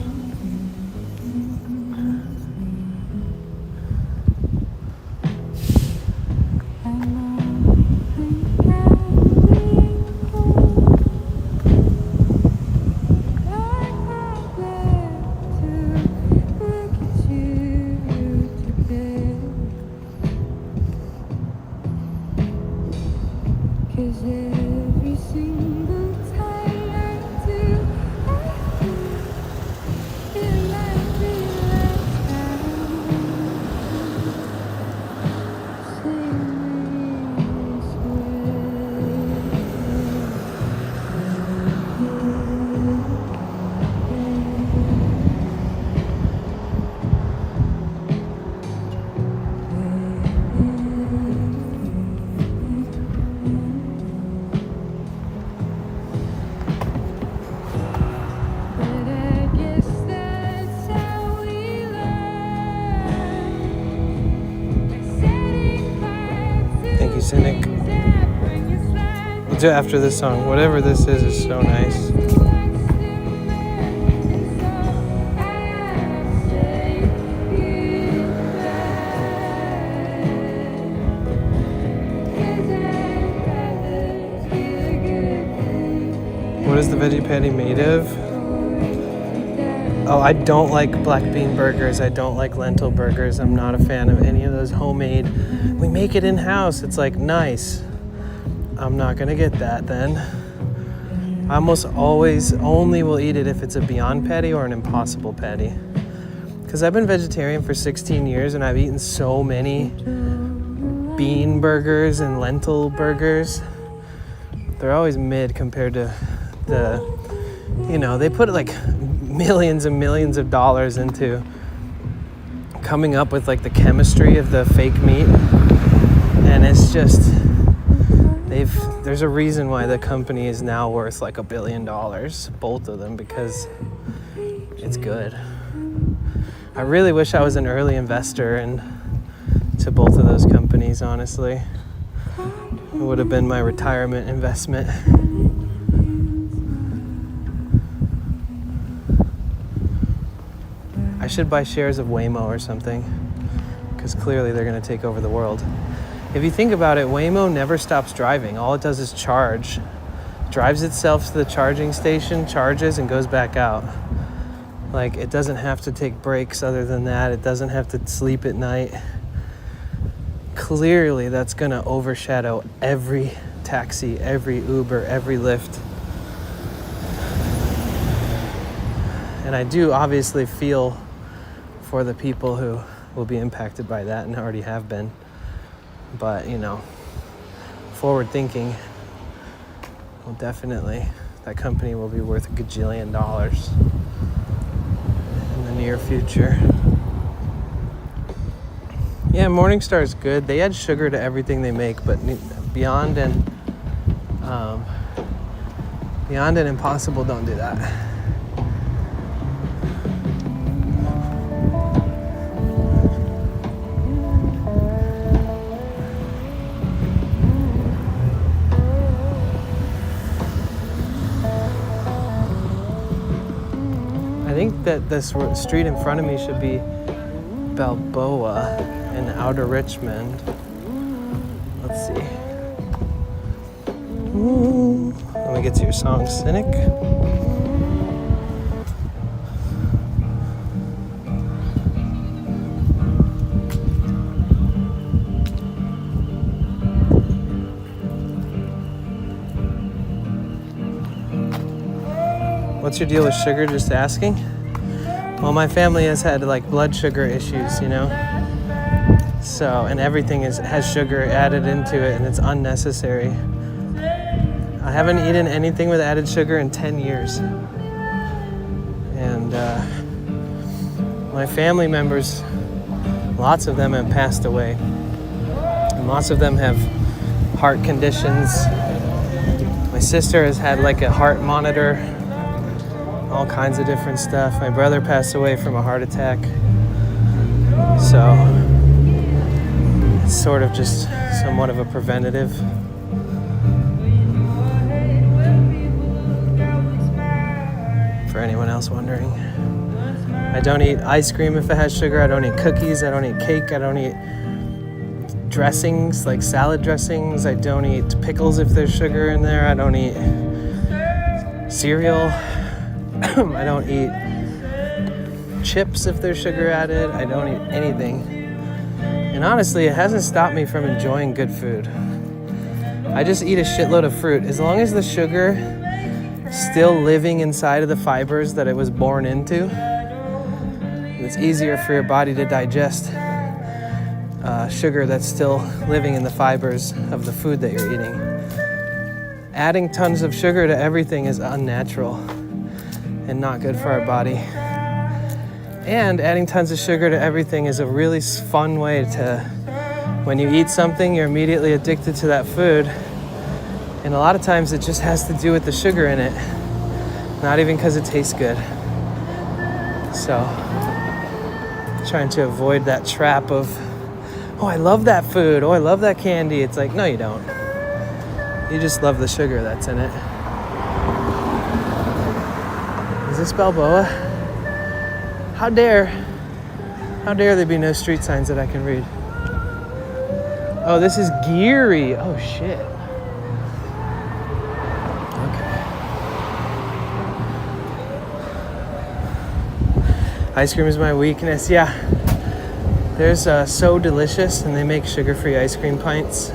Thank you, Cynic. We'll do it after this song. Whatever this is so nice. What is the veggie patty made of? Oh, I don't like black bean burgers. I don't like lentil burgers. I'm not a fan of any of those homemade. We make it in-house. It's like, nice. I'm not gonna get that then. I almost always only will eat it if it's a Beyond Patty or an Impossible Patty. Because I've been vegetarian for 16 years and I've eaten so many bean burgers and lentil burgers. They're always mid compared to the, you know, they put like millions and millions of dollars into coming up with like the chemistry of the fake meat, and it's just there's a reason why the company is now worth like $1 billion, both of them, because it's good. I really wish I was an early investor to both of those companies, honestly. It would have been my retirement investment. I should buy shares of Waymo or something, because clearly they're going to take over the world. If you think about it, Waymo never stops driving. All it does is charge. Drives itself to the charging station, charges, and goes back out. Like, it doesn't have to take breaks other than that. It doesn't have to sleep at night. Clearly, that's going to overshadow every taxi, every Uber, every Lyft. And I do obviously feel for the people who will be impacted by that and already have been. But, you know, forward thinking, well, definitely that company will be worth $1 gajillion in the near future. Yeah, Morningstar is good. They add sugar to everything they make, but Beyond and Impossible don't do that. I think that this street in front of me should be Balboa in Outer Richmond. Let's see. Ooh. Let me get to your song, Cynic. What's your deal with sugar? Just asking. Well, my family has had like blood sugar issues, you know. So, and everything has sugar added into it, and it's unnecessary. I haven't eaten anything with added sugar in 10 years. And my family members, lots of them have passed away. And lots of them have heart conditions. My sister has had like a heart monitor, all kinds of different stuff. My brother passed away from a heart attack. So it's sort of just somewhat of a preventative. For anyone else wondering. I don't eat ice cream if it has sugar. I don't eat cookies. I don't eat cake. I don't eat dressings, like salad dressings. I don't eat pickles if there's sugar in there. I don't eat cereal. I don't eat chips if there's sugar added. I don't eat anything. And honestly, it hasn't stopped me from enjoying good food. I just eat a shitload of fruit. As long as the sugar still living inside of the fibers that it was born into, it's easier for your body to digest sugar that's still living in the fibers of the food that you're eating. Adding tons of sugar to everything is unnatural and not good for our body. And adding tons of sugar to everything is a really fun way to, when you eat something, you're immediately addicted to that food. And a lot of times it just has to do with the sugar in it, not even because it tastes good. So, trying to avoid that trap of, oh, I love that food, oh, I love that candy. It's like, no, you don't. You just love the sugar that's in it. Is this Balboa? How dare there be no street signs that I can read? Oh, this is Geary. Oh, shit. Ice cream is my weakness. Yeah, there's So Delicious, and they make sugar-free ice cream pints.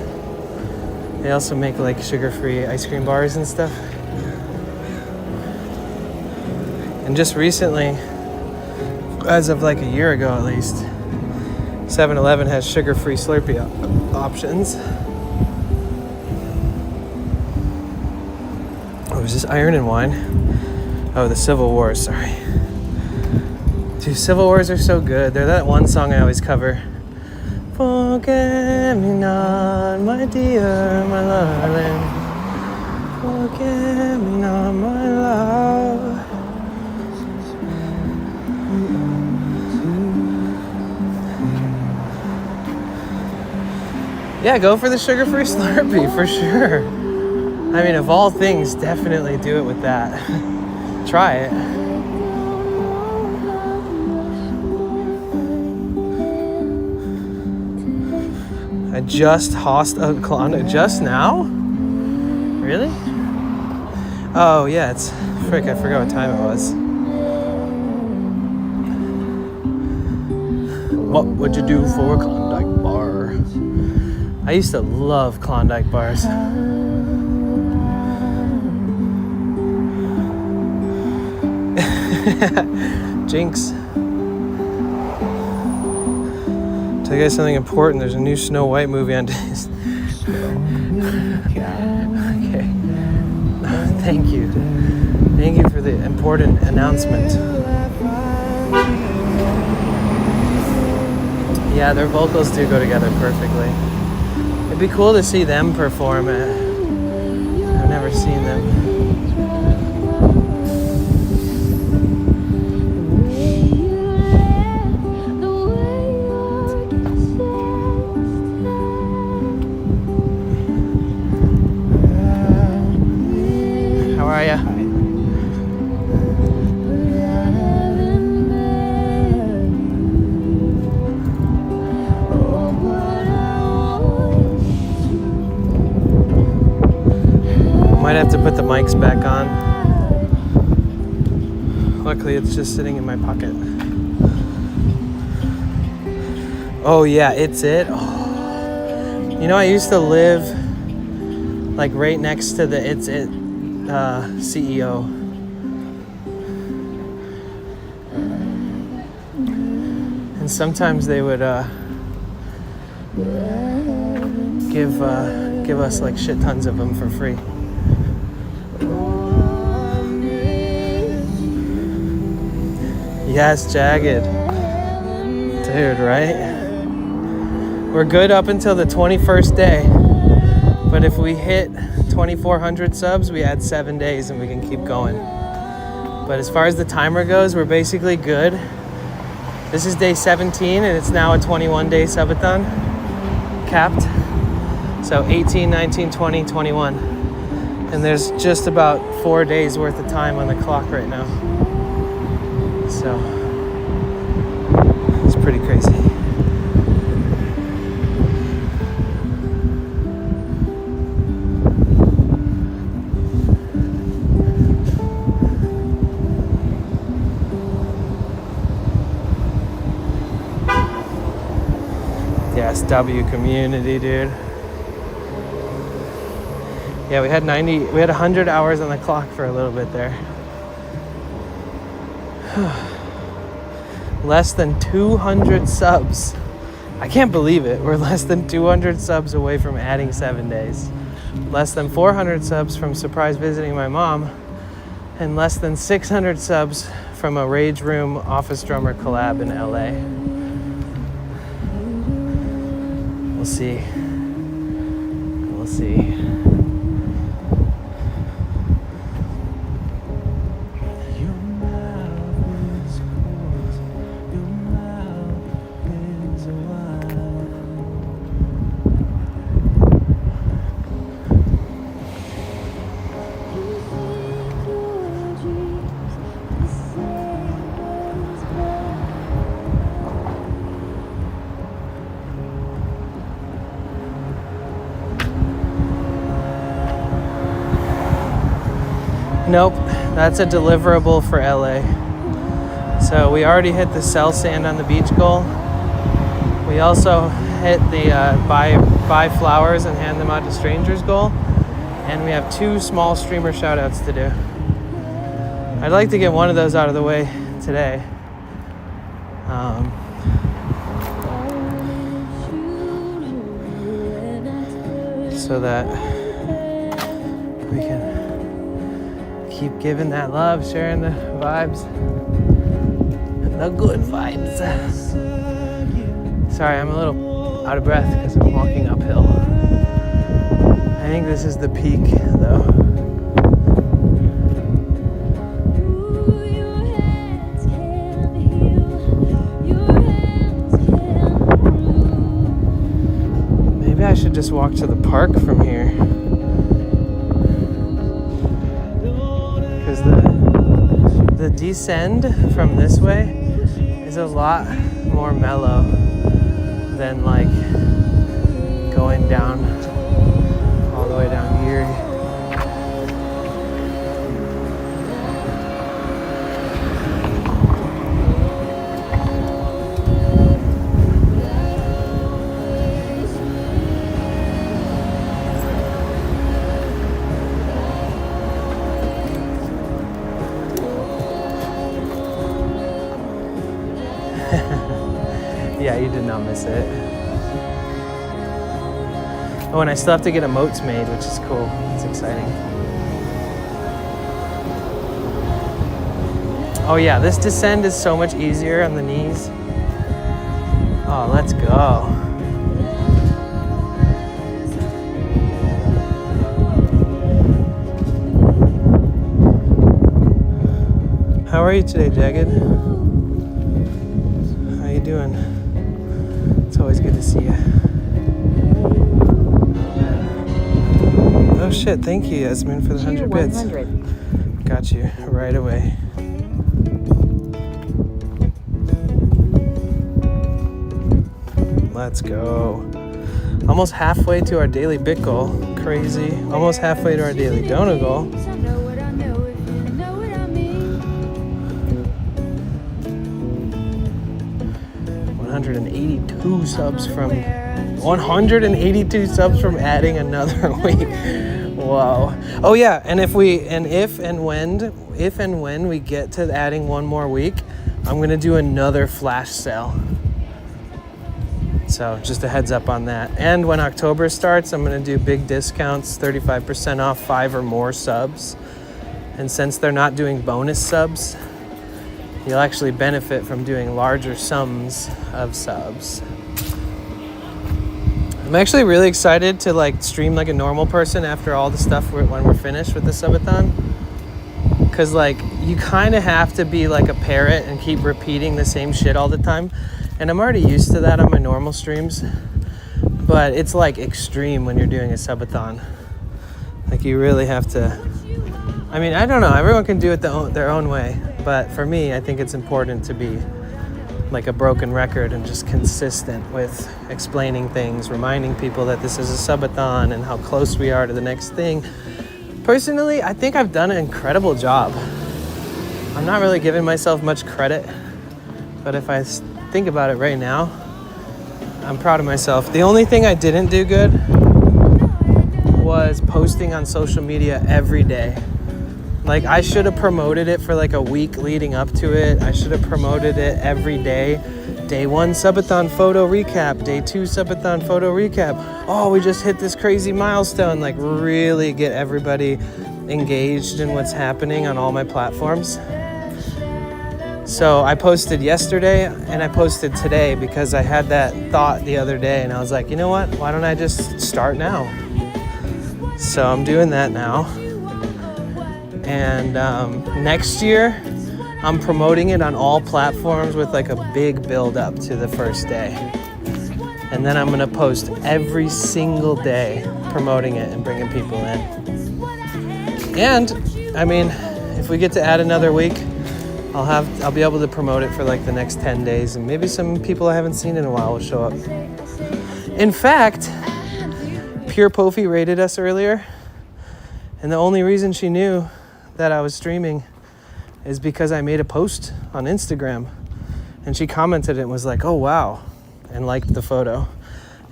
They also make like sugar-free ice cream bars and stuff. And just recently, as of like a year ago at least, 7-Eleven has sugar-free Slurpee options. Oh, is this Iron and Wine? Oh, the Civil War, sorry. Dude, Civil Wars are so good. They're that one song I always cover. Forget me not, my dear, my darling. Forget me not, my love. Yeah, go for the sugar-free Slurpee, for sure. I mean, of all things, definitely do it with that. Try it. I just hossed a Klondike just now? Really? Oh, yeah, it's... Frick, I forgot what time it was. What would you do for a Klondike bar? I used to love Klondike bars. Jinx. Tell you guys something important. There's a new Snow White movie on Disney. Okay. Thank you. Thank you for the important announcement. Yeah, their vocals do go together perfectly. It'd be cool to see them perform it. I've never seen them. How are ya? Might have to put the mics back on. Luckily, it's just sitting in my pocket. Oh yeah, it's it. Oh. You know, I used to live like right next to the It's It CEO. And sometimes they would give us like shit tons of them for free. Yes, Jagged. Dude, right? We're good up until the 21st day. But if we hit 2,400 subs, we add 7 days and we can keep going. But as far as the timer goes, we're basically good This is day 17, and it's now a 21-day subathon, capped. So 18, 19, 20, 21. And there's just about 4 days worth of time on the clock right now. So it's pretty crazy. Yes, W community, dude. Yeah, we had 100 hours on the clock for a little bit there. Less than 200 subs. I can't believe it. We're less than 200 subs away from adding 7 days. Less than 400 subs from surprise visiting my mom. And less than 600 subs from a Rage Room office drummer collab in LA. We'll see. We'll see. Nope, that's a deliverable for LA. So we already hit the sell sand on the beach goal. We also hit the buy flowers and hand them out to strangers goal. And we have 2 small streamer shoutouts to do. I'd like to get one of those out of the way today. So that we can keep giving that love, sharing the vibes, the good vibes. Sorry, I'm a little out of breath because I'm walking uphill. I think this is the peak, though. Maybe I should just walk to the park from here. Because the descend from this way is a lot more mellow than like going down all the way down here. Yeah, you did not miss it. Oh, and I still have to get emotes made, which is cool. It's exciting. Oh yeah, this descend is so much easier on the knees. Oh, let's go. How are you today, Jagged? How you doing? It's always good to see you. Oh shit, thank you, Yasmin, for the 100 bits. Got you right away. Let's go. Almost halfway to our daily bit goal. Crazy. Almost halfway to our daily donut goal. 182 subs from 182 subs from adding another week. Wow. Oh yeah, and if and when we get to adding one more week, I'm gonna do another flash sale. So just a heads up on that. And when October starts, I'm gonna do big discounts, 35% off 5 or more subs. And since they're not doing bonus subs, you'll actually benefit from doing larger sums of subs. I'm actually really excited to like stream like a normal person after all the stuff when we're finished with the subathon. Because, like, you kind of have to be like a parrot and keep repeating the same shit all the time. And I'm already used to that on my normal streams. But it's, like, extreme when you're doing a subathon. Like, you really have to... I mean, I don't know. Everyone can do it their own way. But for me, I think it's important to be like a broken record and just consistent with explaining things, reminding people that this is a subathon and how close we are to the next thing. Personally, I think I've done an incredible job. I'm not really giving myself much credit, but if I think about it right now, I'm proud of myself. The only thing I didn't do good was posting on social media every day. Like, I should have promoted it for like a week leading up to it. I should have promoted it every day. Day 1 subathon photo recap. Day 2 subathon photo recap. Oh, we just hit this crazy milestone. Like, really get everybody engaged in what's happening on all my platforms. So I posted yesterday and I posted today because I had that thought the other day and I was like, you know what? Why don't I just start now? So I'm doing that now. And next year, I'm promoting it on all platforms with like a big build up to the first day. And then I'm gonna post every single day promoting it and bringing people in. And I mean, if we get to add another week, I'll be able to promote it for like the next 10 days, and maybe some people I haven't seen in a while will show up. In fact, Pure Pofi rated us earlier, and the only reason she knew that I was streaming is because I made a post on Instagram, and she commented and was like, oh wow, and liked the photo,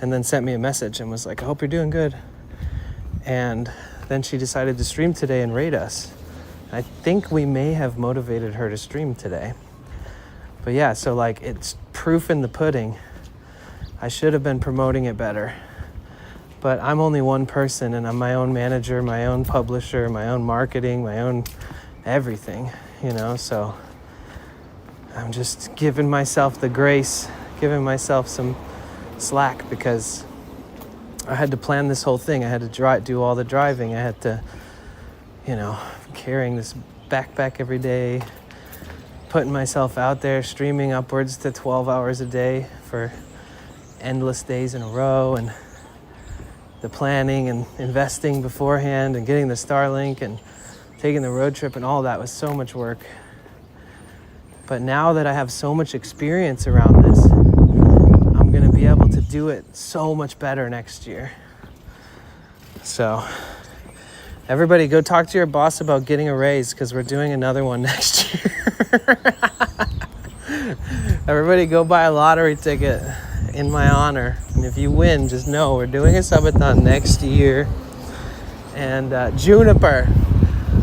and then sent me a message and was like, I hope you're doing good. And then she decided to stream today and rate us. I think we may have motivated her to stream today. But yeah, so like, it's proof in the pudding. I should have been promoting it better. But I'm only one person, and I'm my own manager, my own publisher, my own marketing, my own everything, you know? So I'm just giving myself the grace, giving myself some slack, because I had to plan this whole thing. I had to do all the driving. I had to, you know, carrying this backpack every day, putting myself out there, streaming upwards to 12 hours a day for endless days in a row, and the planning and investing beforehand and getting the Starlink and taking the road trip and all that was so much work. But now that I have so much experience around this, I'm gonna be able to do it so much better next year. So everybody go talk to your boss about getting a raise, because we're doing another one next year. Everybody go buy a lottery ticket in my honor, and if you win, just know we're doing a subathon next year. And Juniper,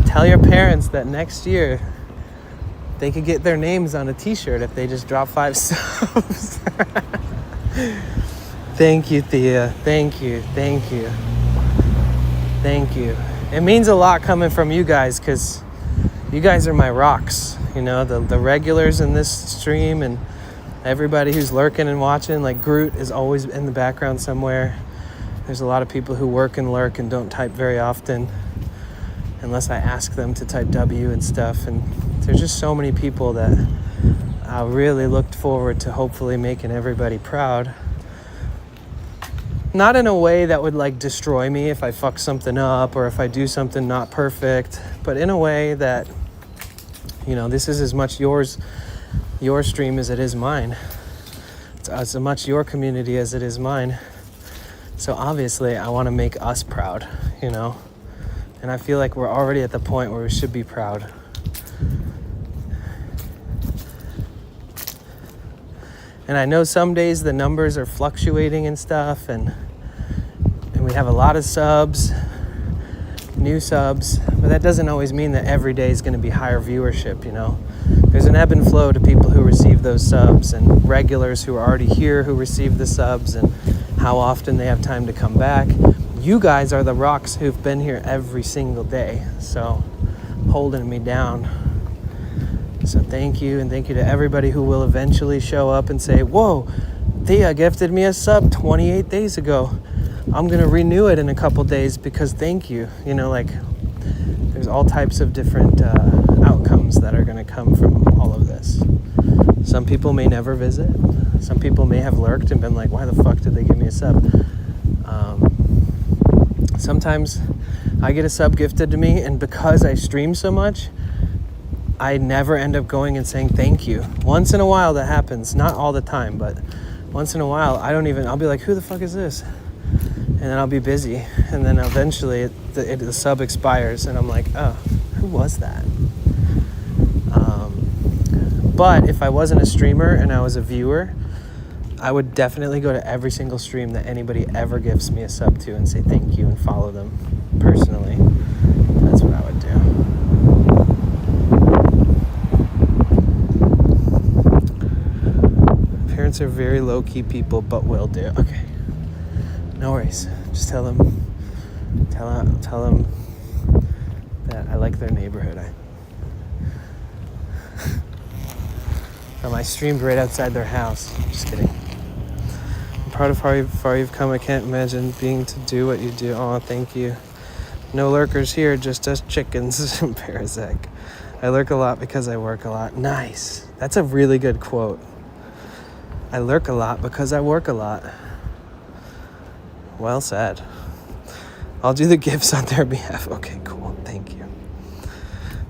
tell your parents that next year they could get their names on a t-shirt if they just drop 5 subs. Thank you, Thea. Thank you. It means a lot coming from you guys, because you guys are my rocks, you know, the regulars in this stream, and everybody who's lurking and watching. Like, Groot is always in the background somewhere. There's a lot of people who work and lurk and don't type very often, unless I ask them to type W and stuff. And there's just so many people that I really looked forward to hopefully making everybody proud. Not in a way that would like destroy me if I fuck something up or if I do something not perfect, but in a way that, you know, this is as much your stream as it is mine. It's as much your community as it is mine. So obviously I want to make us proud, you know? And I feel like we're already at the point where we should be proud. And I know some days the numbers are fluctuating and stuff, and we have a lot of subs, new subs, but that doesn't always mean that every day is going to be higher viewership, you know? There's an ebb and flow to people who receive those subs, and regulars who are already here who receive the subs, and how often they have time to come back. You guys are the rocks who've been here every single day, so holding me down. So thank you, and thank you to everybody who will eventually show up and say, whoa, Thea gifted me a sub 28 days ago. I'm gonna renew it in a couple days because thank you. You know, like, there's all types of different that are going to come from all of this. Some people may never visit. Some people may have lurked and been like, why the fuck did they give me a sub? Sometimes I get a sub gifted to me, and because I stream so much, I never end up going and saying thank you. Once in a while that happens, not all the time, but once in a while I'll be like, who the fuck is this? And then I'll be busy, and then eventually the sub expires, and I'm like, oh, who was that? But if I wasn't a streamer and I was a viewer, I would definitely go to every single stream that anybody ever gives me a sub to and say thank you and follow them personally. That's what I would do. Parents are very low-key people, but will do. Okay. No worries. Just tell them that I like their neighborhood. I streamed right outside their house. Just kidding. I'm proud of how far you've come. I can't imagine being to do what you do. Oh, thank you. No lurkers here, just us chickens. Parazek. I lurk a lot because I work a lot. Nice. That's a really good quote. I lurk a lot because I work a lot. Well said. I'll do the gifts on their behalf. Okay, cool. Thank you.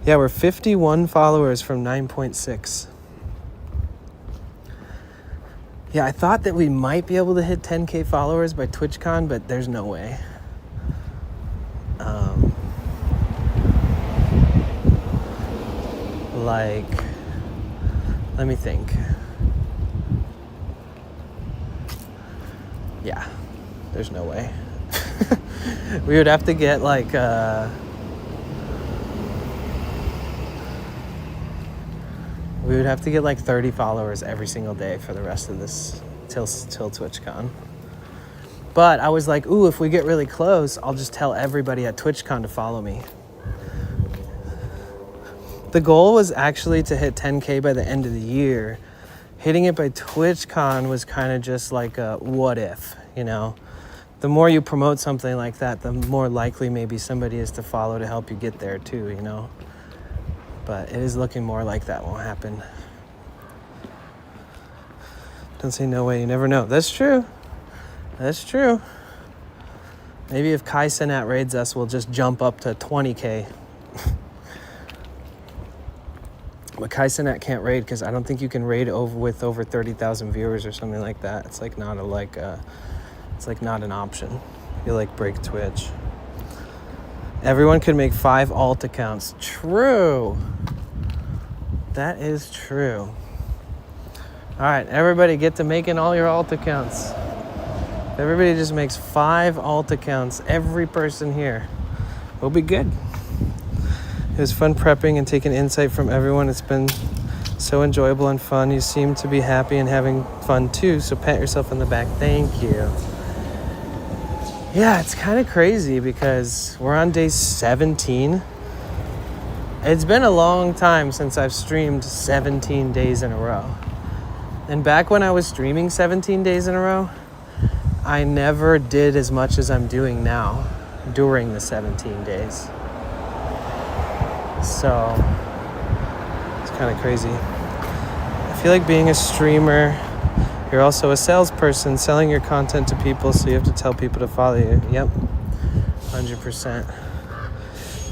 Yeah, we're 51 followers from 9.6. Yeah, I thought that we might be able to hit 10K followers by TwitchCon, but there's no way. Let me think. Yeah, there's no way. We would have to get like we would have to get like 30 followers every single day for the rest of this till TwitchCon. But I was like, ooh, if we get really close, I'll just tell everybody at TwitchCon to follow me. The goal was actually to hit 10K by the end of the year. Hitting it by TwitchCon was kind of just like a what if, you know? The more you promote something like that, the more likely maybe somebody is to follow to help you get there too, you know? But it is looking more like that won't happen. Don't say no way, you never know. That's true. That's true. Maybe if Kai Cenat raids us, we'll just jump up to 20K. But Kai Cenat can't raid because I don't think you can raid with over 30,000 viewers or something like that. It's like not it's like not an option. You like break Twitch. Everyone could make 5 alt accounts. True. That is true. All right, everybody get to making all your alt accounts. Everybody just makes 5 alt accounts. Every person here. We'll be good. It was fun prepping and taking insight from everyone. It's been so enjoyable and fun. You seem to be happy and having fun too, so pat yourself on the back. Thank you. Yeah, it's kind of crazy because we're on day 17. It's been a long time since I've streamed 17 days in a row. And back when I was streaming 17 days in a row, I never did as much as I'm doing now during the 17 days. So, it's kind of crazy. I feel like being a streamer, you're also a salesperson, selling your content to people, so you have to tell people to follow you. Yep, 100%.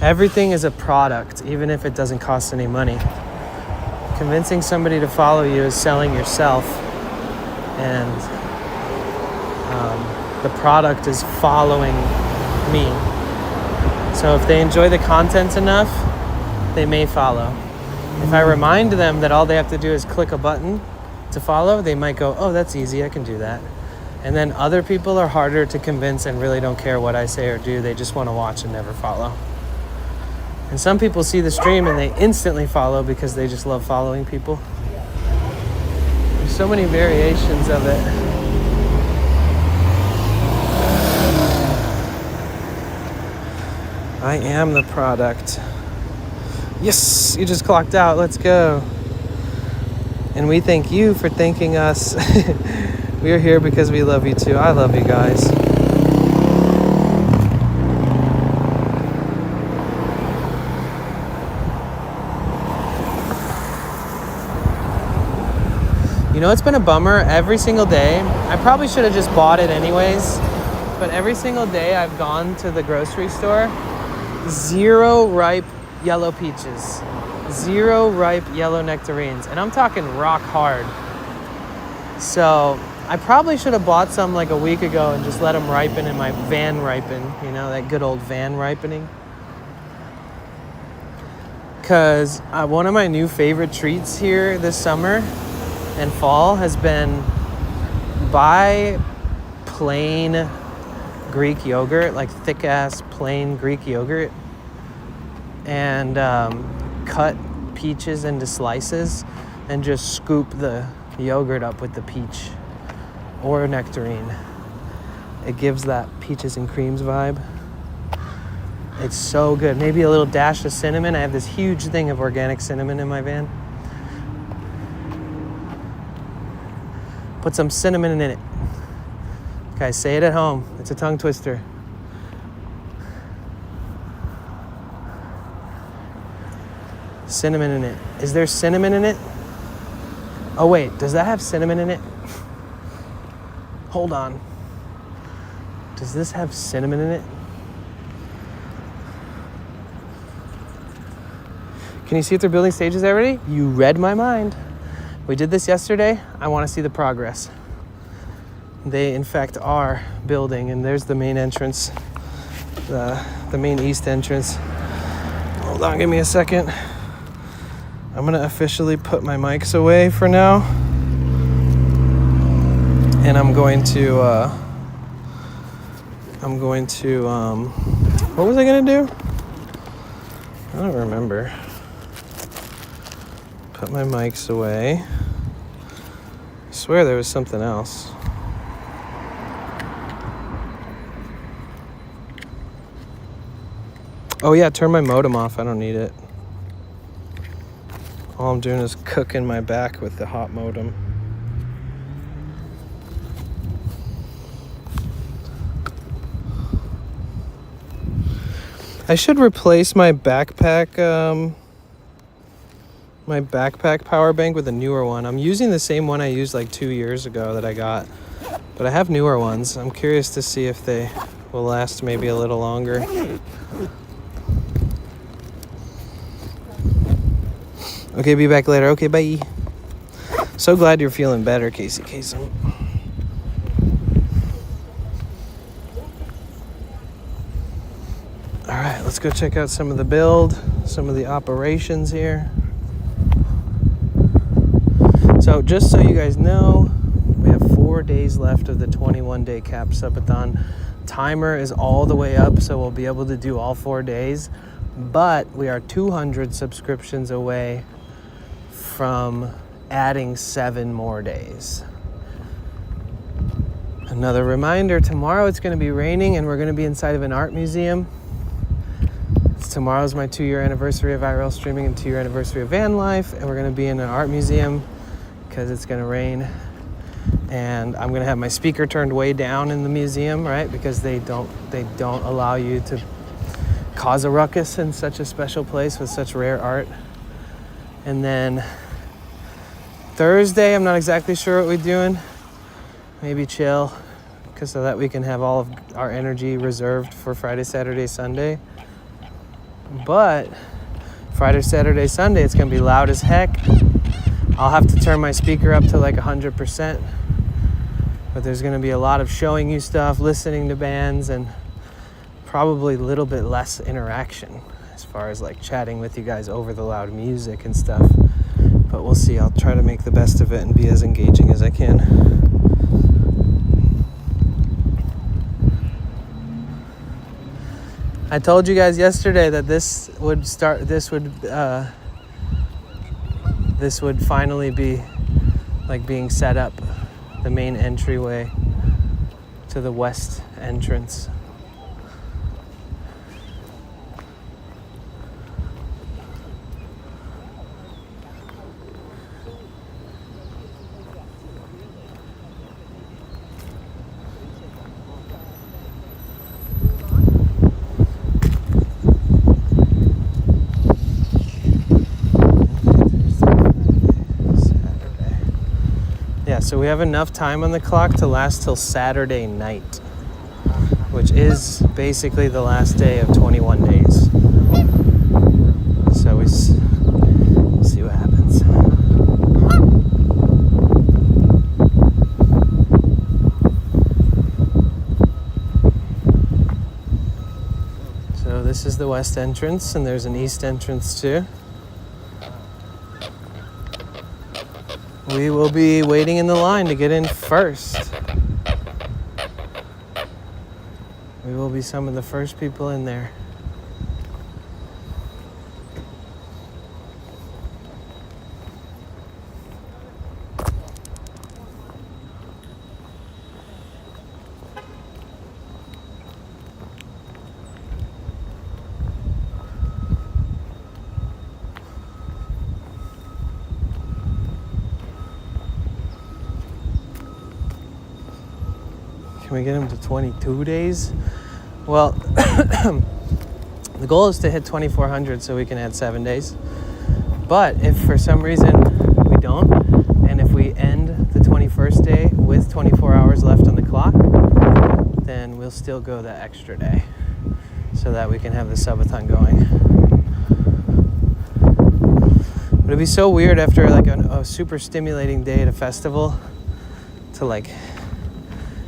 Everything is a product, even if it doesn't cost any money. Convincing somebody to follow you is selling yourself, and the product is following me. So if they enjoy the content enough, they may follow. If I remind them that all they have to do is click a button to follow, they might go, oh, that's easy, I can do that. And then other people are harder to convince and really don't care what I say or do. They just want to watch and never follow. And some people see the stream and they instantly follow because they just love following people. There's so many variations of it. I am the product. Yes, you just clocked out. Let's go. And we thank you for thanking us. We are here because we love you too. I love you guys. know, it's been a bummer every single day. I probably should have just bought it anyways. But every single day I've gone to the grocery store, 0 ripe yellow peaches, 0 ripe yellow nectarines, and I'm talking rock hard. So I probably should have bought some like a week ago and just let them ripen in my van ripen, you know, that good old van ripening. Because one of my new favorite treats here this summer and fall has been buy plain Greek yogurt, like thick ass plain Greek yogurt, and cut peaches into slices and just scoop the yogurt up with the peach or nectarine. It gives that peaches and creams vibe. It's so good. Maybe a little dash of cinnamon. I have this huge thing of organic cinnamon in my van. Put some cinnamon in it. Guys, say it at home. It's a tongue twister. Cinnamon in it. Is there cinnamon in it? Oh wait, does that have cinnamon in it? Hold on. Does this have cinnamon in it? Can you see if they're building stages already? You read my mind. We did this yesterday. I want to see the progress. They, in fact, are building, and there's the main entrance, the main east entrance. Hold on, give me a second. I'm going to officially put my mics away for now. And I'm going to, what was I going to do? I don't remember. Put my mics away. I swear there was something else. Oh yeah, turn my modem off. I don't need it. All I'm doing is cooking my back with the hot modem. I should replace my backpack power bank with a newer one. I'm using the same one I used like 2 years ago that I got, but I have newer ones. I'm curious to see if they will last maybe a little longer. Okay, be back later. Okay, bye. So glad you're feeling better, Casey Kasem. All right, let's go check out some of the build, some of the operations here. So just so you guys know, we have 4 days left of the 21-day cap subathon. Timer is all the way up, so we'll be able to do all 4 days. But we are 200 subscriptions away from adding 7 more days. Another reminder, tomorrow it's going to be raining and we're going to be inside of an art museum. Tomorrow's my 2-year anniversary of IRL streaming and 2-year anniversary of Vanlife, and we're going to be in an art museum because it's going to rain. And I'm going to have my speaker turned way down in the museum, right? Because they don't allow you to cause a ruckus in such a special place with such rare art. And then Thursday, I'm not exactly sure what we're doing. Maybe chill, because so that we can have all of our energy reserved for Friday, Saturday, Sunday. But Friday, Saturday, Sunday, it's gonna be loud as heck. I'll have to turn my speaker up to like 100%. But there's gonna be a lot of showing you stuff, listening to bands, and probably a little bit less interaction as far as like chatting with you guys over the loud music and stuff. But we'll see. I'll try to make the best of it and be as engaging as I can. I told you guys yesterday that this would finally be like being set up, the main entryway to the west entrance. so we have enough time on the clock to last till Saturday night, which is basically the last day of 21 days. So we see what happens. So this is the west entrance, and there's an east entrance too. We will be waiting in the line to get in first. We will be some of the first people in there. Can we get them to 22 days? Well, the goal is to hit 2,400 so we can add 7 days. But if for some reason we don't, and if we end the 21st day with 24 hours left on the clock, then we'll still go that extra day so that we can have the subathon going. But it'd be so weird after like a super stimulating day at a festival to like,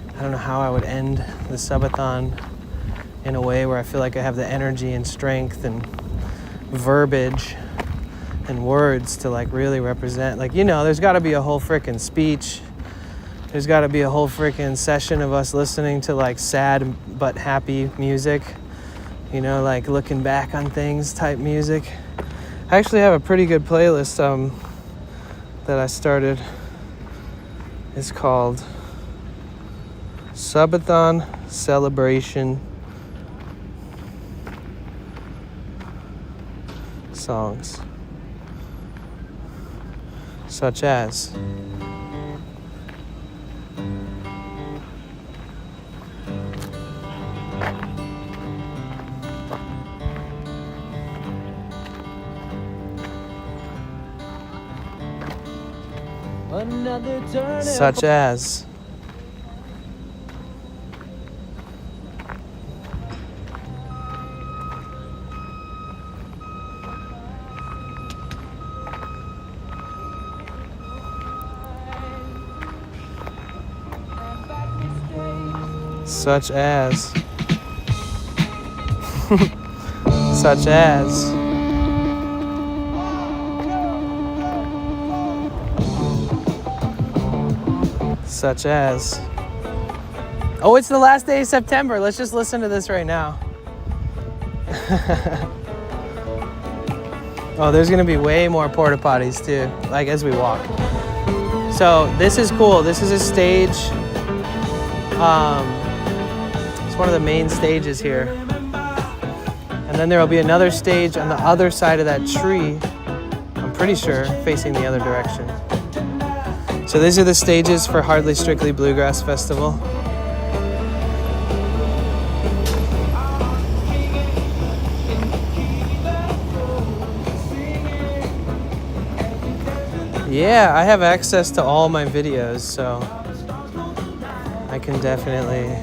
I don't know how I would end the subathon in a way where I feel like I have the energy and strength and verbiage and words to like really represent. Like, you know, there's got to be a whole frickin' speech. There's got to be a whole frickin' session of us listening to like sad but happy music. You know, like looking back on things type music. I actually have a pretty good playlist that I started. It's called Subathon Celebration Songs, such as such as such as such as such as oh, it's the last day of September. Let's just listen to this right now. Oh, there's gonna be way more porta potties too, like as we walk. So this is cool. This is a stage. It's one of the main stages here. And then there will be another stage on the other side of that tree, I'm pretty sure, facing the other direction. So these are the stages for Hardly Strictly Bluegrass Festival. Yeah, I have access to all my videos, so I can definitely.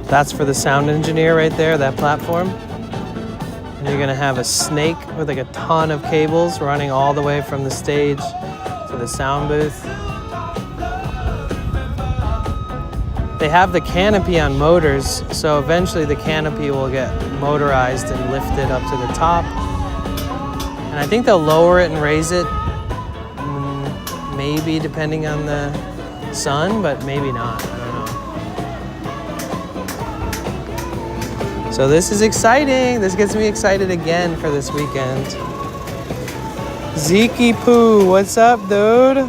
That's for the sound engineer right there, that platform. And you're gonna have a snake with like a ton of cables running all the way from the stage to the sound booth. They have the canopy on motors, so eventually the canopy will get motorized and lifted up to the top. And I think they'll lower it and raise it, maybe depending on the sun, but maybe not. I don't know. So this is exciting. This gets me excited again for this weekend. Zeke Poo, what's up, dude?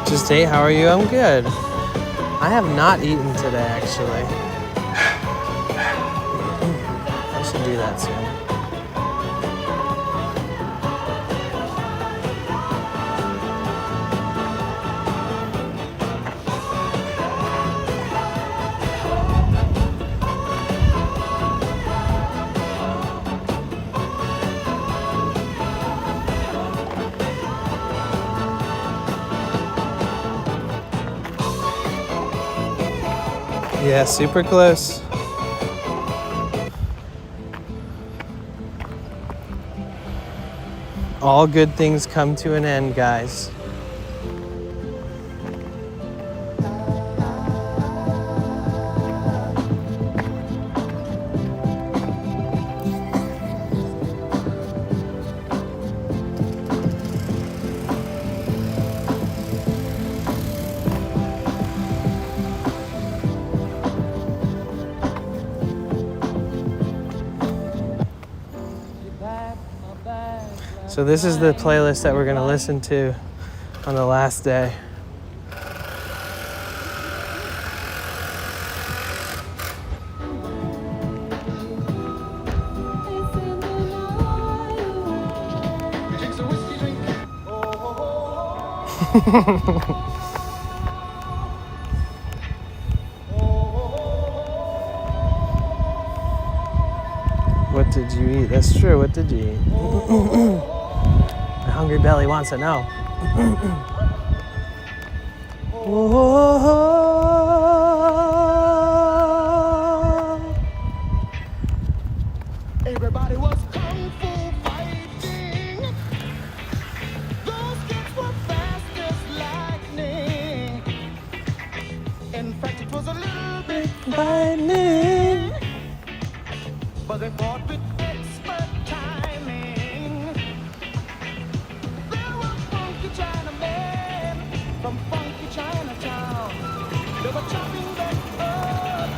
Just ate. How are you? I'm good. I have not eaten today, actually. I should do that soon. Yeah, super close. All good things come to an end, guys. So this is the playlist that we're gonna listen to on the last day. What did you eat? That's true. What did you eat? My hungry belly wants to know. Everybody was kung fu fighting. Those kids were fast as lightning. In fact, it was a little bit frightening. But they fought with expert timing. There were funky Chinamen from funky Chinatown. They were chopping them up,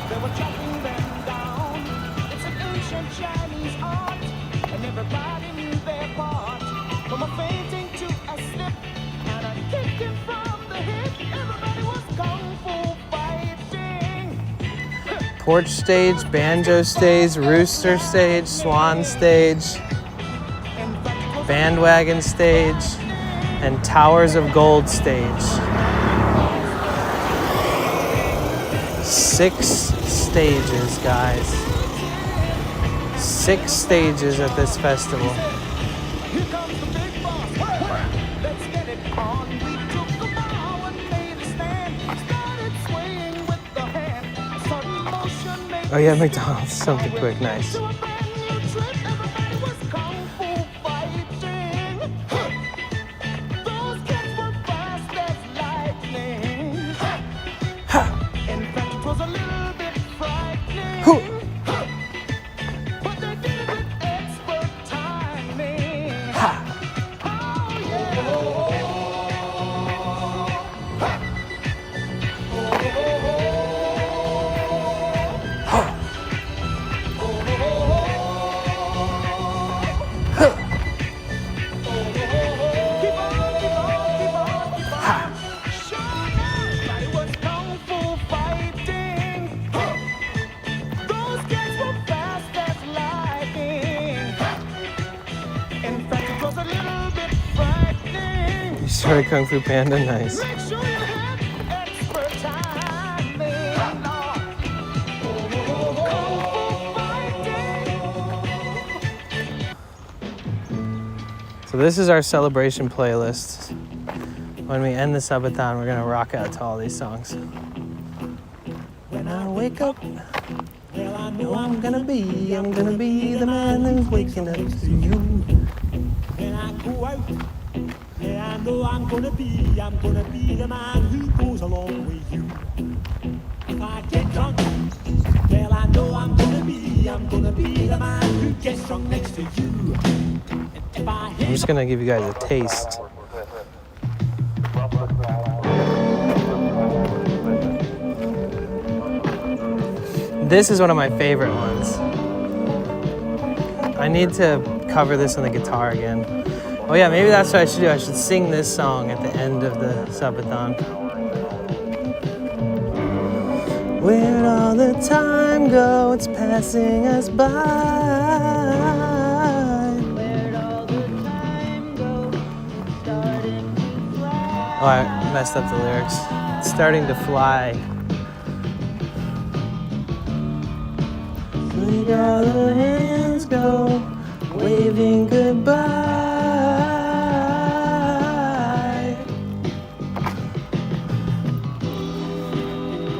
they were chopping them down. It's an ancient Chinese art, and everybody knew their part. From a fainting to a slip, and a kicking from the hip. Everybody was kung fu fighting. Porch stage, banjo stage, rooster stage, swan stage, bandwagon stage, and towers of gold stage. 6 stages, guys. 6 stages at this festival. Here comes the big boss. Let's get it on. We took the bow and made a stand. Started swaying with the hand. A sudden motion made Oh yeah, McDonald's, something quick, nice. to a brand new trip. Everybody was kung fu fighting. Those kids were fast as lightning. In fact, it was a little bit frightening. But they did it with expert timing. Oh yeah. Everybody was kung fu fighting. Those kids were fast as lightning. In fact, it was a little bit frightening. You started Kung Fu Panda, nice. Make sure you had expert timing. Kung fu fighting. So this is our celebration playlist. When we end the Subathon, we're gonna rock out to all these songs. When I wake up, well, I know I'm gonna be the man who's waking up to you. When I go out, yeah, I know I'm gonna be the man who goes along with you. If I get drunk, well, I know I'm gonna be the man who gets drunk next to you. And if I I'm just gonna give you guys a taste. This is one of my favorite ones. I need to cover this on the guitar again. Oh yeah, maybe that's what I should do. I should sing this song at the end of the Subathon. Where'd all the time go? It's passing us by. Where'd all the time go? Starting to fly. Oh, I messed up the lyrics. It's starting to fly. Where'd all the hands go? Waving goodbye.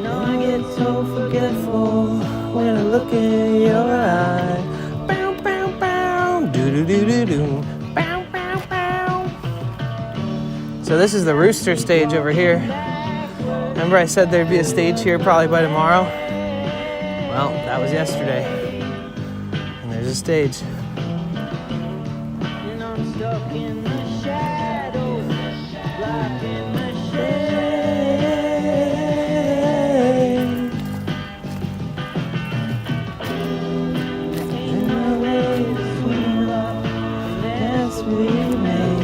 Now I get so forgetful when I look in your eye. Bow, bow, bow. Do-do-do-do-do. Bow, bow, bow. So this is the Rooster stage over here. Remember I said there'd be a stage here probably by tomorrow? Well, that was yesterday. And there's a stage. And I'm stuck in the shadows, locked in the shade. And my ways full of mess we made.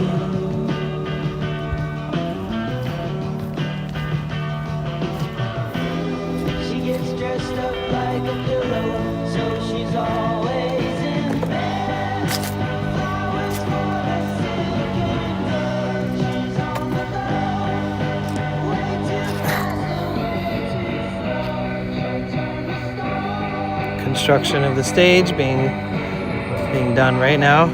She gets dressed up like a pillow, so she's always in bed. Flowers for the sick and good, she's on the go. Way too fast and way too slow. Construction of the stage being done right now.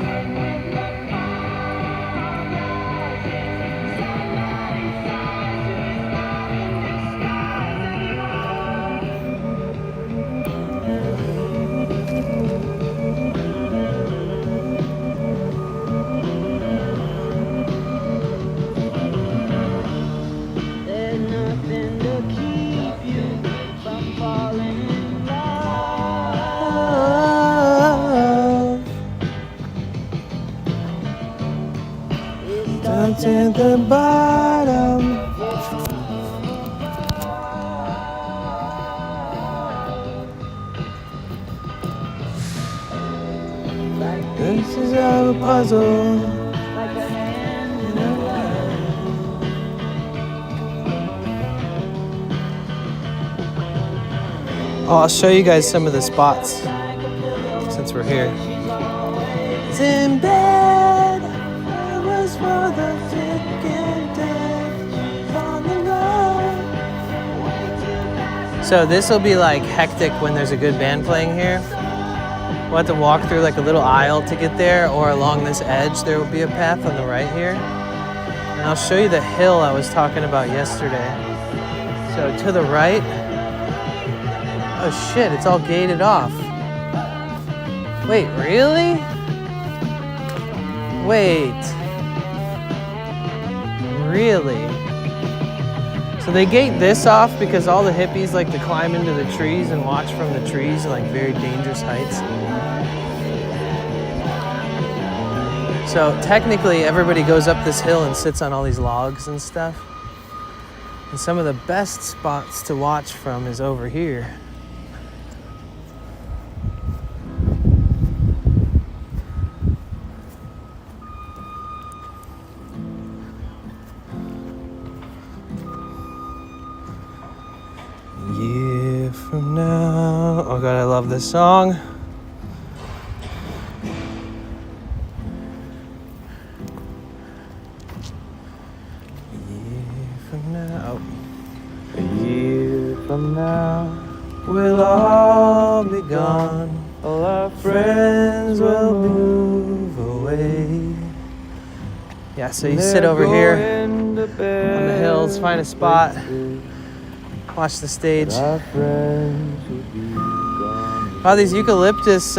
There's nothing to keep you from falling in love. It starts at the bottom. This is our puzzle. Like a hand in a glove. Oh, I'll show you guys some of the spots since we're here. It's in bed. It was for the sick and dead. On the road. So this will be like hectic when there's a good band playing here. We'll have to walk through like a little aisle to get there, or along this edge there will be a path on the right here. And I'll show you the hill I was talking about yesterday. So to the right, oh shit, it's all gated off. Wait, really? Wait. Really? So they gate this off because all the hippies like to climb into the trees and watch from the trees at like very dangerous heights. So technically everybody goes up this hill and sits on all these logs and stuff. And some of the best spots to watch from is over here. Year from now. Oh God, I love this song. A year from now, we'll all be gone. All our friends will move away. Yeah, so you sit over here on the hills, find a spot, watch the stage. Wow, these eucalyptus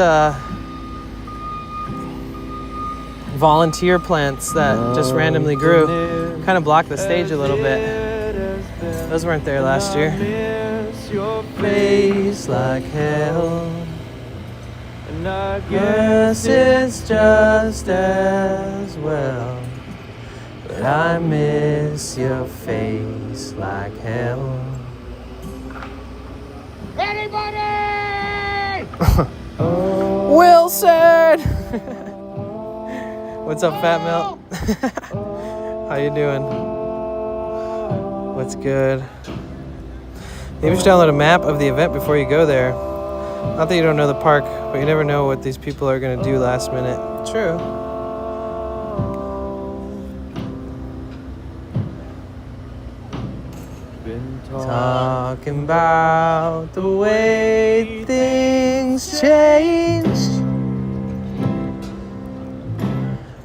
volunteer plants that just randomly grew kind of blocked the stage a little bit. Those weren't there last year. Your face like hell, and I guess it's just as well. But I miss your face like hell. Anybody? Wilson! What's up, Fat Melt? How you doing? What's good? Maybe you should download a map of the event before you go there. Not that you don't know the park, but you never know what these people are going to do last minute. True. Talking about the way things changed,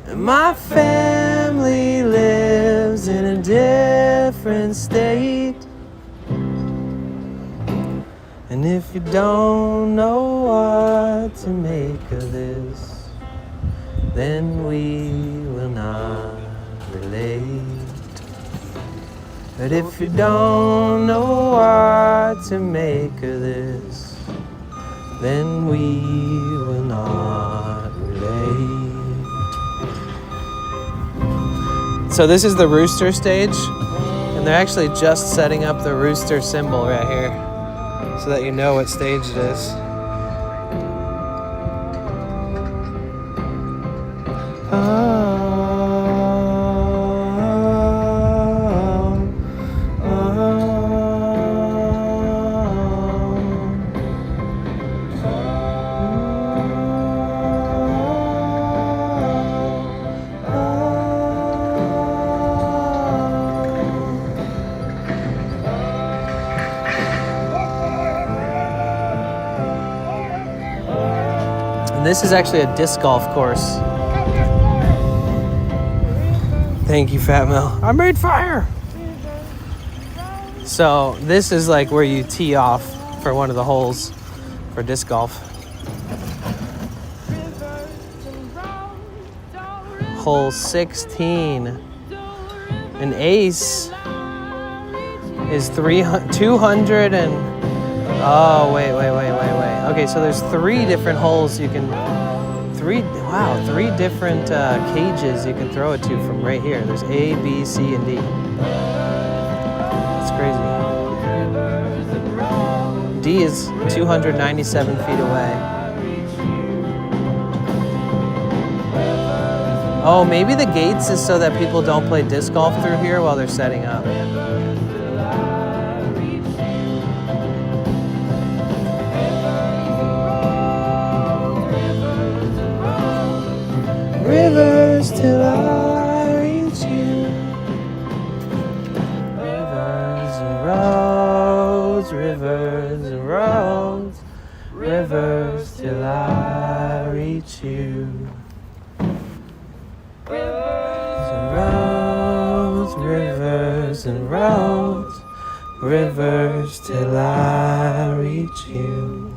and my family lives in a different state. And if you don't know what to make of this, then we will not relate. But if you don't know what to make of this, then we will not relate. So this is the rooster stage, and they're actually just setting up the rooster symbol right here, so that you know what stage it is. This is actually a disc golf course. Thank you, Fat Mel. I made fire! So this is like where you tee off for one of the holes for disc golf. Hole 16. An ace is 200 and... Oh, wait. Okay, so there's 3 different holes you can... 3 different cages you can throw it to from right here. There's A, B, C, and D. That's crazy. D is 297 feet away. Oh, maybe the gates is so that people don't play disc golf through here while they're setting up. Rivers till I reach you. Rivers and roads, rivers and roads, rivers till I reach you. Rivers and roads, rivers and roads, rivers till I reach you.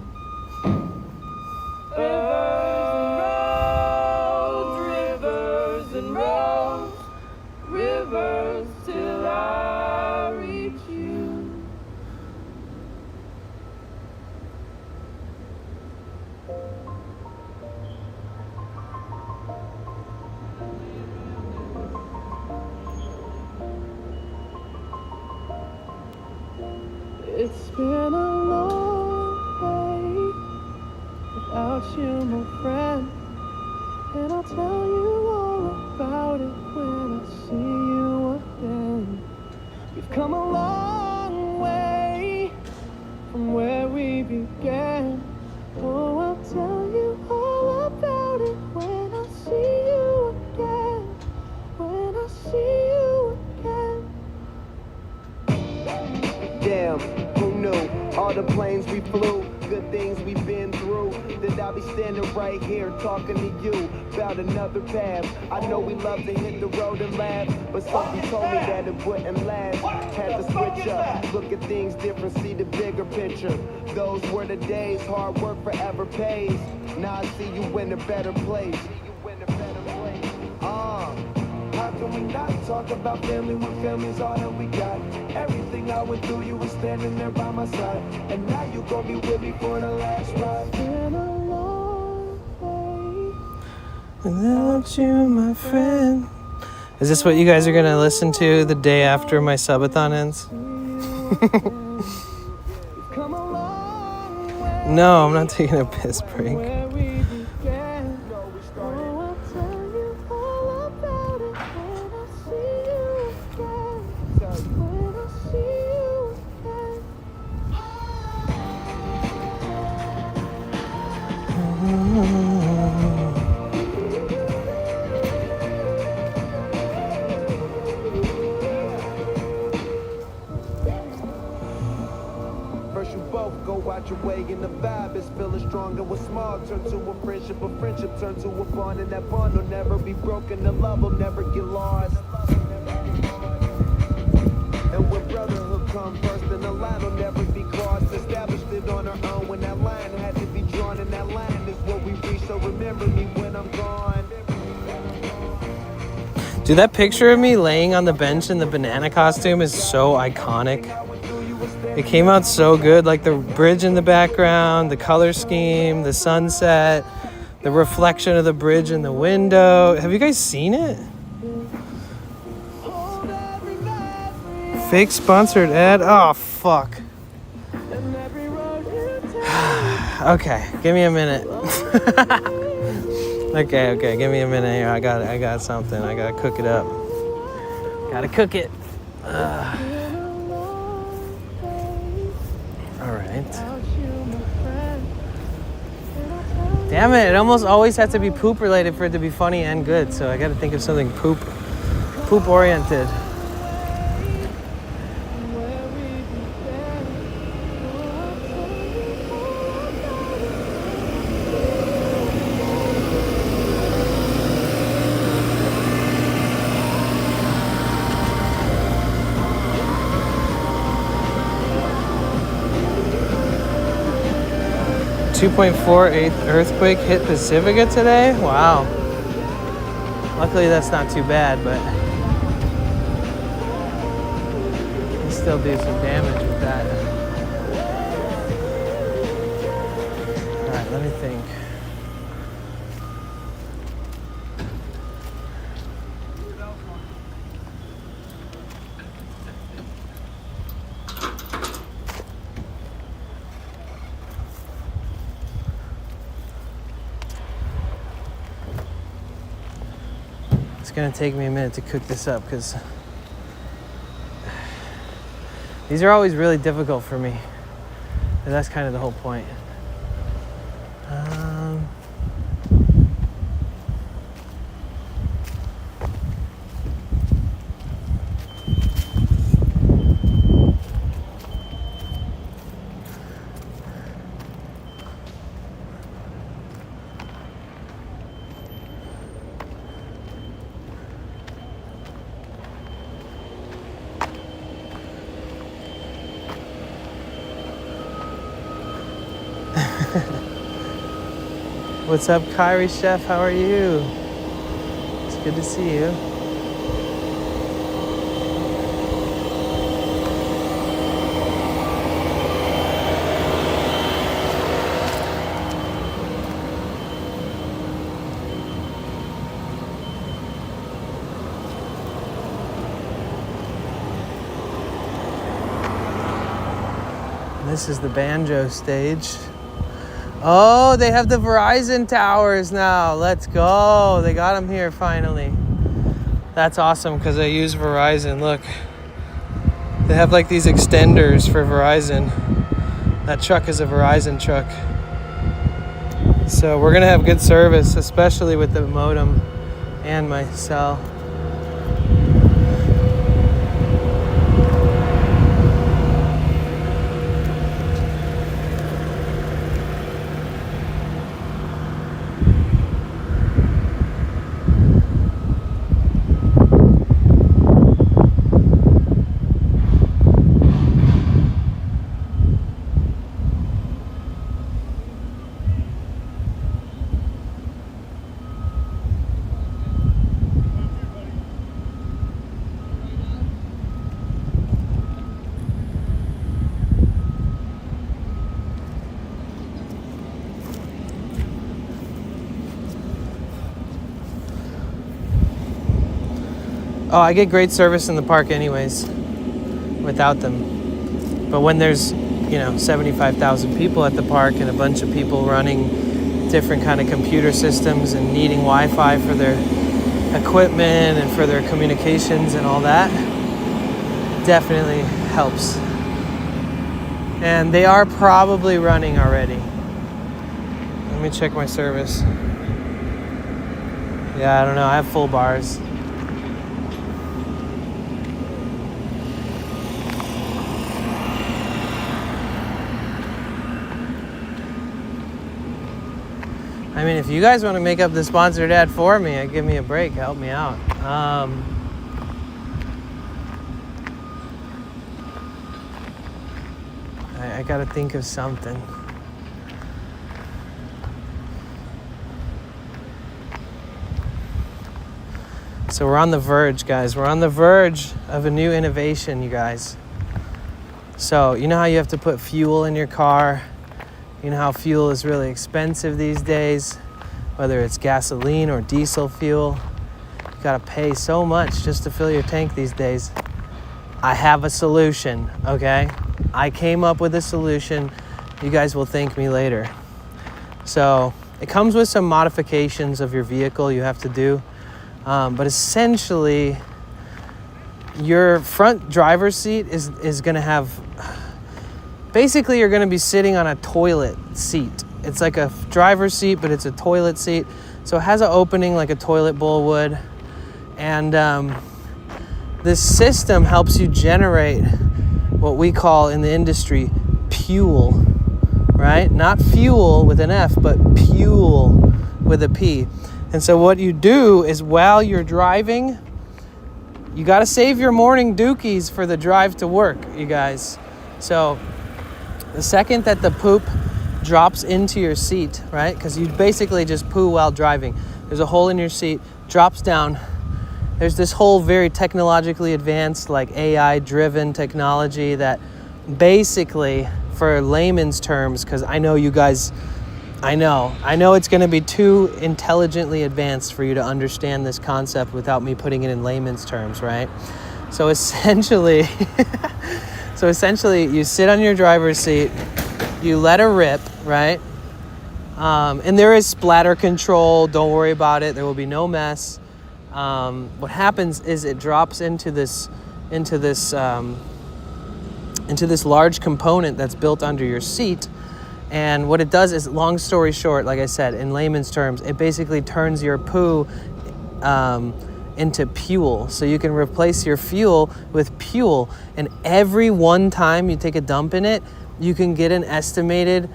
It's been a long way without you, my friend, and I'll tell you all about it when I see you again. We've come a long way from where we began. Oh, I'll tell you all about it when I see you again. When I see you again. Damn, who knew? All the planes we flew good things we've been through, that I'll be standing right here talking to you about another path. I know we love to hit the road and laugh, but something told me that it wouldn't last. Had to switch up, look at things different, see the bigger picture. Those were the days, hard work forever pays. Now I see you in a better place. How can we not talk about family when family's all that we got? Everything I went through, you were standing there by my side, and now you gon' be with me for the last ride. Been a long way without you, my friend. Is this what you guys are gonna listen to the day after my subathon ends? No, I'm not taking a piss break. First you both go out your way and the vibe is feeling stronger. With small turn to a friendship turn to a bond, and that bond will never be broken, the love will never get lost. And when brotherhood come first, then the line will never be crossed. Established it on our own when that line had to be drawn, and that line is what we reach, so remember me when I'm gone. Dude, that picture of me laying on the bench in the banana costume is so iconic. It came out so good, like the bridge in the background, the color scheme, the sunset, the reflection of the bridge in the window. Have you guys seen it? Fake sponsored ad? Oh, fuck. Okay, give me a minute. Okay, give me a minute here. I got something. I gotta cook it up. Gotta cook it. All right. Damn it! It almost always has to be poop related for it to be funny and good. So I gotta think of something poop oriented. .48 earthquake hit Pacifica today? Wow. Luckily that's not too bad, but you still do some damage with that. Alright, let me think. It's gonna take me a minute to cook this up because these are always really difficult for me. And that's kind of the whole point. What's up, Kyrie Chef? How are you? It's good to see you. This is the banjo stage. Oh, they have the Verizon towers now. Let's go. They got them here finally. That's awesome because I use Verizon. Look, they have like these extenders for Verizon. That truck is a Verizon truck. So we're gonna have good service, especially with the modem and my cell. Oh, I get great service in the park anyways, without them. But when there's, 75,000 people at the park and a bunch of people running different kind of computer systems and needing Wi-Fi for their equipment and for their communications and all that, definitely helps. And they are probably running already. Let me check my service. Yeah, I don't know. I have full bars. I mean, if you guys want to make up the sponsored ad for me, give me a break, help me out. I gotta think of something. So we're on the verge, guys. We're on the verge of a new innovation, you guys. So you know how you have to put fuel in your car? You know how fuel is really expensive these days, whether it's gasoline or diesel fuel. You gotta pay so much just to fill your tank these days. I have a solution, okay? I came up with a solution. You guys will thank me later. So it comes with some modifications of your vehicle you have to do, but essentially your front driver's seat is gonna have, basically, you're going to be sitting on a toilet seat. It's like a driver's seat, but it's a toilet seat. So it has an opening like a toilet bowl would. And this system helps you generate what we call in the industry fuel, right? Not fuel with an F, but fuel with a P. And so what you do is while you're driving, you got to save your morning dookies for the drive to work, you guys. So the second that the poop drops into your seat, right? Because you basically just poo while driving. There's a hole in your seat, drops down. There's this whole very technologically advanced, like AI-driven technology that basically, for layman's terms, because I know you guys, I know it's going to be too intelligently advanced for you to understand this concept without me putting it in layman's terms, right? So essentially... So essentially, you sit on your driver's seat, you let her rip, right? And there is splatter control. Don't worry about it. There will be no mess. What happens is it drops into this large component that's built under your seat. And what it does is, long story short, like I said, in layman's terms, it basically turns your poo into fuel. So you can replace your fuel with fuel. And every one time you take a dump in it, you can get an estimated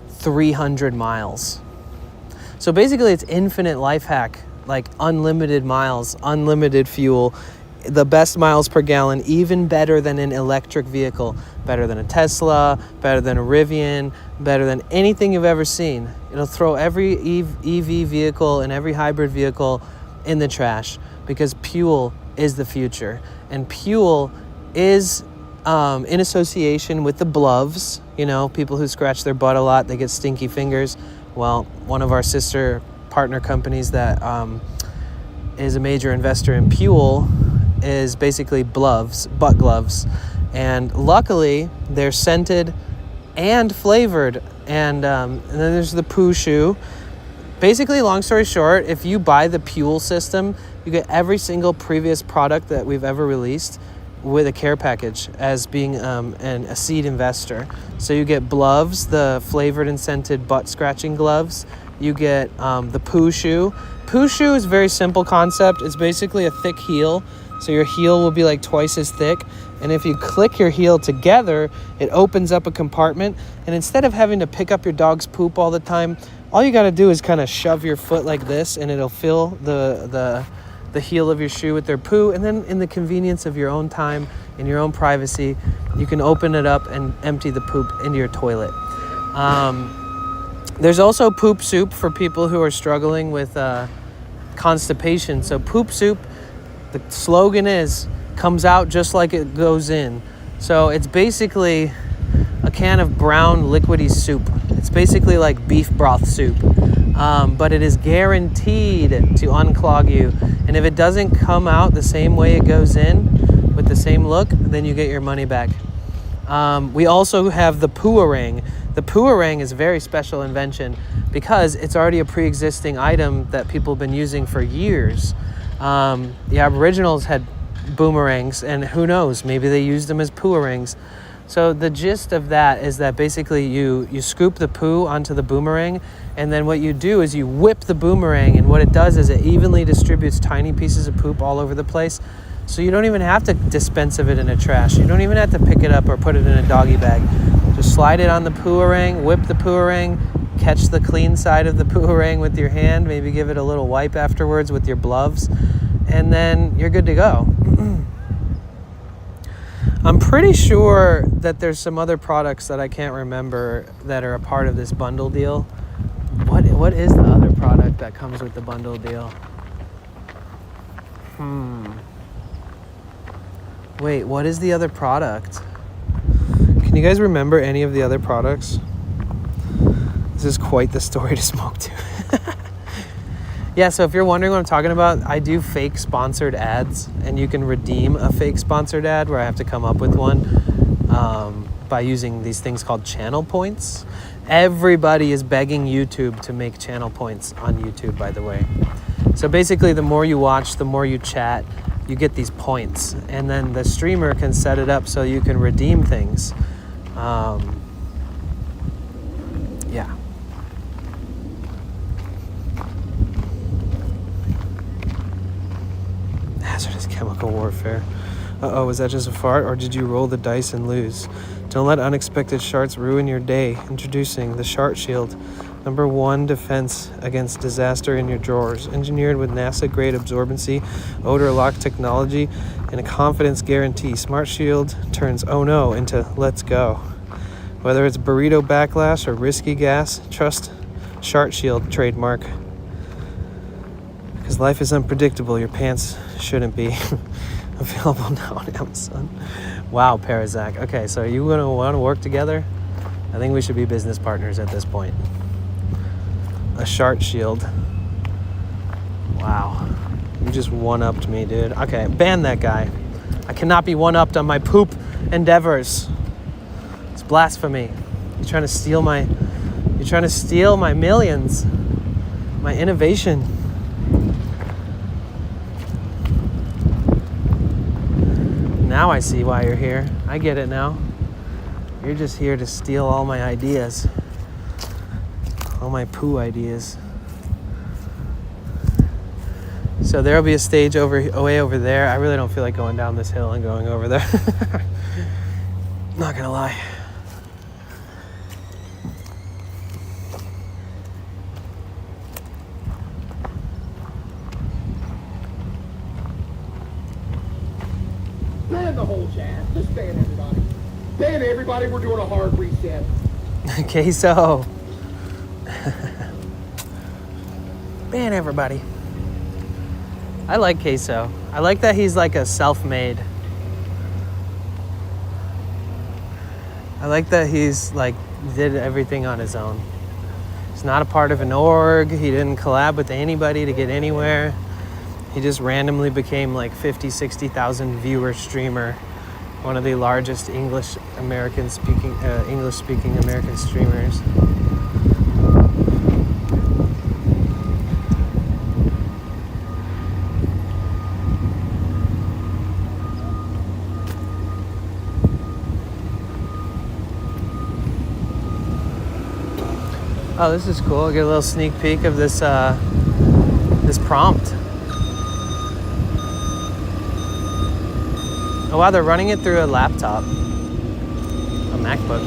300 miles. So basically it's infinite life hack, like unlimited miles, unlimited fuel, the best miles per gallon, even better than an electric vehicle, better than a Tesla, better than a Rivian, better than anything you've ever seen. It'll throw every EV vehicle and every hybrid vehicle in the trash, because fuel is the future. And fuel is in association with the gloves. People who scratch their butt a lot, they get stinky fingers. Well, one of our sister partner companies that is a major investor in fuel is basically gloves, butt gloves. And luckily, they're scented and flavored. And then there's the poo shoe. Basically, long story short, if you buy the Fuel system, you get every single previous product that we've ever released with a care package as being a seed investor. So you get gloves, the flavored and scented butt scratching gloves. You get the poo shoe. Poo shoe is a very simple concept. It's basically a thick heel. So your heel will be like twice as thick. And if you click your heel together, it opens up a compartment. And instead of having to pick up your dog's poop all the time, all you got to do is kind of shove your foot like this, and it'll fill the heel of your shoe with their poo. And then in the convenience of your own time, in your own privacy, you can open it up and empty the poop into your toilet. There's also poop soup for people who are struggling with constipation. So poop soup, the slogan is, comes out just like it goes in. So it's basically a can of brown liquidy soup. It's basically like beef broth soup. but it is guaranteed to unclog you. And if it doesn't come out the same way it goes in, with the same look, then you get your money back. We also have the Pooerang. The Pooerang is a very special invention because it's already a pre-existing item that people have been using for years. The Aboriginals had boomerangs, and who knows, maybe they used them as Pooerangs. So the gist of that is that basically you scoop the poo onto the boomerang, and then what you do is you whip the boomerang, and what it does is it evenly distributes tiny pieces of poop all over the place. So you don't even have to dispense of it in a trash. You don't even have to pick it up or put it in a doggy bag. Just slide it on the Pooerang, whip the Pooerang, catch the clean side of the Pooerang with your hand, maybe give it a little wipe afterwards with your gloves, and then you're good to go. I'm pretty sure that there's some other products that I can't remember that are a part of this bundle deal. What is the other product that comes with the bundle deal? Wait, what is the other product? Can you guys remember any of the other products? This is quite the story to smoke to. Yeah, so if you're wondering what I'm talking about, I do fake sponsored ads, and you can redeem a fake sponsored ad where I have to come up with one by using these things called channel points. Everybody is begging YouTube to make channel points on YouTube, by the way. So basically, the more you watch, the more you chat, you get these points, and then the streamer can set it up so you can redeem things. Yeah. Hazardous chemical warfare. Uh-oh, was that just a fart, or did you roll the dice and lose? Don't let unexpected sharts ruin your day. Introducing the Shart Shield. #1 defense against disaster in your drawers. Engineered with NASA-grade absorbency, odor lock technology, and a confidence guarantee. Smart Shield turns oh no into let's go. Whether it's burrito backlash or risky gas, trust Shart Shield trademark. Because life is unpredictable, your pants shouldn't be. Available now on Amazon. Wow, Parazak. Okay, so are you going to want to work together? I think we should be business partners at this point. A Shart Shield. Wow. You just one-upped me, dude. Okay, ban that guy. I cannot be one-upped on my poop endeavors. It's blasphemy. You're trying to steal my millions. My innovation. Now I see why you're here. I get it now. You're just here to steal all my ideas. All my poo ideas. So there'll be a stage way over there. I really don't feel like going down this hill and going over there. Not gonna lie. Ban the whole chat. Just ban everybody. Ban everybody. We're doing a hard reset. Queso. Ban everybody. I like Queso. I like that he's like a self-made. I like that he's like did everything on his own. He's not a part of an org. He didn't collab with anybody to get anywhere. He just randomly became like 50,000-60,000 viewer streamer, one of the largest English-speaking American streamers. Oh, this is cool. Get a little sneak peek of this this prompt. Oh wow, they're running it through a laptop. A MacBook.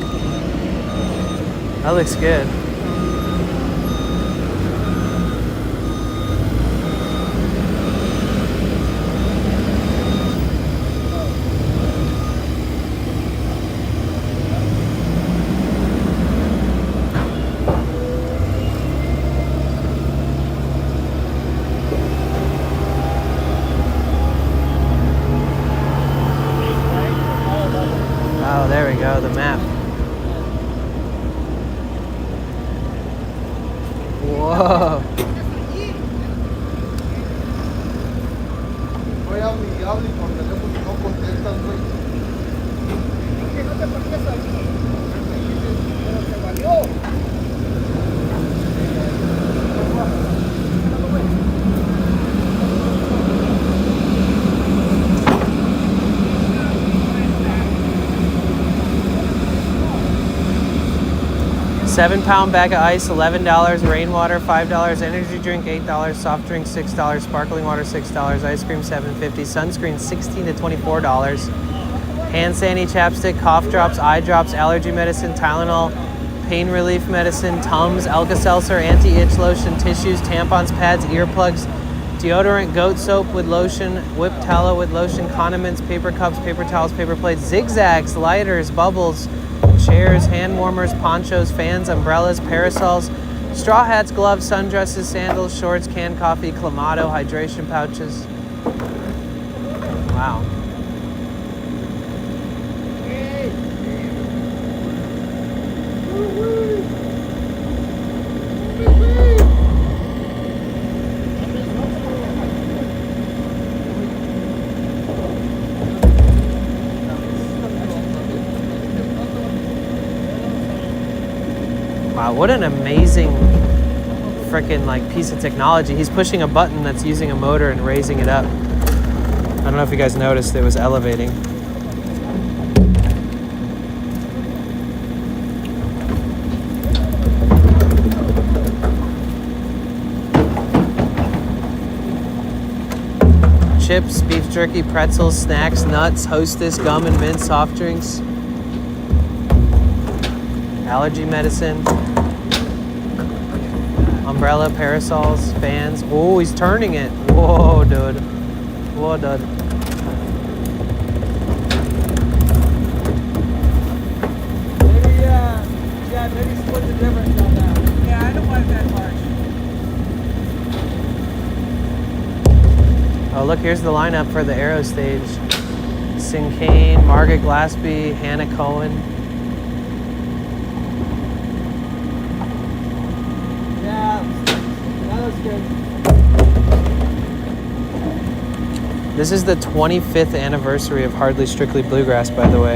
That looks good. Oh, there we go, the map. Whoa. Whoa. Voy a y hable por teléfono y no contestas, güey. Que no te ponías allí. Pero te valió. 7-pound bag of ice, $11. Rainwater, $5. Energy drink, $8. Soft drink, $6. Sparkling water, $6. Ice cream, $7.50. Sunscreen, $16 to $24. Hand sanitizer, chapstick, cough drops, eye drops, allergy medicine, Tylenol, pain relief medicine, Tums, Alka-Seltzer, anti-itch lotion, tissues, tampons, pads, earplugs, deodorant, goat soap with lotion, whipped tallow with lotion, condiments, paper cups, paper towels, paper plates, zigzags, lighters, bubbles, chairs, hand warmers, ponchos, fans, umbrellas, parasols, straw hats, gloves, sundresses, sandals, shorts, canned coffee, Clamato, hydration pouches. Wow. Wow, what an amazing freaking like piece of technology. He's pushing a button that's using a motor and raising it up. I don't know if you guys noticed it was elevating. Chips, beef jerky, pretzels, snacks, nuts, Hostess, gum and mint, soft drinks, allergy medicine, umbrella, parasols, fans. Oh, he's turning it. Whoa, dude. Whoa, dude. Maybe split the difference on that. Yeah, I don't want it that harsh. Oh, look, here's the lineup for the Aero stage. Sincane, Margaret Glaspie, Hannah Cohen. Yeah, that looks good. This is the 25th anniversary of Hardly Strictly Bluegrass, by the way.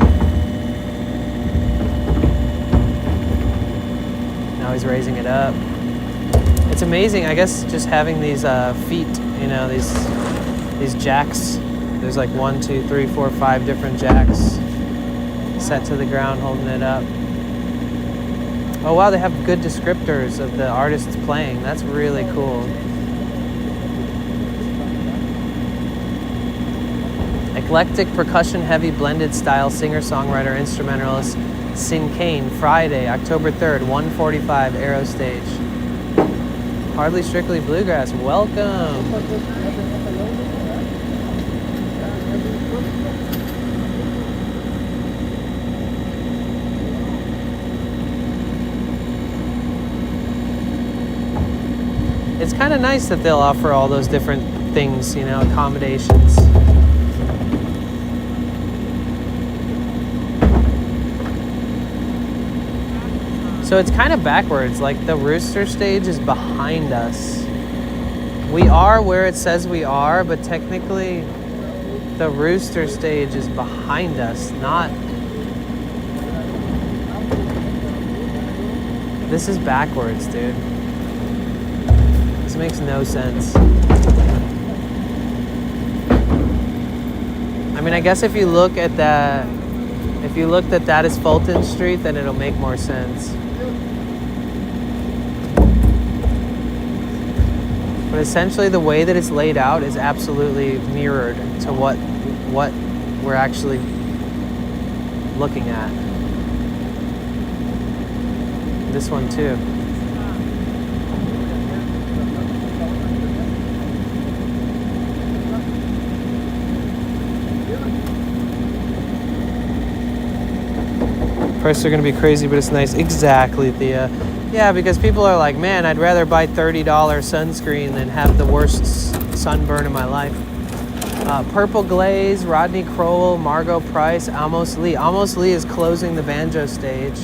Now he's raising it up. It's amazing, I guess, just having these feet, you know, these jacks. There's like 1, 2, 3, 4, 5 different jacks set to the ground, holding it up. Oh wow, they have good descriptors of the artists playing. That's really cool. Eclectic percussion heavy blended style singer-songwriter instrumentalist Sincane, Friday, October 3rd, 1:45 Aero stage. Hardly Strictly Bluegrass, welcome. It's kind of nice that they'll offer all those different things, you know, accommodations. So it's kind of backwards, like the Rooster stage is behind us. We are where it says we are, but technically the Rooster stage is behind us, not... This is backwards, dude. This makes no sense. I mean, I guess if you look at that, if you looked at that as Fulton Street, then it'll make more sense. But essentially the way that it's laid out is absolutely mirrored to what we're actually looking at. This one too. Prices are gonna be crazy, but it's nice. Exactly, Thea. Yeah, because people are like, man, I'd rather buy $30 sunscreen than have the worst sunburn in my life. Purple Glaze, Rodney Crowell, Margot Price, Amos Lee. Amos Lee is closing the banjo stage.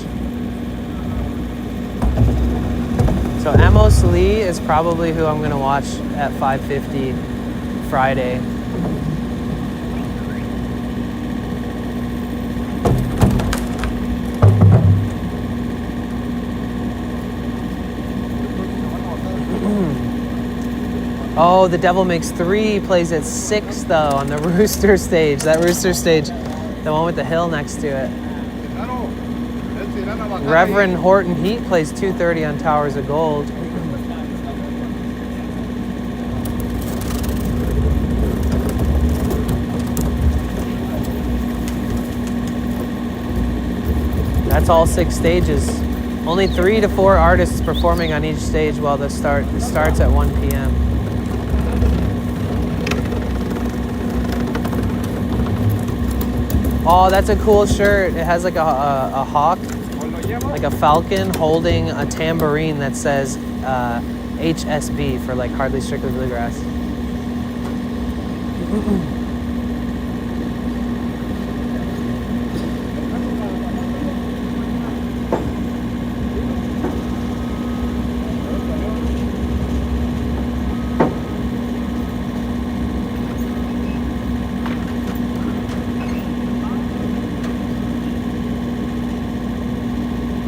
So Amos Lee is probably who I'm gonna watch at 5:50 Friday. Oh, The Devil Makes 3 plays at 6 though on the Rooster stage. That Rooster stage, the one with the hill next to it. Reverend Horton Heat plays 2:30 on Towers of Gold. That's all 6 stages. Only 3 to 4 artists performing on each stage while the starts at 1 p.m. Oh, that's a cool shirt. It has like a hawk, like a falcon holding a tambourine that says HSB for like Hardly Strictly Bluegrass.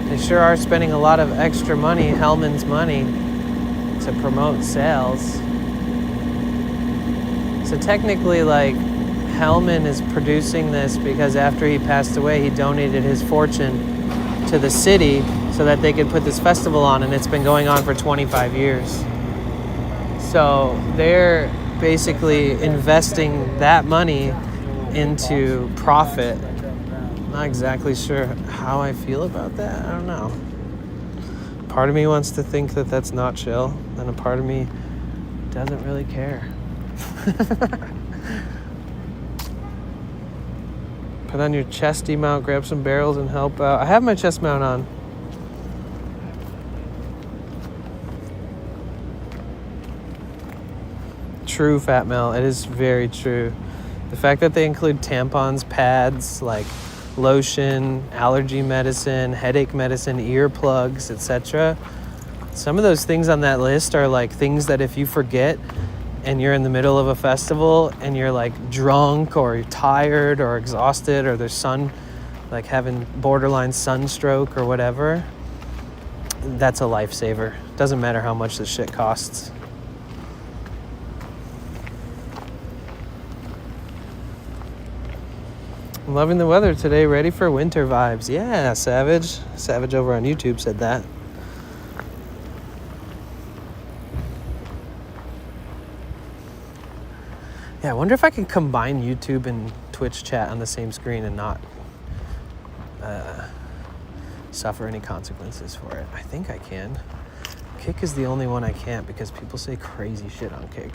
They sure are spending a lot of extra money, Hellman's money, to promote sales. So technically, like, Hellman is producing this because after he passed away, he donated his fortune to the city so that they could put this festival on, and it's been going on for 25 years. So they're basically investing that money into profit. Not exactly sure how I feel about that. I don't know. Part of me wants to think that that's not chill, and a part of me doesn't really care. Put on your chesty mount, grab some barrels, and help out. I have my chest mount on. True, Fat Mel. It is very true. The fact that they include tampons, pads, like lotion, allergy medicine, headache medicine, earplugs, etc. Some of those things on that list are like things that if you forget and you're in the middle of a festival and you're like drunk or you're tired or exhausted or there's like having borderline sunstroke or whatever, that's a lifesaver. Doesn't matter how much the shit costs. I'm loving the weather today, ready for winter vibes. Yeah, Savage. Savage over on YouTube said that. Yeah, I wonder if I can combine YouTube and Twitch chat on the same screen and not suffer any consequences for it. I think I can. Kick is the only one I can't because people say crazy shit on Kick.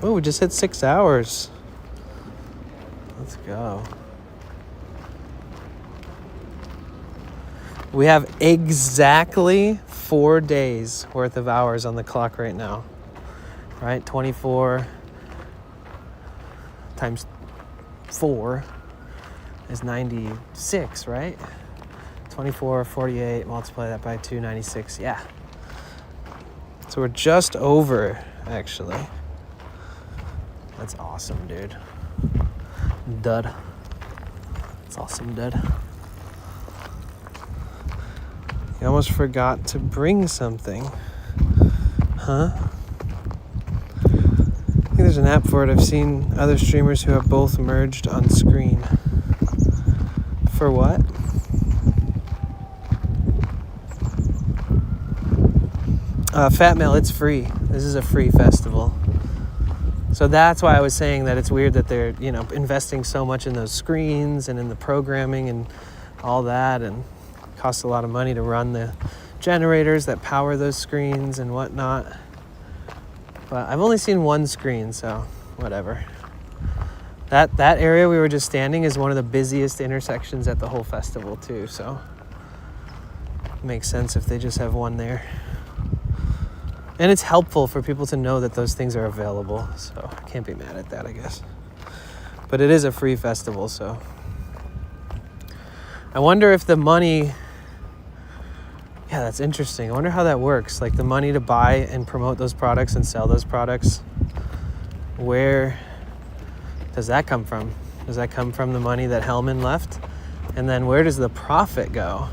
Oh, we just hit 6 hours. Let's go. We have exactly 4 days worth of hours on the clock right now. Right? 24 times 4 is 96, right? 24, 48, multiply that by 2, 96. Yeah. So we're just over, actually. That's awesome, dude. Dud. That's awesome, dud. You almost forgot to bring something. Huh? I think there's an app for it. I've seen other streamers who have both merged on screen. For what? Fat Mail, it's free. This is a free festival. So that's why I was saying that it's weird that they're, investing so much in those screens and in the programming and all that, and it costs a lot of money to run the generators that power those screens and whatnot. But I've only seen one screen, so whatever. That area we were just standing is one of the busiest intersections at the whole festival too, so it makes sense if they just have one there. And it's helpful for people to know that those things are available, so I can't be mad at that, I guess. But it is a free festival, so. I wonder if the money... Yeah, that's interesting. I wonder how that works. Like the money to buy and promote those products and sell those products. Where does that come from? Does that come from the money that Hellman left? And then where does the profit go?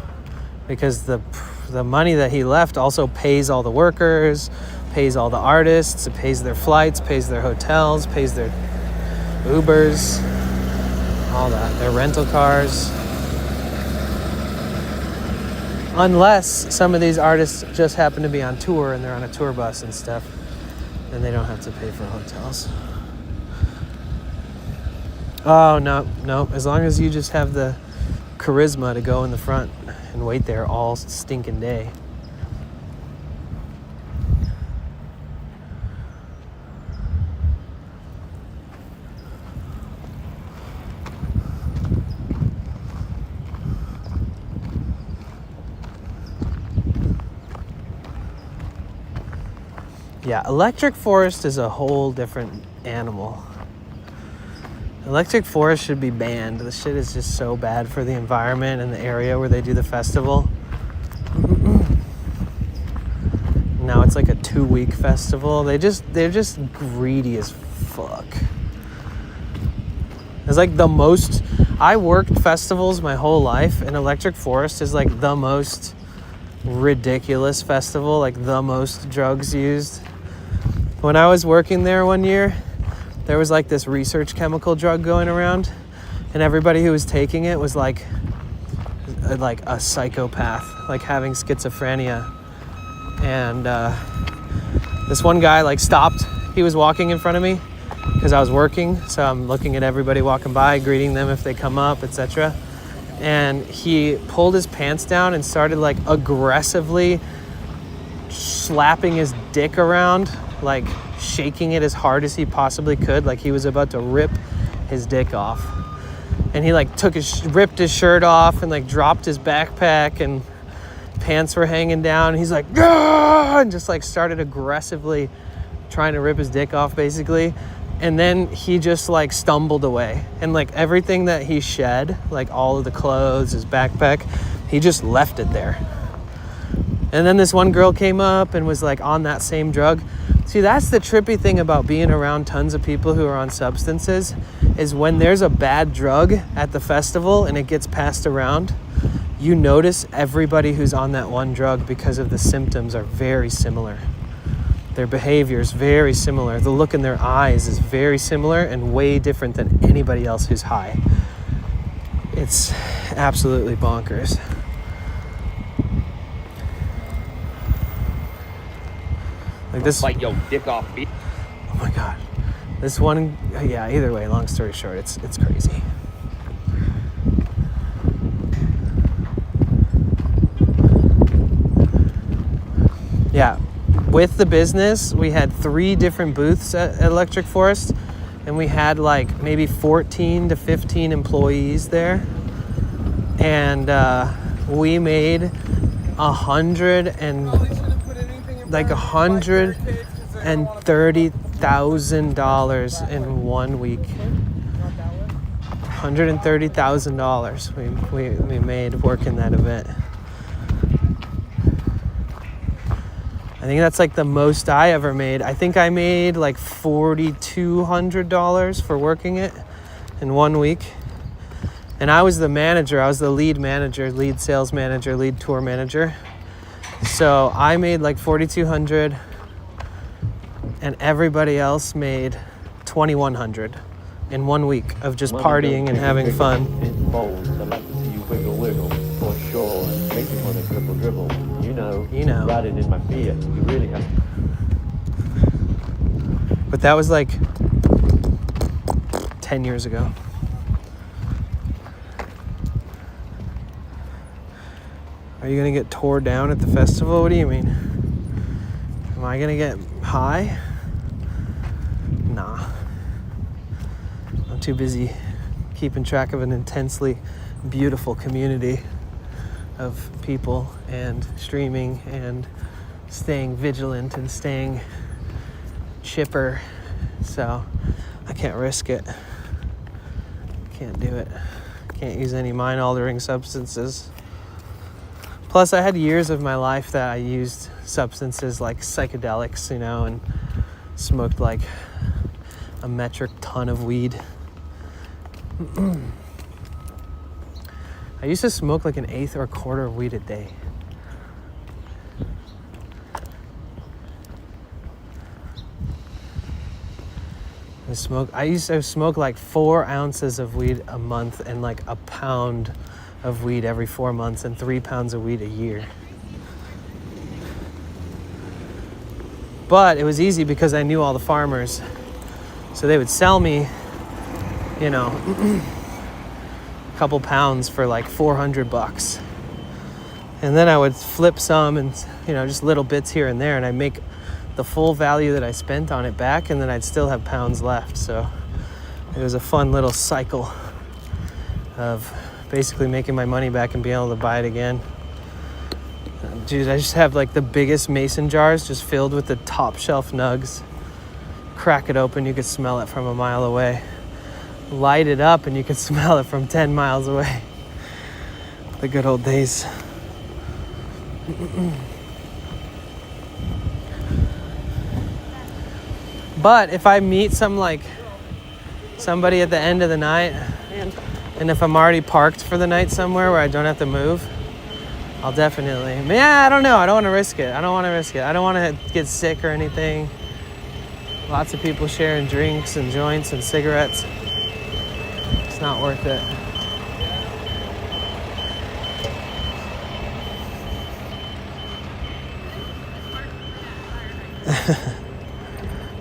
Because the money that he left also pays all the workers, pays all the artists, it pays their flights, pays their hotels, pays their Ubers, all that, their rental cars. Unless some of these artists just happen to be on tour and they're on a tour bus and stuff, and they don't have to pay for hotels. Oh, no. As long as you just have the charisma to go in the front and wait there all stinking day. Yeah, Electric Forest is a whole different animal. Electric Forest should be banned. The shit is just so bad for the environment and the area where they do the festival. Now it's like a 2-week festival. They're just greedy as fuck. It's like the most... I worked festivals my whole life, and Electric Forest is like the most ridiculous festival, like the most drugs used. When I was working there one year, there was like this research chemical drug going around, and everybody who was taking it was like a psychopath, like having schizophrenia. And this one guy like stopped. He was walking in front of me because I was working, so I'm looking at everybody walking by, greeting them if they come up, etc. And he pulled his pants down and started like aggressively slapping his dick around, like shaking it as hard as he possibly could, like he was about to rip his dick off. And he like ripped his shirt off and like dropped his backpack, and pants were hanging down. And he's like, "Gah!" and just like started aggressively trying to rip his dick off, basically. And then he just like stumbled away, and like everything that he shed, like all of the clothes, his backpack, he just left it there. And then this one girl came up and was like on that same drug. See, that's the trippy thing about being around tons of people who are on substances, is when there's a bad drug at the festival and it gets passed around, you notice everybody who's on that one drug, because of the symptoms, are very similar. Their behavior is very similar. The look in their eyes is very similar and way different than anybody else who's high. It's absolutely bonkers. Like this. Bite your dick off, bitch. Oh my god. This one, yeah, either way, long story short, it's crazy. Yeah, with the business, we had 3 different booths at Electric Forest, and we had like maybe 14 to 15 employees there. And we made $130,000 in 1 week. $130,000 we made working that event. I think that's like the most I ever made. I think I made like $4,200 for working it in 1 week. And I was the manager. I was the lead manager, lead sales manager, lead tour manager. So I made like $4,200, and everybody else made $2,100 in 1 week of just partying and having fun. Bowls, I like to see you wiggle, wiggle, for sure, and make me want to dribble, dribble. You know, riding in my Fiat, you really have to. But that was like 10 years ago. Are you gonna get tore down at the festival? What do you mean? Am I gonna get high? Nah. I'm too busy keeping track of an intensely beautiful community of people and streaming and staying vigilant and staying chipper. So I can't risk it. Can't do it. Can't use any mind-altering substances. Plus, I had years of my life that I used substances like psychedelics, you know, and smoked like a metric ton of weed. I used to smoke like an eighth or a quarter of weed a day. I used to smoke like 4 ounces of weed a month and like a pound of weed every 4 months and 3 pounds of weed a year. But it was easy because I knew all the farmers. So they would sell me, you know, a couple pounds for like $400. And then I would flip some and, you know, just little bits here and there, and I'd make the full value that I spent on it back, and then I'd still have pounds left. So it was a fun little cycle of basically making my money back and being able to buy it again. Dude, I just have like the biggest mason jars just filled with the top shelf nugs. Crack it open, you could smell it from a mile away. Light it up and you could smell it from 10 miles away. The good old days. But if I meet somebody at the end of the night, and if I'm already parked for the night somewhere where I don't have to move, I'll definitely, I don't know. I don't want to risk it. I don't want to get sick or anything. Lots of people sharing drinks and joints and cigarettes. It's not worth it.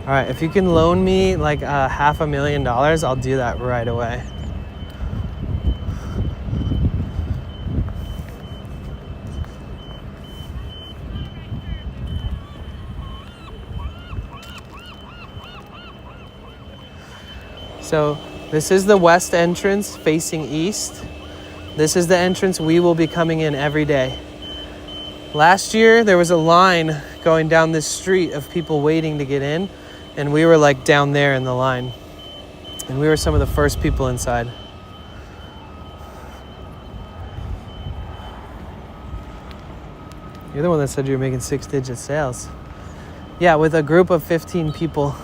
All right, if you can loan me like $500,000, I'll do that right away. So this is the west entrance facing east. This is the entrance we will be coming in every day. Last year, there was a line going down this street of people waiting to get in, and we were like down there in the line. And we were some of the first people inside. You're the one that said you were making 6-digit sales. Yeah, with a group of 15 people.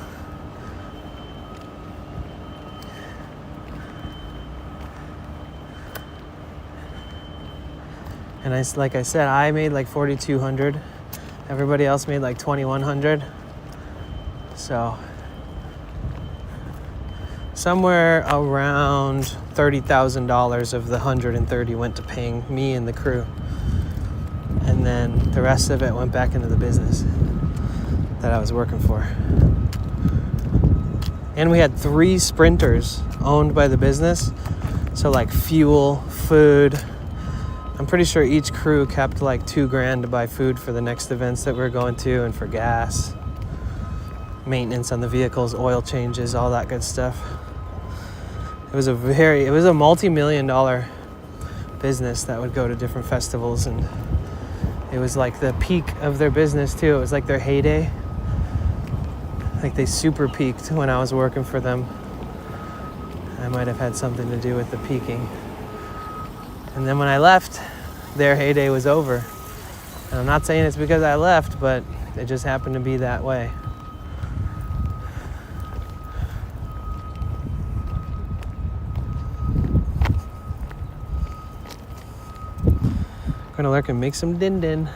And like I said, I made like 4,200. Everybody else made like 2,100. So somewhere around $30,000 of the 130 went to paying me and the crew. And then the rest of it went back into the business that I was working for. And we had 3 sprinters owned by the business. So like fuel, food. I'm pretty sure each crew kept like $2,000 to buy food for the next events that we're going to, and for gas, maintenance on the vehicles, oil changes, all that good stuff. It was a multi-million-dollar business that would go to different festivals, and it was like the peak of their business too. It was like their heyday. Like they super peaked when I was working for them. I might have had something to do with the peaking. And then when I left, their heyday was over. And I'm not saying it's because I left, but it just happened to be that way. Gonna lurk and make some din-din.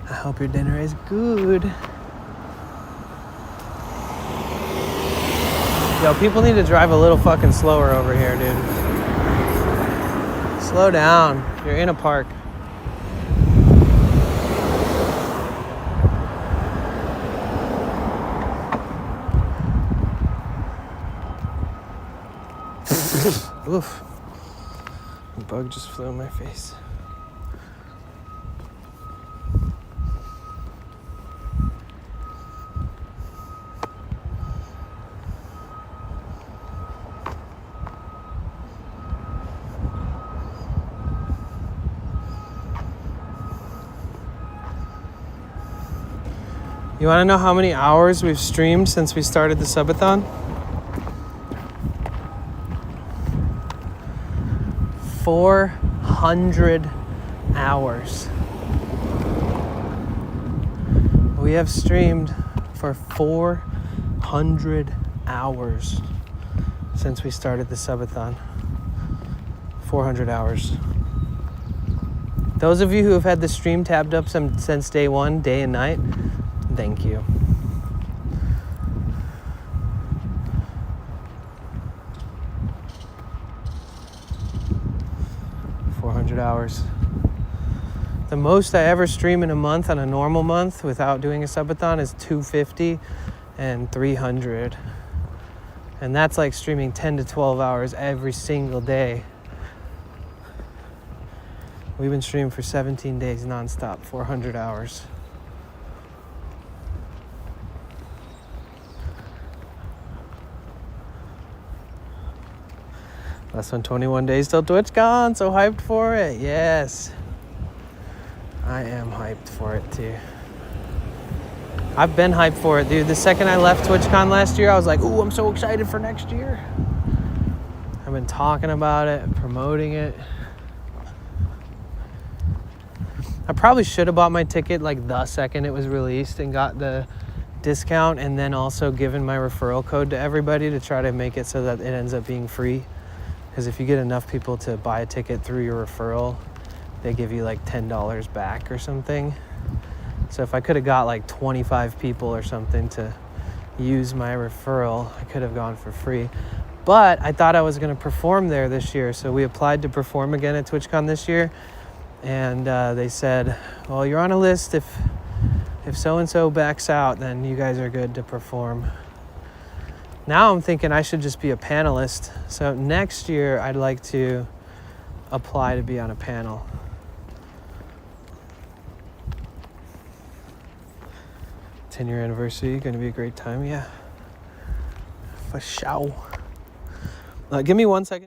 I hope your dinner is good. Yo, people need to drive a little fucking slower over here, dude. Slow down. You're in a park. Oof. A bug just flew in my face. You want to know how many hours we've streamed since we started the Subathon? 400 hours. We have streamed for 400 hours since we started the subathon. 400 hours. Those of you who have had the stream tabbed up since day one, day and night, thank you. Hours. The most I ever stream in a month on a normal month without doing a subathon is 250 and 300. And that's like streaming 10 to 12 hours every single day. We've been streaming for 17 days nonstop, 400 hours. Less than 21 days till TwitchCon, so hyped for it. Yes. I am hyped for it too. I've been hyped for it, dude. The second I left TwitchCon last year, I was like, ooh, I'm so excited for next year. I've been talking about it, promoting it. I probably should have bought my ticket like the second it was released and got the discount, and then also given my referral code to everybody to try to make it so that it ends up being free. Because if you get enough people to buy a ticket through your referral, they give you like $10 back or something. So if I could have got like 25 people or something to use my referral, I could have gone for free. But I thought I was going to perform there this year. So we applied to perform again at TwitchCon this year. And they said, well, you're on a list. If so-and-so backs out, then you guys are good to perform. Now I'm thinking I should just be a panelist. So next year, I'd like to apply to be on a panel. '10-year anniversary, going to be a great time, yeah. For sure. Give me 1 second.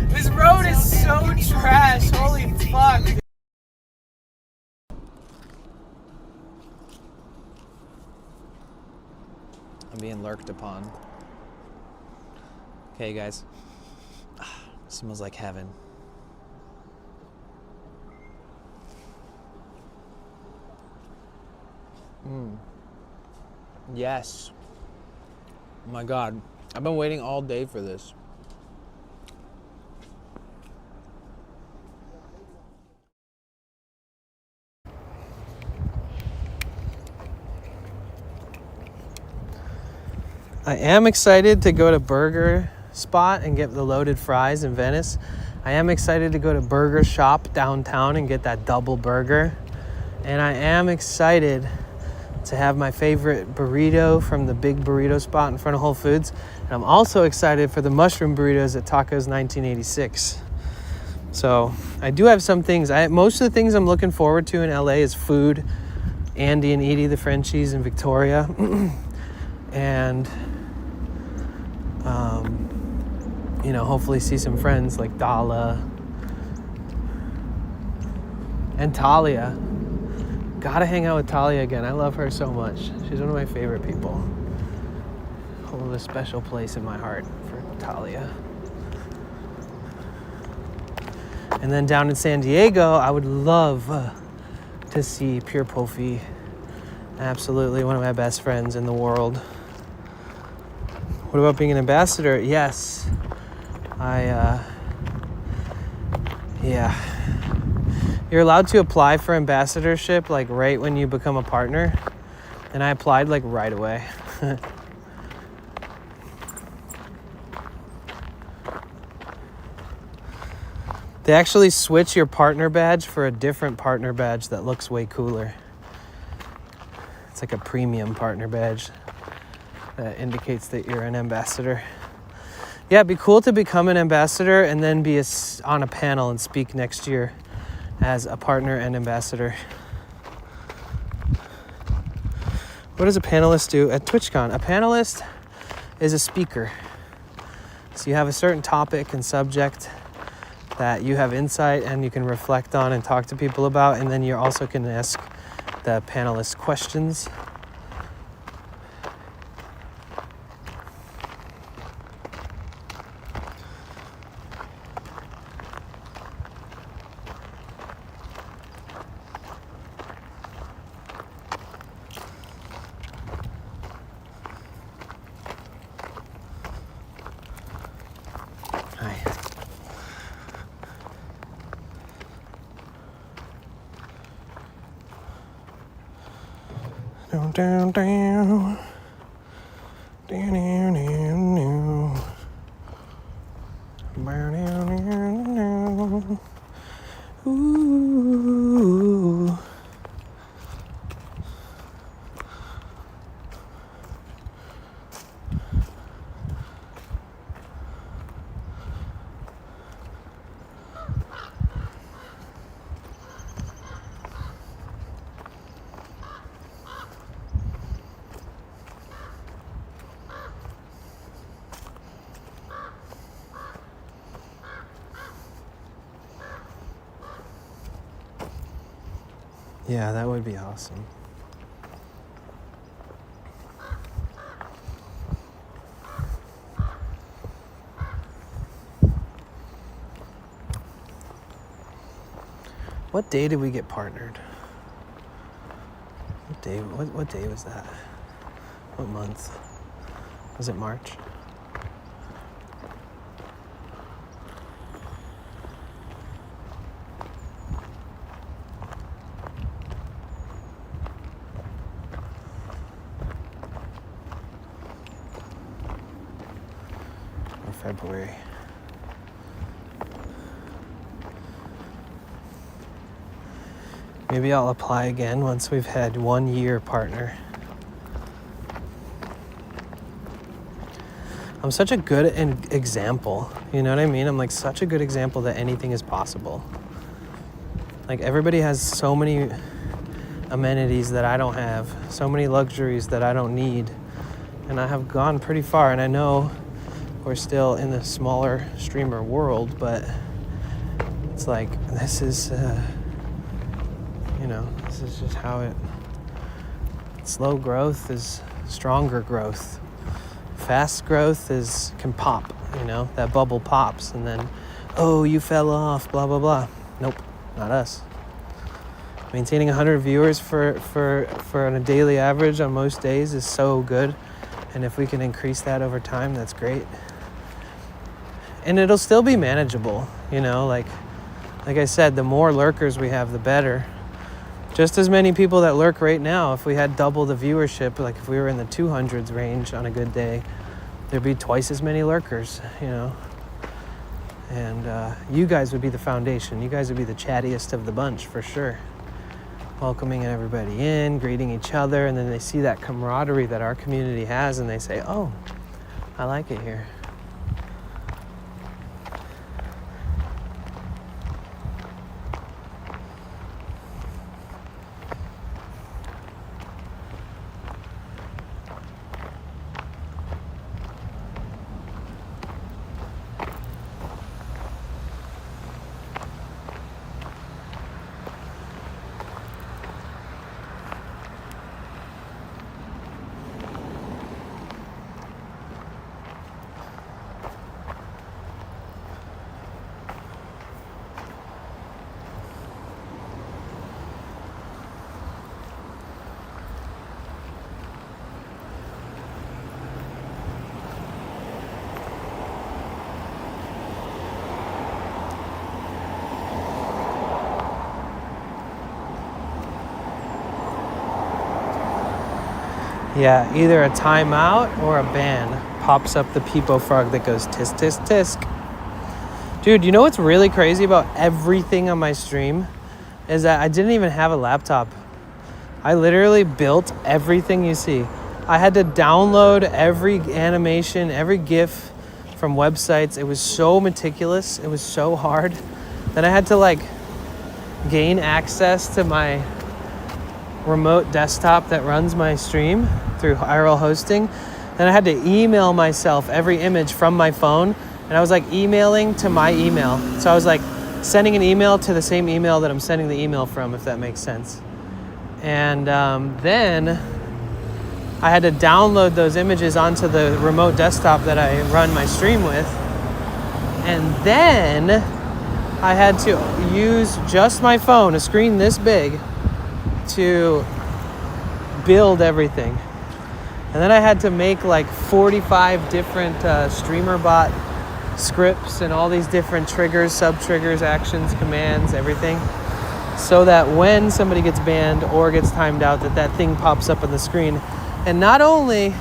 This road is so trash. Holy fuck. I'm being lurked upon. Okay, guys. Smells like heaven. Yes. Oh my God. I've been waiting all day for this. I am excited to go to Burger Spot and get the loaded fries in Venice. I am excited to go to Burger Shop downtown and get that double burger. And I am excited to have my favorite burrito from the big burrito spot in front of Whole Foods. And I'm also excited for the mushroom burritos at Tacos 1986. So I do have some things. Most of the things I'm looking forward to in LA is food. Andy and Edie, the Frenchies, in Victoria. And you know, hopefully see some friends like Dala and Talia. Gotta hang out with Talia again. I love her so much. She's one of my favorite people. Hold a special place in my heart for Talia. And then down in San Diego, I would love to see Pure Pofi. Absolutely one of my best friends in the world. What about being an ambassador? Yes. Yeah. You're allowed to apply for ambassadorship like right when you become a partner. And I applied like right away. They actually switch your partner badge for a different partner badge that looks way cooler. It's like a premium partner badge that indicates that you're an ambassador. Yeah, it'd be cool to become an ambassador and then be on a panel and speak next year as a partner and ambassador. What does a panelist do at TwitchCon? A panelist is a speaker. So you have a certain topic and subject that you have insight and you can reflect on and talk to people about, and then you also can ask the panelists questions. Down, down, down. Down, down, down, down. Down, down, down, down. Ooh. Yeah, that would be awesome. What day did we get partnered? What day? What day was that? What month? Was it March? Or February? Maybe I'll apply again once we've had 1 year partner. I'm such a good example, you know what I mean? I'm like such a good example that anything is possible. Like everybody has so many amenities that I don't have, so many luxuries that I don't need, and I have gone pretty far, and I know we're still in the smaller streamer world, but it's like this is this is just how it. Slow growth is stronger growth. Fast growth can pop, that bubble pops, and then, oh, you fell off, blah, blah, blah. Nope, not us. Maintaining 100 viewers for on a daily average on most days is so good, and if we can increase that over time, that's great. And it'll still be manageable, like I said, the more lurkers we have, the better. Just as many people that lurk right now, if we had double the viewership, like if we were in the 200s range on a good day, there'd be twice as many lurkers, And you guys would be the foundation. You guys would be the chattiest of the bunch for sure. Welcoming everybody in, greeting each other, and then they see that camaraderie that our community has, and they say, oh, I like it here. Yeah, either a timeout or a ban pops up the peepo frog that goes tisk, tisk, tisk. Dude, you know what's really crazy about everything on my stream? Is that I didn't even have a laptop. I literally built everything you see. I had to download every animation, every GIF from websites. It was so meticulous. It was so hard. Then I had to gain access to my remote desktop that runs my stream through IRL hosting. And I had to email myself every image from my phone. And I was like emailing to my email. So I was like sending an email to the same email that I'm sending the email from, if that makes sense. And then I had to download those images onto the remote desktop that I run my stream with. And then I had to use just my phone, a screen this big, to build everything. And then I had to make like 45 different streamer bot scripts and all these different triggers, sub-triggers, actions, commands, everything. So that when somebody gets banned or gets timed out, that thing pops up on the screen. And not only,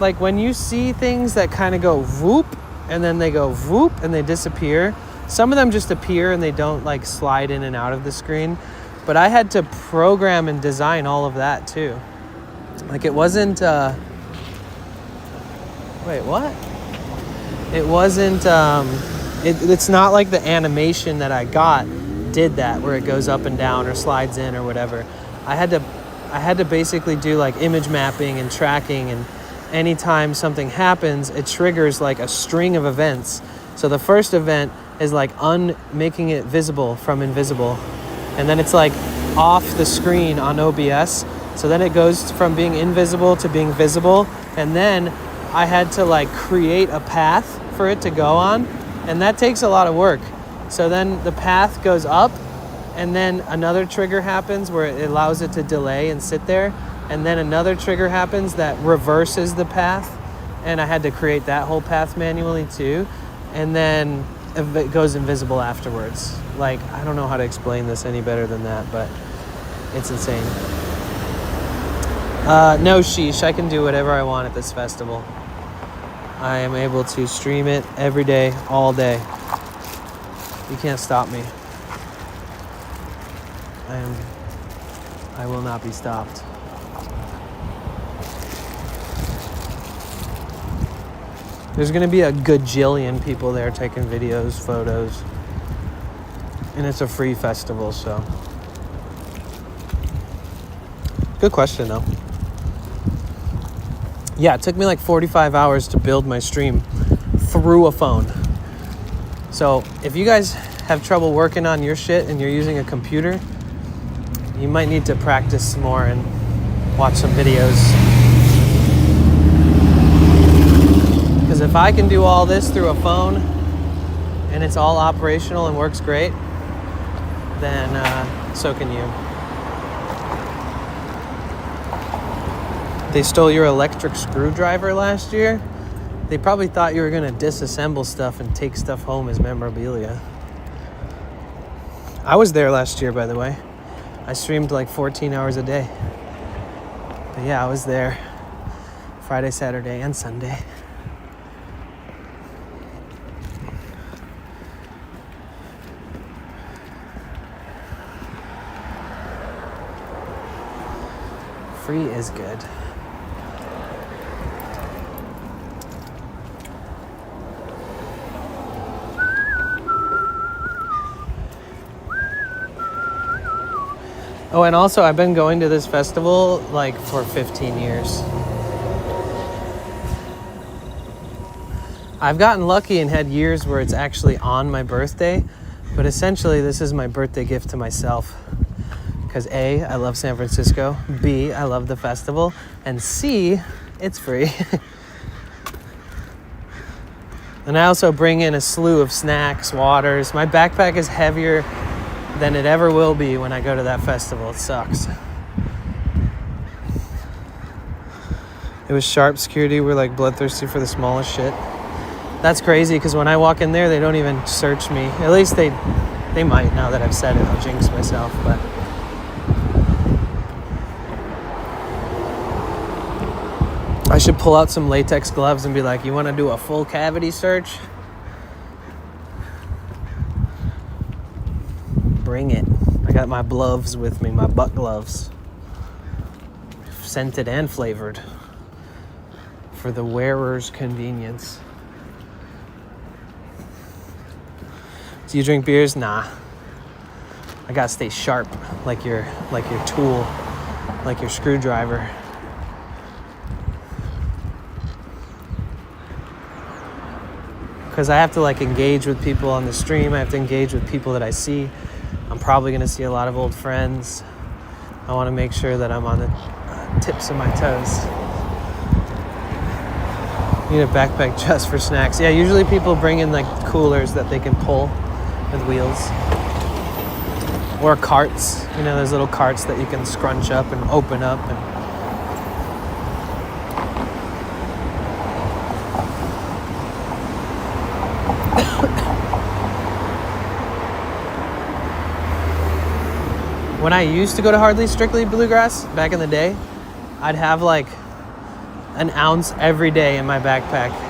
like when you see things that kind of go whoop, and then they go whoop, and they disappear. Some of them just appear and they don't like slide in and out of the screen. But I had to program and design all of that too. Like it wasn't, wait, what? It wasn't, it's not like the animation that I got did that, where it goes up and down or slides in or whatever. I had to basically do like image mapping and tracking, and anytime something happens, it triggers like a string of events. So the first event is like making it visible from invisible. And then it's like off the screen on OBS. So then it goes from being invisible to being visible. And then I had to like create a path for it to go on. And that takes a lot of work. So then the path goes up, and then another trigger happens where it allows it to delay and sit there. And then another trigger happens that reverses the path. And I had to create that whole path manually too. And then it goes invisible afterwards. Like, I don't know how to explain this any better than that, but it's insane. No sheesh, I can do whatever I want at this festival. I am able to stream it every day, all day. You can't stop me. I will not be stopped. There's gonna be a gajillion people there taking videos, photos. And it's a free festival, so. Good question, though. Yeah, it took me like 45 hours to build my stream through a phone. So if you guys have trouble working on your shit and you're using a computer, you might need to practice some more and watch some videos. Because if I can do all this through a phone and it's all operational and works great, then so can you. They stole your electric screwdriver last year. They probably thought you were gonna disassemble stuff and take stuff home as memorabilia. I was there last year, by the way. I streamed like 14 hours a day. But yeah, I was there Friday, Saturday, and Sunday. Free is good. Oh, and also I've been going to this festival like for 15 years. I've gotten lucky and had years where it's actually on my birthday, but essentially this is my birthday gift to myself. Because A, I love San Francisco, B, I love the festival, and C, it's free. And I also bring in a slew of snacks, waters. My backpack is heavier than it ever will be when I go to that festival. It sucks. It was sharp security. We're like bloodthirsty for the smallest shit. That's crazy because when I walk in there, they don't even search me. At least they might now that I've said it. I'll jinx myself, but. I should pull out some latex gloves and be like, you want to do a full cavity search? Bring it. I got my gloves with me, my butt gloves. Scented and flavored. For the wearer's convenience. Do you drink beers? Nah. I gotta stay sharp, like your tool, like your screwdriver. Because I have to like engage with people on the stream. I have to engage with people that I see. I'm probably gonna see a lot of old friends. I want to make sure that I'm on the tips of my toes. Need a backpack just for snacks. Yeah, usually people bring in like coolers that they can pull with wheels. Or carts. You know, there's little carts that you can scrunch up and open up. And when I used to go to Hardly Strictly Bluegrass back in the day, I'd have like an ounce every day in my backpack.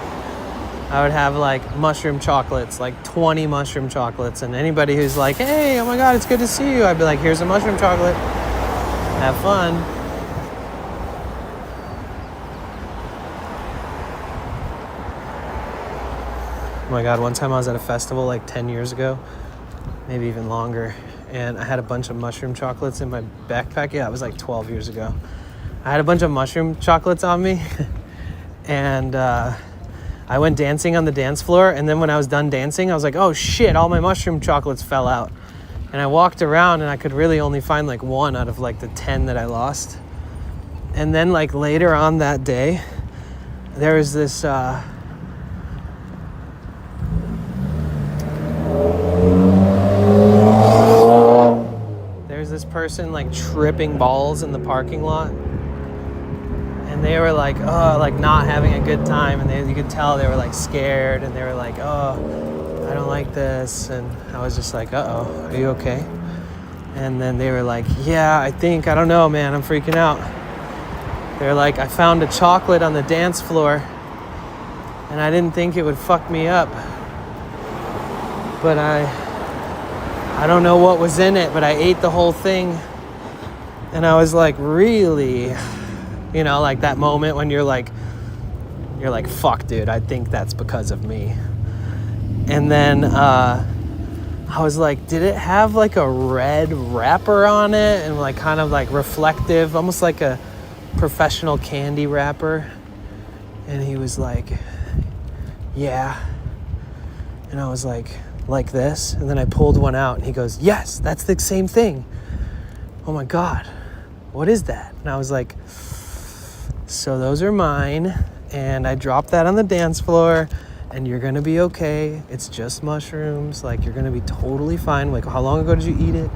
I would have like mushroom chocolates, like 20 mushroom chocolates. And anybody who's like, hey, oh my God, it's good to see you. I'd be like, here's a mushroom chocolate. Have fun. Oh my God, one time I was at a festival like 10 years ago, maybe even longer. And I had a bunch of mushroom chocolates in my backpack. Yeah, it was like 12 years ago. I had a bunch of mushroom chocolates on me. And I went dancing on the dance floor. And then when I was done dancing, I was like, oh shit, all my mushroom chocolates fell out. And I walked around and I could really only find like one out of like the 10 that I lost. And then like later on that day, there was this... There's this person like tripping balls in the parking lot, and they were like, oh, like not having a good time, and you could tell they were like scared, and they were like, oh, I don't like this, and I was just like, uh-oh, are you okay? And then they were like, yeah, I don't know, man, I'm freaking out. They're like, I found a chocolate on the dance floor, and I didn't think it would fuck me up, but I don't know what was in it, but I ate the whole thing. And I was like, really? You know, like that moment when you're like, fuck, dude, I think that's because of me. And then I was like, did it have like a red wrapper on it? And like kind of like reflective, almost like a professional candy wrapper. And he was like, yeah. And I was like this, and then I pulled one out, and he goes, yes, that's the same thing. Oh my God, what is that? And I was like, so those are mine, and I dropped that on the dance floor, and you're gonna be okay. It's just mushrooms, like you're gonna be totally fine. Like, how long ago did you eat it?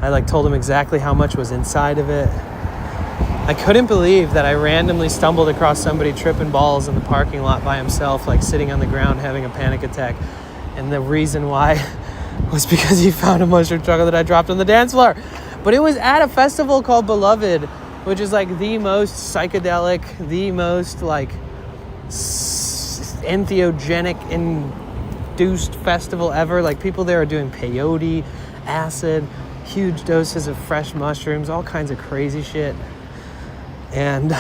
I like told him exactly how much was inside of it. I couldn't believe that I randomly stumbled across somebody tripping balls in the parking lot by himself, like sitting on the ground having a panic attack. And the reason why was because he found a mushroom chocolate that I dropped on the dance floor. But it was at a festival called Beloved, which is like the most psychedelic, the most like entheogenic induced festival ever. Like people there are doing peyote, acid, huge doses of fresh mushrooms, all kinds of crazy shit. And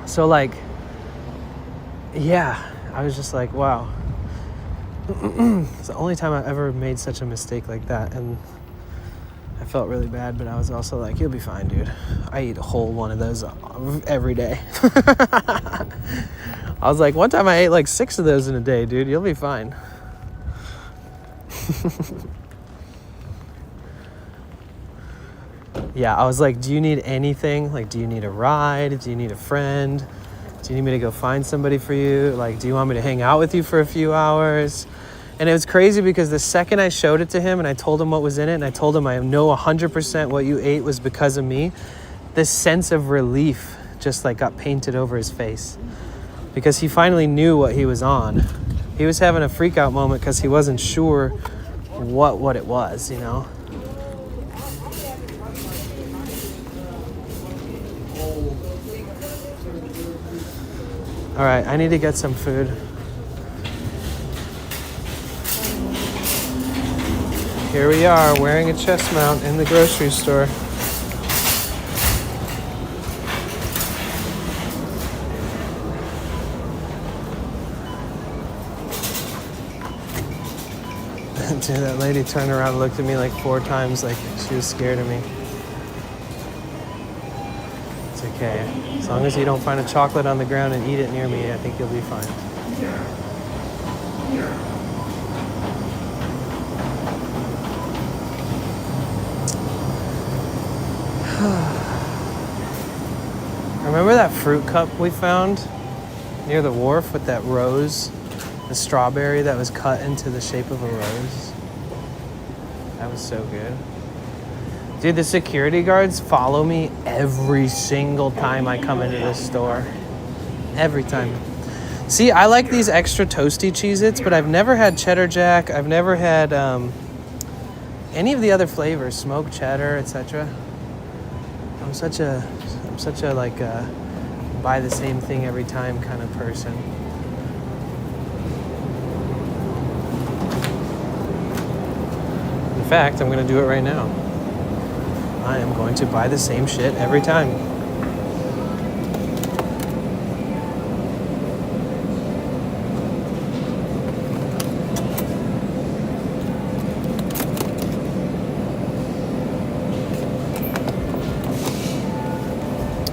so like, yeah, I was just like, wow. It's the only time I've ever made such a mistake like that, and I felt really bad, but I was also like, you'll be fine, dude. I eat a whole one of those every day. I was like, one time I ate like 6 of those in a day, dude. You'll be fine. Yeah, I was like, do you need anything? Like, do you need a ride? Do you need a friend? Do you need me to go find somebody for you? Like, do you want me to hang out with you for a few hours? And it was crazy because the second I showed it to him and I told him what was in it, and I told him I know 100% what you ate was because of me, this sense of relief just like got painted over his face because he finally knew what he was on. He was having a freak out moment because he wasn't sure what it was, you know? All right, I need to get some food. Here we are, wearing a chest mount in the grocery store. Dude, that lady turned around and looked at me like 4 times like she was scared of me. It's okay. As long as you don't find a chocolate on the ground and eat it near me, I think you'll be fine. Remember that fruit cup we found near the wharf with that rose? The strawberry that was cut into the shape of a rose? That was so good. Dude, the security guards follow me every single time I come into this store. Every time. See, I like these extra toasty Cheez-Its, but I've never had cheddar jack. I've never had any of the other flavors, smoked cheddar, etc. I'm such a like buy the same thing every time kind of person. In fact, I'm going to do it right now. I am going to buy the same shit every time.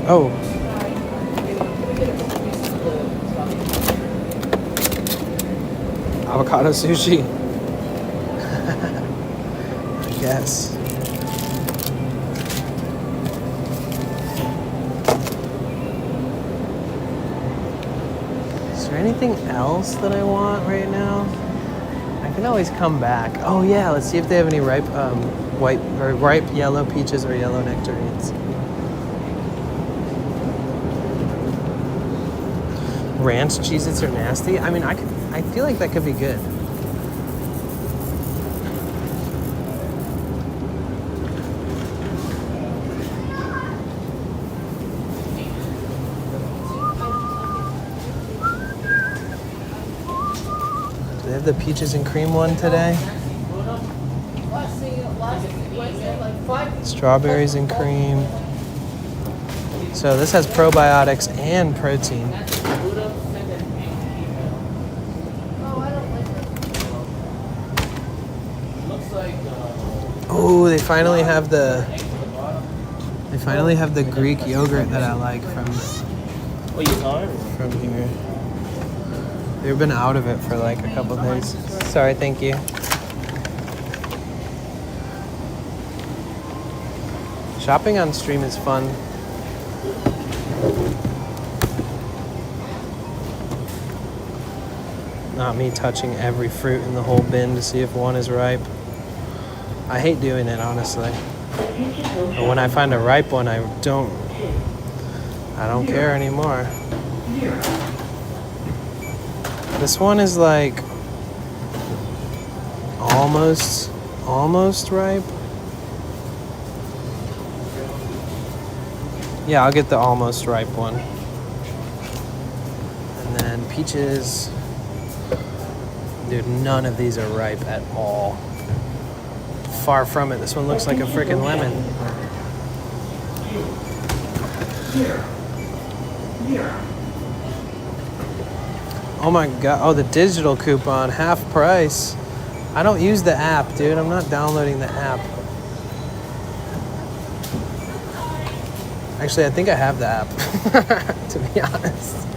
Oh. Avocado sushi. I guess. Is there anything else that I want right now? I can always come back. Oh yeah, let's see if they have any ripe ripe yellow peaches or yellow nectarines. Ranch Cheez-Its are nasty. I mean, I feel like that could be good. Do they have the peaches and cream one today? Strawberries and cream. So this has probiotics and protein. Oh, they finally have the Greek yogurt that I like from here. They've been out of it for like a couple days. Sorry, thank you. Shopping on stream is fun. Not me touching every fruit in the whole bin to see if one is ripe. I hate doing it, honestly. But when I find a ripe one, I don't care anymore. This one is like almost ripe. Yeah, I'll get the almost ripe one. And then peaches. Dude, none of these are ripe at all. Far from it. This one looks like a freaking lemon. Oh my god. Oh, the digital coupon, half price. I don't use the app, dude. I'm not downloading the app. Actually, I think I have the app, to be honest.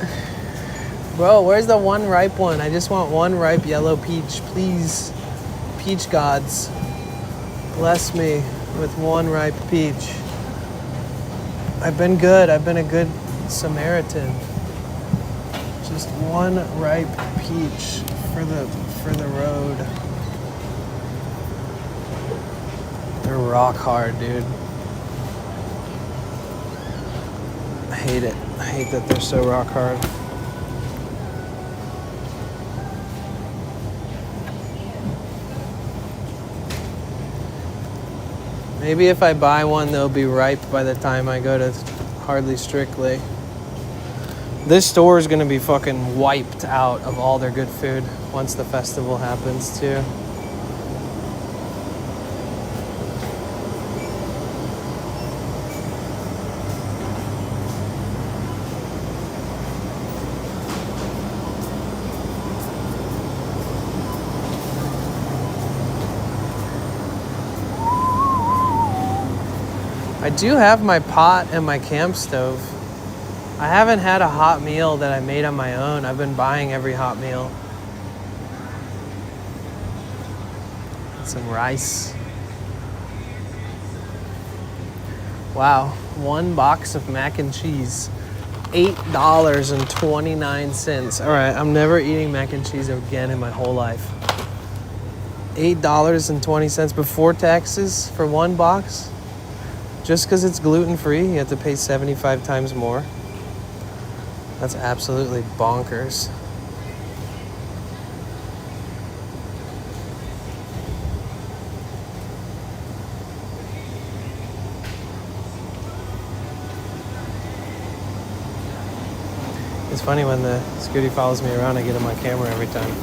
Bro, where's the one ripe one? I just want one ripe yellow peach, please. Peach gods. Bless me with one ripe peach. I've been good. I've been a good Samaritan. Just one ripe peach for the road. They're rock hard, dude. I hate it. I hate that they're so rock hard. Maybe if I buy one, they'll be ripe by the time I go to Hardly Strictly. This store is gonna be fucking wiped out of all their good food once the festival happens too. do have my pot and my camp stove. I haven't had a hot meal that I made on my own. I've been buying every hot meal. Some rice. Wow, one box of mac and cheese. $8.29. All right, I'm never eating mac and cheese again in my whole life. $8.20 before taxes for one box. Just because it's gluten-free, you have to pay 75 times more. That's absolutely bonkers. It's funny when the security follows me around, I get on my camera every time.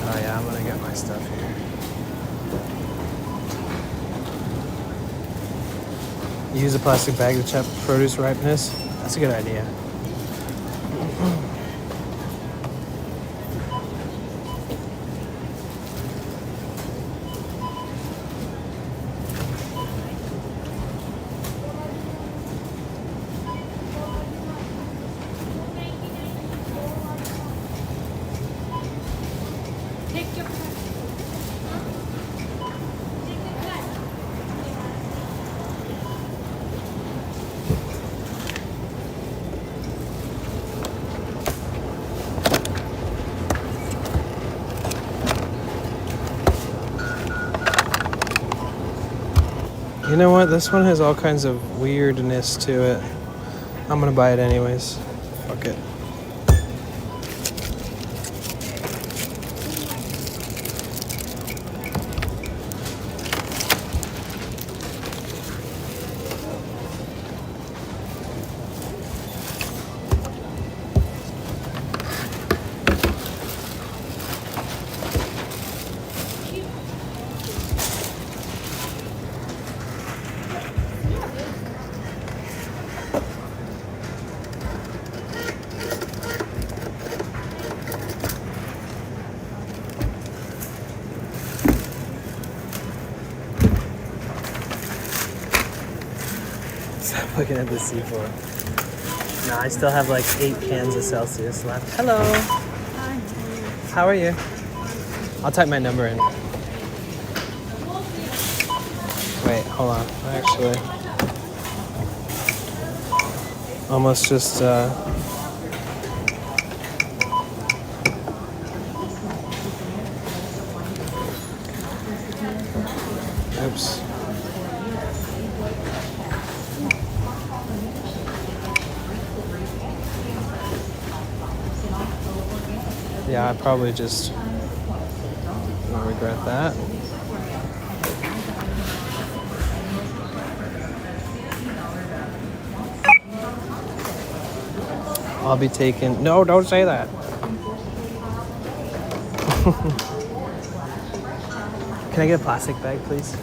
Oh yeah, I'm gonna get my stuff here. Use a plastic bag to check produce ripeness. That's a good idea. You know what? This one has all kinds of weirdness to it. I'm gonna buy it anyways. Fuck it. Stop looking at the C4. No, I still have like 8 cans of Celsius left. Hello. Hi. How are you? I'll type my number in. Wait, hold on. Actually, almost just oops. Yeah, I probably just regret that. I'll be taking... No, don't say that. Can I get a plastic bag, please?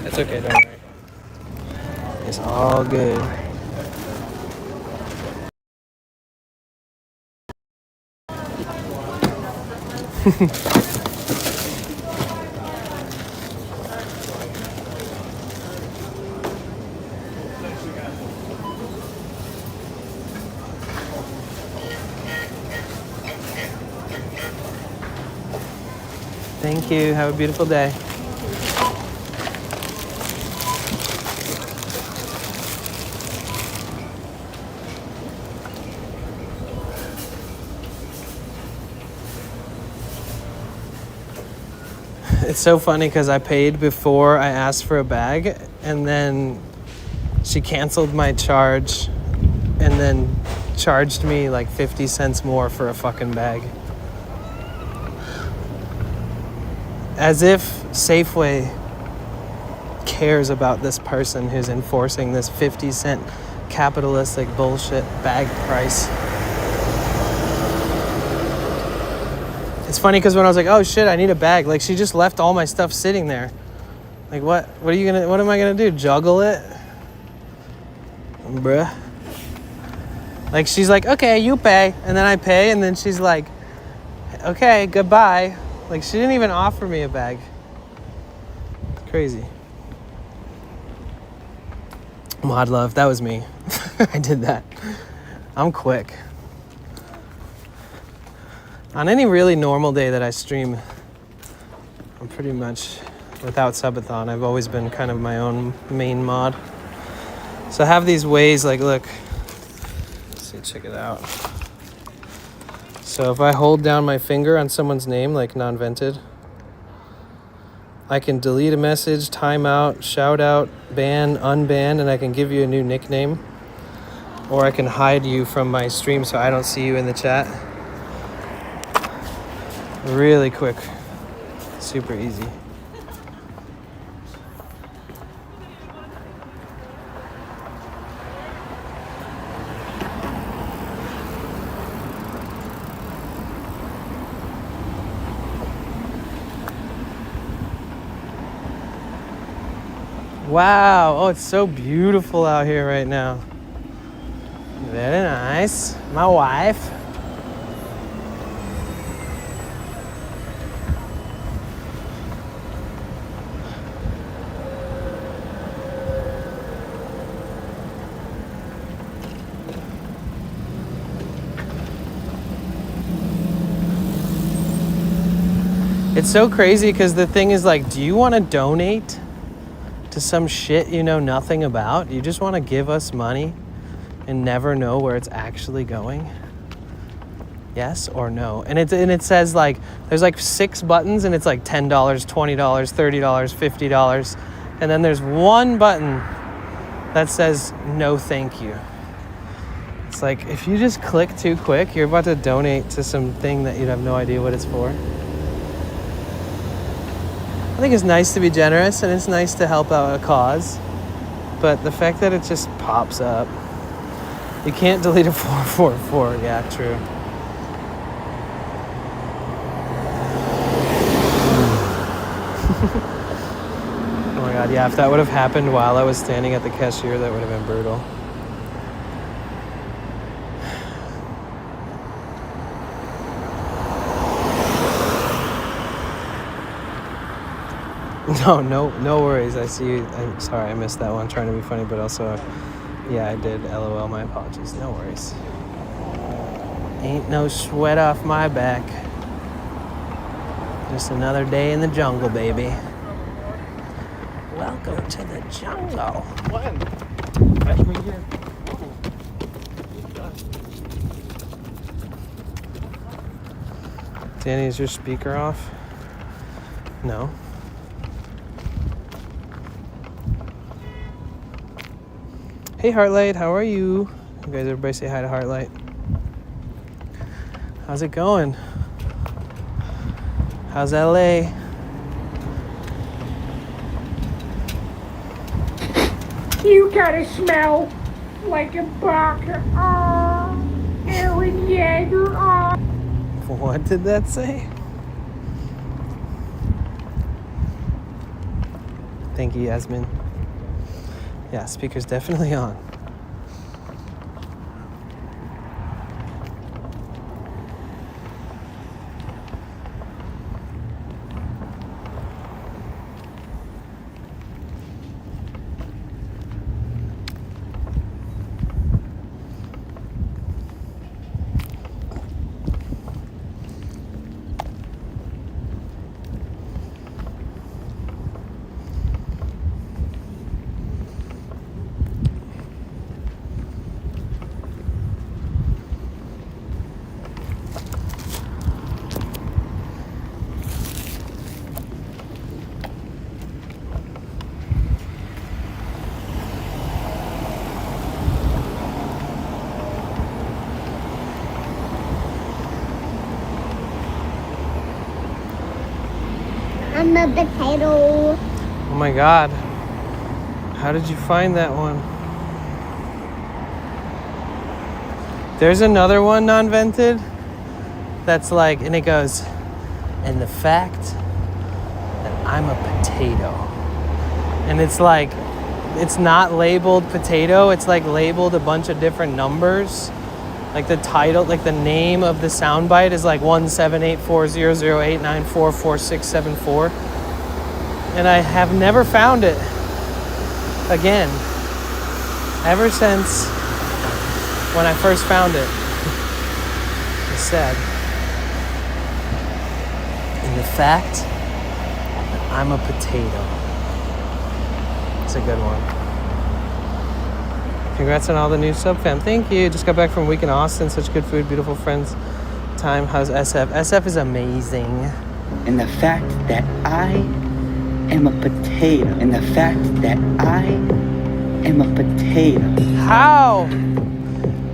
It's okay, don't worry. It's all good. Thank you. Have a beautiful day. It's so funny because I paid before I asked for a bag, and then she canceled my charge and then charged me like 50 cents more for a fucking bag. As if Safeway cares about this person who's enforcing this 50-cent capitalistic bullshit bag price. It's funny because when I was like, oh shit, I need a bag, like she just left all my stuff sitting there. Like what am I gonna do? Juggle it? Bruh. Like she's like, okay, you pay, and then I pay, and then she's like, okay, goodbye. Like she didn't even offer me a bag. It's crazy. Mod love, that was me. I did that. I'm quick. On any really normal day that I stream, I'm pretty much without Subathon. I've always been kind of my own main mod. So I have these ways, like look, let's see, check it out. So if I hold down my finger on someone's name, like non-vented, I can delete a message, timeout, shout out, ban, unban, and I can give you a new nickname. Or I can hide you from my stream so I don't see you in the chat. Really quick, super easy. Wow, oh, it's so beautiful out here right now. Very nice. My wife. It's so crazy because the thing is like, do you want to donate to some shit you know nothing about? You just want to give us money and never know where it's actually going? Yes or no? And it says like, there's like 6 buttons and it's like $10, $20, $30, $50. And then there's one button that says no thank you. It's like, if you just click too quick, you're about to donate to something that you'd have no idea what it's for. I think it's nice to be generous and it's nice to help out a cause, but the fact that it just pops up, you can't delete a 444. Yeah, true. Oh my god, yeah, if that would have happened while I was standing at the cashier, that would have been brutal. No worries. I see you. I'm sorry, I missed that one. Trying to be funny, but also, yeah, I did. LOL. My apologies. No worries. Ain't no sweat off my back. Just another day in the jungle, baby. Welcome to the jungle. When? Freshman year. Danny, is your speaker off? No. Hey Heartlight, how are you? You guys, everybody say hi to Heartlight. How's it going? How's LA? You gotta smell like a Barker. Aaron Yeager. What did that say? Thank you, Yasmin. Yeah, speaker's definitely on. I'm a potato. Oh my god. How did you find that one? There's another one non-vented that's like, and it goes, and the fact that I'm a potato. And it's like, it's not labeled potato, it's like labeled a bunch of different numbers. Like the title, like the name of the soundbite is like 1784008944674. And I have never found it again. Ever since when I first found it. It's sad. And the fact that I'm a potato. It's a good one. Congrats on all the new sub fam. Thank you. Just got back from a week in Austin. Such good food, beautiful friends. Time. How's SF? SF is amazing. And the fact that I am a potato. And the fact that I am a potato. How?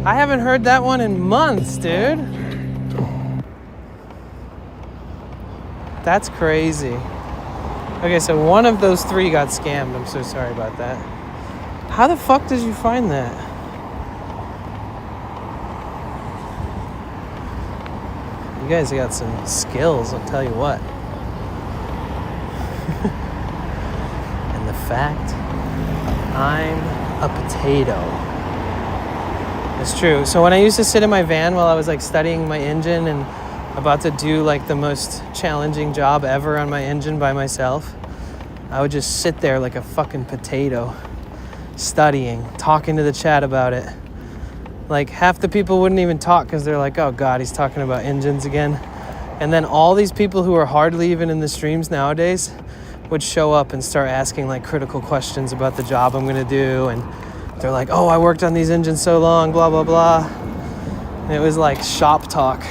I haven't heard that one in months, dude. That's crazy. Okay, so one of those three got scammed. I'm so sorry about that. How the fuck did you find that? You guys got some skills, I'll tell you what. And the fact I'm a potato. It's true. So when I used to sit in my van while I was like studying my engine and about to do like the most challenging job ever on my engine by myself, I would just sit there like a fucking potato, studying, talking to the chat about it. Like half the people wouldn't even talk because they're like, oh God, he's talking about engines again. And then all these people who are hardly even in the streams nowadays would show up and start asking like critical questions about the job I'm gonna do. And they're like, oh, I worked on these engines so long, blah, blah, blah. And it was like shop talk.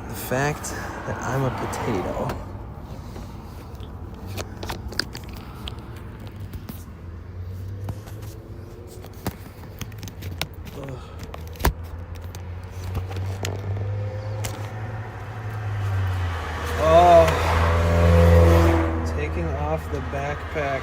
The fact that I'm a potato. Oh, taking off the backpack.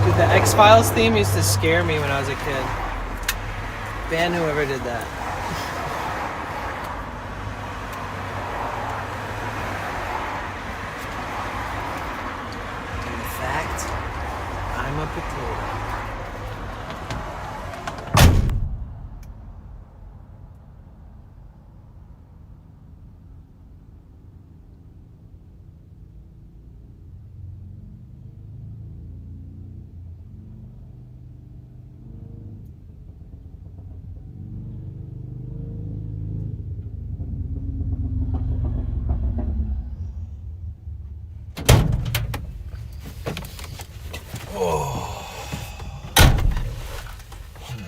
Dude, the X-Files theme used to scare me when I was a kid. Ban whoever did that. I'm a potato.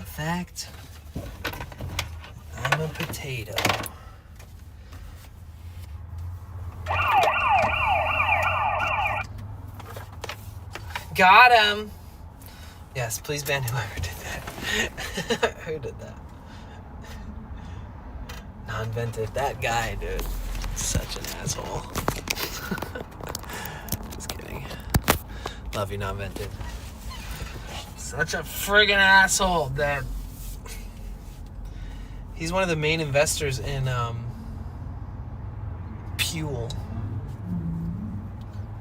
Fact, I'm a potato. Got him. Yes, please ban whoever did that. Who did that? Non-vented. That guy, dude. Such an asshole. Just kidding. Love you, non-vented. Such a friggin' asshole that he's one of the main investors in Puel.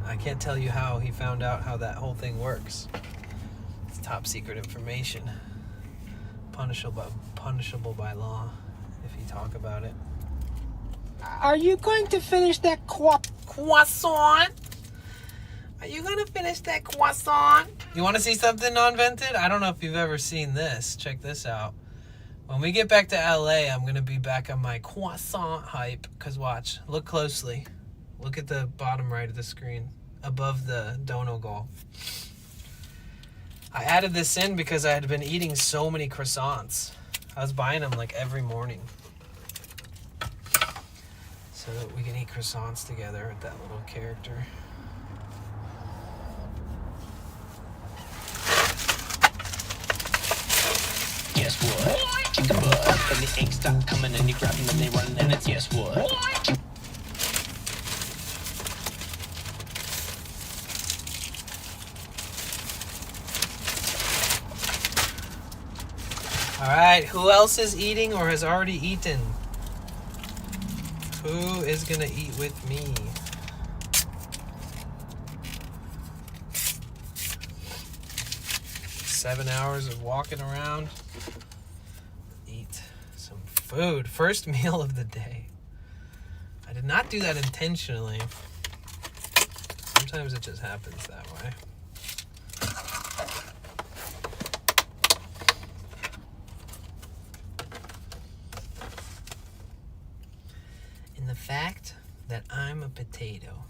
I can't tell you how he found out how that whole thing works. It's top secret information. Punishable by law if you talk about it. Are you going to finish that croissant? Are you gonna finish that croissant? You wanna see something non-vented? I don't know if you've ever seen this. Check this out. When we get back to LA, I'm gonna be back on my croissant hype. Cause watch, look closely. Look at the bottom right of the screen, above the dono goal. I added this in because I had been eating so many croissants. I was buying them like every morning. So that we can eat croissants together with that little character. Guess what? kick the butt. And the ink stop coming and you grab them and they run and it's yes what? All right, who else is eating or has already eaten? Who is gonna eat with me? Seven hours of walking around. Eat some food. First meal of the day. I did not do that intentionally. Sometimes it just happens that way. In the fact that I'm a potato.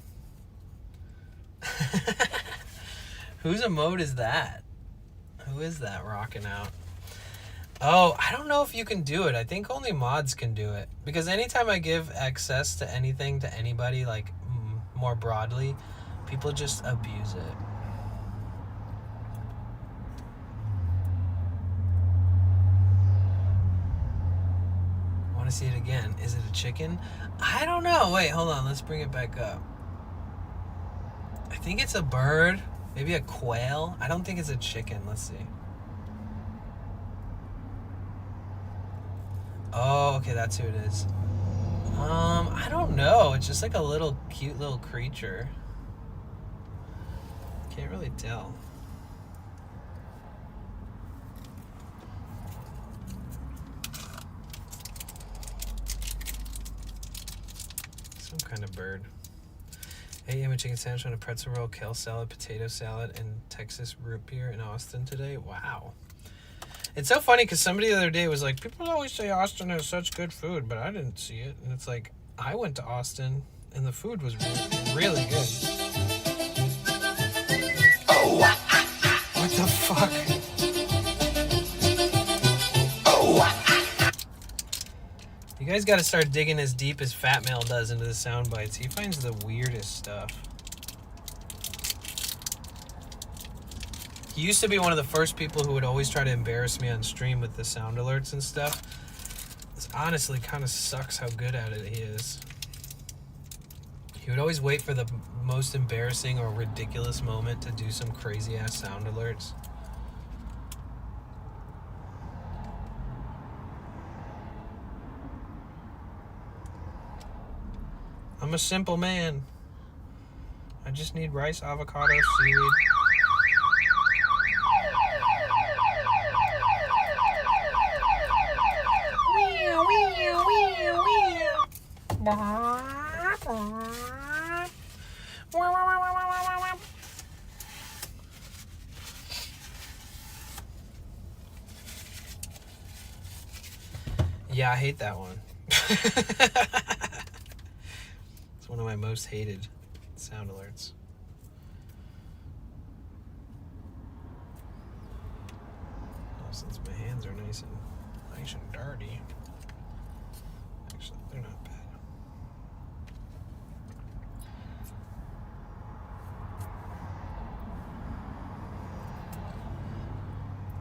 Whose emote is that? Who is that rocking out? Oh, I don't know if you can do it. I think only mods can do it. Because anytime I give access to anything to anybody, like more broadly, people just abuse it. I want to see it again. Is it a chicken? I don't know. Wait, hold on. Let's bring it back up. I think it's a bird. Maybe a quail. I don't think it's a chicken. Let's see. Oh, okay, that's who it is. I don't know. It's just like a little cute little creature. Can't really tell. Some kind of bird. 8 a.m. chicken sandwich on a pretzel roll, kale salad, potato salad, and Texas root beer in Austin today. Wow. It's so funny because somebody the other day was like, people always say Austin has such good food, but I didn't see it. And it's like, I went to Austin and the food was really good. Oh, what the fuck? Oh, you guys got to start digging as deep as Fat Mail does into the sound bites. He finds the weirdest stuff. He used to be one of the first people who would always try to embarrass me on stream with the sound alerts and stuff. This honestly kind of sucks how good at it he is. He would always wait for the most embarrassing or ridiculous moment to do some crazy ass sound alerts. I'm a simple man. I just need rice, avocado, seaweed. Yeah, I hate that one. It's one of my most hated sound alerts. Oh, since my hands are nice and dirty. Actually, they're not bad.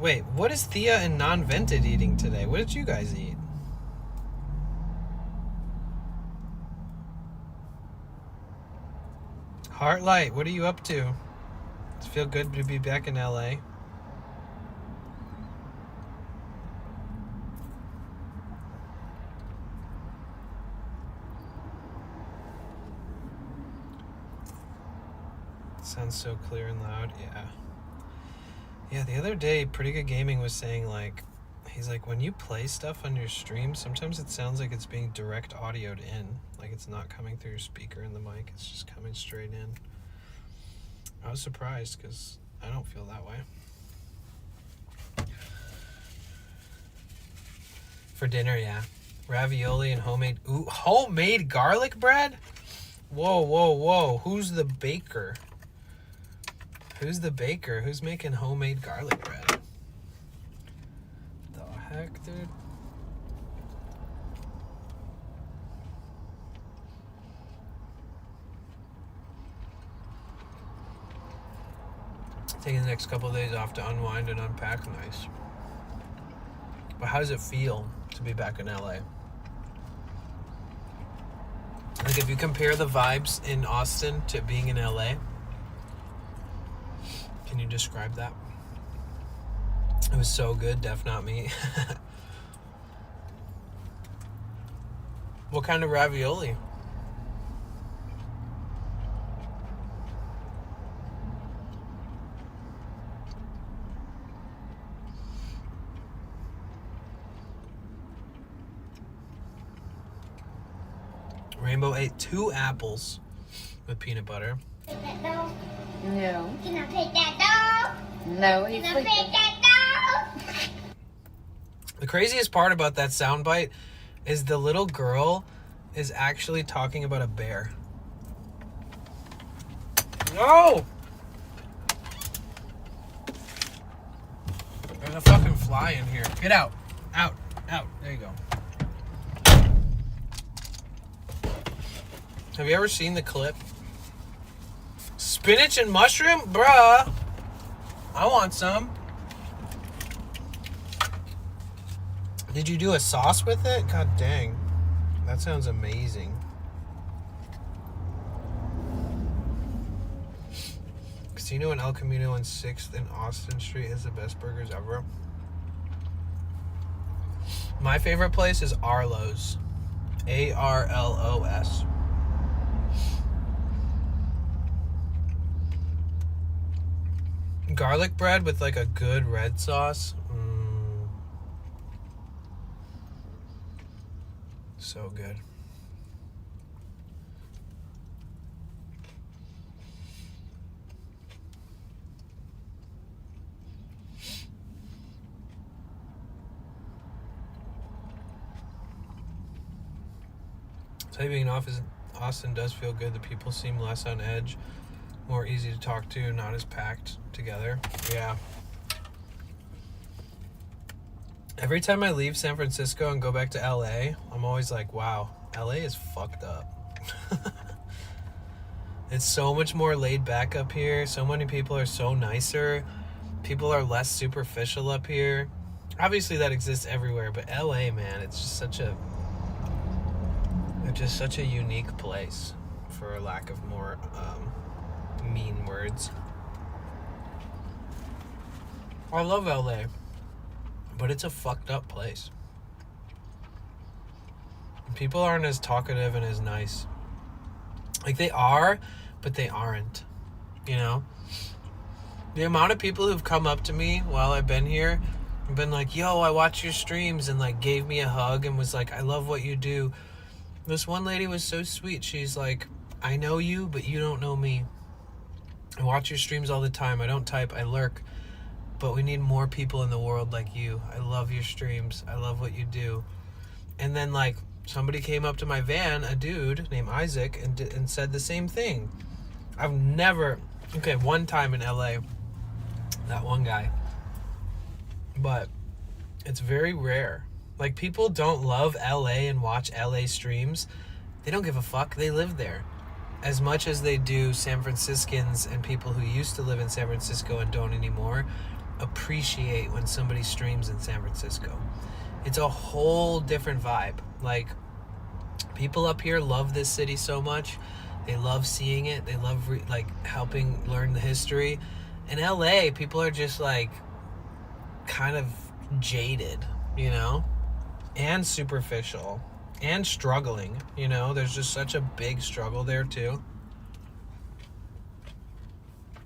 Wait, what is Thea and Non-Vented eating today? What did you guys eat? Heartlight, what are you up to? Does it feel good to be back in LA? Sounds so clear and loud, yeah. Yeah, the other day, Pretty Good Gaming was saying, like, he's like, when you play stuff on your stream, sometimes it sounds like it's being direct audioed in. Like, it's not coming through your speaker in the mic, it's just coming straight in. I was surprised, because I don't feel that way. For dinner, yeah. Ravioli and homemade garlic bread? Whoa, whoa, whoa. Who's the baker? Who's the baker? Who's making homemade garlic bread? The heck, dude? Taking the next couple of days off to unwind and unpack. Nice. But how does it feel to be back in LA? Like if you compare the vibes in Austin to being in LA, can you describe that? It was so good, Def Not Me. What kind of ravioli? Rainbow ate 2 apples with peanut butter. Take that dog. No. Can I take that dog? No, Can he's I sleeping. take that dog? The craziest part about that soundbite is the little girl is actually talking about a bear. No! There's a fucking fly in here. Get out. Out. Out. There you go. Have you ever seen the clip? Spinach and mushroom? Bruh. I want some. Did you do a sauce with it? God dang. That sounds amazing. Casino in El Camino and 6th and Austin Street has the best burgers ever. My favorite place is Arlo's. ARLOS. Garlic bread with like a good red sauce. So good. Being off is Austin does feel good. The people seem less on edge, more easy to talk to, not as packed together. Yeah. Every time I leave San Francisco and go back to LA, I'm always like, wow, LA is fucked up. It's so much more laid back up here. So many people are so nicer. People are less superficial up here. Obviously that exists everywhere, but LA, man, it's just such a unique place, for lack of more mean words. I love LA, but it's a fucked up place. People aren't as talkative and as nice. Like they are, but they aren't, you know? The amount of people who've come up to me while I've been here and been like, yo, I watch your streams, and like gave me a hug and was like, I love what you do. This one lady was so sweet. She's like, I know you, but you don't know me. I watch your streams all the time. I don't type, I lurk. But we need more people in the world like you. I love your streams. I love what you do. And then like somebody came up to my van, a dude named Isaac, and said the same thing. I've never, okay, one time in LA, that one guy. But it's very rare. Like, people don't love LA and watch LA streams. They don't give a fuck. They live there. As much as they do San Franciscans and people who used to live in San Francisco and don't anymore appreciate when somebody streams in San Francisco. It's a whole different vibe. Like, people up here love this city so much. They love seeing it. They love helping learn the history. In LA, people are just like kind of jaded, you know? And superficial and struggling, you know? There's just such a big struggle there too.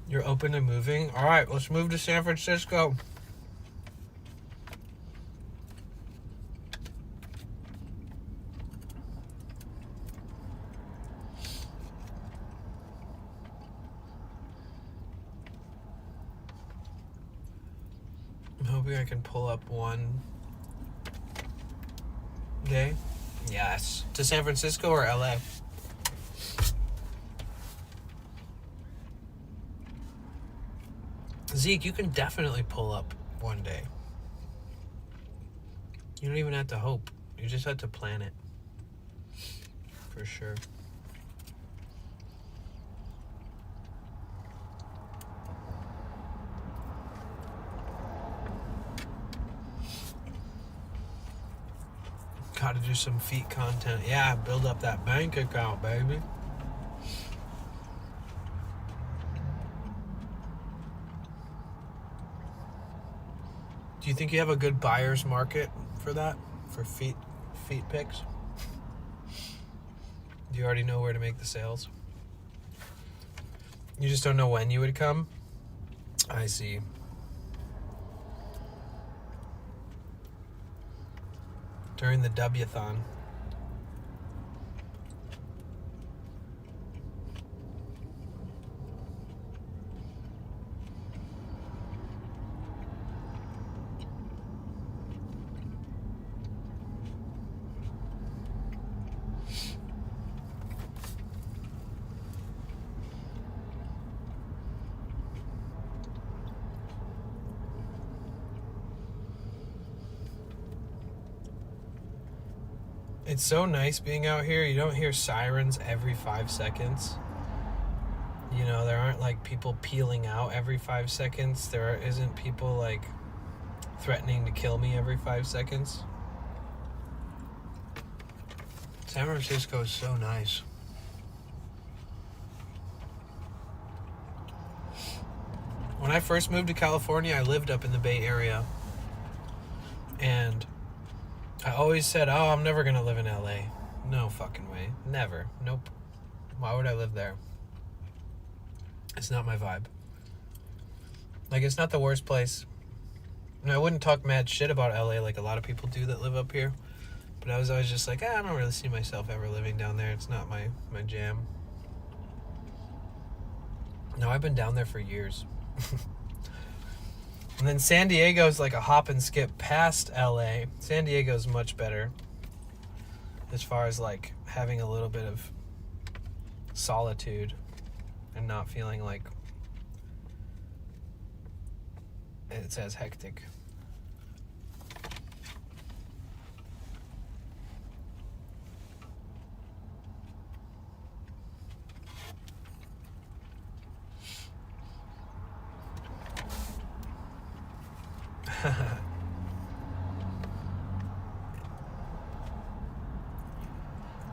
You're open to moving? All right, let's move to San Francisco. I'm hoping I can pull up one day. Yes. To San Francisco or LA? Zeke, you can definitely pull up one day. You don't even have to hope. You just have to plan it. For sure. Got to do some feet content. Yeah, build up that bank account, baby. Do you think you have a good buyer's market for that? For feet pics? Do you already know where to make the sales? You just don't know when you would come? I see. During the W-thon. It's so nice being out here. You don't hear sirens every 5 seconds. You know, there aren't like people peeling out every 5 seconds. There isn't people like threatening to kill me every 5 seconds. San Francisco is so nice. When I first moved to California, I lived up in the Bay Area. And I always said, oh, I'm never going to live in LA. No fucking way. Never. Nope. Why would I live there? It's not my vibe. Like, it's not the worst place. And I wouldn't talk mad shit about LA like a lot of people do that live up here. But I was always just like, I don't really see myself ever living down there. It's not my jam. No, I've been down there for years. And then San Diego's like a hop and skip past LA. San Diego's much better as far as like having a little bit of solitude and not feeling like it's as hectic.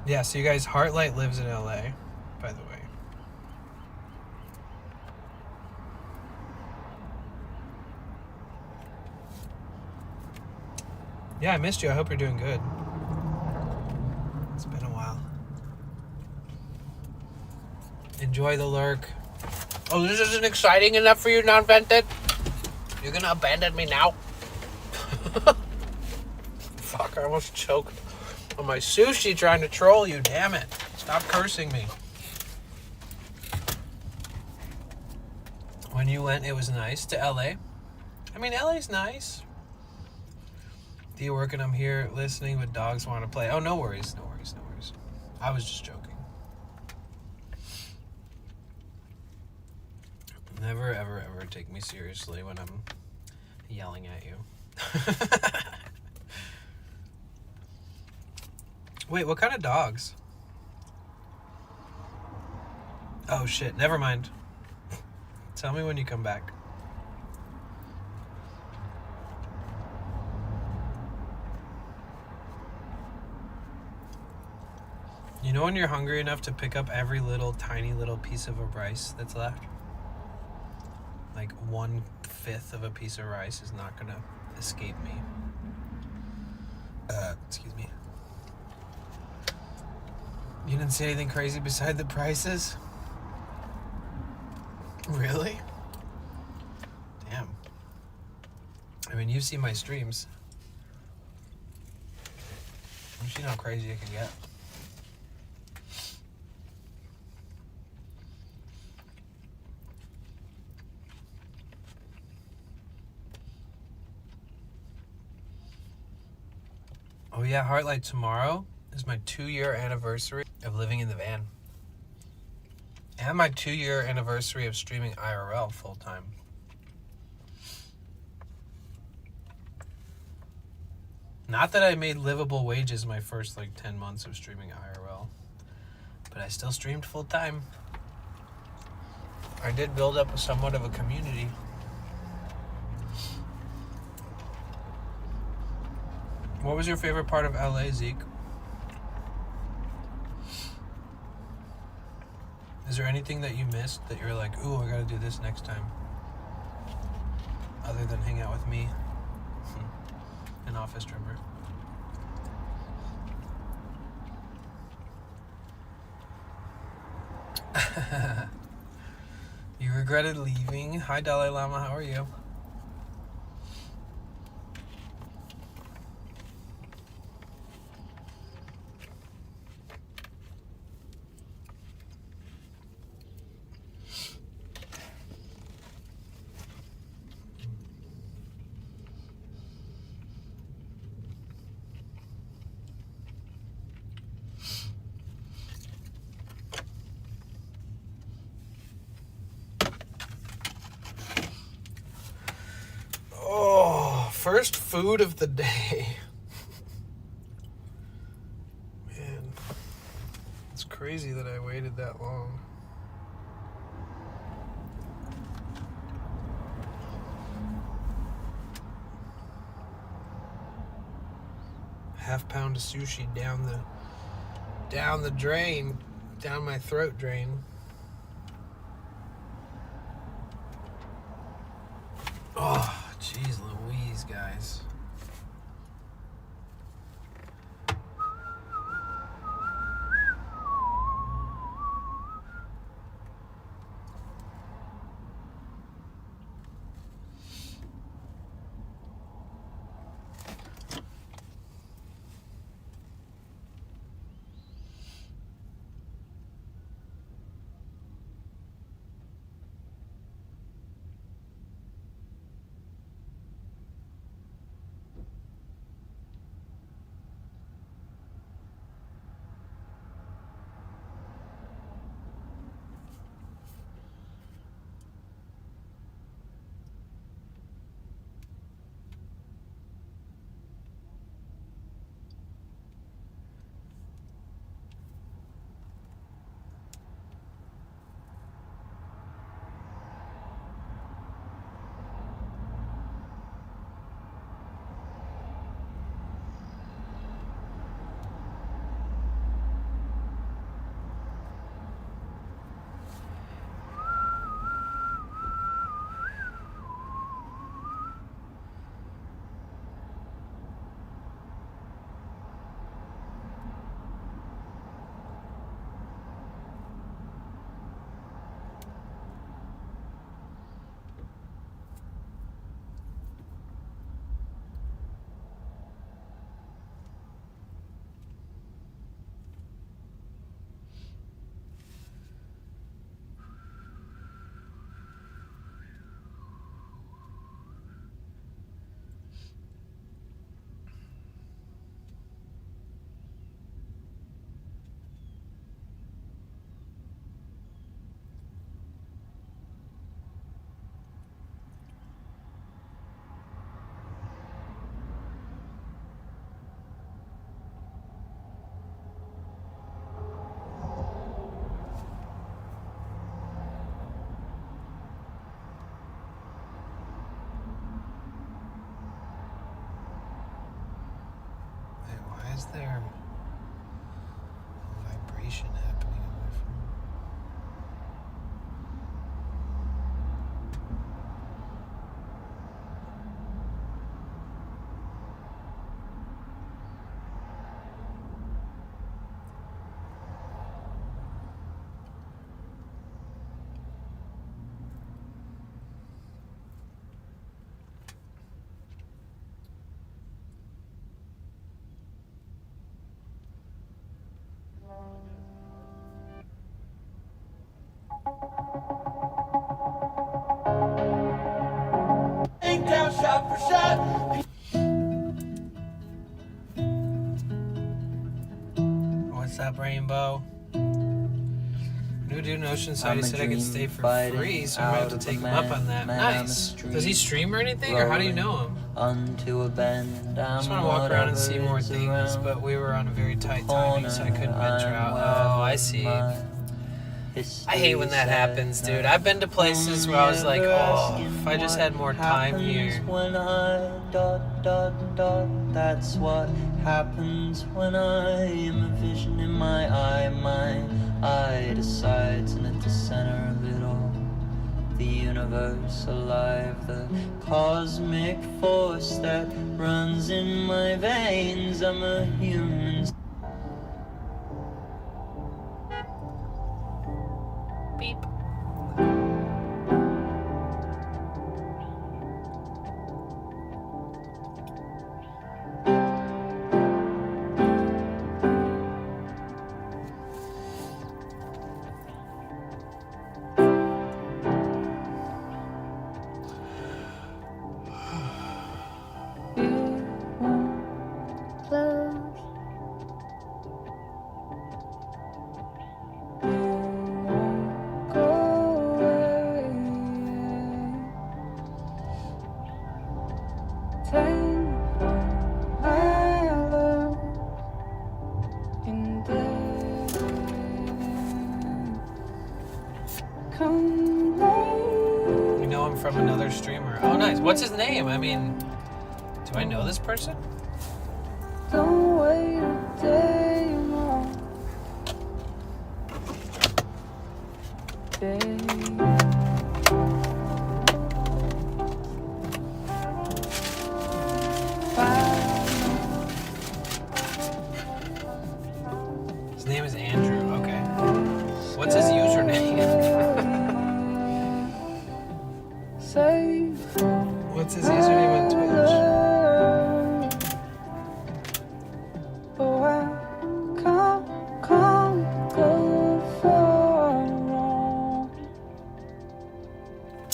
Yeah, so you guys, Heartlight lives in LA, by the way. Yeah, I missed you. I hope you're doing good. It's been a while. Enjoy the lurk. Oh, this isn't exciting enough for you, non-vented? You're gonna abandon me now? Fuck, I almost choked on my sushi trying to troll you, damn it. Stop cursing me. When you went, it was nice to LA. I mean, LA's nice. Do you work and I'm here listening, but dogs want to play? Oh, no worries, no worries, no worries. I was just joking. Never, ever, ever take me seriously when I'm yelling at you. Wait, what kind of dogs? Oh shit, never mind. Tell me when you come back. You know when you're hungry enough to pick up every little tiny little piece of a rice that's left? Like 1/5 of a piece of rice is not gonna escape me. Excuse me. You didn't see anything crazy beside the prices? Really? Damn. I mean, you've seen my streams. You've seen how crazy it can get. Oh yeah, Heartlight, tomorrow is my 2-year anniversary of living in the van. And my 2-year anniversary of streaming IRL full time. Not that I made livable wages my first like 10 months of streaming IRL, but I still streamed full time. I did build up somewhat of a community. What was your favorite part of LA, Zeke? Is there anything that you missed that you're like, ooh, I gotta do this next time? Other than hang out with me, an office trimmer. You regretted leaving. Hi, Dalai Lama. How are you? First food of the day. Man, it's crazy that I waited that long. Half pound of sushi down the drain, down my throat drain. Oh, jeez Louise, guys. Is there a vibration happening on my phone? Down shot for shot. What's up, Rainbow? New dude in Oceanside said I could stay for free, so I'm going to take him up on that. Nice. Does he stream or anything, or how do you know him? Unto a bend, I just want to walk around and see more things, but we were on a very tight timing, so I couldn't venture out. Oh, I see. I hate when that happens, dude. I've been to places where I was like, oh, if I just had more time here. When that's what happens when I am a vision in my eye. My eye decides, and at the center of it all, the universe alive, the cosmic force that runs in my veins. I'm a human. Beep. You know him from another streamer. Oh, nice. What's his name? I mean, do I know this person? Don't wait a day more. His name is Andrew. Okay. What's his username? What's his username on Twitch?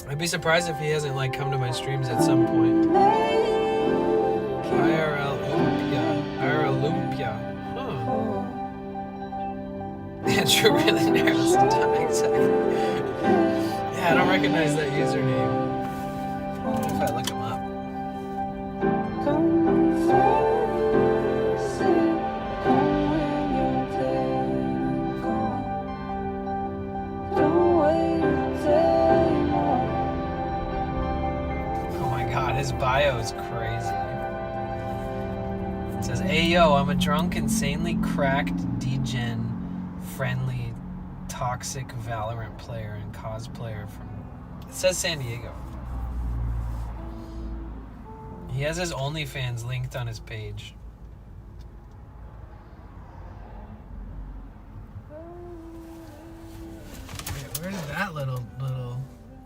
I'd be surprised if he hasn't like come to my streams at some point. IRL Lumpia. Huh. Andrew really narrows it down exactly. Yeah, I don't recognize that username. What if I look him up? His bio is crazy. It says, "Hey yo, I'm a drunk, insanely cracked, degen, friendly, toxic Valorant player and cosplayer from." It says San Diego. He has his OnlyFans linked on his page. Wait, where did that little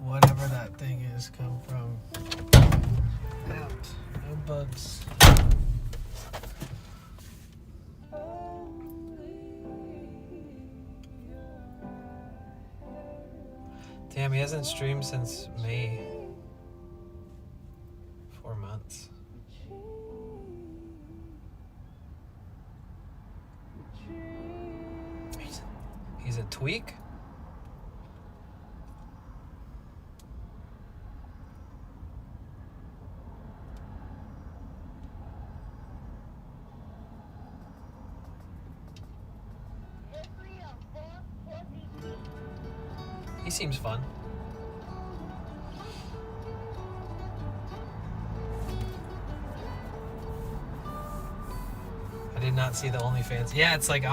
whatever that thing is come from? Out. No bugs. Damn, he hasn't streamed since May. 4 months. He's a tweak? He seems fun. I did not see the OnlyFans. Yeah, it's like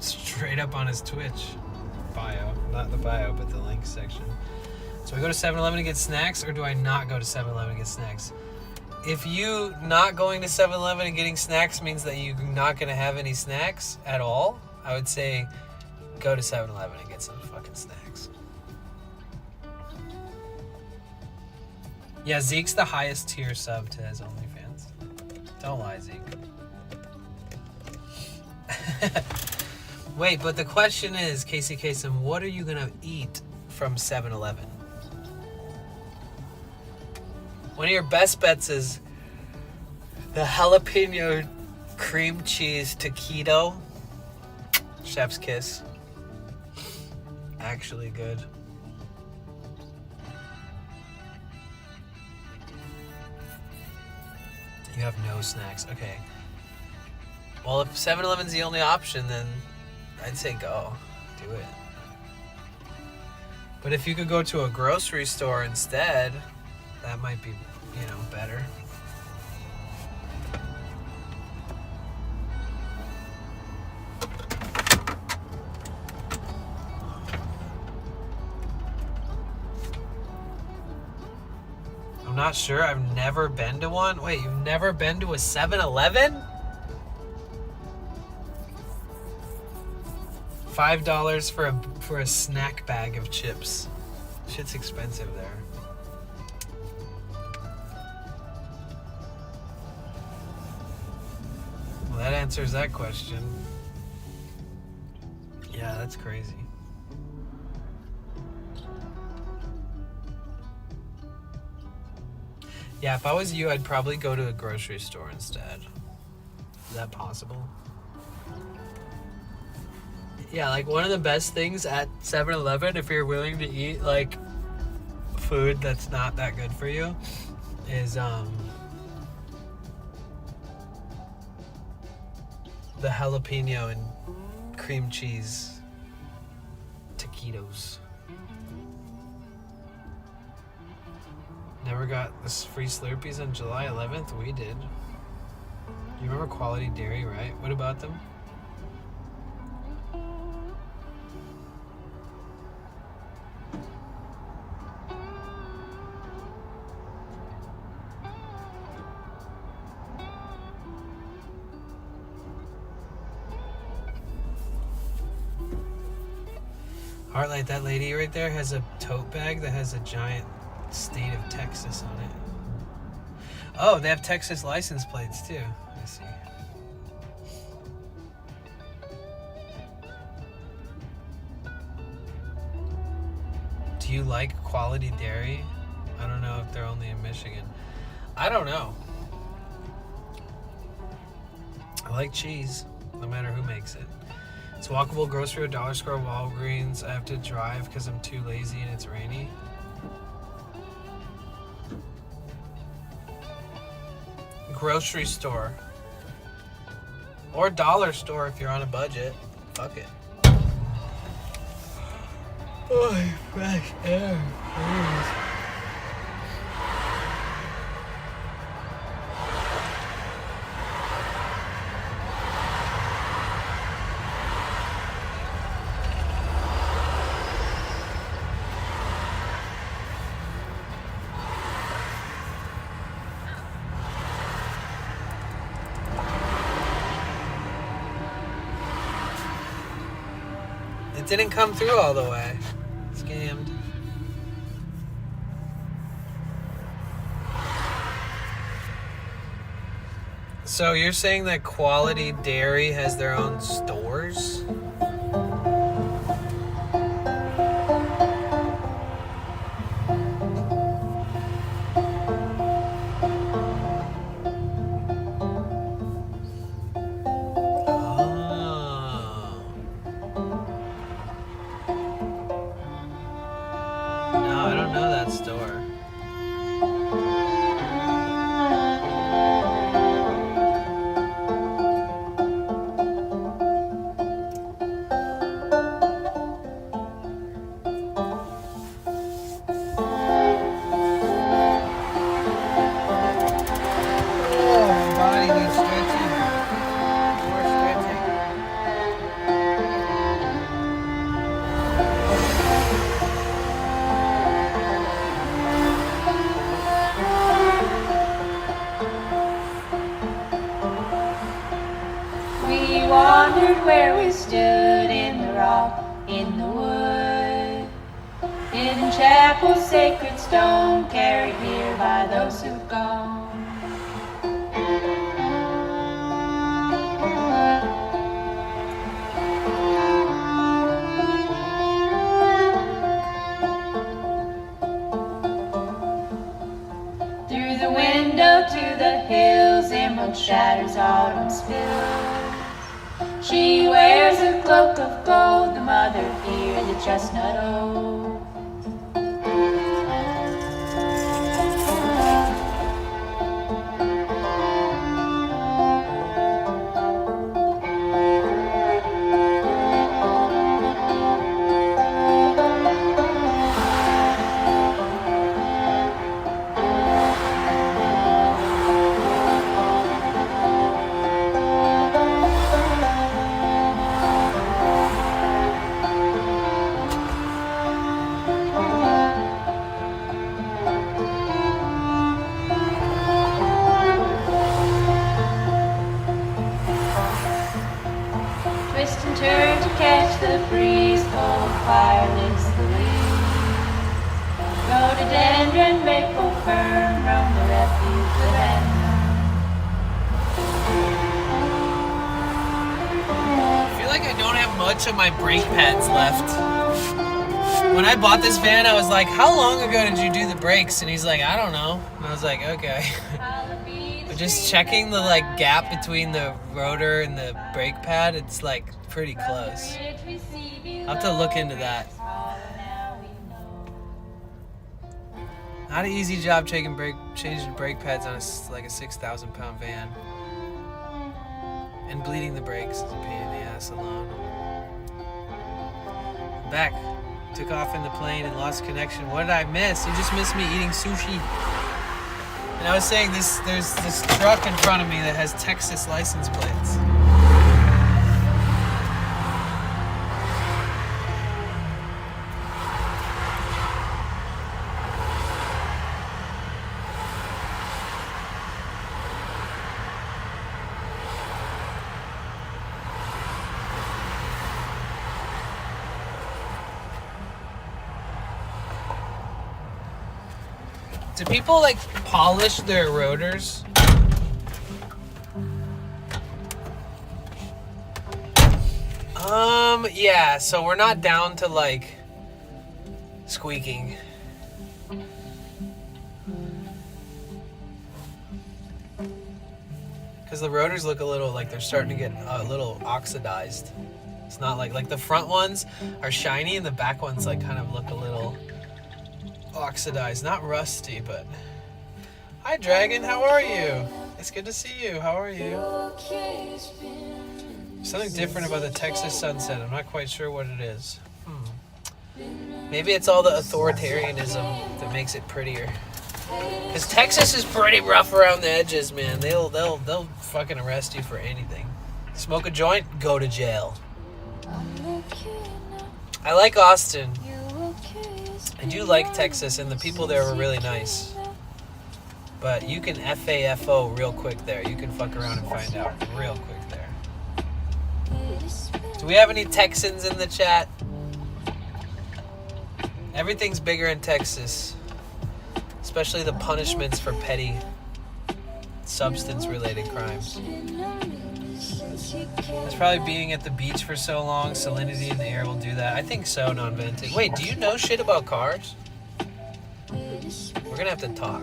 straight up on his Twitch bio. Not the bio, but the link section. So I go to 7-Eleven to get snacks, or do I not go to 7-Eleven to get snacks? If you not going to 7-Eleven and getting snacks means that you're not going to have any snacks at all, I would say go to 7-Eleven and get some fucking snacks. Yeah, Zeke's the highest tier sub to his OnlyFans. Don't lie, Zeke. Wait, but the question is, Casey Kasem, what are you gonna eat from 7-Eleven? One of your best bets is the jalapeno cream cheese taquito. Chef's kiss. Actually good. You have no snacks. Okay. Well, if 7-Eleven's the only option, then I'd say go. Do it. But if you could go to a grocery store instead, that might be, better. I'm not sure. I've never been to one. Wait, you've never been to a 7-Eleven? $5 for a snack bag of chips. Shit's expensive there. Well, that answers that question. Yeah, that's crazy. Yeah, if I was you, I'd probably go to a grocery store instead. Is that possible? Yeah, like one of the best things at 7-Eleven, if you're willing to eat like food that's not that good for you, is the jalapeno and cream cheese taquitos. Never got this free Slurpees on July 11th? We did. You remember Quality Dairy, right? What about them? Heartlight, that lady right there has a tote bag that has a giant state of Texas on it. Oh, they have Texas license plates too. I see. Do you like Quality Dairy? I don't know if they're only in Michigan. I don't know. I like cheese, no matter who makes it. It's walkable grocery or dollar store, Walgreens. I have to drive because I'm too lazy and it's rainy. Grocery store. Or dollar store if you're on a budget. Fuck it. Oh, fresh air. Please. Didn't come through all the way. Scammed. So you're saying that Quality Dairy has their own stores? Where we stood in the rock, in the wood, in chapel's sacred stone, carried here by those who've gone. Through the window to the hills, emerald shatters autumn spill. She wears a cloak of gold, the mother here, the chestnut oak. much of my brake pads left. When I bought this van, I was like, how long ago did you do the brakes? And he's like, I don't know. And I was like, okay. But just checking the like gap between the rotor and the brake pad, it's like pretty close. I'll have to look into that. Not an easy job changing brake pads on like a 6,000 pound van. And bleeding the brakes is a pain in the ass alone. Back. Took off in the plane and lost connection. What did I miss? You just missed me eating sushi. And I was saying there's this truck in front of me that has Texas license plates. Do people like polish their rotors? Yeah, so we're not down to like squeaking. Because the rotors look a little like they're starting to get a little oxidized. It's not like the front ones are shiny and the back ones like kind of look a little oxidized, not rusty, but hi Dragon, how are you? It's good to see you. How are you? Something different about the Texas sunset. I'm not quite sure what it is. Maybe it's all the authoritarianism that makes it prettier. Cause Texas is pretty rough around the edges, man. They'll fucking arrest you for anything. Smoke a joint, go to jail. I like Austin. I do like Texas, and the people there were really nice. But you can FAFO real quick there. You can fuck around and find out real quick there. Do we have any Texans in the chat? Everything's bigger in Texas. Especially the punishments for petty substance-related crimes. It's probably being at the beach for so long, salinity in the air will do that. I think so, non-vented. Wait, do you know shit about cars? We're gonna have to talk.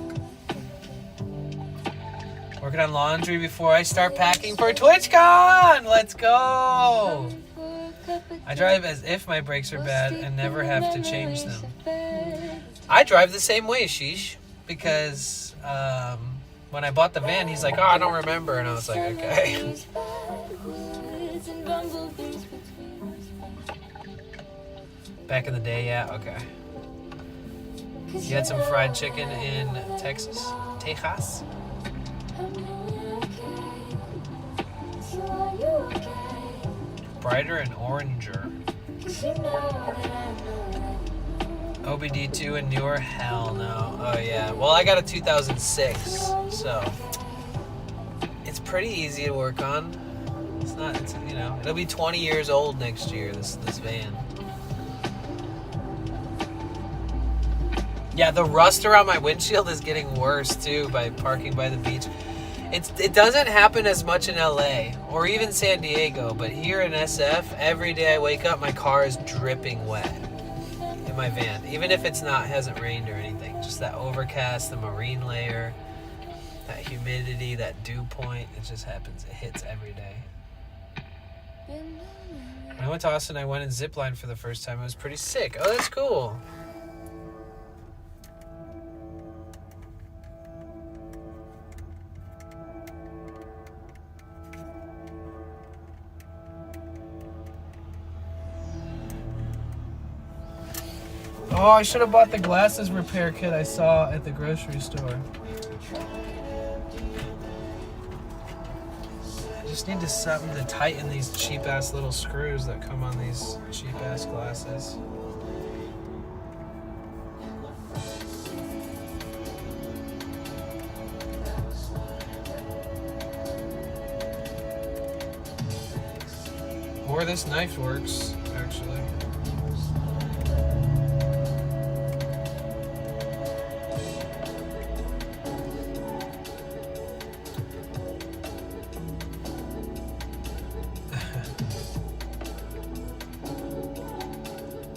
Working on laundry before I start packing for TwitchCon! Let's go! I drive as if my brakes are bad and never have to change them. I drive the same way, Sheesh, because when I bought the van, he's like, oh, I don't remember, and I was like, okay. Back in the day, yeah, okay. You had some fried chicken in Texas? Texas? Brighter and oranger. OBD2 and newer? Hell no. Oh yeah. Well, I got a 2006, so it's pretty easy to work on. It's not, it's, you know, it'll be 20 years old next year, this van. Yeah, the rust around my windshield is getting worse too by parking by the beach. It doesn't happen as much in LA or even San Diego, but here in SF, every day I wake up, my car is dripping wet in my van. Even if it's not, hasn't rained or anything. Just that overcast, the marine layer, that humidity, that dew point, it just happens. It hits every day. When I went to Austin, I went in zipline for the first time. It was pretty sick. Oh, that's cool. Oh, I should have bought the glasses repair kit I saw at the grocery store. I just need something to tighten these cheap-ass little screws that come on these cheap-ass glasses. Or this knife works, actually.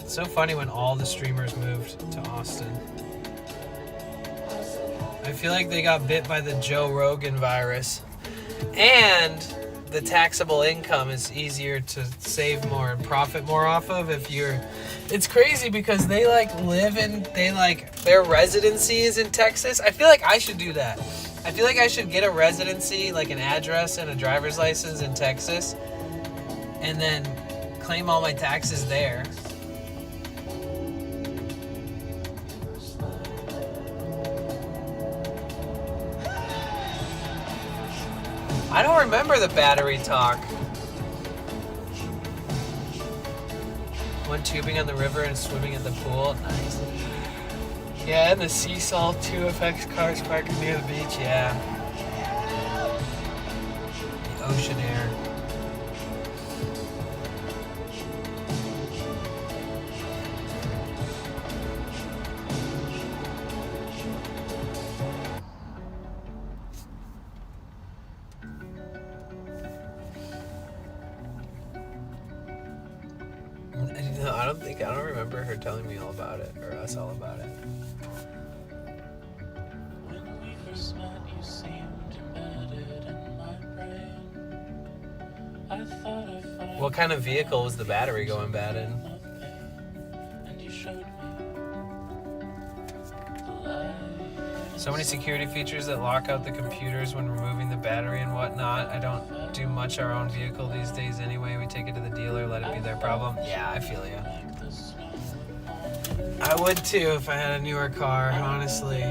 It's so funny when all the streamers moved to Austin. I feel like they got bit by the Joe Rogan virus. And the taxable income is easier to save more and profit more off of if you're... It's crazy because they like live in... Their residency is in Texas. I feel like I should do that. I feel like I should get a residency, like an address and a driver's license in Texas, and then claim all my taxes there. I don't remember the battery talk. Went tubing on the river and swimming in the pool. Nice. Yeah, and the Seesaw 2FX cars parking near the beach. Yeah. The ocean air. No, I don't remember her telling me all about it, or us all about it. When we first met, you seemed embedded in my brain. I thought I found What kind of vehicle was the battery going bad in? and you showed me So many security features that lock out the computers when removing the battery and whatnot. I don't do much our own vehicle these days anyway. We take it to the dealer, let it be their problem. Yeah, I feel you. I would too if I had a newer car, honestly.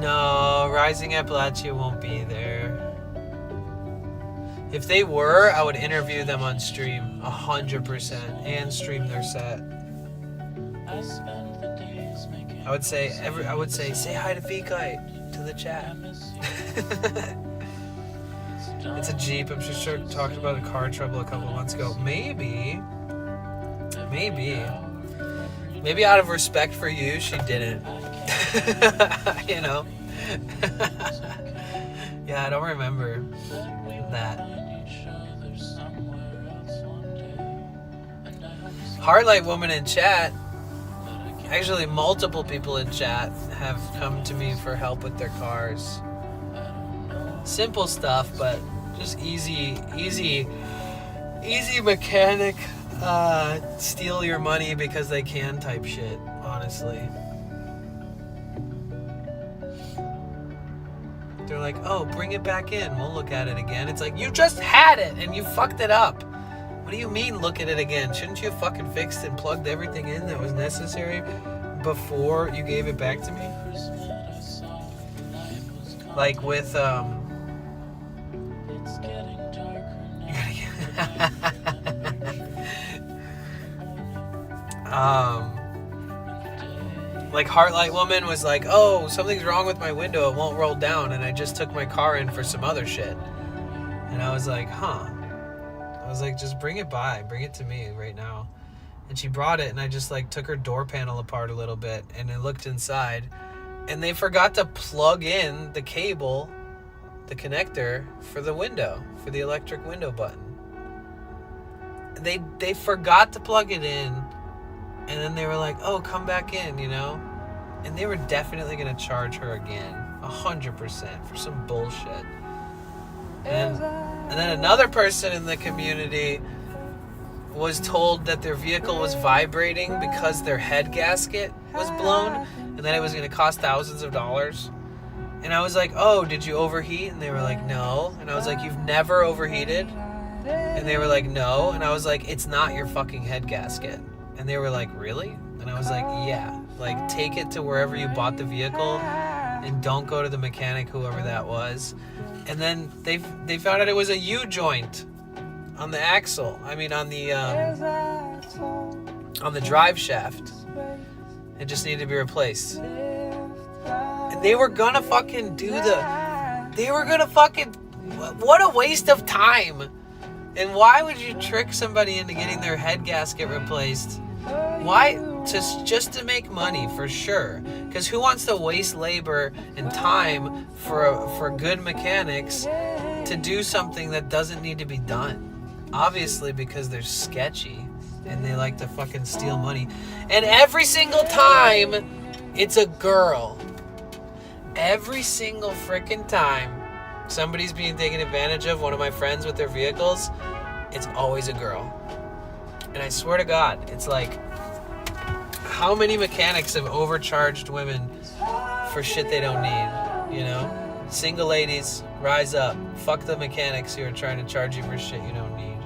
No, Rising Appalachia won't be there. If they were, I would interview them on stream 100% and stream their set. I would say say hi to Vikite to the chat. It's a Jeep. I'm just sure talked about a car trouble a couple months ago. Maybe out of respect for you, she didn't. You know. Yeah, I don't remember that. Heartlight Woman in chat. Actually, multiple people in chat have come to me for help with their cars. Simple stuff, but just easy mechanic, steal your money because they can type shit, honestly. They're like, oh, bring it back in. We'll look at it again. It's like, you just had it and you fucked it up. What do you mean look at it again? Shouldn't you have fucking fixed and plugged everything in that was necessary before you gave it back to me? Like with, like Heartlight Woman was like, oh, something's wrong with my window, it won't roll down, and I just took my car in for some other shit. And I was like, huh. I was like, just bring it to me right now. And she brought it, and I just like took her door panel apart a little bit, and I looked inside, and they forgot to plug in the cable, the connector for the window, for the electric window button. They forgot to plug it in, and then they were like, oh, come back in, you know? And they were definitely going to charge her again, 100%, for some bullshit. And then another person in the community was told that their vehicle was vibrating because their head gasket was blown, and that it was going to cost thousands of dollars. And I was like, oh, did you overheat? And they were like, no. And I was like, you've never overheated? And they were like, no. And I was like, it's not your fucking head gasket. And they were like, really? And I was like, yeah. Like, take it to wherever you bought the vehicle and don't go to the mechanic, whoever that was. And then they found out it was a U-joint. on the axle. I mean, on the drive shaft. It just needed to be replaced. And they were gonna fucking what a waste of time. And why would you trick somebody into getting their head gasket replaced? Why? Just to make money, for sure. Because who wants to waste labor and time for good mechanics to do something that doesn't need to be done? Obviously, because they're sketchy and they like to fucking steal money. And every single time, it's a girl. Every single freaking time somebody's being taken advantage of, one of my friends with their vehicles, it's always a girl. And I swear to God, it's like, how many mechanics have overcharged women for shit they don't need, you know? Single ladies, rise up. Fuck the mechanics who are trying to charge you for shit you don't need.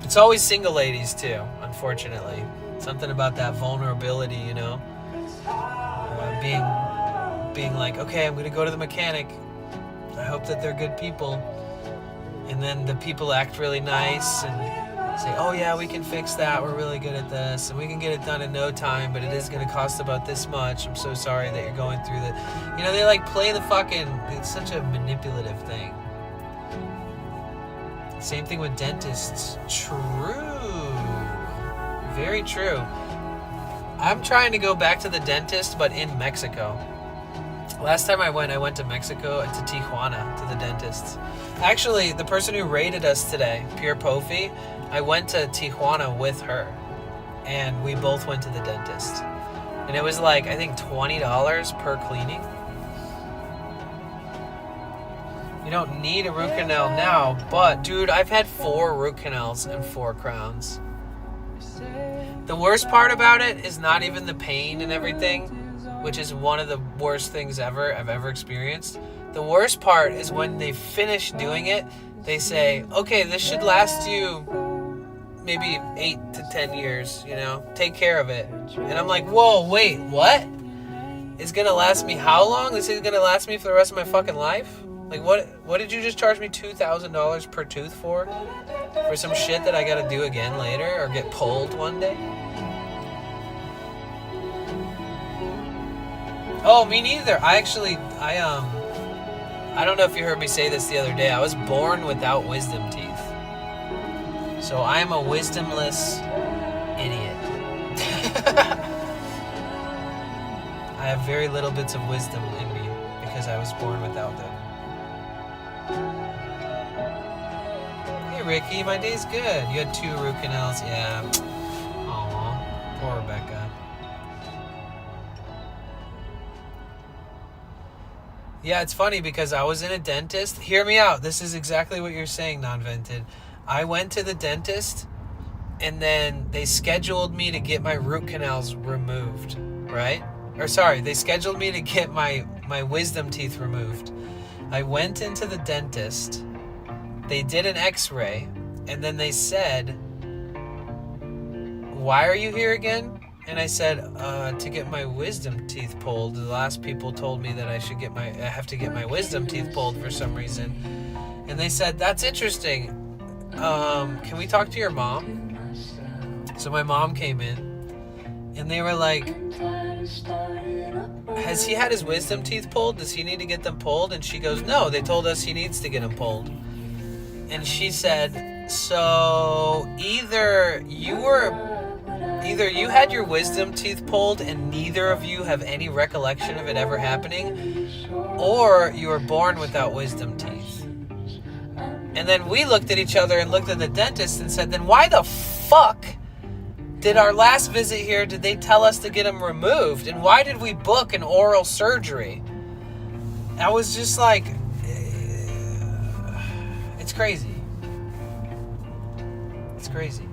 It's always single ladies too, unfortunately. Something about that vulnerability, you know? Being like, okay, I'm gonna go to the mechanic. I hope that they're good people. And then the people act really nice and say, oh yeah, we can fix that. We're really good at this. And we can get it done in no time, but it is gonna cost about this much. I'm so sorry that you're going through that. You know, they like play the fucking, it's such a manipulative thing. Same thing with dentists. True. Very true. I'm trying to go back to the dentist, but in Mexico. Last time I went to Mexico, to Tijuana, to the dentist. Actually, the person who raided us today, Pure Pofi, I went to Tijuana with her. And we both went to the dentist. And it was like, I think $20 per cleaning. You don't need a root canal now, but dude, I've had 4 root canals and 4 crowns. The worst part about it is not even the pain and everything, which is one of the worst things I've ever experienced. The worst part is when they finish doing it, they say, okay, this should last you maybe 8 to 10 years, you know, take care of it. And I'm like, whoa, wait, what? It's gonna last me how long? This is gonna last me for the rest of my fucking life? Like, what did you just charge me $2,000 per tooth for? For some shit that I gotta do again later or get pulled one day? Oh, me neither. I don't know if you heard me say this the other day. I was born without wisdom teeth. So I'm a wisdomless idiot. I have very little bits of wisdom in me because I was born without them. Hey Ricky, my day's good. You had 2 root canals, yeah. Aw, poor Rebecca. Yeah, it's funny because I was in a dentist. Hear me out. This is exactly what you're saying, Non-Vented. I went to the dentist and then they scheduled me to get my root canals removed, right? Or sorry, they scheduled me to get my wisdom teeth removed. I went into the dentist. They did an x-ray and then they said, why are you here again? And I said, to get my wisdom teeth pulled. The last people told me that I have to get my wisdom teeth pulled for some reason. And they said, that's interesting. Can we talk to your mom? So my mom came in and they were like, has he had his wisdom teeth pulled? Does he need to get them pulled? And she goes, no, they told us he needs to get them pulled. And she said, so either you had your wisdom teeth pulled and neither of you have any recollection of it ever happening, or you were born without wisdom teeth. And then we looked at each other and looked at the dentist and said, then why the fuck did our last visit here, did they tell us to get them removed? And why did we book an oral surgery? I was just like, it's crazy. It's crazy.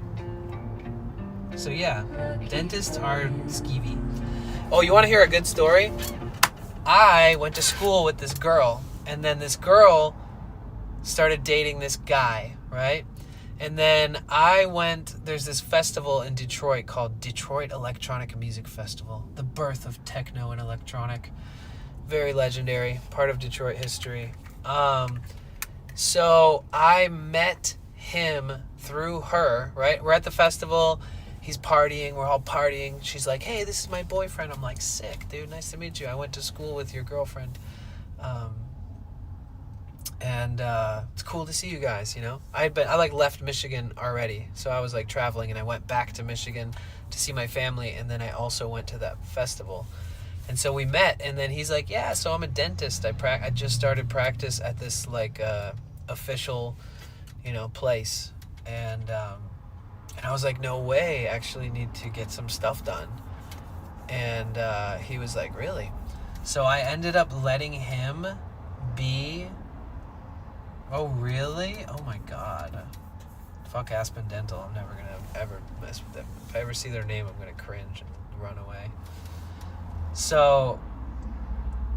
So yeah, dentists are skeevy. Oh, you want to hear a good story? I went to school with this girl, and then this girl started dating this guy, right? And then there's this festival in Detroit called Detroit Electronic Music Festival, the birth of techno and electronic. Very legendary, part of Detroit history. So I met him through her, right? We're at the festival. He's partying. We're all partying. She's like, hey, this is my boyfriend. I'm like, sick, dude. Nice to meet you. I went to school with your girlfriend. And it's cool to see you guys, you know? I like left Michigan already. So I was like traveling and I went back to Michigan to see my family. And then I also went to that festival. And so we met, and then he's like, yeah, so I'm a dentist. I just started practice at this like official, you know, place. And I was like, no way, I actually need to get some stuff done. And he was like, really? So I ended up letting him be. Oh, really? Oh my God. Fuck Aspen Dental. I'm never gonna ever mess with them. If I ever see their name, I'm gonna cringe and run away. So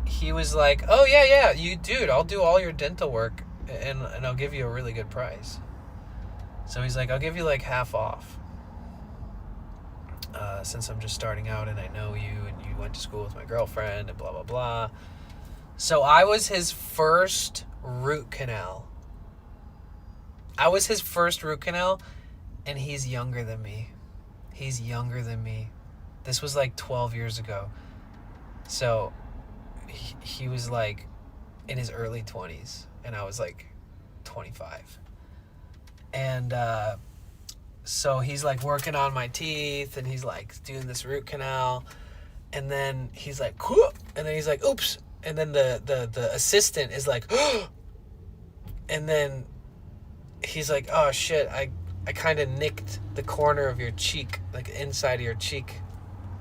he was like, oh yeah, you dude, I'll do all your dental work and I'll give you a really good price. So he's like, I'll give you like half off. Since I'm just starting out and I know you and you went to school with my girlfriend and blah, blah, blah. So I was his first root canal. And he's younger than me. This was like 12 years ago. So he was like in his early 20s and I was like 25. And so he's like working on my teeth and he's like doing this root canal. And then he's like, cool. And then he's like, oops. And then the assistant is like, and then he's like, oh shit, I kind of nicked the corner of your cheek, like inside of your cheek.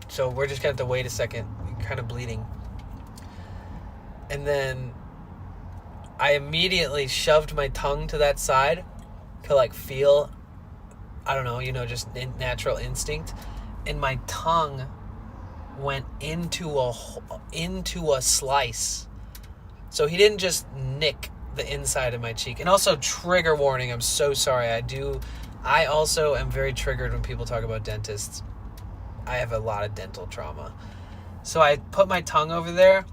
So we're just gonna have to wait a second. You're kind of bleeding. And then I immediately shoved my tongue to that side to like feel, I don't know, you know, just natural instinct. And my tongue went into a slice. So he didn't just nick the inside of my cheek. And also, trigger warning, I'm so sorry. I also am very triggered when people talk about dentists. I have a lot of dental trauma. So I put my tongue over there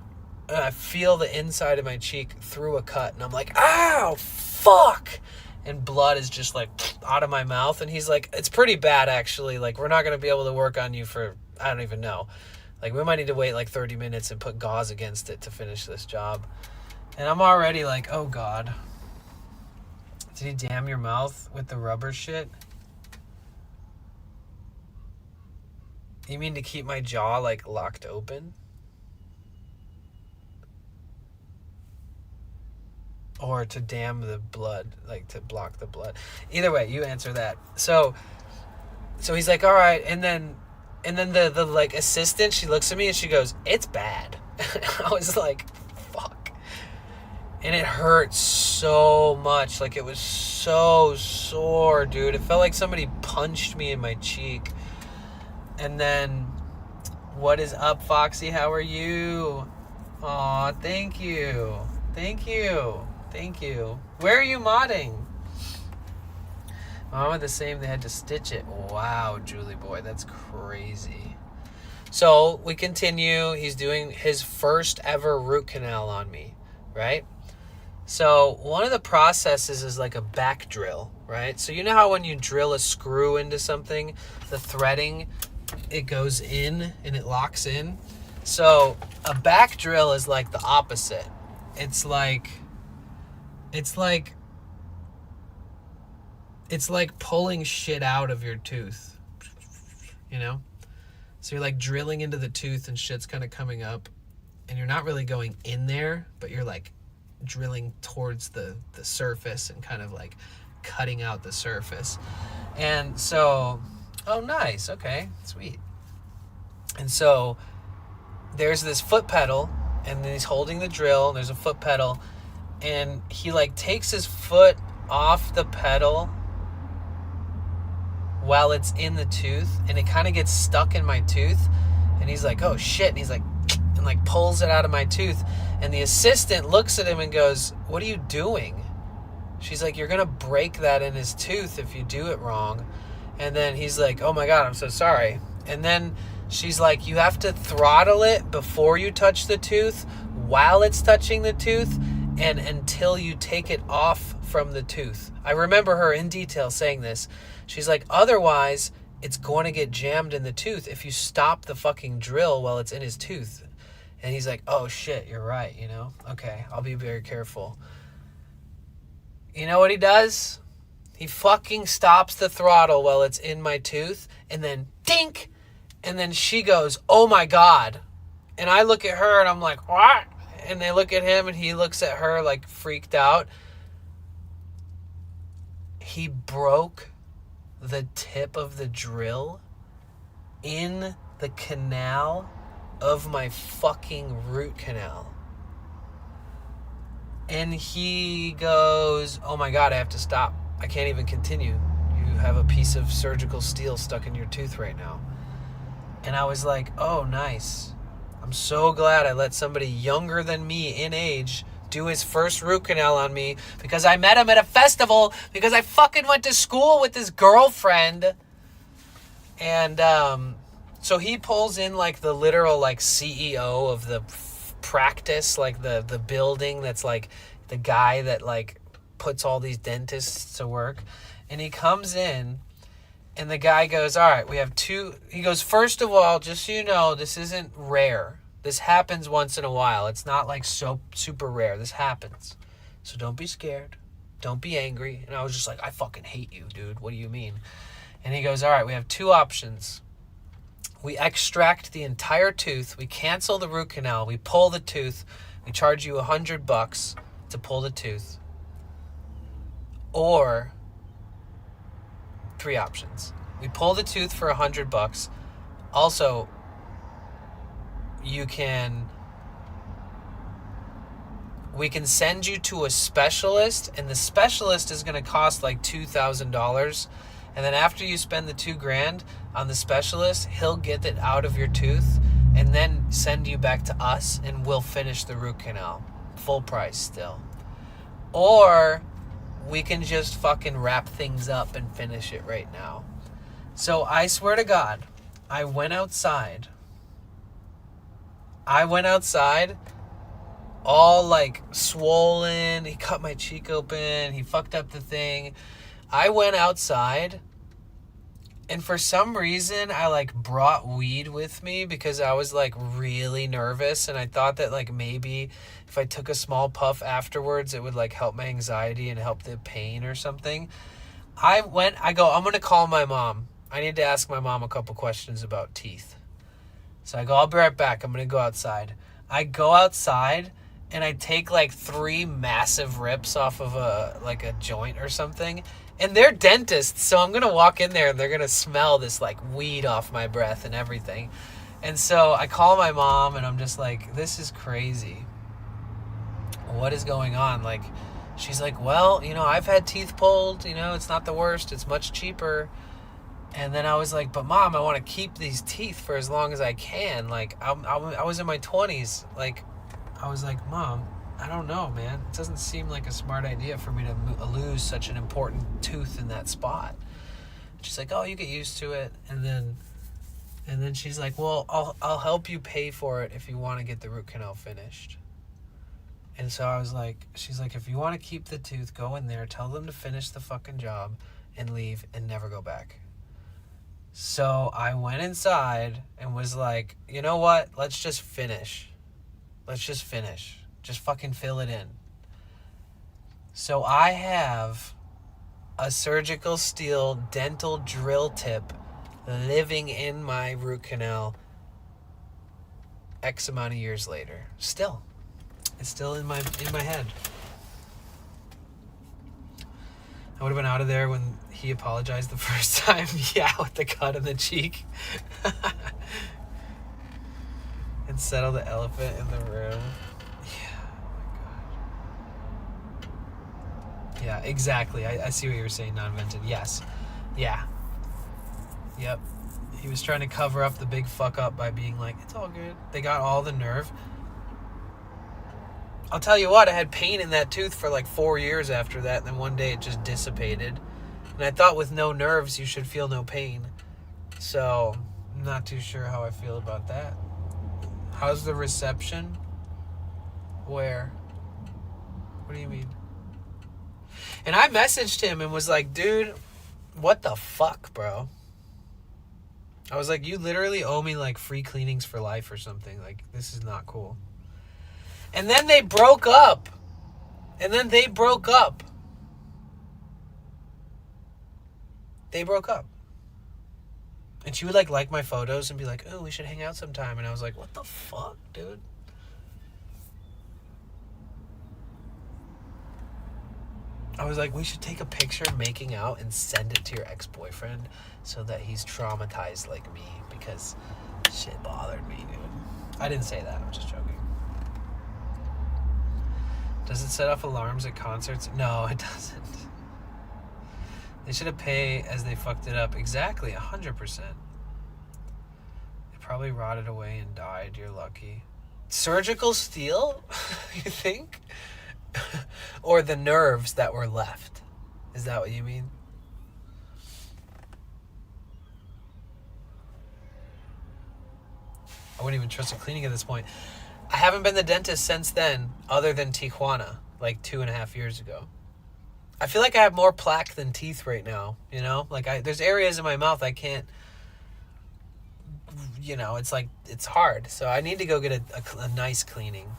and I feel the inside of my cheek through a cut and I'm like, ow, fuck. And blood is just like out of my mouth. And he's like, it's pretty bad actually. Like, we're not going to be able to work on you for, I don't even know. Like, we might need to wait like 30 minutes and put gauze against it to finish this job. And I'm already like, oh God. Did he damn your mouth with the rubber shit? You mean to keep my jaw like locked open? Or to dam the blood, like to block the blood? Either way, you answer that. So he's like, all right. And then the like assistant, she looks at me and she goes, it's bad. I was like, fuck. And it hurt so much. Like, it was so sore, dude. It felt like somebody punched me in my cheek. And then, what is up, Foxy? How are you? Aw, thank you. Where are you modding? Mama the same, they had to stitch it. Wow, Julie boy, that's crazy. So we continue. He's doing his first ever root canal on me, right? So one of the processes is like a back drill, right? So you know how when you drill a screw into something, the threading, it goes in and it locks in. So a back drill is like the opposite. It's like pulling shit out of your tooth, you know? So you're like drilling into the tooth and shit's kind of coming up and you're not really going in there, but you're like drilling towards the surface and kind of like cutting out the surface. And so, oh, nice. Okay, sweet. And so there's this foot pedal and then he's holding the drill and there's a foot pedal and he like takes his foot off the pedal while it's in the tooth and it kind of gets stuck in my tooth and he's like, oh shit, and he's like, and like pulls it out of my tooth and the assistant looks at him and goes, what are you doing? She's like, you're gonna break that in his tooth if you do it wrong. And then he's like, oh my God, I'm so sorry. And then she's like, you have to throttle it before you touch the tooth while it's touching the tooth and until you take it off from the tooth. I remember her in detail saying this. She's like, otherwise, it's going to get jammed in the tooth if you stop the fucking drill while it's in his tooth. And he's like, oh shit, you're right, you know? Okay, I'll be very careful. You know what he does? He fucking stops the throttle while it's in my tooth, and then dink, and then she goes, oh my God. And I look at her and I'm like, what? And they look at him and he looks at her like freaked out. He broke the tip of the drill in the canal of my fucking root canal. And he goes, oh my God, I have to stop. I can't even continue. You have a piece of surgical steel stuck in your tooth right now. And I was like, oh, nice. I'm so glad I let somebody younger than me in age do his first root canal on me because I met him at a festival because I fucking went to school with his girlfriend. And so he pulls in like the literal like CEO of the practice, like the building that's like the guy that like puts all these dentists to work. And he comes in and the guy goes, all right, we have two. He goes, first of all, just so you know, this isn't rare. This happens once in a while. It's not like so super rare. This happens. So don't be scared. Don't be angry. And I was just like, I fucking hate you, dude. What do you mean? And he goes, all right, we have two options. We extract the entire tooth. We cancel the root canal. We pull the tooth. We charge you $100 to pull the tooth. Or 3 options. We pull the tooth for $100. Also, we can send you to a specialist, and the specialist is going to cost like $2,000. And then after you spend the $2,000 on the specialist, he'll get it out of your tooth and then send you back to us, and we'll finish the root canal. Full price still. Or we can just fucking wrap things up and finish it right now. So I swear to God, I went outside all like swollen. He cut my cheek open. He fucked up the thing. I went outside, and for some reason I like brought weed with me because I was like really nervous, and I thought that like maybe if I took a small puff afterwards it would like help my anxiety and help the pain or something. I'm going to call my mom. I need to ask my mom a couple questions about teeth. So I go, I'll be right back. I'm going to go outside. I go outside and I take like 3 massive rips off of a joint or something. And they're dentists, so I'm going to walk in there and they're going to smell this like weed off my breath and everything. And so I call my mom and I'm just like, this is crazy. What is going on? Like, she's like, well, you know, I've had teeth pulled, you know, it's not the worst. It's much cheaper. And then I was like, but Mom, I want to keep these teeth for as long as I can. Like, I was in my 20s. Like, I was like, Mom, I don't know, man. It doesn't seem like a smart idea for me to lose such an important tooth in that spot. She's like, oh, you get used to it. And then she's like, well, I'll help you pay for it if you want to get the root canal finished. And so I was like, she's like, if you want to keep the tooth, go in there, tell them to finish the fucking job and leave and never go back. So I went inside and was like, you know what? Let's just finish. Just fucking fill it in. So I have a surgical steel dental drill tip living in my root canal X amount of years later. Still. It's still in my head. I would have been out of there when he apologized the first time. Yeah, with the cut in the cheek. And settle the elephant in the room. Yeah, oh my God. Yeah, exactly. I see what you were saying, non-vented. Yes. Yeah. Yep. He was trying to cover up the big fuck up by being like, it's all good. They got all the nerve. I'll tell you what, I had pain in that tooth for like 4 years after that, and then one day it just dissipated. And I thought with no nerves, you should feel no pain. So, I'm not too sure how I feel about that. How's the reception? Where? What do you mean? And I messaged him and was like, dude, what the fuck, bro? I was like, you literally owe me like free cleanings for life or something. Like, this is not cool. And then they broke up. They broke up. And she would like my photos and be like, oh, we should hang out sometime. And I was like, what the fuck, dude? I was like, we should take a picture making out and send it to your ex-boyfriend so that he's traumatized like me, because shit bothered me, dude. I didn't say that. I'm just joking. Does it set off alarms at concerts? No, it doesn't. They should have paid as they fucked it up. Exactly, 100%. It probably rotted away and died. You're lucky. Surgical steel? You think? Or the nerves that were left? Is that what you mean? I wouldn't even trust a cleaning at this point. I haven't been to the dentist since then, other than Tijuana, like 2.5 years ago. I feel like I have more plaque than teeth right now, you know? Like, there's areas in my mouth I can't, you know, it's like, it's hard. So I need to go get a nice cleaning.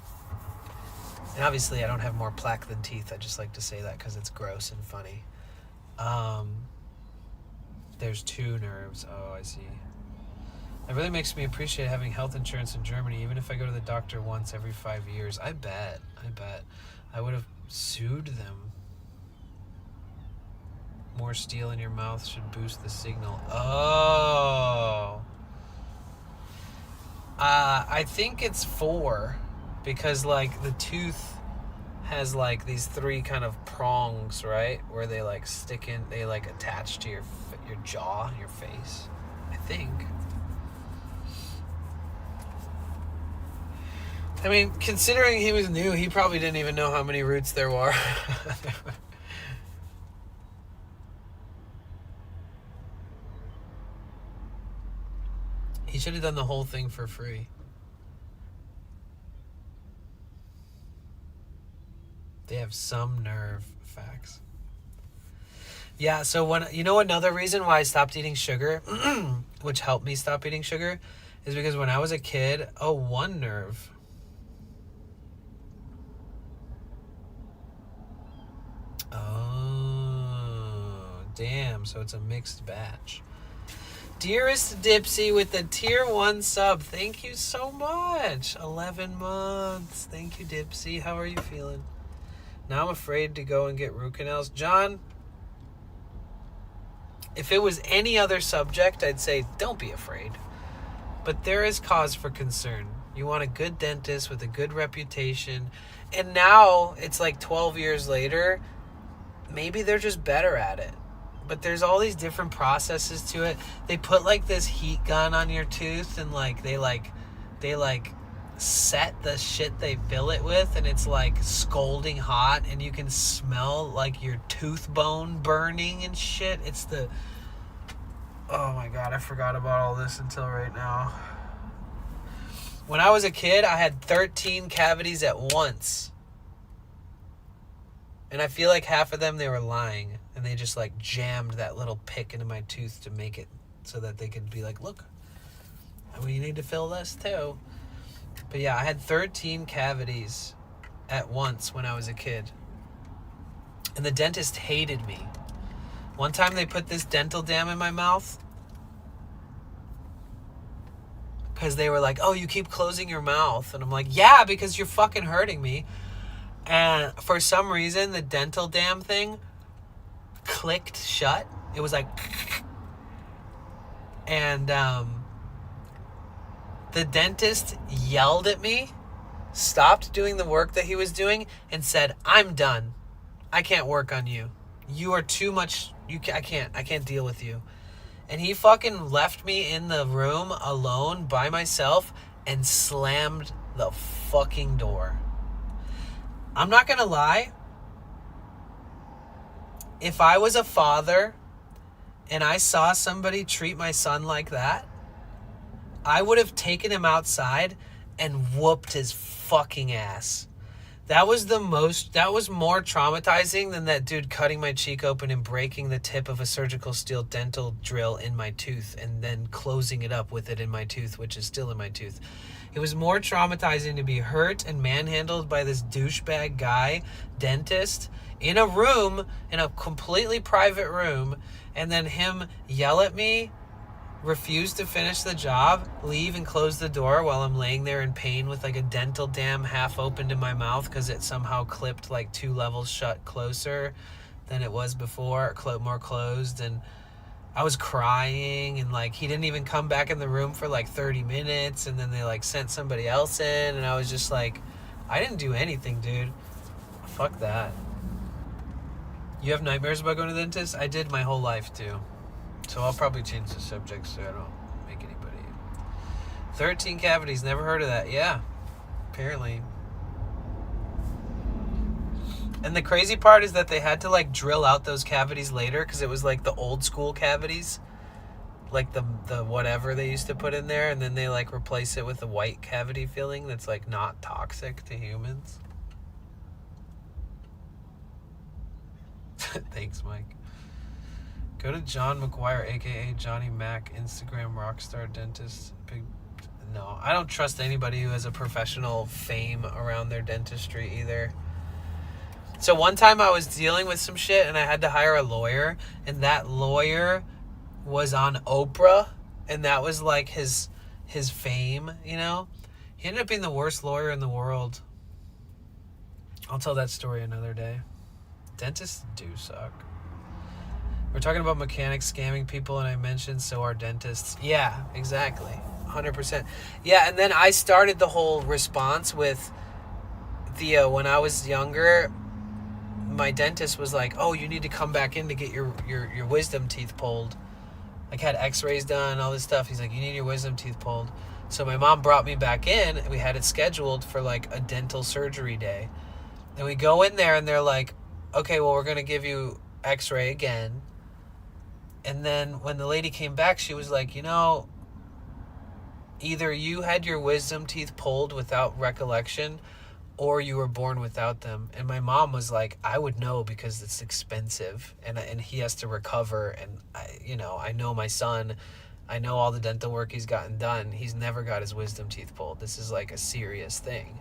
And obviously I don't have more plaque than teeth. I just like to say that because it's gross and funny. There's 2 nerves. Oh, I see. It really makes me appreciate having health insurance in Germany, even if I go to the doctor once every 5 years. I bet. I would have sued them. More steel in your mouth should boost the signal. Oh. I think it's 4, because like the tooth has like these 3 kind of prongs, right? Where they like stick in, they like attach to your jaw, your face. I think. I mean, considering he was new, he probably didn't even know how many roots there were. He should have done the whole thing for free. They have some nerve facts. Yeah, so when, you know, another reason why I stopped eating sugar, which helped me stop eating sugar, is because when I was a kid, one nerve. Oh, damn, so it's a mixed batch. Dearest Dipsy with the tier 1 sub. Thank you so much. 11 months. Thank you, Dipsy. How are you feeling? Now I'm afraid to go and get root canals. John, if it was any other subject, I'd say don't be afraid. But there is cause for concern. You want a good dentist with a good reputation. And now it's like 12 years later. Maybe they're just better at it. But there's all these different processes to it. They put like this heat gun on your tooth, and like they set the shit they fill it with, and it's like scalding hot, and you can smell like your tooth bone burning and shit. It's the, oh my god, I forgot about all this until right now. When I was a kid, I had 13 cavities at once. And I feel like half of them, they were lying. And they just like jammed that little pick into my tooth to make it so that they could be like, look, we need to fill this too. But yeah, I had 13 cavities at once when I was a kid. And the dentist hated me. One time they put this dental dam in my mouth because they were like, oh, you keep closing your mouth. And I'm like, yeah, because you're fucking hurting me. And for some reason, the dental dam thing clicked shut. It was like, and the dentist yelled at me, stopped doing the work that he was doing, and said, I'm done. I can't work on you. You are too much. I can't deal with you. And he fucking left me in the room alone by myself and slammed the fucking door. I'm not gonna lie. If I was a father and I saw somebody treat my son like that, I would have taken him outside and whooped his fucking ass. That was more traumatizing than that dude cutting my cheek open and breaking the tip of a surgical steel dental drill in my tooth and then closing it up with it in my tooth, which is still in my tooth. It was more traumatizing to be hurt and manhandled by this douchebag guy, dentist, in a room, in a completely private room, and then him yell at me, refuse to finish the job, leave and close the door while I'm laying there in pain with like a dental dam half opened in my mouth because it somehow clipped like 2 levels shut closer than it was before, more closed. And I was crying, and like he didn't even come back in the room for like 30 minutes, and then they like sent somebody else in, and I was just like, I didn't do anything, dude. Fuck that. You have nightmares about going to the dentist? I did my whole life too. So I'll probably change the subject so I don't make anybody. 13 cavities, never heard of that. Yeah, apparently. And the crazy part is that they had to like drill out those cavities later because it was like the old school cavities. Like the whatever they used to put in there, and then they like replace it with a white cavity filling that's like not toxic to humans. Thanks, Mike. Go to John McGuire, aka Johnny Mac, Instagram rockstar dentist. No, I don't trust anybody who has a professional fame around their dentistry either. So one time I was dealing with some shit and I had to hire a lawyer, and that lawyer was on Oprah, and that was like his fame, you know? He ended up being the worst lawyer in the world. I'll tell that story another day. Dentists do suck. We're talking about mechanics scamming people, and I mentioned so are dentists. Yeah, exactly. 100%. Yeah, and then I started the whole response with Theo. When I was younger, my dentist was like, oh, you need to come back in to get your wisdom teeth pulled. Like, had x-rays done, all this stuff. He's like, you need your wisdom teeth pulled. So my mom brought me back in, and we had it scheduled for, like, a dental surgery day. And we go in there, and they're like, okay, well, we're going to give you x-ray again. And then when the lady came back, she was like, you know, either you had your wisdom teeth pulled without recollection or you were born without them. And my mom was like, I would know because it's expensive and he has to recover. And, I know my son. I know all the dental work he's gotten done. He's never got his wisdom teeth pulled. This is like a serious thing.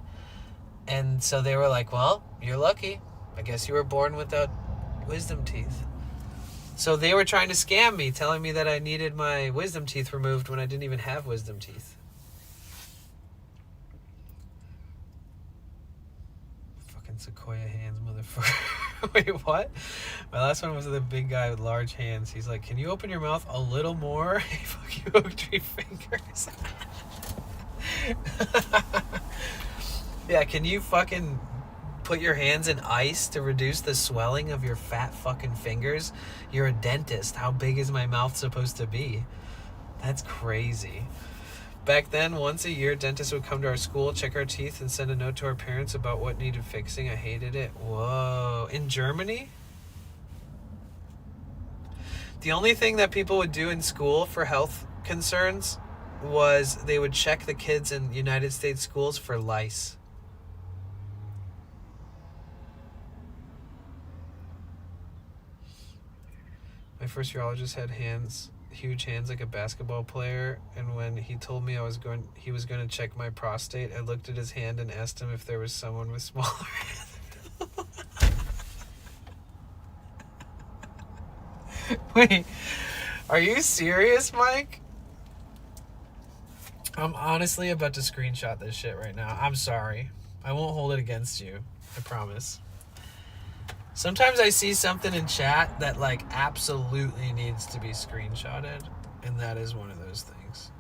And so they were like, well, you're lucky. I guess you were born without wisdom teeth. So they were trying to scam me, telling me that I needed my wisdom teeth removed when I didn't even have wisdom teeth. Fucking Sequoia hands, motherfucker. Wait, what? My last one was the big guy with large hands. He's like, can you open your mouth a little more? Fuck you, oak tree fingers. Yeah, can you fucking put your hands in ice to reduce the swelling of your fat fucking fingers? You're a dentist. How big is my mouth supposed to be? That's crazy. Back then, once a year, dentists would come to our school, check our teeth, and send a note to our parents about what needed fixing. I hated it. Whoa. In Germany? The only thing that people would do in school for health concerns was they would check the kids in United States schools for lice. My first urologist had huge hands like a basketball player, and when he told me he was going to check my prostate, I looked at his hand and asked him if there was someone with smaller hands. Wait, are you serious, Mike? I'm honestly about to screenshot this shit right now. I'm sorry. I won't hold it against you. I promise. Sometimes I see something in chat that like absolutely needs to be screenshotted, and that is one of those things.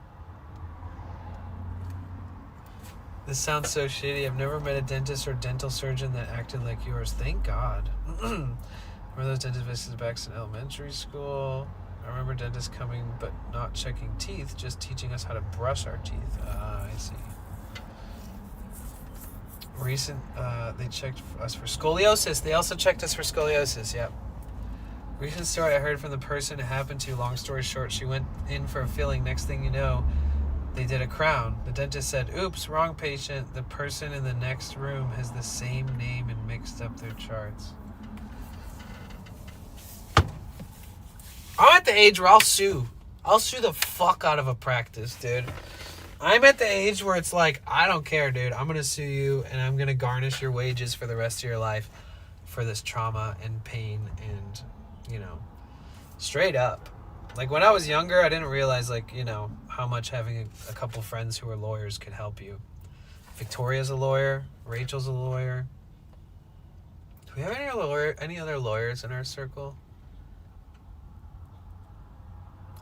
This sounds so shitty. I've never met a dentist or dental surgeon that acted like yours. Thank God. Were those dentist visits back in elementary school? I remember dentists coming but not checking teeth, just teaching us how to brush our teeth. I see. Recent, they checked us for scoliosis. They also checked us for scoliosis, yep. Recent story I heard from the person it happened to. Long story short, she went in for a filling. Next thing you know, They did a crown. The dentist said, oops, wrong patient. The person in the next room has the same name and mixed up their charts. I'm at the age where I'll sue. I'll sue the fuck out of a practice, dude. I'm at the age where it's like, I don't care, dude. I'm going to sue you, and I'm going to garnish your wages for the rest of your life for this trauma and pain and, you know, straight up. Like, when I was younger, I didn't realize, like, you know, how much having a couple friends who are lawyers could help you. Victoria's a lawyer. Rachel's a lawyer. Do we have any other lawyers in our circle?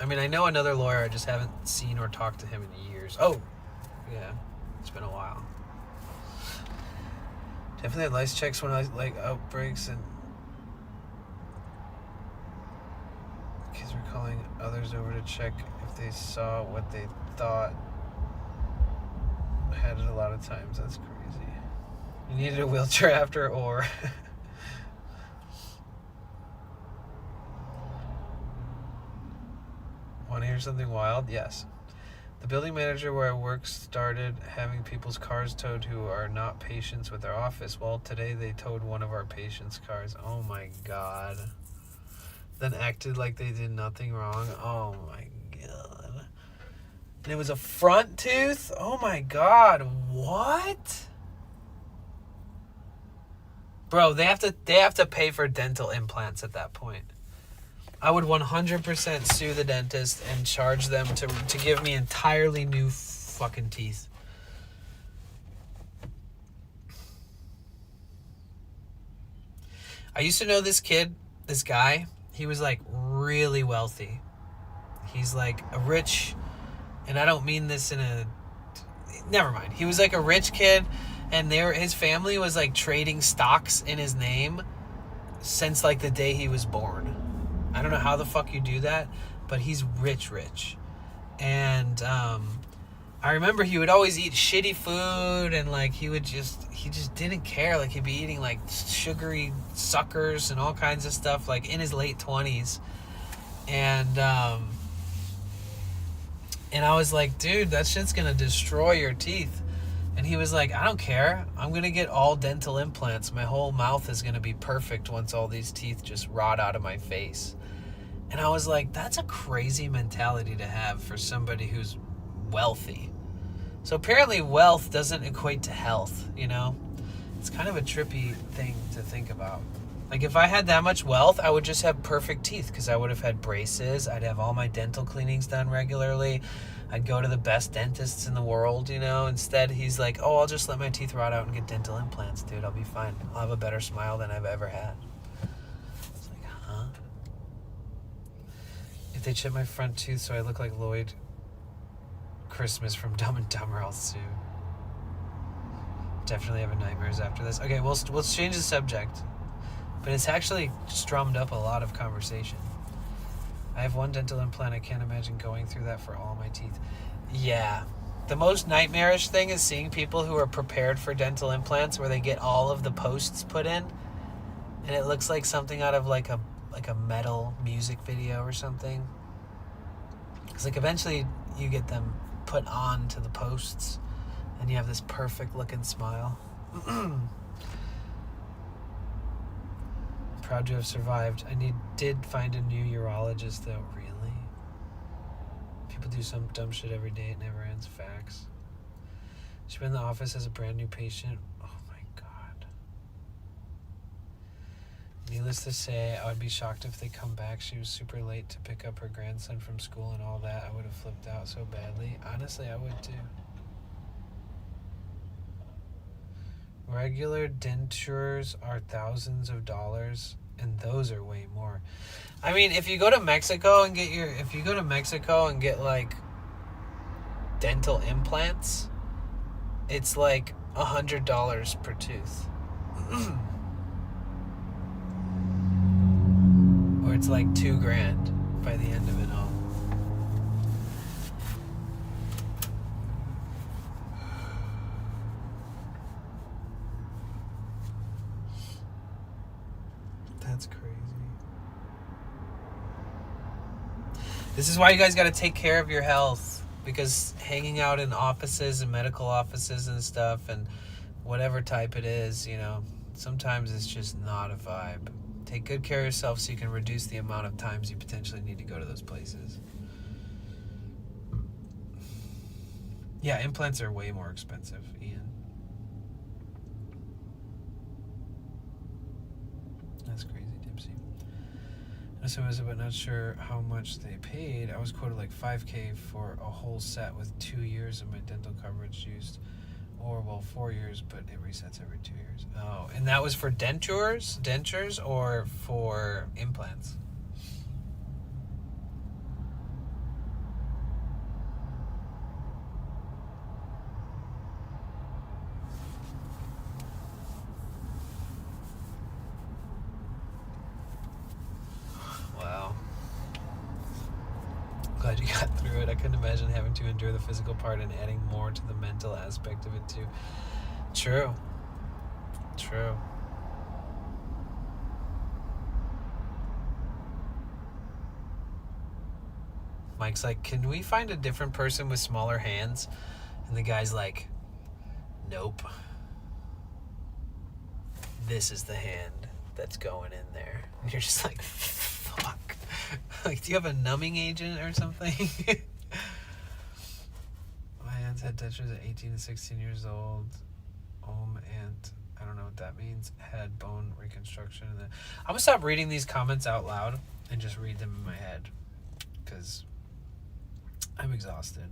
I mean, I know another lawyer. I just haven't seen or talked to him in years. Oh, yeah. It's been a while. Definitely had lice checks when I like outbreaks and kids were calling others over to check if they saw what they thought. I had it a lot of times. That's crazy. You needed a wheelchair after, or... Want to hear something wild? Yes. The building manager where I work started having people's cars towed who are not patients with their office. Well, today they towed one of our patients' cars. Oh my God. Then acted like they did nothing wrong. Oh my God. And it was a front tooth? Oh my God. What? Bro, they have to pay for dental implants at that point. I would 100% sue the dentist and charge them to give me entirely new fucking teeth. I used to know this guy. He was like really wealthy. He's like a rich, and I don't mean this in a, never mind. He was like a rich kid, and his family was like trading stocks in his name since like the day he was born. I don't know how the fuck you do that, but he's rich. And I remember he would always eat shitty food, and like he just didn't care. Like he'd be eating like sugary suckers and all kinds of stuff like in his late 20s. And I was like, dude, that shit's gonna destroy your teeth. And he was like, I don't care. I'm gonna get all dental implants. My whole mouth is gonna be perfect once all these teeth just rot out of my face. And I was like, that's a crazy mentality to have for somebody who's wealthy. So apparently wealth doesn't equate to health, you know? It's kind of a trippy thing to think about. Like if I had that much wealth, I would just have perfect teeth because I would have had braces. I'd have all my dental cleanings done regularly. I'd go to the best dentists in the world, you know? Instead, he's like, oh, I'll just let my teeth rot out and get dental implants, dude. I'll be fine. I'll have a better smile than I've ever had. It's like, huh? If they chip my front tooth so I look like Lloyd Christmas from Dumb and Dumber, I'll sue. Definitely having nightmares after this. Okay, we'll change the subject. But it's actually strummed up a lot of conversation. I have one dental implant. I can't imagine going through that for all my teeth. Yeah. The most nightmarish thing is seeing people who are prepared for dental implants where they get all of the posts put in and it looks like something out of like a metal music video or something. It's like eventually you get them put on to the posts and you have this perfect looking smile. Proud to have survived. Did find a new urologist though. Really? People do some dumb shit every day. It never ends. Facts. She's been in the office as a brand new patient. Oh my God. Needless to say, I would be shocked if they come back. She was super late to pick up her grandson from school and all that. I would have flipped out so badly. Honestly, I would too. Regular dentures are thousands of dollars, and those are way more. I mean, if you go to Mexico and get like dental implants, it's like $100 per tooth. Or it's like $2,000 by the end of it all. That's crazy. This is why you guys got to take care of your health. because hanging out in offices and medical offices and stuff and whatever type it is, you know, sometimes it's just not a vibe. Take good care of yourself so you can reduce the amount of times you potentially need to go to those places. Yeah, implants are way more expensive, Ian. That's crazy, Dipsy. So I was but not sure how much they paid. I was quoted like $5K for a whole set with 2 years of my dental coverage used. Or, well, 4 years, but it resets every 2 years. Oh, and that was for dentures, or for implants? Wow. Glad you got through it. I couldn't imagine having to endure the physical part and adding more to the mental aspect of it too. True. True. Mike's like, can we find a different person with smaller hands? And the guy's like, nope. This is the hand that's going in there. And you're just like, fuck. Like, do you have a numbing agent or something? My aunt had dentures at 18 and 16 years old. And I don't know what that means. Had bone reconstruction. And then I'm gonna stop reading these comments out loud and just read them in my head, because I'm exhausted.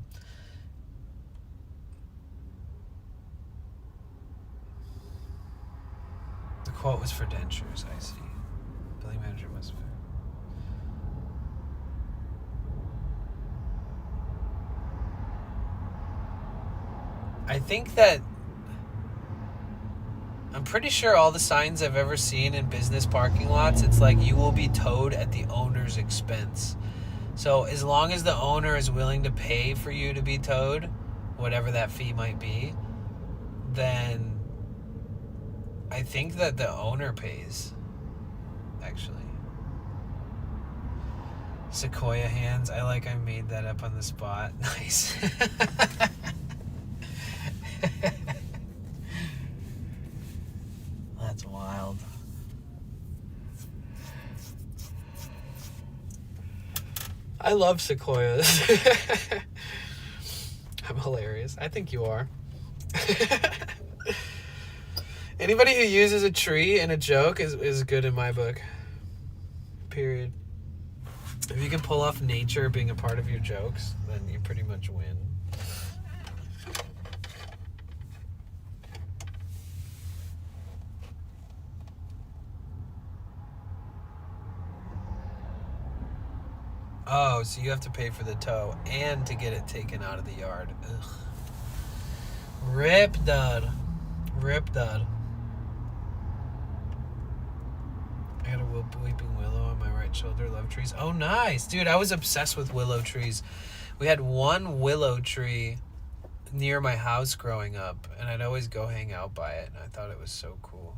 The quote was for dentures, I see. Billing manager must have. I think that I'm pretty sure all the signs I've ever seen in business parking lots, it's like you will be towed at the owner's expense. So as long as the owner is willing to pay for you to be towed, whatever that fee might be, then I think that the owner pays, actually. Sequoia hands. I made that up on the spot. Nice. That's wild. I love sequoias. I'm hilarious. I think you are. Anybody who uses a tree in a joke is good in my book. Period. If you can pull off nature being a part of your jokes, then you pretty much win. Oh, so you have to pay for the tow and to get it taken out of the yard. Ugh. Rip dud. Rip dud. I got a weeping willow on my right shoulder. Love trees. Oh, nice. Dude, I was obsessed with willow trees. We had one willow tree near my house growing up, and I'd always go hang out by it, and I thought it was so cool.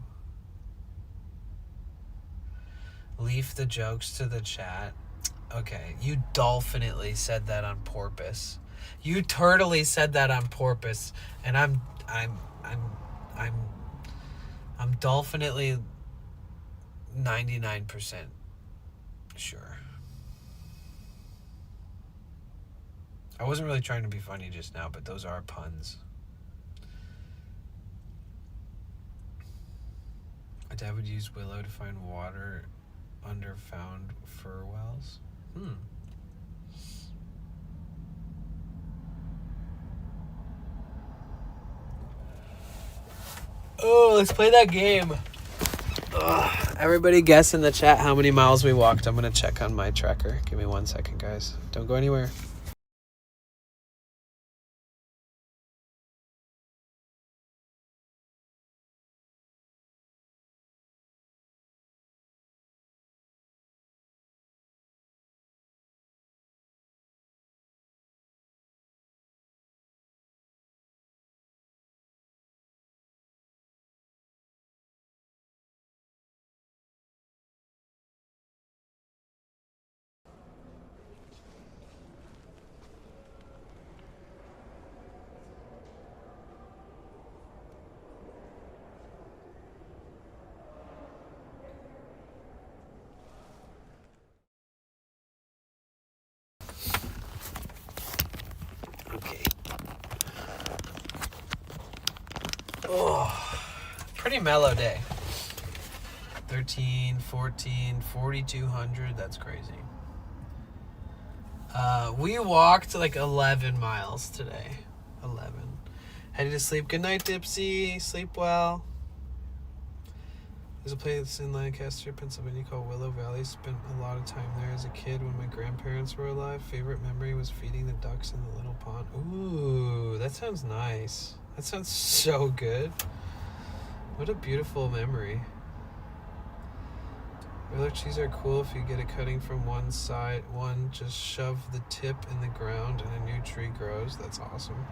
Leave the jokes to the chat. Okay, you dolphinitely said that on porpoise. You turtily said that on porpoise, and I'm dolphinitely 99% sure. I wasn't really trying to be funny just now, but those are puns. My dad would use willow to find water under found fur wells. Oh, let's play that game. Ugh. Everybody guess in the chat how many miles we walked. I'm going to check on my tracker. Give me 1 second, guys. Don't go anywhere. Oh, pretty mellow day. 13, 14, 4,200. That's crazy. We walked like 11 miles today. 11. Headed to sleep. Good night, Dipsy. Sleep well. There's a place in Lancaster, Pennsylvania called Willow Valley. Spent a lot of time there as a kid when my grandparents were alive. Favorite memory was feeding the ducks in the little pond. Ooh, that sounds nice. That sounds so good. What a beautiful memory. Willow trees are cool if you get a cutting from one side. One, just shove the tip in the ground and a new tree grows. That's awesome.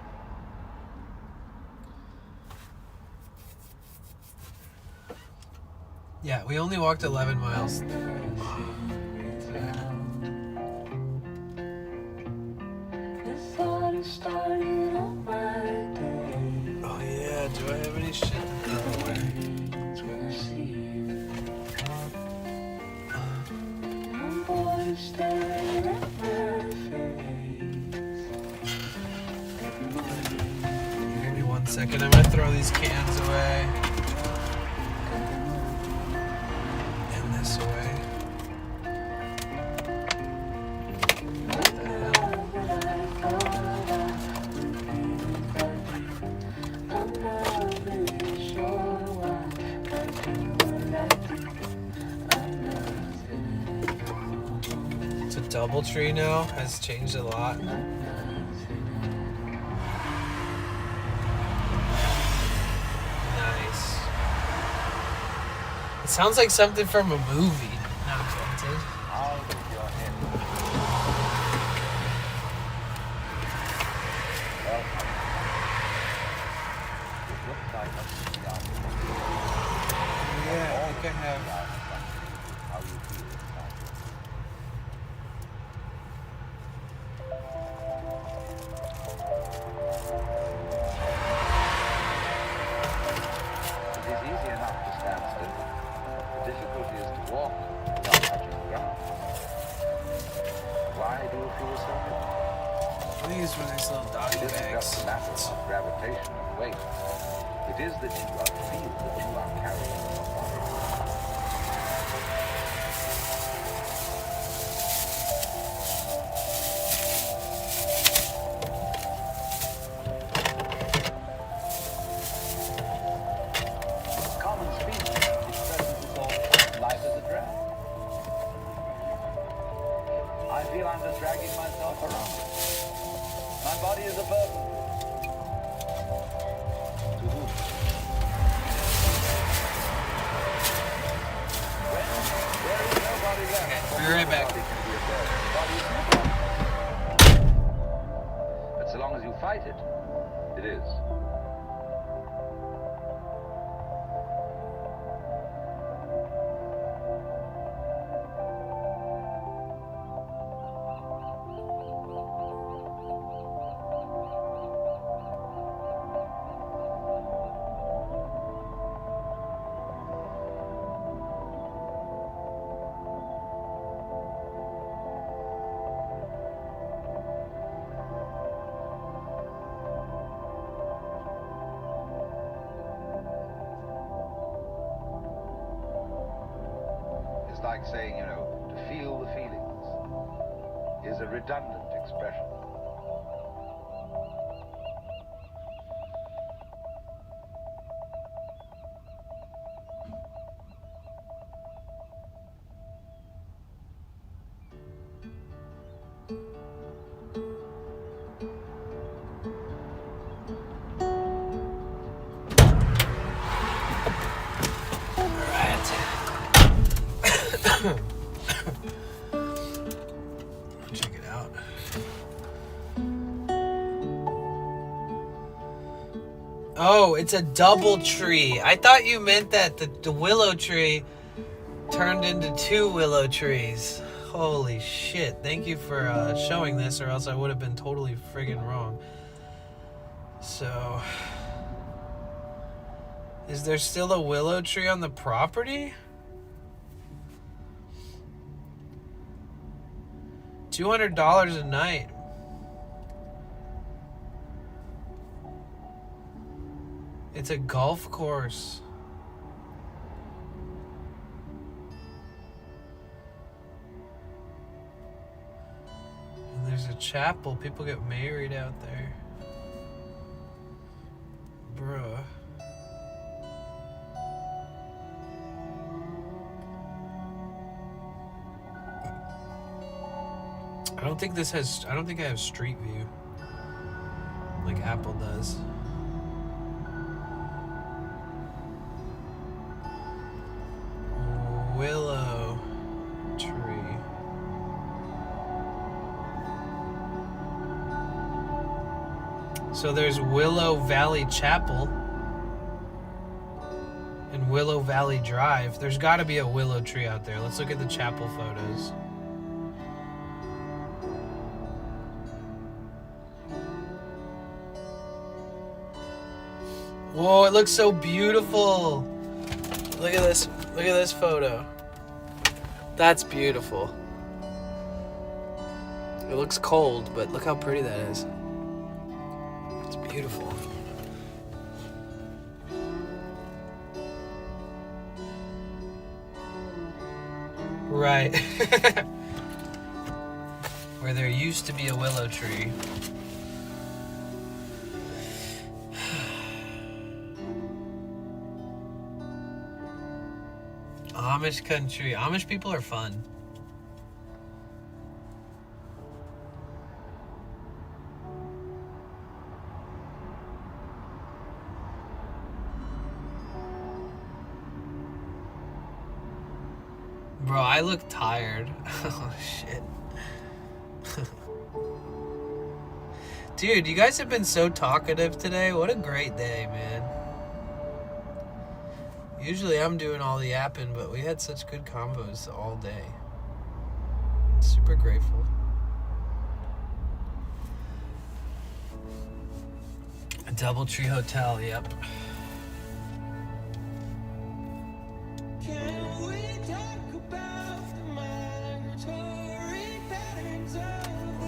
Yeah, we only walked 11 miles. Oh yeah, do I have any shit to throw away? Give me 1 second, I'm gonna throw these cans away. And this away. What the hell? It's a double tree now, has changed a lot. Nice. It sounds like something from a movie. Not invented. Yeah, I think I have. It is easy enough to stand still. The difficulty is to walk without touching the ground. Why do you feel so good? These were these little doggy It isn't bags. just a matter of gravitation and weight. It is that you feel that you are carrying your body. Common speech expresses this all life as a drag. I feel I'm just dragging myself around. My body is a burden. To whom? When there is nobody left. Be right back. But so long as you fight it, it is. It's like saying, to feel the feelings is a redundant expression. Check it out. Oh, it's a double tree. I thought you meant that the willow tree turned into two willow trees. Holy shit. Thank you for showing this, or else I would have been totally friggin' wrong. So, is there still a willow tree on the property? $200 a night. It's a golf course. And there's a chapel. People get married out there. Bruh. I don't think I have street view like Apple does. Willow tree. So there's Willow Valley Chapel and Willow Valley Drive. There's got to be a willow tree out there. Let's look at the chapel photos. Whoa, it looks so beautiful. Look at this. Look at this photo. That's beautiful. It looks cold, but look how pretty that is. It's beautiful. Right. Where there used to be a willow tree. Amish country. Amish people are fun. Bro, I look tired. Oh, shit. Dude, you guys have been so talkative today. What a great day, man. Usually I'm doing all the yapping, but we had such good combos all day. I'm super grateful. A Doubletree Hotel, yep.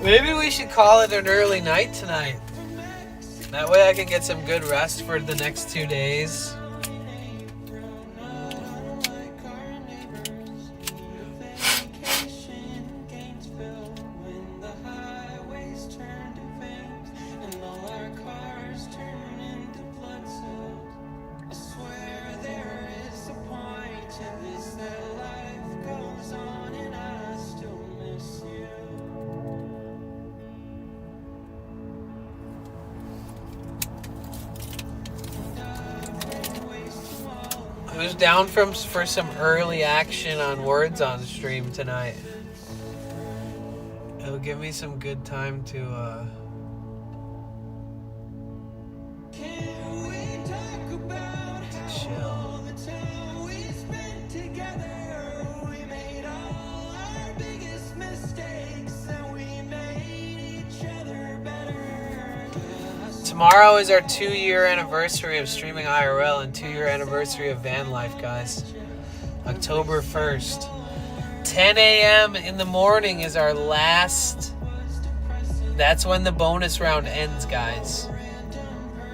Maybe we should call it an early night tonight. That way I can get some good rest for the next 2 days. I was down for some early action on Words on stream tonight. It'll give me some good time to chill. Tomorrow is our 2-year anniversary of streaming IRL and 2-year anniversary of Vanlife, guys. October 1st. 10 a.m. in the morning is our last. That's when the bonus round ends, guys.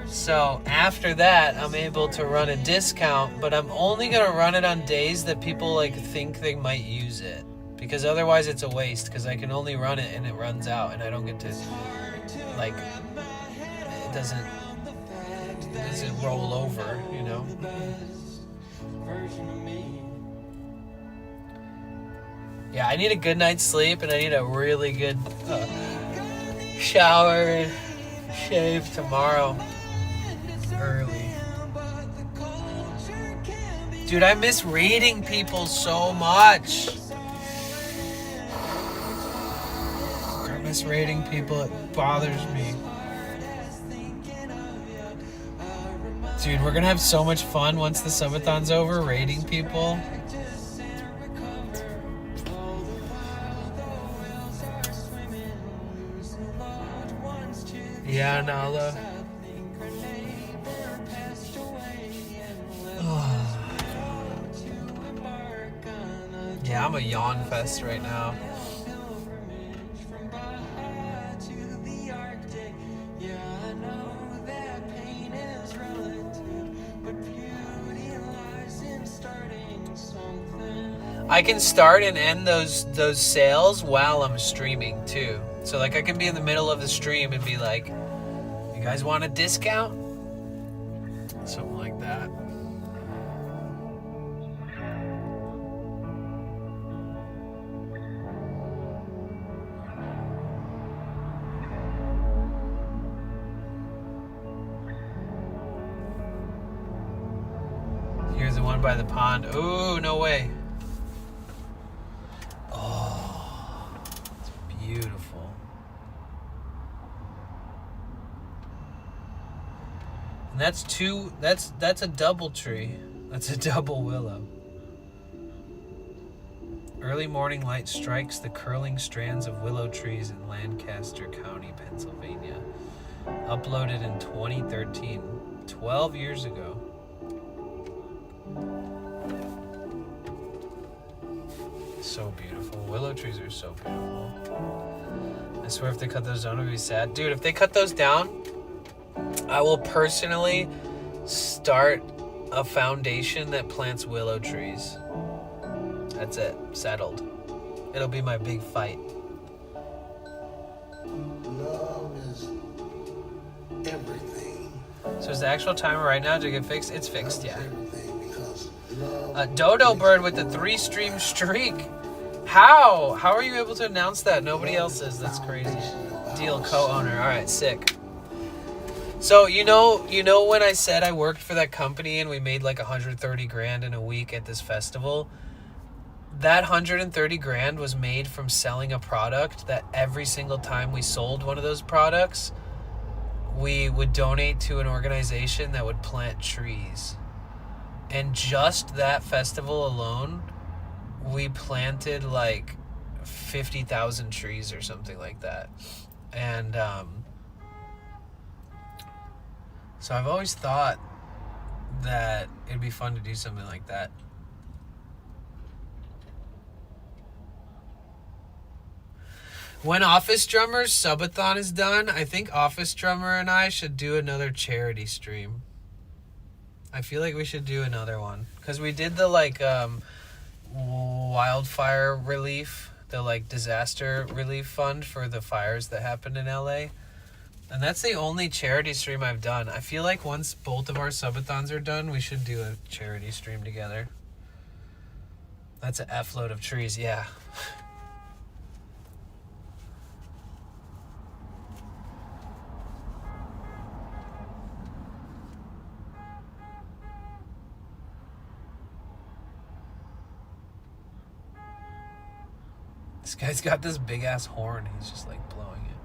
So after that, I'm able to run a discount, but I'm only going to run it on days that people like think they might use it. Because otherwise it's a waste, because I can only run it and it runs out and I don't get to, like, it doesn't roll over, you know? Yeah, I need a good night's sleep and I need a really good shower and shave tomorrow early. Dude, I miss raiding people so much. I miss raiding people. It bothers me. Dude, we're gonna have so much fun once the Subathon's over, raiding people. Yeah, Nala. Yeah, I'm a yawn fest right now. I can start and end those sales while I'm streaming too. So like I can be in the middle of the stream and be like, you guys want a discount? Something like that. Here's the one by the pond. Ooh, no way. Oh, it's beautiful. And that's a double tree. That's a double willow. Early morning light strikes the curling strands of willow trees in Lancaster County, Pennsylvania. Uploaded in 2013, 12 years ago. So beautiful. Willow trees are so beautiful. I swear if they cut those down, I'd be sad. Dude, if they cut those down, I will personally start a foundation that plants willow trees. That's it. Settled. It'll be my big fight. Love is everything. So is the actual timer right now to get fixed? It's fixed, yeah. Dodo Bird with the 3-stream streak. How are you able to announce that? Nobody else is. That's crazy. Deal co-owner. All right, sick. So you know when I said I worked for that company and we made like 130 grand in a week at this festival? That 130 grand was made from selling a product that every single time we sold one of those products, we would donate to an organization that would plant trees. And just that festival alone, we planted like 50,000 trees or something like that. And so I've always thought that it'd be fun to do something like that. When Office Drummer's Subathon is done, I think Office Drummer and I should do another charity stream. I feel like we should do another one. Because we did the like wildfire relief, the like disaster relief fund for the fires that happened in LA. And that's the only charity stream I've done. I feel like once both of our subathons are done, we should do a charity stream together. That's an F load of trees, yeah. This guy's got this big ass horn. He's just like blowing it.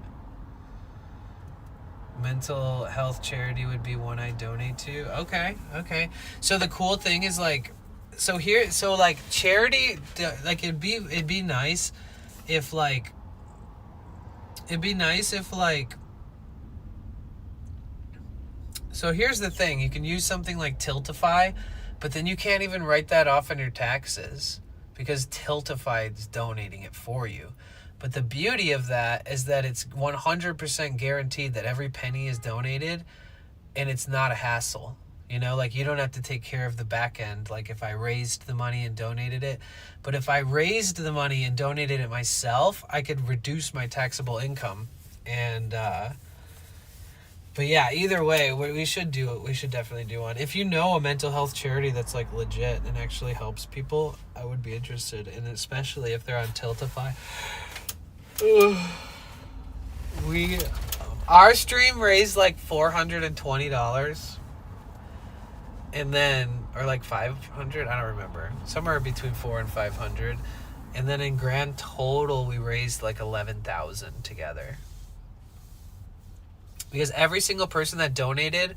Mental health charity would be one I donate to. Okay. So the cool thing is like, so charity, like it'd be nice if like, so here's the thing. You can use something like Tiltify, but then you can't even write that off on your taxes, because Tiltify is donating it for you. But the beauty of that is that it's 100% guaranteed that every penny is donated, and it's not a hassle. You know, like you don't have to take care of the back end, like if I raised the money and donated it. But if I raised the money and donated it myself, I could reduce my taxable income. And but yeah, either way, we should do it. We should definitely do one. If you know a mental health charity that's like legit and actually helps people, I would be interested, and especially if they're on Tiltify. Our stream raised like $420, and then, or like 500, I don't remember, somewhere between 400 and 500, and then in grand total we raised like 11,000 together. Because every single person that donated,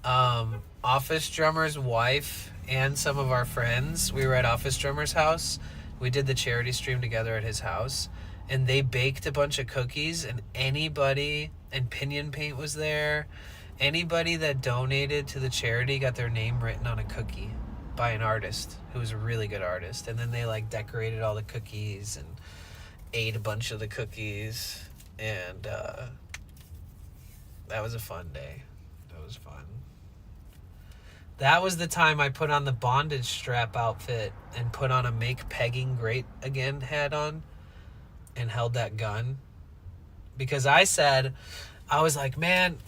Office Drummer's wife and some of our friends, we were at Office Drummer's house. We did the charity stream together at his house. And they baked a bunch of cookies. And Pinion Paint was there. Anybody that donated to the charity got their name written on a cookie by an artist who was a really good artist. And then they like decorated all the cookies and ate a bunch of the cookies. And that was a fun day. That was fun. That was the time I put on the bondage strap outfit and put on a Make Pegging Great Again hat on and held that gun. Because I was like, man,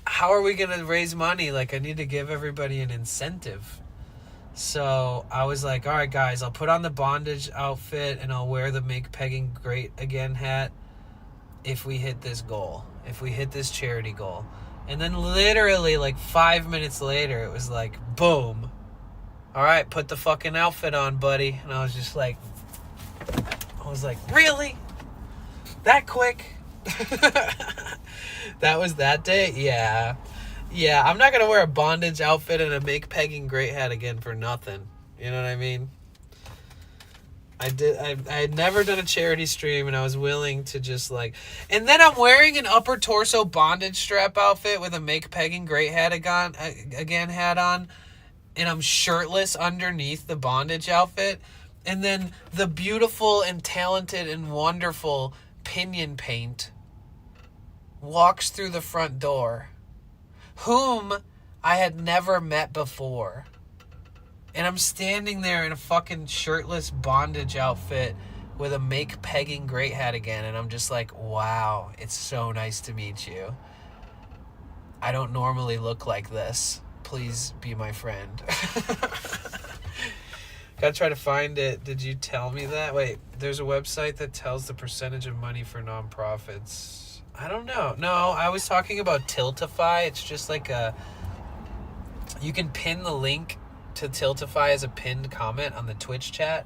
how are we going to raise money? Like, I need to give everybody an incentive. So I was like, all right, guys, I'll put on the bondage outfit and I'll wear the Make Pegging Great Again hat if we hit this goal, if we hit this charity goal. And then literally like 5 minutes later, it was like, boom. All right, put the fucking outfit on, buddy. And I was just like, really? That quick? That was that day? Yeah. Yeah, I'm not going to wear a bondage outfit and a Make Pegging Great hat again for nothing. You know what I mean? I had never done a charity stream, and I was willing to just like... And then I'm wearing an upper torso bondage strap outfit with a Make Pegging Great hat again hat on, and I'm shirtless underneath the bondage outfit. And then the beautiful and talented and wonderful Pinion Paint walks through the front door, whom I had never met before. And I'm standing there in a fucking shirtless bondage outfit with a Make Pegging Great hat again, and I'm just like, wow, it's so nice to meet you. I don't normally look like this. Please be my friend. Gotta try to find it. Did you tell me that? Wait, there's a website that tells the percentage of money for nonprofits. I don't know. No, I was talking about Tiltify. It's just like you can pin the link to Tiltify as a pinned comment on the Twitch chat,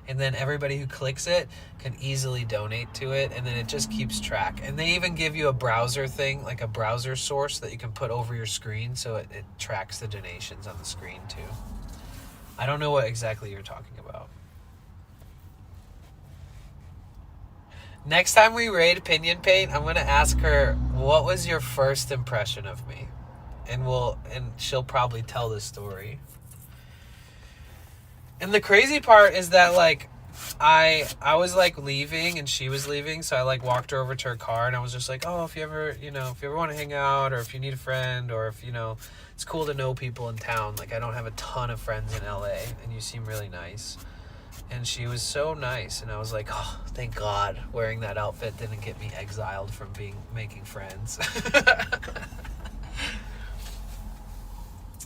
and then everybody who clicks it can easily donate to it, and then it just keeps track. And they even give you a browser thing, like a browser source that you can put over your screen, so it tracks the donations on the screen too. I don't know what exactly you're talking about. Next time we raid Pinion Paint, I'm going to ask her, what was your first impression of me? And she'll probably tell the story. And the crazy part is that, like, I was, like, leaving and she was leaving, so I, like, walked her over to her car, and I was just like, oh, if you ever want to hang out, or if you need a friend, or if, it's cool to know people in town. Like, I don't have a ton of friends in LA, and you seem really nice. And she was so nice, and I was like, oh, thank God wearing that outfit didn't get me exiled from making friends.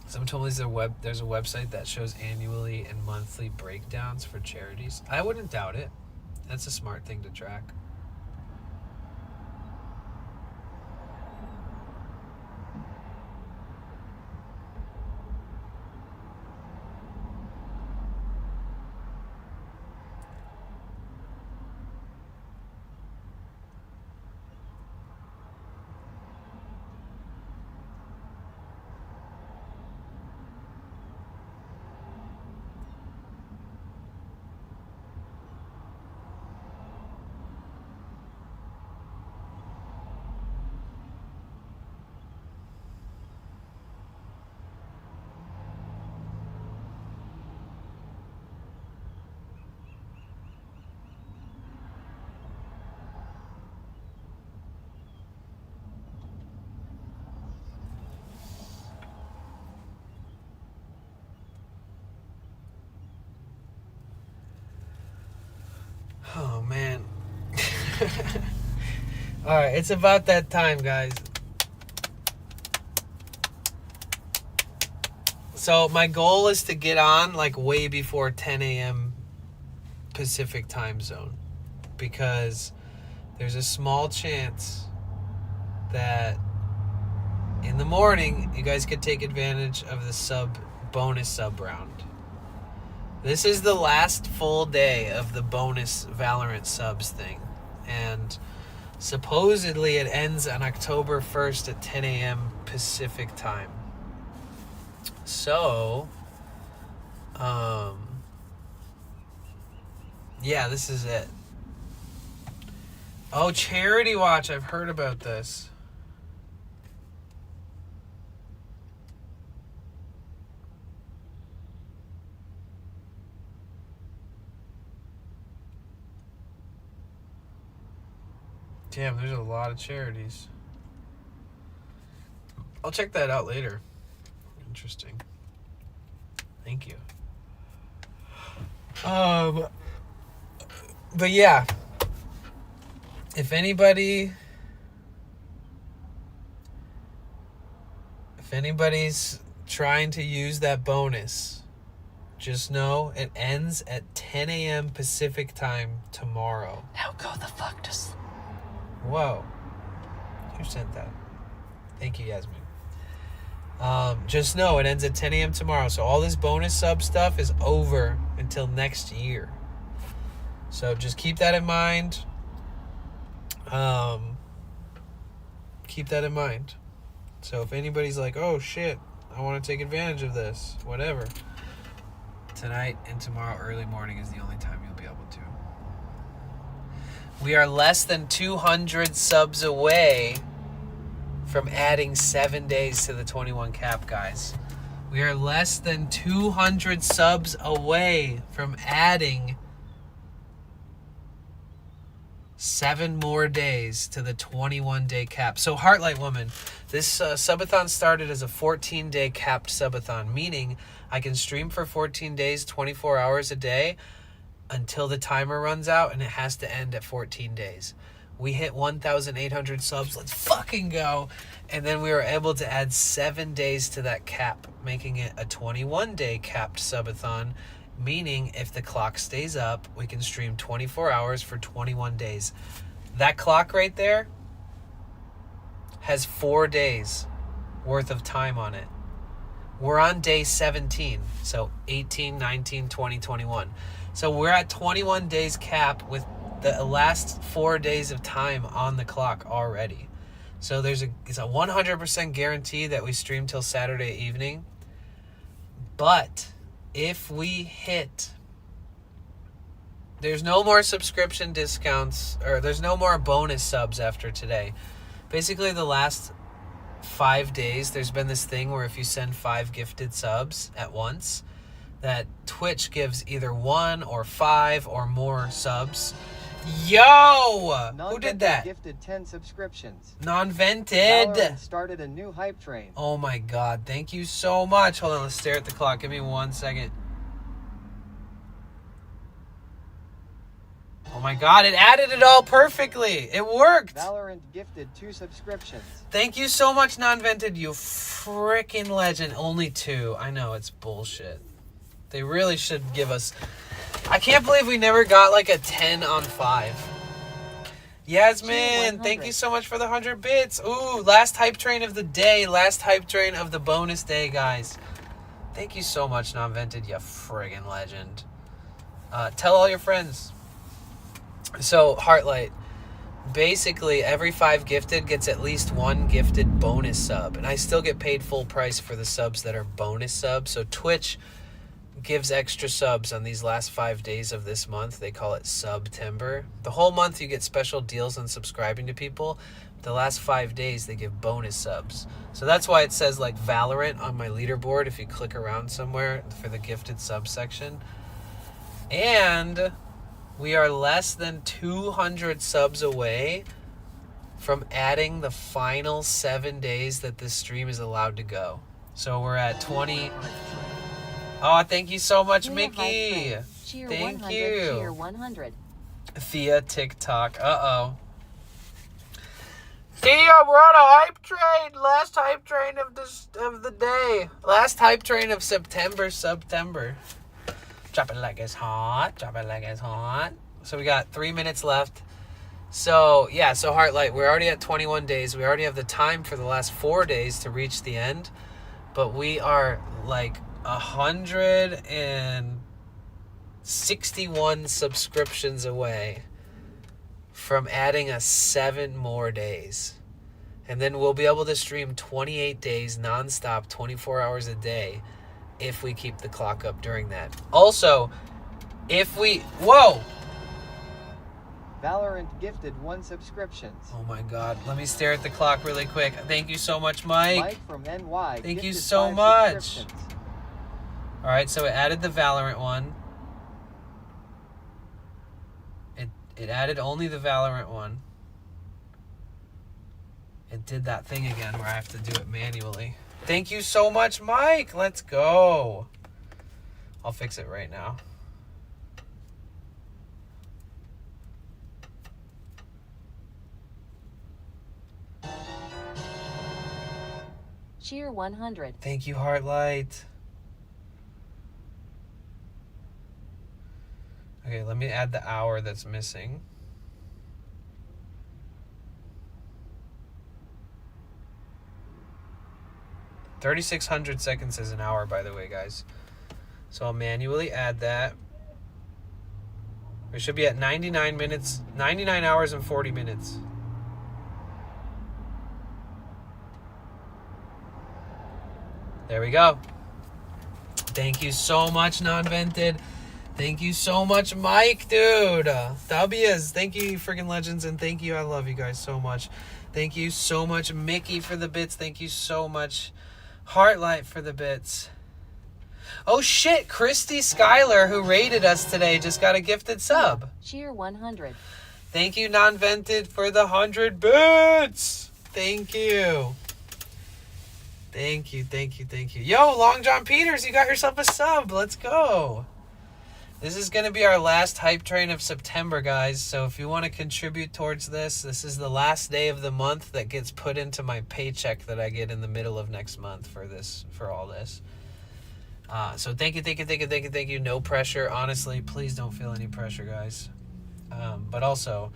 Someone told me there's a website that shows annually and monthly breakdowns for charities. I wouldn't doubt it. That's a smart thing to track. Oh, man. All right, it's about that time, guys. So my goal is to get on like way before 10 a.m. Pacific time zone, because there's a small chance that in the morning you guys could take advantage of the bonus sub round. This is the last full day of the bonus Valorant subs thing, and supposedly it ends on October 1st at 10 a.m. Pacific time. So, yeah, this is it. Oh, Charity Watch, I've heard about this. Damn, there's a lot of charities. I'll check that out later. Interesting. Thank you. But yeah, if anybody's trying to use that bonus, just know it ends at 10 a.m. Pacific time tomorrow. Now go the fuck to sleep. Whoa. Who sent that? Thank you, Yasmin. Just know it ends at 10 a.m. tomorrow. So all this bonus sub stuff is over until next year. So just keep that in mind. Keep that in mind. So if anybody's like, oh shit, I want to take advantage of this, whatever. Tonight and tomorrow early morning is the only time you'll be able to. We are less than 200 subs away from adding 7 days to the 21 cap, guys. We are less than 200 subs away from adding 7 more days to the 21-day cap. So Heartlight Woman, this subathon started as a 14-day capped subathon, meaning I can stream for 14 days, 24 hours a day until the timer runs out, and it has to end at 14 days. We hit 1,800 subs. Let's fucking go. And then we were able to add 7 days to that cap, making it a 21-day capped subathon, meaning if the clock stays up, we can stream 24 hours for 21 days. That clock right there has 4 days worth of time on it. We're on day 17, so 18, 19, 20, 21. So we're at 21 days cap with the last 4 days of time on the clock already. So it's a 100% guarantee that we stream till Saturday evening. But if we hit, there's no more subscription discounts, or there's no more bonus subs after today. Basically the last 5 days, there's been this thing where if you send 5 gifted subs at once, that Twitch gives either 1 or 5 or more subs. Yo! Who did that? Gifted 10 subscriptions. Non-vented. Valorant started a new hype train. Oh my god, thank you so much. Hold on, let's stare at the clock. Give me 1 second. Oh my god, it added it all perfectly. It worked. Valorant gifted 2 subscriptions. Thank you so much, Non-vented. You freaking legend. Only 2. I know, it's bullshit. They really should give us... I can't believe we never got like a 10 on 5. Yasmin, thank you so much for the 100 bits. Ooh, last hype train of the day. Last hype train of the bonus day, guys. Thank you so much, Non-vented. You friggin' legend. Tell all your friends. So, Heartlight. Basically, every 5 gifted gets at least 1 gifted bonus sub. And I still get paid full price for the subs that are bonus subs. So, Twitch gives extra subs on these last 5 days of this month. They call it September. The whole month you get special deals on subscribing to people. The last 5 days they give bonus subs. So that's why it says like Valorant on my leaderboard if you click around somewhere for the gifted sub section. And we are less than 200 subs away from adding the final 7 days that this stream is allowed to go. So we're at 20... Oh, thank you so much, Mickey. Cheer thank 100, you. Cheer 100. Thea TikTok. Uh-oh. Thea, we're on a hype train. Last hype train of the day. Last hype train of September. Drop it like it's hot. Drop it like it's hot. So we got 3 minutes left. So, yeah, so Heartlight, we're already at 21 days. We already have the time for the last 4 days to reach the end. But we are like 161 subscriptions away from adding us 7 more days. And then we'll be able to stream 28 days nonstop, 24 hours a day, if we keep the clock up during that. Also, if we... Whoa! Valorant gifted 1 subscriptions. Oh my god. Let me stare at the clock really quick. Thank you so much, Mike. Mike from NY. Thank you gifted so 5 much. subscriptions. Alright, so it added the Valorant one. It added only the Valorant one. It did that thing again where I have to do it manually. Thank you so much, Mike. Let's go. I'll fix it right now. Cheer 100. Thank you, Heartlight. Okay, let me add the hour that's missing. $3,600 seconds is an hour, by the way, guys. So I'll manually add that. We should be at 99 minutes, 99 hours and 40 minutes. There we go. Thank you so much, Non-Vented. Thank you so much, Mike, dude. W's. Thank you, freaking legends, and thank you. I love you guys so much. Thank you so much, Mickey, for the bits. Thank you so much, Heartlight, for the bits. Oh, shit. Christy Schuyler, who rated us today, just got a gifted sub. Cheer 100. Thank you, Non-Vented, for the 100 bits. Thank you. Thank you, thank you, thank you. Yo, Long John Peters, you got yourself a sub. Let's go. This is going to be our last hype train of September, guys. So if you want to contribute towards this, this is the last day of the month that gets put into my paycheck that I get in the middle of next month for all this. So thank you. No pressure. Honestly, please don't feel any pressure, guys. But also,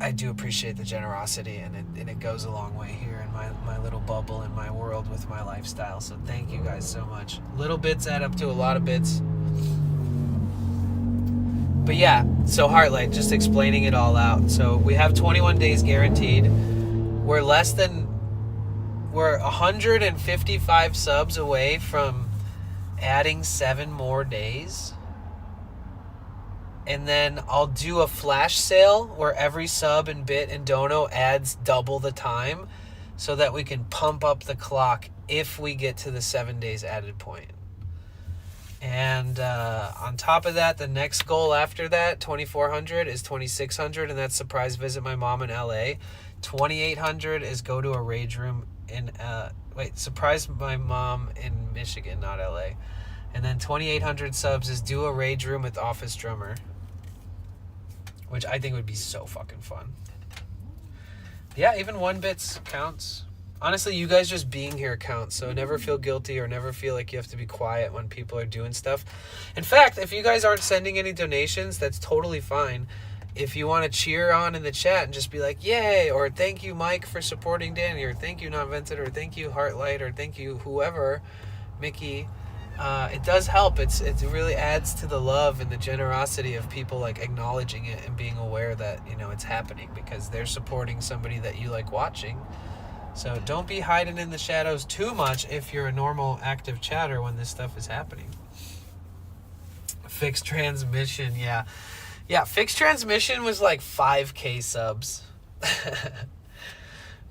I do appreciate the generosity, and it goes a long way here in my little bubble in my world with my lifestyle. So thank you guys so much. Little bits add up to a lot of bits. But yeah, so Heartlight, just explaining it all out. So we have 21 days guaranteed. We're 155 subs away from adding 7 more days. And then I'll do a flash sale where every sub and bit and dono adds double the time so that we can pump up the clock if we get to the 7 days added point. And on top of that, the next goal after that, 2,400, is 2,600, and that's surprise visit my mom in LA. 2,800 is go to a rage room in, surprise my mom in Michigan, not LA. And then 2,800 subs is do a rage room with Office Drummer, which I think would be so fucking fun. Yeah, even 1 bits counts. Honestly, you guys just being here counts, so never feel guilty or never feel like you have to be quiet when people are doing stuff. In fact, if you guys aren't sending any donations, that's totally fine. If you want to cheer on in the chat and just be like, yay, or thank you, Mike, for supporting Danny, or thank you, Non-Vented, or thank you, Heartlight, or thank you, whoever, Mickey, it does help. It really adds to the love and the generosity of people like acknowledging it and being aware that, you know, it's happening because they're supporting somebody that you like watching. So don't be hiding in the shadows too much if you're a normal active chatter when this stuff is happening. Fixed transmission, yeah. Yeah, fixed transmission was like 5K subs.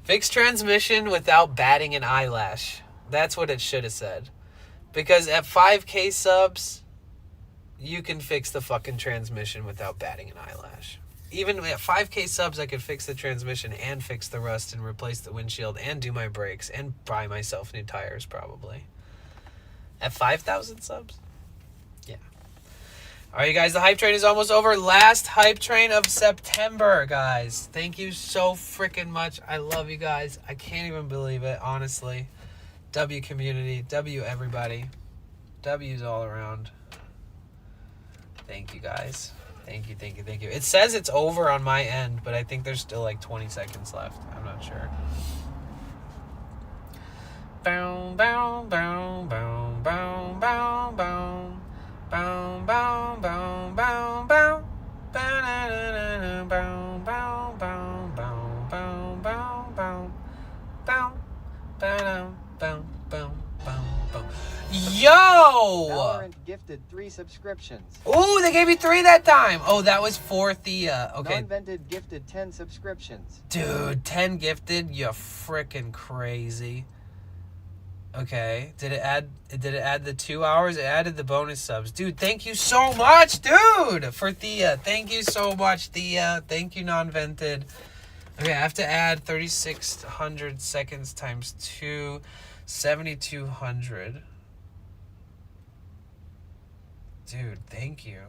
Fixed transmission without batting an eyelash. That's what it should have said. Because at 5K subs, you can fix the fucking transmission without batting an eyelash. Even at 5K subs, I could fix the transmission and fix the rust and replace the windshield and do my brakes and buy myself new tires, probably. At 5,000 subs? Yeah. All right, you guys, the hype train is almost over. Last hype train of September, guys. Thank you so freaking much. I love you guys. I can't even believe it, honestly. W community, W everybody, W's all around. Thank you guys. Thank you. It says it's over on my end, but I think there's still like 20 seconds left. I'm not sure. Bow, bow, bow, bow, bow, bow, bow. Bow, bow, bow, bow, bow. Bow, bow, bow, bow, bow, bow, bow, bow. Bow, bow, bow, bow, bow, bow. Yo! Valorant gifted 3 subscriptions. Ooh, they gave me 3 that time. Oh, that was for Thea. Okay. Non-Vented gifted 10 subscriptions. Dude, 10 gifted? You freaking crazy. Okay. Did it add the 2 hours? It added the bonus subs. Dude, thank you so much, dude, for Thea. Thank you so much, Thea. Thank you, Non-Vented. Okay, I have to add 3,600 seconds times 2, 7,200. Dude, thank you.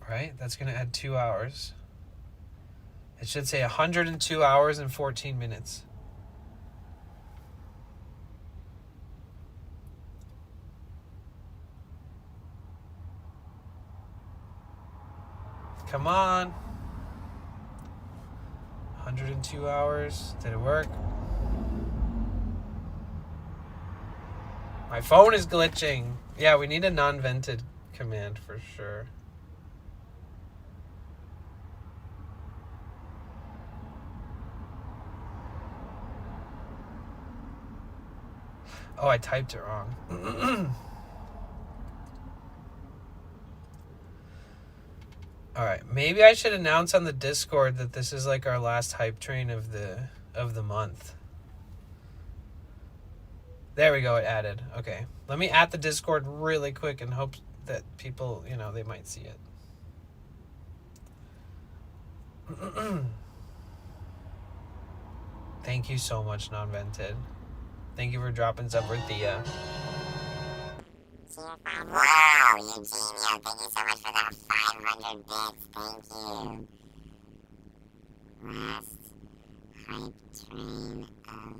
Right? That's going to add 2 hours. It should say 102 hours and 14 minutes. Come on. 102 hours. Did it work? My phone is glitching. Yeah, we need a non-vented command for sure. Oh, I typed it wrong. All right, maybe I should announce on the Discord that this is like our last hype train of the month. There we go, it added. Okay, let me add the Discord really quick and hope that people, you know, they might see it. Thank you so much, Non-Vented. Thank you for dropping sub for Thea. Wow, Eugenio, thank you so much for that 500 bits. Thank you. Last hype train of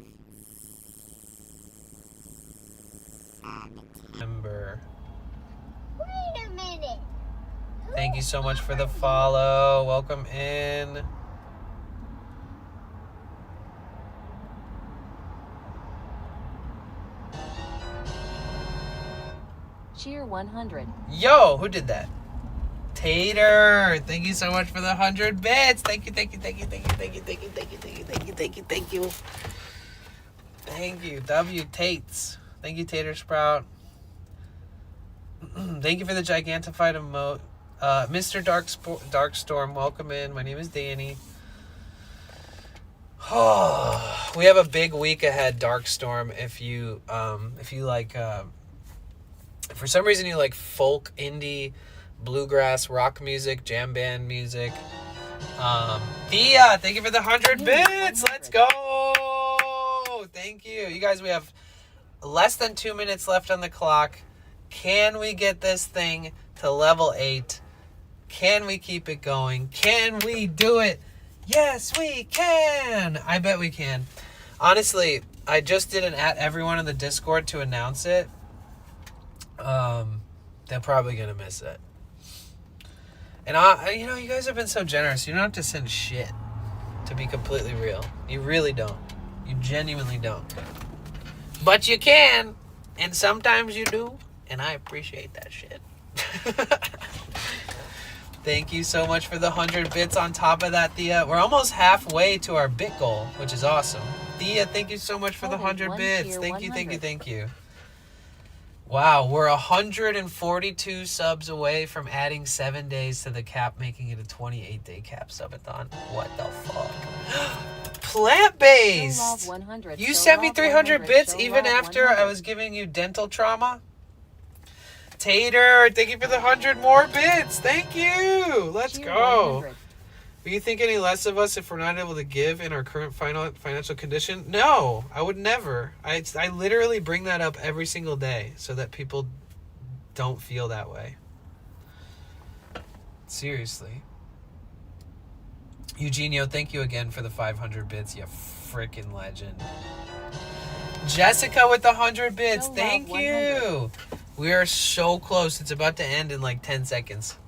September. Wait a minute. Thank you so much for the follow. Welcome in. Cheer 100. Yo, who did that? Tater, thank you so much for the 100 bits. Thank you, thank you, thank you, thank you, thank you, thank you, thank you, thank you, thank you, thank you, thank you. Thank you, W Tates. Thank you, Tater Sprout. Thank you for the gigantified emote. Mr. Darkstorm, welcome in. My name is Danny. Oh, we have a big week ahead, Darkstorm. If you like, for some reason you like folk, indie, bluegrass, rock music, jam band music. Thea, thank you for the 100 bits. Let's go. Thank you. You guys, we have less than 2 minutes left on the clock. Can we get this thing to level 8? Can we keep it going? Can we do it? Yes, we can. I bet we can. Honestly, I just didn't add everyone in the Discord to announce it. They're probably gonna miss it. And you guys have been so generous. You don't have to send shit, to be completely real. You really don't. You genuinely don't. But you can, and sometimes you do, and I appreciate that shit. Thank you so much for the 100 bits on top of that, Thea. We're almost halfway to our bit goal, which is awesome. Thea, thank you so much for the 100 bits. Thank you, thank you, thank you. Wow, we're 142 subs away from adding 7 days to the cap, making it a 28-day cap subathon. What the fuck? Plant-based! You sent me 300 bits even after I was giving you dental trauma? Tater, thank you for the 100 more bits. Thank you. Let's go. Do you think any less of us if we're not able to give in our current financial condition? No, I would never. I literally bring that up every single day so that people don't feel that way. Seriously. Eugenio, thank you again for the 500 bits, you freaking legend. Jessica with the 100 bits, thank you. We are so close. It's about to end in like 10 seconds.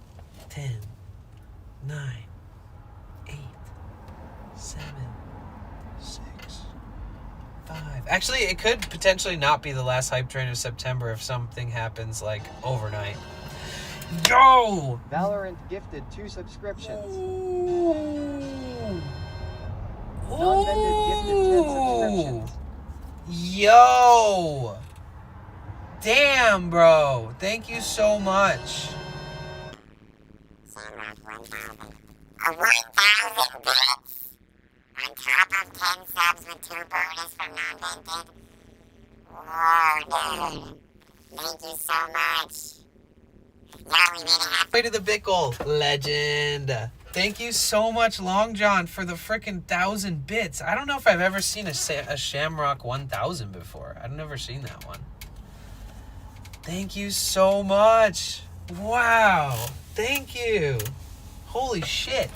10, 9, 8, 7, 6, 5. Actually, it could potentially not be the last hype train of September if something happens like overnight. Yo! Valorant gifted 2 subscriptions. Ooh. Non-vended gifted 10 subscriptions. Yo! Damn, bro. Thank you so much. 1,000 bits on top of 10 subs with 2 bonus from non-vented. Whoa, dude. Thank you so much. Yeah, we made it happen. Way to the bit goal. Legend. Thank you so much, Long John, for the frickin' 1,000 bits. I don't know if I've ever seen a Shamrock 1000 before. I've never seen that one. Thank you so much. Wow. Thank you. Holy shit.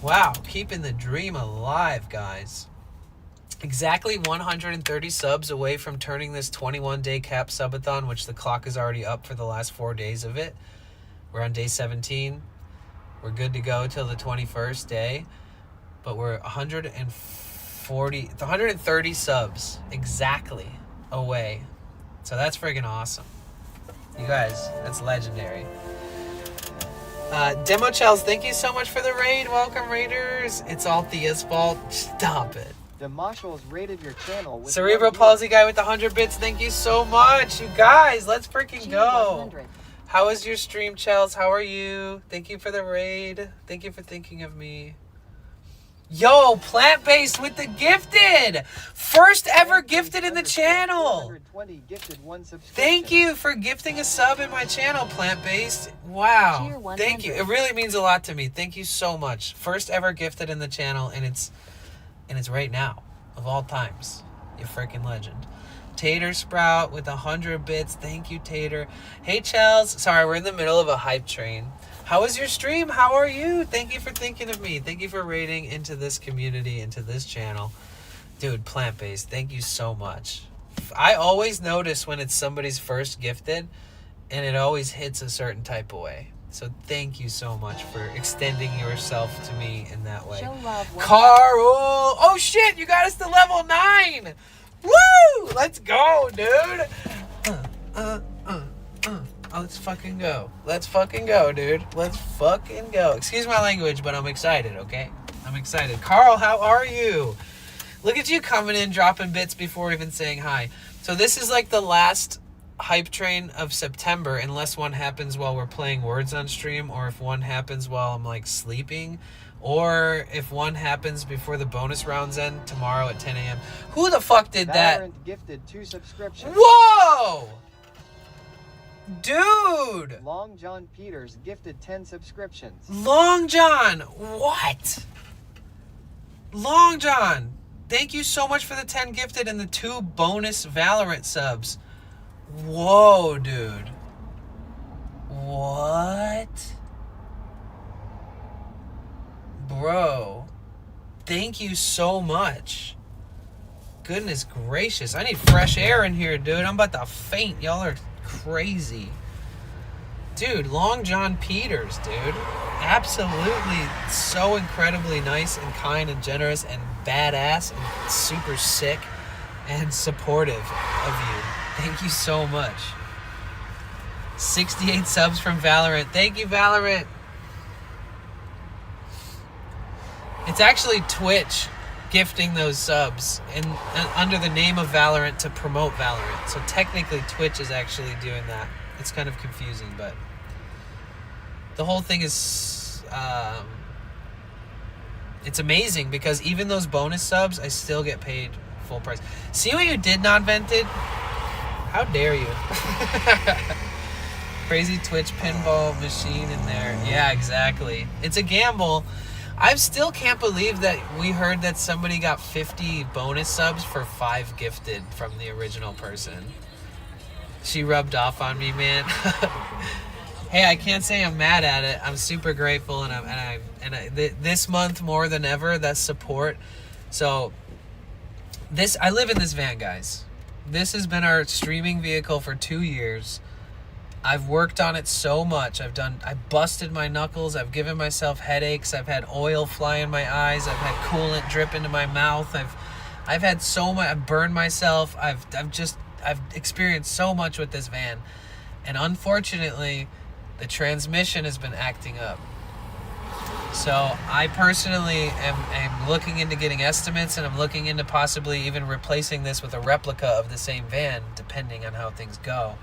Wow. Keeping the dream alive, guys. Exactly 130 subs away from turning this 21-day cap subathon, which the clock is already up for the last 4 days of it. We're on day 17. We're good to go till the 21st day. But we're 130 subs exactly away. So that's friggin' awesome. You guys, that's legendary. Demo Chels, thank you so much for the raid. Welcome, Raiders. It's all Thea's fault. Stop it. The Marshals rated your channel with Cerebral Palsy guy with the 100 bits, thank you so much. You guys, let's freaking go. How was your stream, Chels? How are you? Thank you for the raid. Thank you for thinking of me. Yo, plant-based with the gifted. First ever gifted in the channel. Thank you for gifting a sub in my channel, plant-based. Wow. Thank you. It really means a lot to me. Thank you so much. First ever gifted in the channel, and it's right now, of all times. You freaking legend. Tater Sprout with 100 bits. Thank you, Tater. Hey, Chels. Sorry, we're in the middle of a hype train. How was your stream? How are you? Thank you for thinking of me. Thank you for raiding into this community, into this channel. Dude, plant-based, thank you so much. I always notice when it's somebody's first gifted, and it always hits a certain type of way. So thank you so much for extending yourself to me in that way. Carl! Oh shit, you got us to level 9! Woo! Let's go, dude! Let's fucking go. Let's fucking go, dude. Let's fucking go. Excuse my language, but I'm excited, okay? I'm excited. Carl, how are you? Look at you coming in, dropping bits before even saying hi. So this is like the last hype train of September, unless one happens while we're playing Words on stream, or if one happens while I'm like sleeping, or if one happens before the bonus rounds end tomorrow at 10 a.m. Who the fuck did that? Valorant gifted 2 subscriptions. Whoa! Dude! Long John Peters gifted 10 subscriptions. Long John! What? Long John! Thank you so much for the 10 gifted and the 2 bonus Valorant subs. Whoa, dude. What? Bro. Thank you so much. Goodness gracious. I need fresh air in here, dude. I'm about to faint. Y'all are crazy. Dude, Long John Peters, dude. Absolutely so incredibly nice and kind and generous and badass and super sick and supportive of you. Thank you so much. 68 subs from Valorant. Thank you, Valorant. It's actually Twitch gifting those subs and under the name of Valorant to promote Valorant. So technically Twitch is actually doing that. It's kind of confusing, but the whole thing is it's amazing because even those bonus subs, I still get paid full price. See what you did, Non-Vented? How dare you? Crazy Twitch pinball machine in there. Yeah, exactly. It's a gamble. I still can't believe that we heard that somebody got 50 bonus subs for 5 gifted from the original person. She rubbed off on me, man. Hey, I can't say I'm mad at it. I'm super grateful, and this month more than ever, that support. So I live in this van, guys. This has been our streaming vehicle for 2 years. I've worked on it so much. I busted my knuckles. I've given myself headaches. I've had oil fly in my eyes. I've had coolant drip into my mouth. I've had so much. I've burned myself. I've experienced so much with this van, and unfortunately, the transmission has been acting up. So I personally am looking into getting estimates, and I'm looking into possibly even replacing this with a replica of the same van, depending on how things go.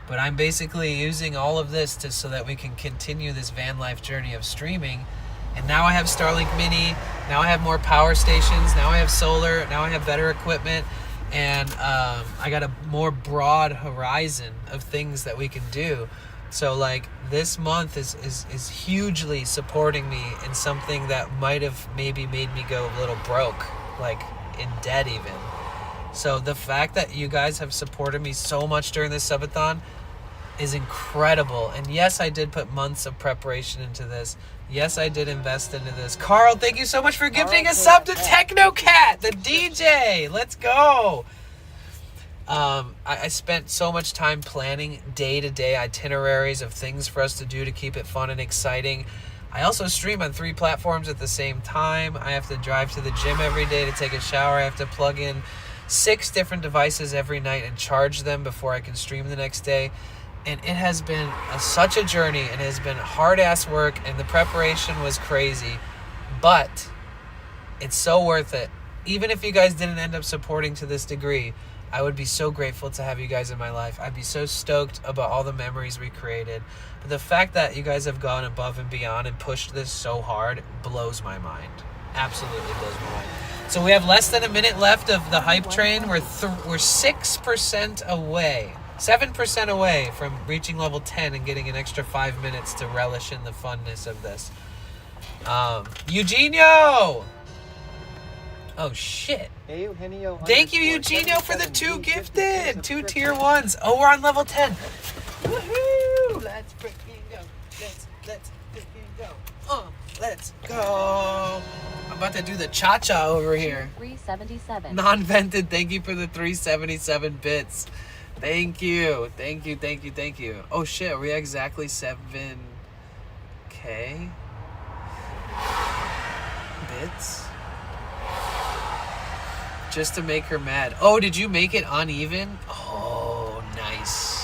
But I'm basically using all of this so that we can continue this van life journey of streaming. And now I have Starlink Mini. Now I have more power stations. Now I have solar. Now I have better equipment. And I got a more broad horizon of things that we can do. So like this month is hugely supporting me in something that might have maybe made me go a little broke, like in debt even. So the fact that you guys have supported me so much during this subathon is incredible. And yes, I did put months of preparation into this. Yes, I did invest into this. Carl, thank you so much for gifting a sub to Technocat, the DJ. Let's go. I spent so much time planning day-to-day itineraries of things for us to do to keep it fun and exciting. I also stream on 3 platforms at the same time. I have to drive to the gym every day to take a shower. I have to plug in 6 different devices every night and charge them before I can stream the next day. And it has been such a journey, and it has been hard-ass work, and the preparation was crazy. But it's so worth it. Even if you guys didn't end up supporting to this degree, I would be so grateful to have you guys in my life. I'd be so stoked about all the memories we created. But the fact that you guys have gone above and beyond and pushed this so hard blows my mind. Absolutely blows my mind. So we have less than a minute left of the hype train. We're 6% away. 7% away from reaching level 10 and getting an extra 5 minutes to relish in the funness of this. Eugenio! Oh, shit. Thank you, Eugenio, for the 2 gifted. 2 tier 1s. Oh, we're on level 10. Woohoo! Let's freaking go. Let's freaking go. Let's go. I'm about to do the cha-cha over here. 377. Non-vented, thank you for the 377 bits. Thank you. Thank you, thank you, thank you. Oh, shit. Are we exactly 7K bits? Just to make her mad. Oh, did you make it uneven? Oh, nice.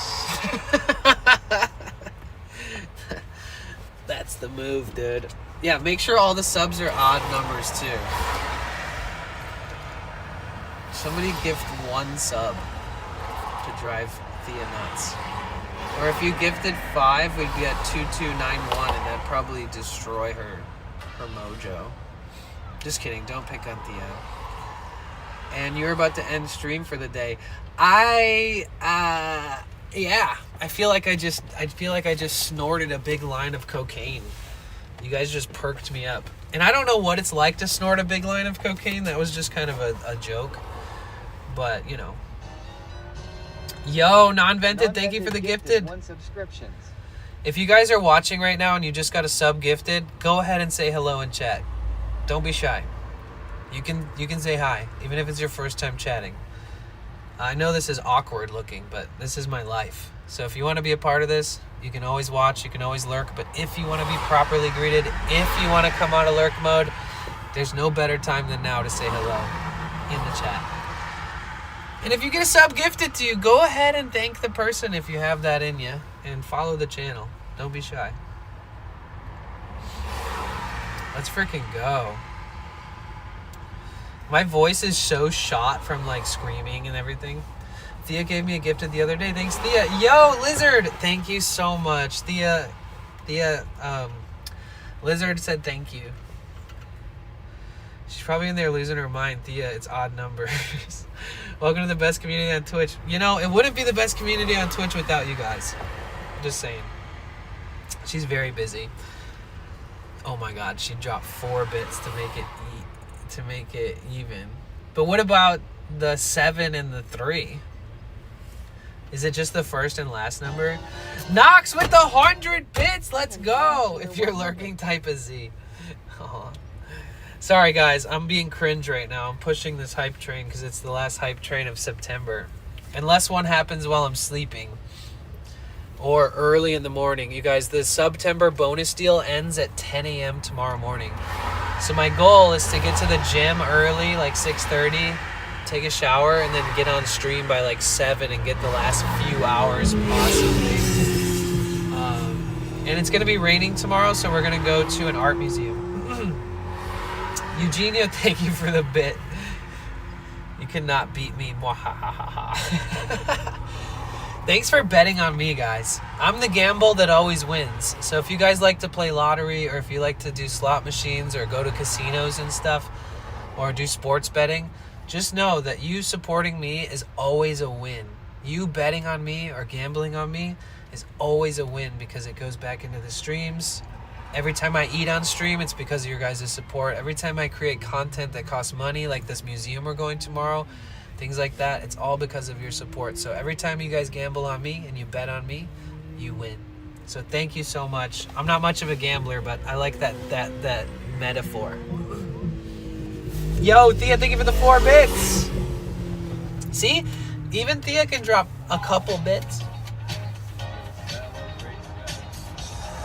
That's the move, dude. Yeah, make sure all the subs are odd numbers, too. Somebody gift 1 sub to drive Thea nuts. Or if you gifted 5, we'd get 2291, and that'd probably destroy her mojo. Just kidding, don't pick on Thea. And you're about to end stream for the day. Yeah, I feel like I just snorted a big line of cocaine. You guys just perked me up. And I don't know what it's like to snort a big line of cocaine. That was just kind of a joke. But, you know. Yo, non-vented, thank you for the gifted. 1 subscriptions. If you guys are watching right now and you just got a sub gifted, go ahead and say hello in chat. Don't be shy. You can say hi, even if it's your first time chatting. I know this is awkward looking, but this is my life. So if you want to be a part of this, you can always watch, you can always lurk, but if you want to be properly greeted, if you want to come out of lurk mode, there's no better time than now to say hello in the chat. And if you get a sub gifted to you, go ahead and thank the person if you have that in you, and follow the channel. Don't be shy. Let's freaking go. My voice is so shot from like screaming and everything. Thea gave me a gift the other day. Thanks, Thea. Yo, Lizard, thank you so much. Thea, Lizard said thank you. She's probably in there losing her mind. Thea, it's odd numbers. Welcome to the best community on Twitch. You know, it wouldn't be the best community on Twitch without you guys. Just saying. She's very busy. Oh my God, she dropped 4 bits to make it even. But what about the 7 and the 3? Is it just the first and last number? Knox with the 100 bits. Let's go. If you're lurking, type a Z. Aww. Sorry guys, I'm being cringe right now. I'm pushing this hype train because it's the last hype train of September. Unless one happens while I'm sleeping or early in the morning. You guys, the September bonus deal ends at 10 a.m. tomorrow morning. So my goal is to get to the gym early, like 6:30, take a shower, and then get on stream by like 7 and get the last few hours possibly. And it's going to be raining tomorrow, so we're going to go to an art museum. Eugenio, thank you for the bit. You cannot beat me. Thanks for betting on me, guys. I'm the gamble that always wins. So if you guys like to play lottery, or if you like to do slot machines or go to casinos and stuff, or do sports betting, just know that you supporting me is always a win. You betting on me or gambling on me is always a win because it goes back into the streams. Every time I eat on stream, it's because of your guys' support. Every time I create content that costs money, like this museum we're going tomorrow, things like that. It's all because of your support. So every time you guys gamble on me and you bet on me, you win. So thank you so much. I'm not much of a gambler, but I like that metaphor. Yo, Thea, thank you for the 4 bits. See? Even Thea can drop a couple bits.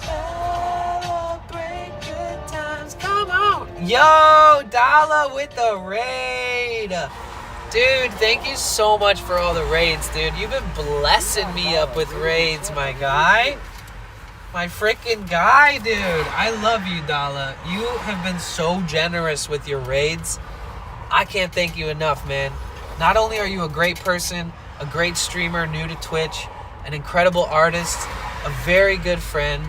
Celebrate good times. Come on. Yo, Dala with the raid. Dude, thank you so much for all the raids, dude. You've been blessing me up with raids, my guy. My freaking guy, dude. I love you, Dala. You have been so generous with your raids. I can't thank you enough, man. Not only are you a great person, a great streamer new to Twitch, an incredible artist, a very good friend,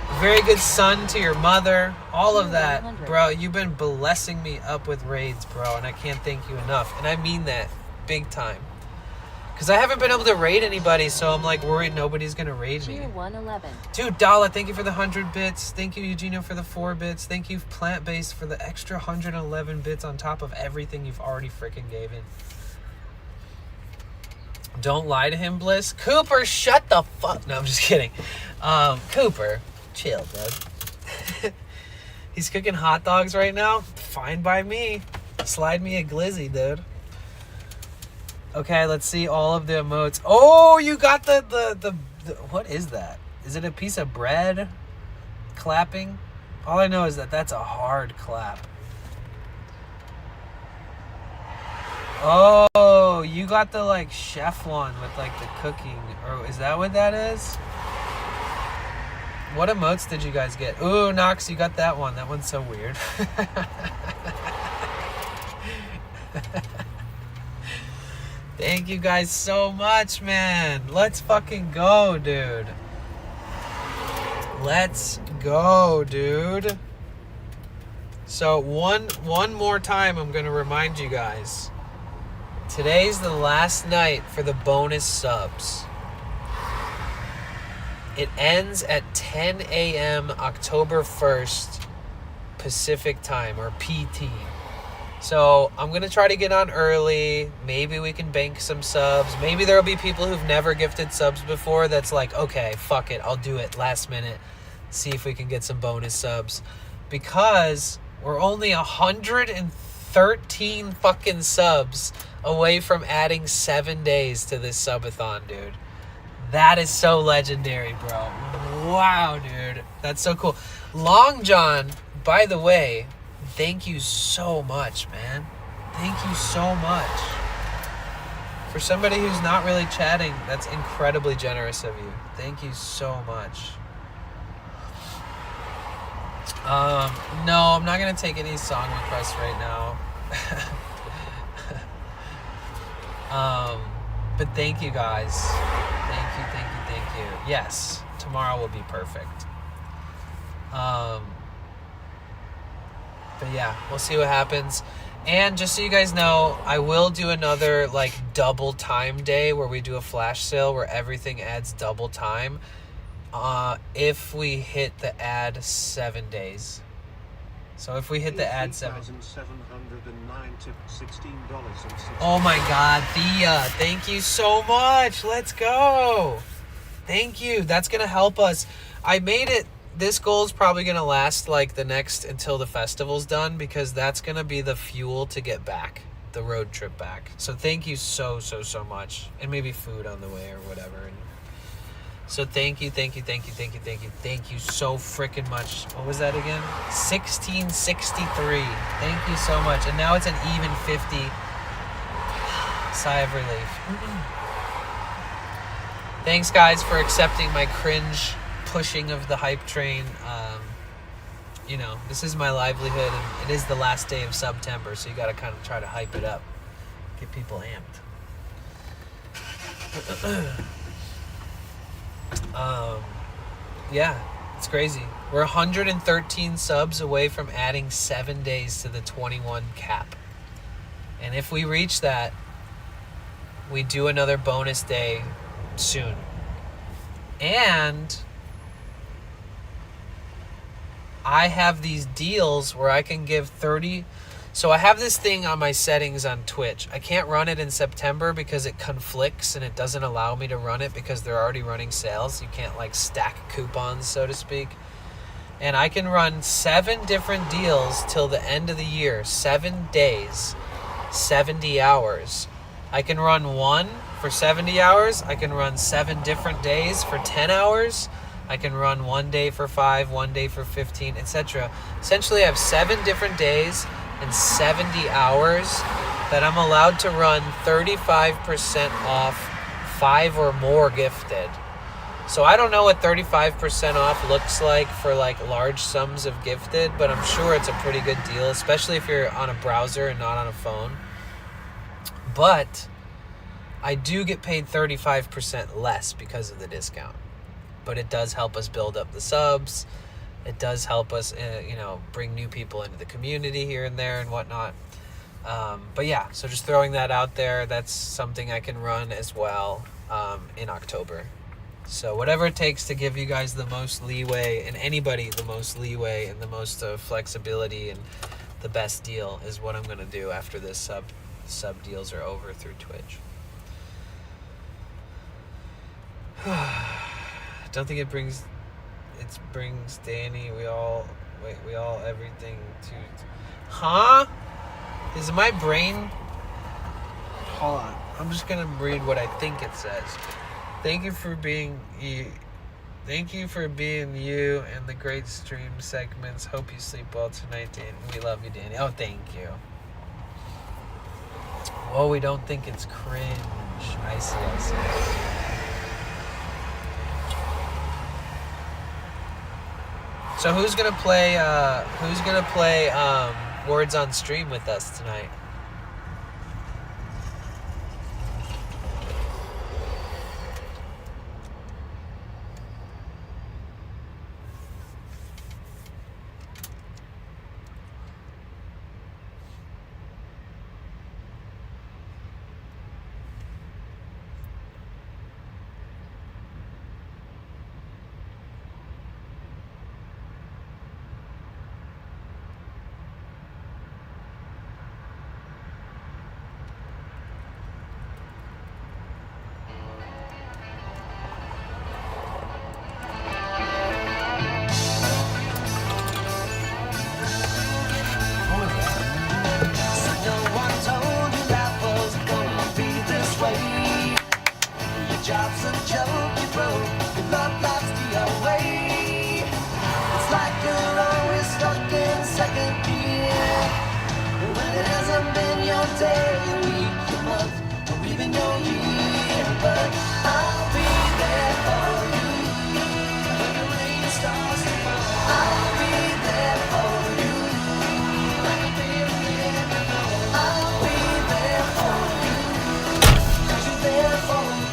a very good son to your mother, all of that. Bro, you've been blessing me up with raids, bro, and I can't thank you enough. And I mean that big time. Because I haven't been able to raid anybody, so I'm like worried nobody's going to raid me. Tier 111. Dude, Dala, thank you for the 100 bits. Thank you, Eugenio, for the 4 bits. Thank you, Plant-Based, for the extra 111 bits on top of everything you've already freaking given. Don't lie to him, Bliss. Cooper, shut the fuck... No, I'm just kidding. Cooper, chill, dude. He's cooking hot dogs right now. Fine by me. Slide me a glizzy, dude. Okay, let's see all of the emotes. Oh, you got the what is that? Is it a piece of bread clapping? All I know is that that's a hard clap. Oh, you got the like chef one with like the cooking. Or is that what that is? What emotes did you guys get? Ooh, Nox, you got that one. That one's so weird. Thank you guys so much, man. Let's fucking go, dude. Let's go, dude. So one more time, I'm going to remind you guys. Today's the last night for the bonus subs. It ends at 10 a.m. October 1st Pacific time, or PT. So I'm going to try to get on early. Maybe we can bank some subs. Maybe there will be people who've never gifted subs before that's like, okay, fuck it, I'll do it last minute. See if we can get some bonus subs. Because we're only 113 fucking subs away from adding 7 days to this subathon, dude. That is so legendary, bro. Wow, dude. That's so cool. Long John, by the way, thank you so much, man. Thank you so much. For somebody who's not really chatting, that's incredibly generous of you. Thank you so much. No, I'm not going to take any song requests right now. But thank you guys. Thank you. Yes, tomorrow will be perfect. But yeah, we'll see what happens. And just so you guys know, I will do another like double time day where we do a flash sale where everything adds double time. If we hit the add 7 days. So if we hit the add 7. Oh my God, Thea, thank you so much. Let's go. Thank you. That's gonna help us. I made it. This goal is probably going to last like the next until the festival's done, because that's going to be the fuel to get back, the road trip back. So thank you so much. And maybe food on the way or whatever. And so thank you so freaking much. What was that again? 1663. Thank you so much. And now it's an even 50. Sigh of relief. Thanks guys for accepting my cringe pushing of the hype train. You know, this is my livelihood, and it is the last day of September, so you got to kind of try to hype it up, get people amped. Yeah, it's crazy. We're 113 subs away from adding 7 days to the 21 cap, and if we reach that, we do another bonus day soon. And I have these deals where I can give 30 So I have this thing on my settings on Twitch. I can't run it in September because it conflicts and it doesn't allow me to run it because they're already running sales. You can't like stack coupons, so to speak. And I can run 7 different deals till the end of the year. 7 days, 70 hours. I can run one for 70 hours. I can run 7 different days for 10 hours. I can run 1 day for 5, 1 day for 15, etc. Essentially, I have 7 different days and 70 hours that I'm allowed to run 35% off 5 or more gifted. So I don't know what 35% off looks like for like large sums of gifted, but I'm sure it's a pretty good deal, especially if you're on a browser and not on a phone. But I do get paid 35% less because of the discount. But it does help us build up the subs. It does help us, bring new people into the community here and there and whatnot. But yeah, so just throwing that out there. That's something I can run as well in October. So whatever it takes to give you guys the most leeway, and anybody the most leeway and the most flexibility and the best deal is what I'm going to do after this sub deals are over through Twitch. Don't think it brings Danny, we all everything to, huh? Is my brain, hold on, I'm just gonna read what I think it says. Thank you for being you and the great stream segments. Hope you sleep well tonight, Danny. We love you, Danny. Oh, thank you. Well, we don't think it's cringe. I see. So who's gonna play Words on Stream with us tonight?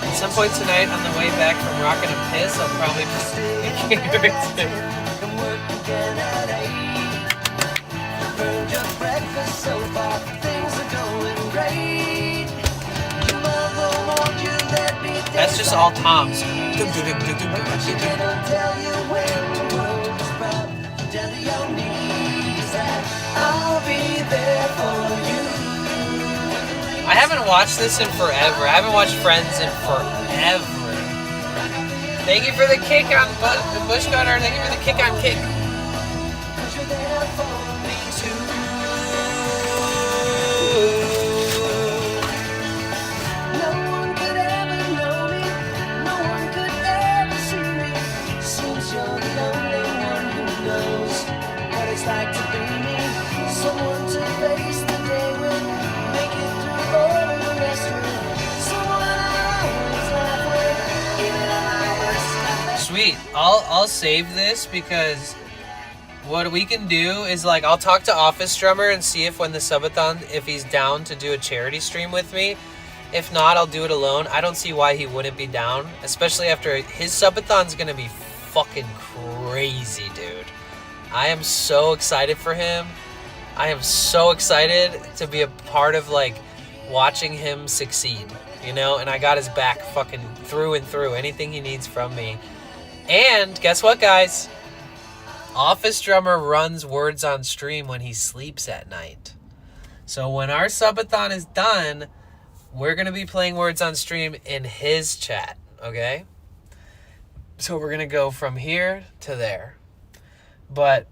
At some point tonight, on the way back from Rockin' a Piss, I'll probably just catering to. That's just all toms. I haven't watched this in forever. I haven't watched Friends in forever. Thank you for the kick on Bush Gunner. Thank you for the kick on kick. Like to be me, someone to face the day with, make it through all the restaurant, someone I always laugh with, even at my worst. Sweet. I'll save this because what we can do is like I'll talk to Office Drummer and see if when the Subathon, if he's down to do a charity stream with me. If not, I'll do it alone. I don't see why he wouldn't be down, especially after his Subathon's gonna be fucking crazy, dude. I am so excited for him. I am so excited to be a part of like watching him succeed, you know, and I got his back fucking through and through, anything he needs from me. And guess what, guys? Office Drummer runs Words on Stream when he sleeps at night. So when our subathon is done, we're going to be playing words on stream in his chat, okay? So we're going to go from here to there. But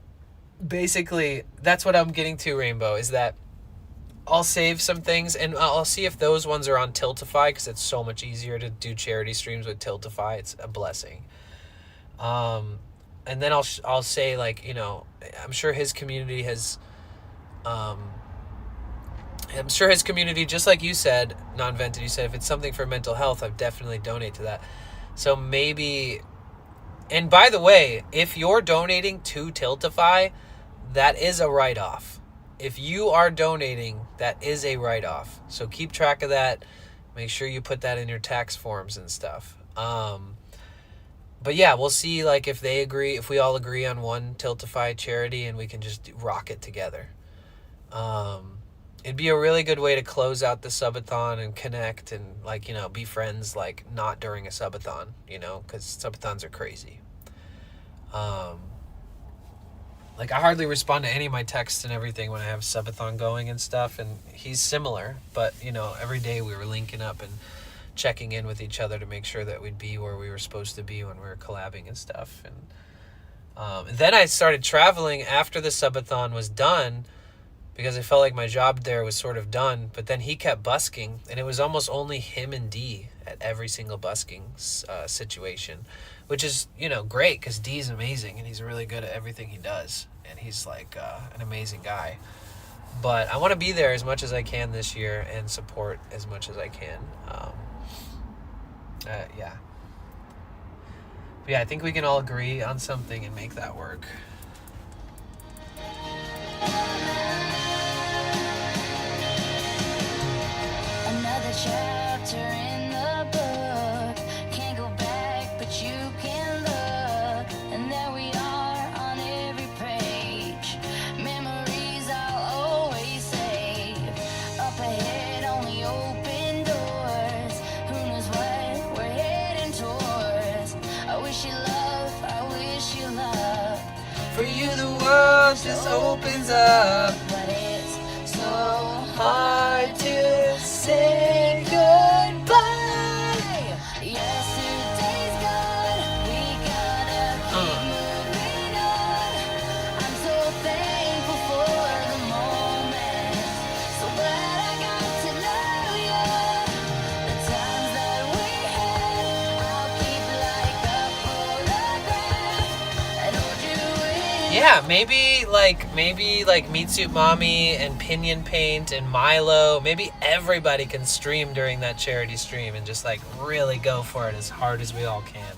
basically, that's what I'm getting to, Rainbow, is that I'll save some things, and I'll see if those ones are on Tiltify, because it's so much easier to do charity streams with Tiltify. It's a blessing. And then I'll say, like, you know, I'm sure his community has... I'm sure his community, just like you said, Non-Vented, you said, if it's something for mental health, I'd definitely donate to that. So maybe... And by the way, if you're donating to Tiltify, that is a write-off. If you are donating, that is a write-off. So keep track of that. Make sure you put that in your tax forms and stuff. But yeah, we'll see, like, if they agree, if we all agree on one Tiltify charity, and we can just rock it together. It'd be a really good way to close out the subathon and connect and, like, you know, be friends, like, not during a subathon, you know, because subathons are crazy. Like, I hardly respond to any of my texts and everything when I have subathon going and stuff, and he's similar, but, you know, every day we were linking up and checking in with each other to make sure that we'd be where we were supposed to be when we were collabing and stuff. And then I started traveling after the subathon was done, because I felt like my job there was sort of done, but then he kept busking, and it was almost only him and D at every single busking situation, which is, you know, great, because D's amazing, and he's really good at everything he does, and he's, like, an amazing guy. But I want to be there as much as I can this year and support as much as I can. Yeah. But yeah, I think we can all agree on something and make that work. Another chapter in the book. Can't go back, but you can look. And there we are on every page. Memories I'll always save. Up ahead, only open doors. Who knows what we're heading towards? I wish you love, I wish you love. For you the world just opens up. But it's so hard to say goodbye. Yesterday's gone, we gotta keep moving on. I'm so thankful for the moment. So glad I got to know you. The times that we had, I'll keep like a photograph and hold you in. Yeah, maybe like Meat Suit Mommy and Pinion Paint and Milo, maybe everybody can stream during that charity stream and just, like, really go for it as hard as we all can.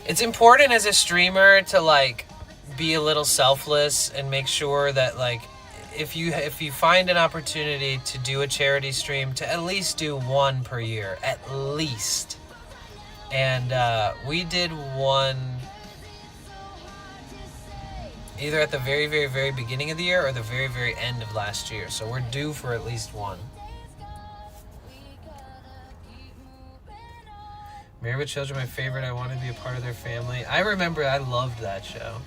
It's important as a streamer to, like, be a little selfless and make sure that, like, if you find an opportunity to do a charity stream, to at least do one per year, at least. And we did one either at the very, very, very beginning of the year or the very, very end of last year. So we're due for at least one. Married with Children, my favorite. I want to be a part of their family. I remember I loved that show.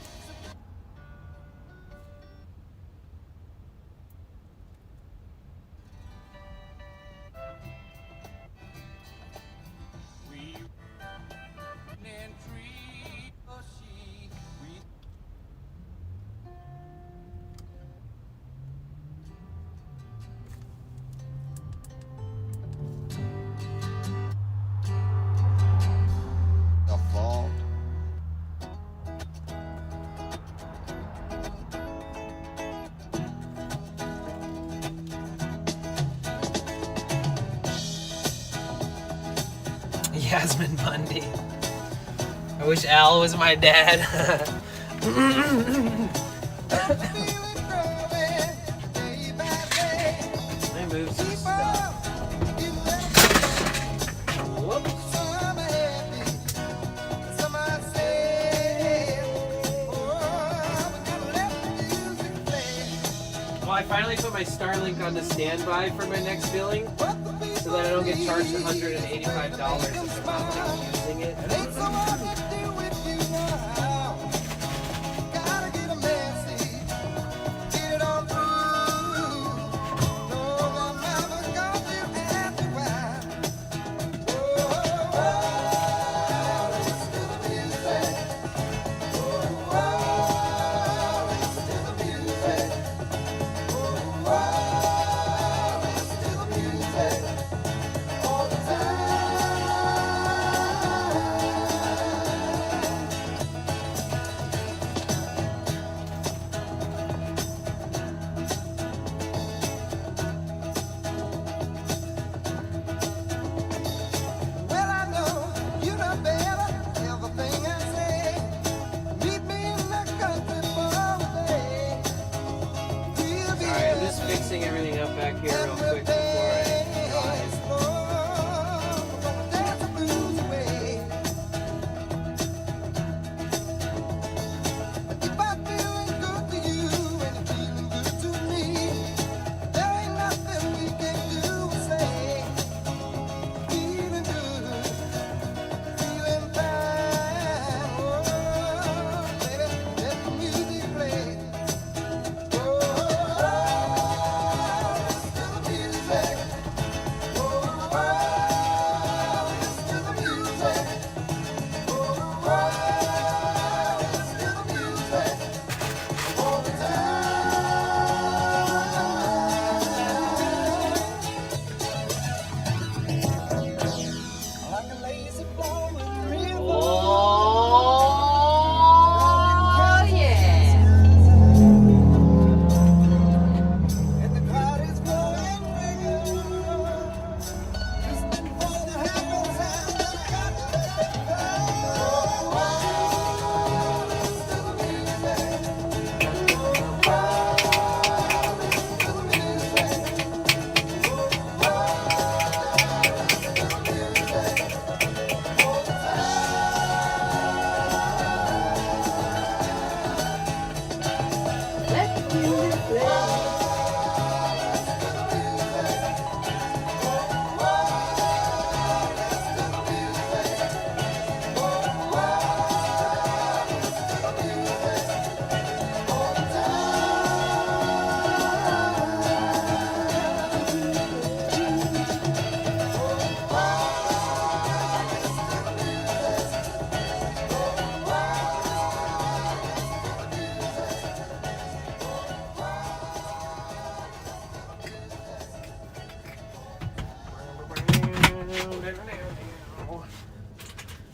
Yasmin Bundy. I wish Al was my dad. I moved some stuff. Whoops. Well, I finally put my Starlink on the standby for my next billing, so that I don't get charged $185 if I'm not, like, using it. sprucing everything up back here real quick before I drive.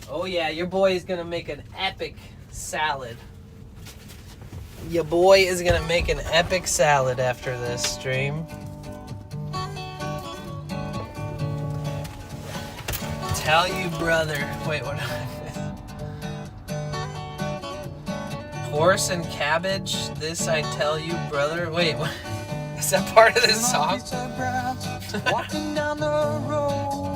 Oh yeah, your boy is gonna make an epic salad. Your boy is gonna make an epic salad after this stream. Tell you, brother. Wait, what? Horse and cabbage. This I tell you, brother. Wait, what? Is that part of this song? Walking down the road.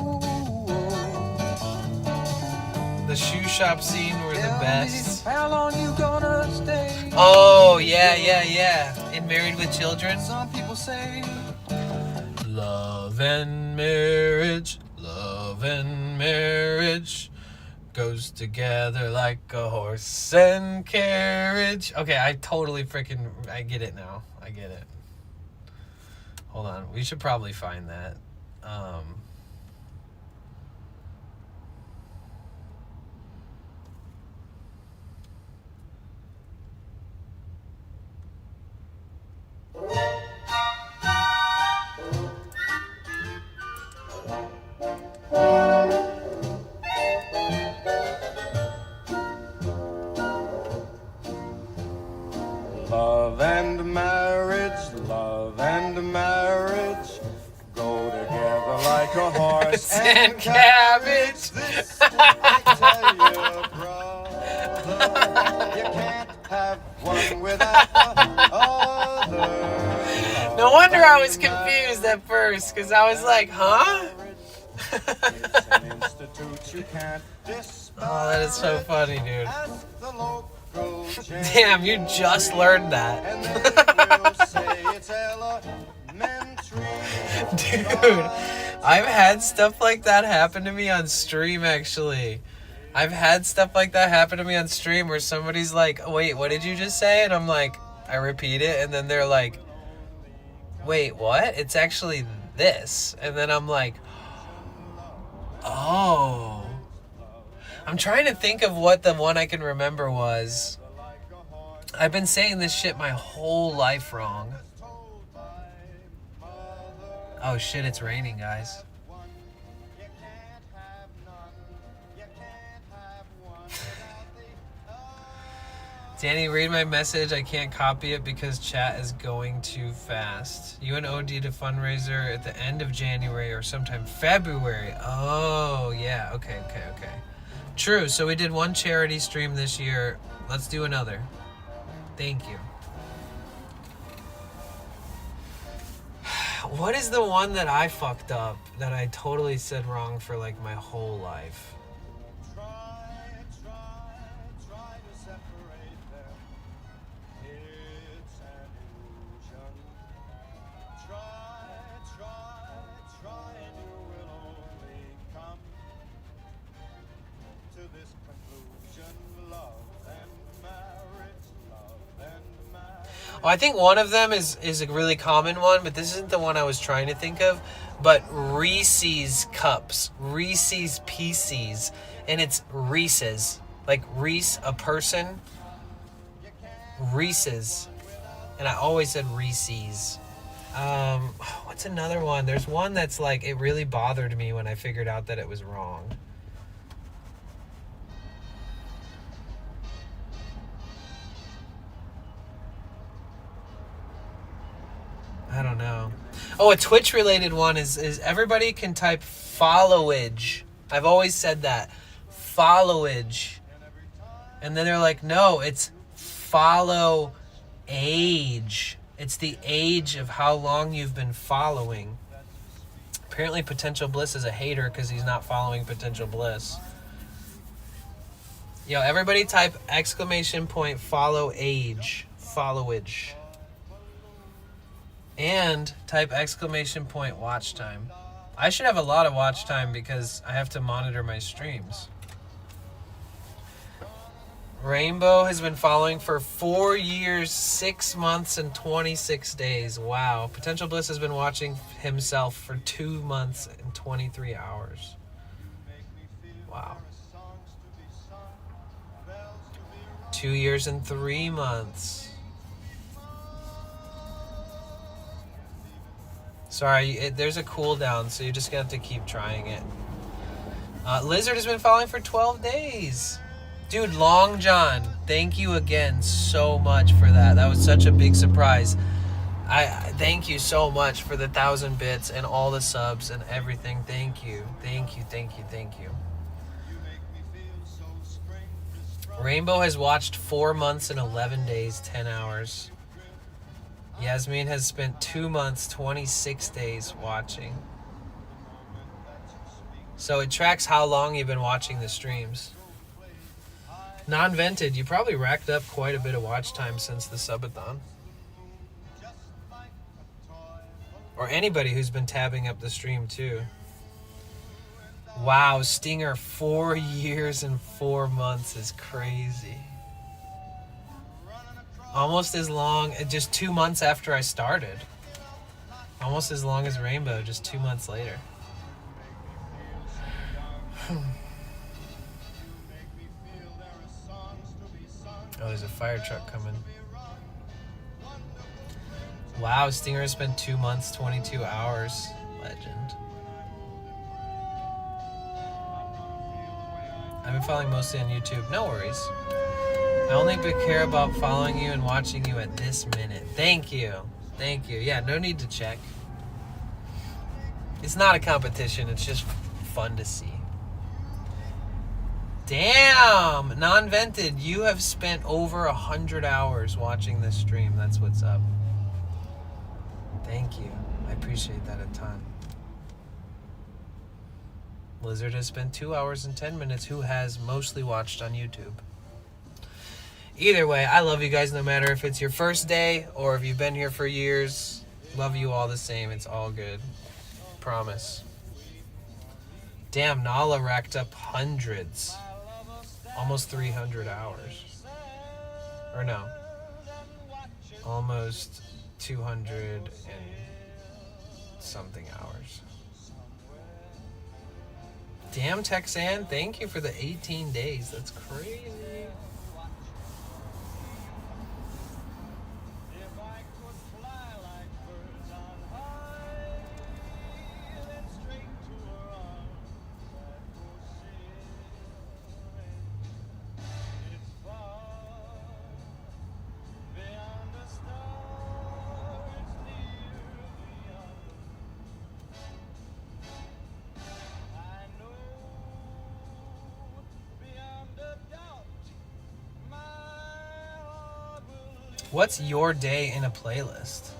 The shoe shop scene were the best. How long you gonna stay? Oh, yeah. In Married with Children. Some people say love and marriage goes together like a horse and carriage. Okay, I totally I get it now. I get it. Hold on, we should probably find that. love and marriage go together like a horse and cabbage. I tell you, brother, you can't have one without the other. No wonder I was confused at first, because I was like, huh? Oh, that is so funny, dude. Damn, you just learned that. Dude, I've had stuff like that happen to me on stream, actually. I've had stuff like that happen to me on stream where somebody's like, wait, what did you just say? And I'm like, I repeat it, and then they're like, wait, what? It's actually this. And then I'm like, oh. I'm trying to think of what the one I can remember was. I've been saying this shit my whole life wrong. Oh shit, it's raining, guys. Danny, read my message. I can't copy it because chat is going too fast. You and OD to fundraiser at the end of January or sometime February. Oh, yeah. Okay. True. So we did one charity stream this year. Let's do another. Thank you. What is the one that I fucked up that I totally said wrong for like my whole life? Oh, I think one of them is a really common one, but this isn't the one I was trying to think of. But Reese's cups, Reese's Pieces, and it's Reese's, like Reese, a person, Reese's, and I always said Reese's. What's another one? There's one that's like, it really bothered me when I figured out that it was wrong. I don't know. Oh, a Twitch related one is everybody can type followage. I've always said that. Followage. And then they're like, no, it's follow age. It's the age of how long you've been following. Apparently Potential Bliss is a hater because he's not following Potential Bliss. Yo, everybody type exclamation point follow age. Followage. And type exclamation point watch time. I should have a lot of watch time because I have to monitor my streams. Rainbow has been following for 4 years, 6 months, and 26 days. Wow. Potential Bliss has been watching himself for 2 months and 23 hours. Wow. 2 years and 3 months. Sorry, there's a cooldown, so you just got to keep trying it. Lizard has been following for 12 days. Dude, Long John, thank you again so much for that. That was such a big surprise. I thank you so much for the 1,000 bits and all the subs and everything. Thank you. Thank you, thank you, thank you. Rainbow has watched 4 months and 11 days, 10 hours. Yasmin has spent 2 months, 26 days watching. So it tracks how long you've been watching the streams. Non-vented, you probably racked up quite a bit of watch time since the Subathon. Or anybody who's been tabbing up the stream too. Wow, Stinger, 4 years and 4 months is crazy. Almost as long, just 2 months after I started. Almost as long as Rainbow, just 2 months later. Oh, there's a fire truck coming. Wow, Stinger has spent 2 months, 22 hours. Legend. I've been following mostly on YouTube. No worries. I only care about following you and watching you at this minute. Thank you. Thank you. Yeah, no need to check. It's not a competition. It's just fun to see. Damn! Non-vented, you have spent over 100 hours watching this stream. That's what's up. Thank you. I appreciate that a ton. Lizard has spent 2 hours and 10 minutes, who has mostly watched on YouTube. Either way, I love you guys no matter if it's your first day or if you've been here for years. Love you all the same. It's all good. Promise. Damn, Nala racked up hundreds. Almost 300 hours. Or no. Almost 200 and something hours. Damn, Texan, thank you for the 18 days. That's crazy. What's your day in a playlist?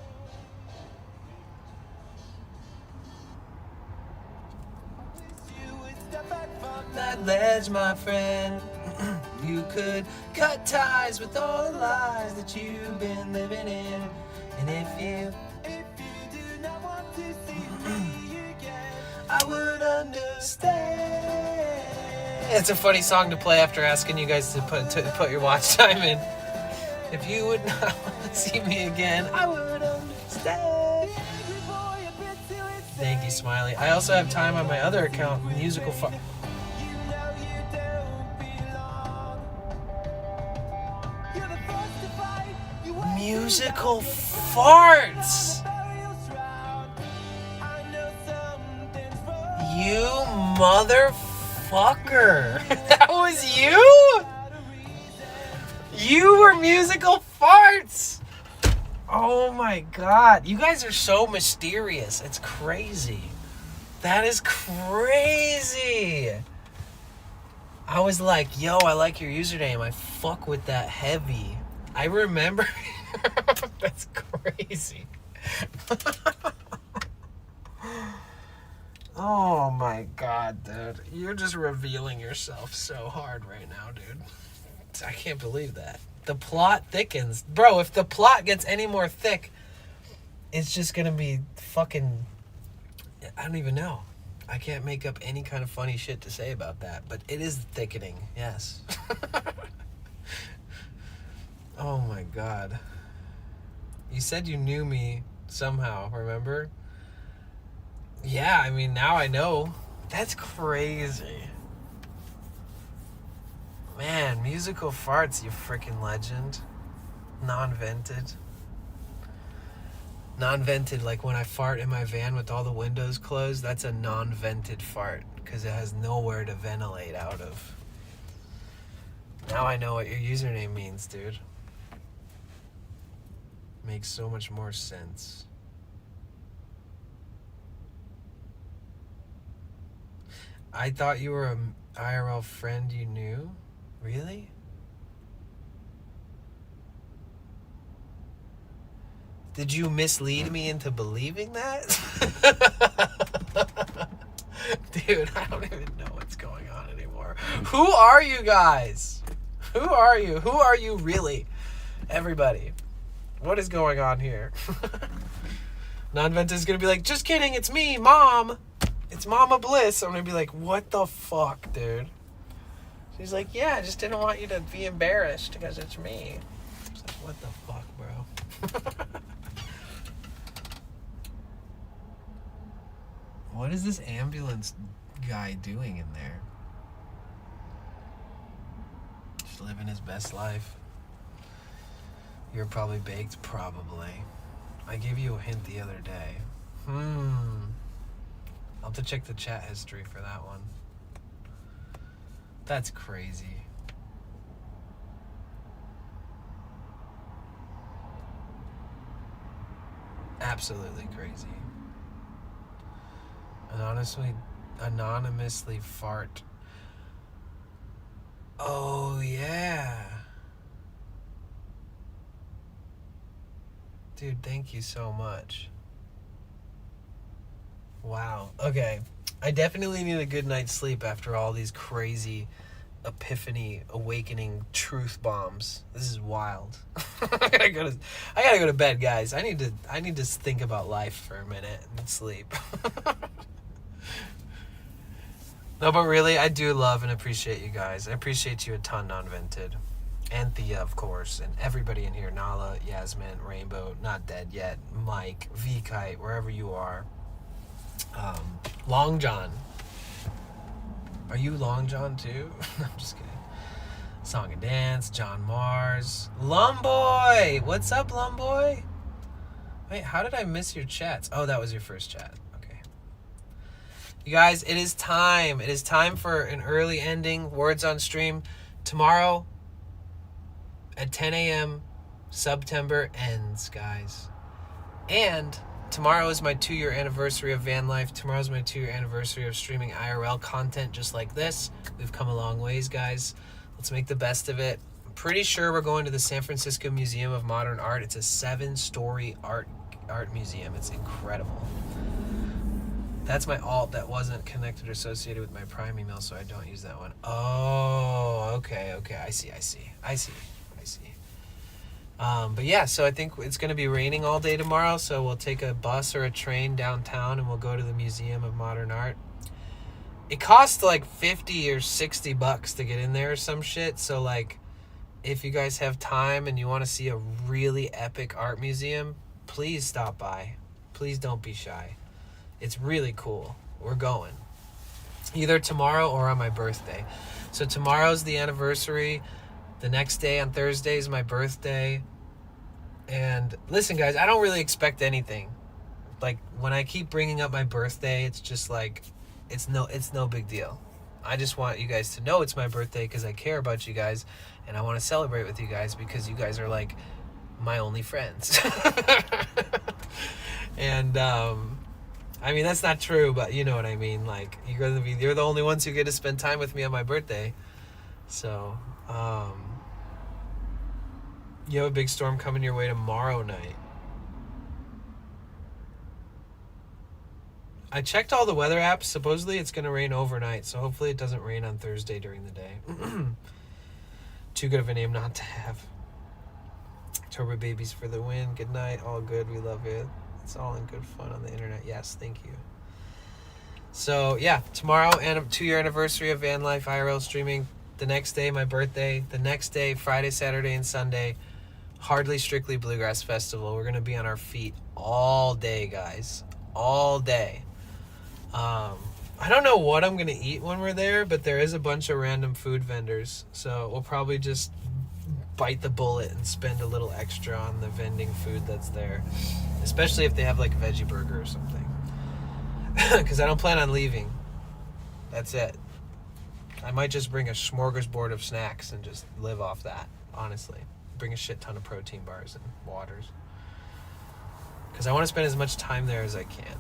that ledge, my friend. You could cut ties with all the lies that you've been living in. And if you do not want to see me again, I would understand. It's a funny song to play after asking you guys to put your watch time in. If you would not want to see me again, I would understand. Thank you, Smiley. I also have time on my other account, Musical Fart. Musical Farts! You motherfucker! That was you? You were Musical Farts! Oh my god. You guys are so mysterious. It's crazy. That is crazy. I was like, yo, I like your username. I fuck with that heavy. I remember. That's crazy. Oh my god, dude. You're just revealing yourself so hard right now, dude. I can't believe that. The plot thickens. Bro, if the plot gets any more thick, it's just gonna be fucking... I don't even know. I can't make up any kind of funny shit to say about that, but it is thickening, yes. Oh my god. You said you knew me somehow, remember? Yeah, I mean, now I know. That's crazy. Man, Musical Farts, you freaking legend. Non-vented. Non-vented, like when I fart in my van with all the windows closed, that's a non-vented fart, because it has nowhere to ventilate out of. Now I know what your username means, dude. Makes so much more sense. I thought you were an IRL friend you knew? Really? Did you mislead me into believing that? Dude, I don't even know what's going on anymore. Who are you guys? Who are you? Who are you really? Everybody. What is going on here? Non-vent is gonna be like, just kidding, it's me, Mom. It's Mama Bliss. I'm gonna be like, what the fuck, dude? She's like, yeah, I just didn't want you to be embarrassed because it's me. I was like, what the fuck, bro? What is this ambulance guy doing in there? Just living his best life. You're probably baked, probably. I gave you a hint the other day. I'll have to check the chat history for that one. That's crazy. Absolutely crazy. Anonymously fart. Oh, yeah. Dude, thank you so much. Wow. Okay. I definitely need a good night's sleep after all these crazy epiphany, awakening truth bombs. This is wild. I gotta go to bed, guys. I need to think about life for a minute and sleep. No, but really, I do love and appreciate you guys. I appreciate you a ton, Non-Vented. And Thea, of course, and everybody in here. Nala, Yasmin, Rainbow, not dead yet, Mike, V-Kite, wherever you are. Long John. Are you Long John too? I'm just kidding. Song and Dance, John Mars. Lumboy! What's up, Lumboy? Wait, how did I miss your chats? Oh, that was your first chat. Okay. You guys, it is time. It is time for an early ending. Words on stream. Tomorrow at 10 a.m., September ends, guys. And tomorrow is my 2-year anniversary of Vanlife. Tomorrow's my 2-year anniversary of streaming IRL content just like this. We've come a long ways, guys. Let's make the best of it. I'm pretty sure we're going to the San Francisco Museum of Modern Art. It's a 7-story art museum. It's incredible. That's my alt that wasn't connected or associated with my Prime email, so I don't use that one. Oh, okay. I see. But yeah, so I think it's going to be raining all day tomorrow, so we'll take a bus or a train downtown and we'll go to the Museum of Modern Art. It costs like $50 or $60 to get in there or some shit, so like if you guys have time and you want to see a really epic art museum, please stop by. Please don't be shy. It's really cool. We're going. Either tomorrow or on my birthday. So tomorrow's the anniversary. The next day on Thursday is my birthday. And listen, guys, I don't really expect anything. Like, when I keep bringing up my birthday, it's just like, it's no big deal. I just want you guys to know it's my birthday because I care about you guys. And I want to celebrate with you guys because you guys are like my only friends. And, I mean, that's not true, but you know what I mean. Like, you're the only ones who get to spend time with me on my birthday. So, you have a big storm coming your way tomorrow night. I checked all the weather apps. Supposedly it's going to rain overnight, so hopefully it doesn't rain on Thursday during the day. Too good of a name not to have. Turbo Babies for the win. Good night. All good. We love it. It's all in good fun on the internet. Yes, thank you. So, yeah, tomorrow, and a 2-year anniversary of Vanlife IRL streaming. The next day, my birthday. The next day, Friday, Saturday, and Sunday, Hardly Strictly Bluegrass Festival. We're going to be on our feet all day, guys. All day. I don't know what I'm going to eat when we're there, but there is a bunch of random food vendors. So we'll probably just bite the bullet and spend a little extra on the vending food that's there. Especially if they have like a veggie burger or something. Because I don't plan on leaving. That's it. I might just bring a smorgasbord of snacks and just live off that, honestly. Bring a shit ton of protein bars and waters. Because I want to spend as much time there as I can.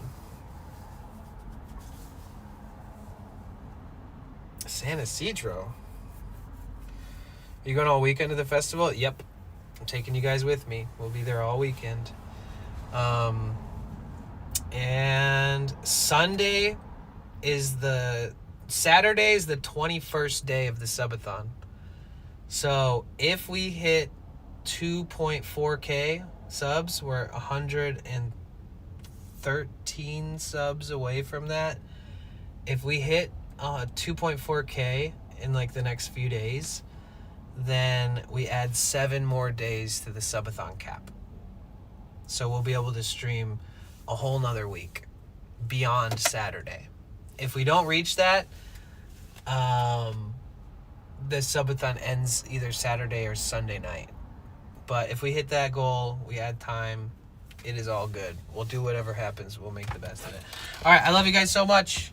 San Isidro? Are you going all weekend to the festival? Yep. I'm taking you guys with me. We'll be there all weekend. And Saturday is the 21st day of the Subathon. So if we hit 2.4K subs, we're 113 subs away from that. If we hit 2.4K in like the next few days, then we add 7 more days to the Subathon cap. So we'll be able to stream a whole nother week beyond Saturday. If we don't reach that, the Subathon ends either Saturday or Sunday night. But if we hit that goal, we add time, it is all good. We'll do whatever happens. We'll make the best of it. All right, I love you guys so much.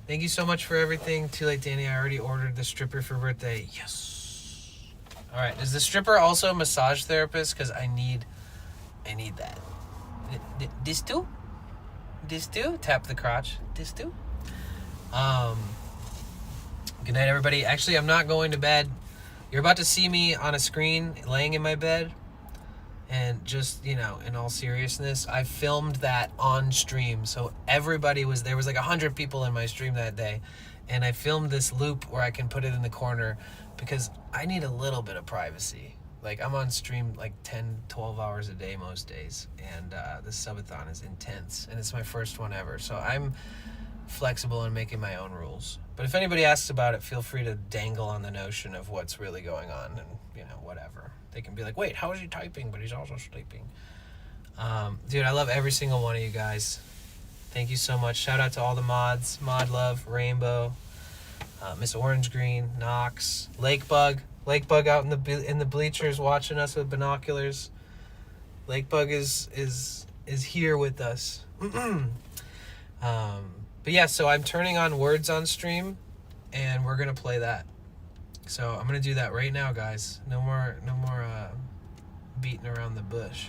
Thank you so much for everything. Too late, Danny. I already ordered the stripper for birthday. Yes. All right, is the stripper also a massage therapist? Because I need that. This too? This too? Tap the crotch. This too? Good night, everybody. Actually, I'm not going to bed. You're about to see me on a screen laying in my bed. And just, in all seriousness, I filmed that on stream. So everybody was there. Was like 100 people in my stream that day. And I filmed this loop where I can put it in the corner because I need a little bit of privacy. Like, I'm on stream like 10, 12 hours a day most days. And this Subathon is intense. And it's my first one ever. So I'm flexible in making my own rules. But if anybody asks about it, feel free to dangle on the notion of what's really going on and, whatever. They can be like, wait, how is he typing? But he's also sleeping. Dude, I love every single one of you guys. Thank you so much. Shout out to all the mods. Mod Love, Rainbow, Miss Orange Green, Knox, Lakebug. Lakebug out in the bleachers watching us with binoculars. Lakebug is here with us. But yeah, so I'm turning on words on stream, and we're gonna play that. So I'm gonna do that right now, guys. No more beating around the bush.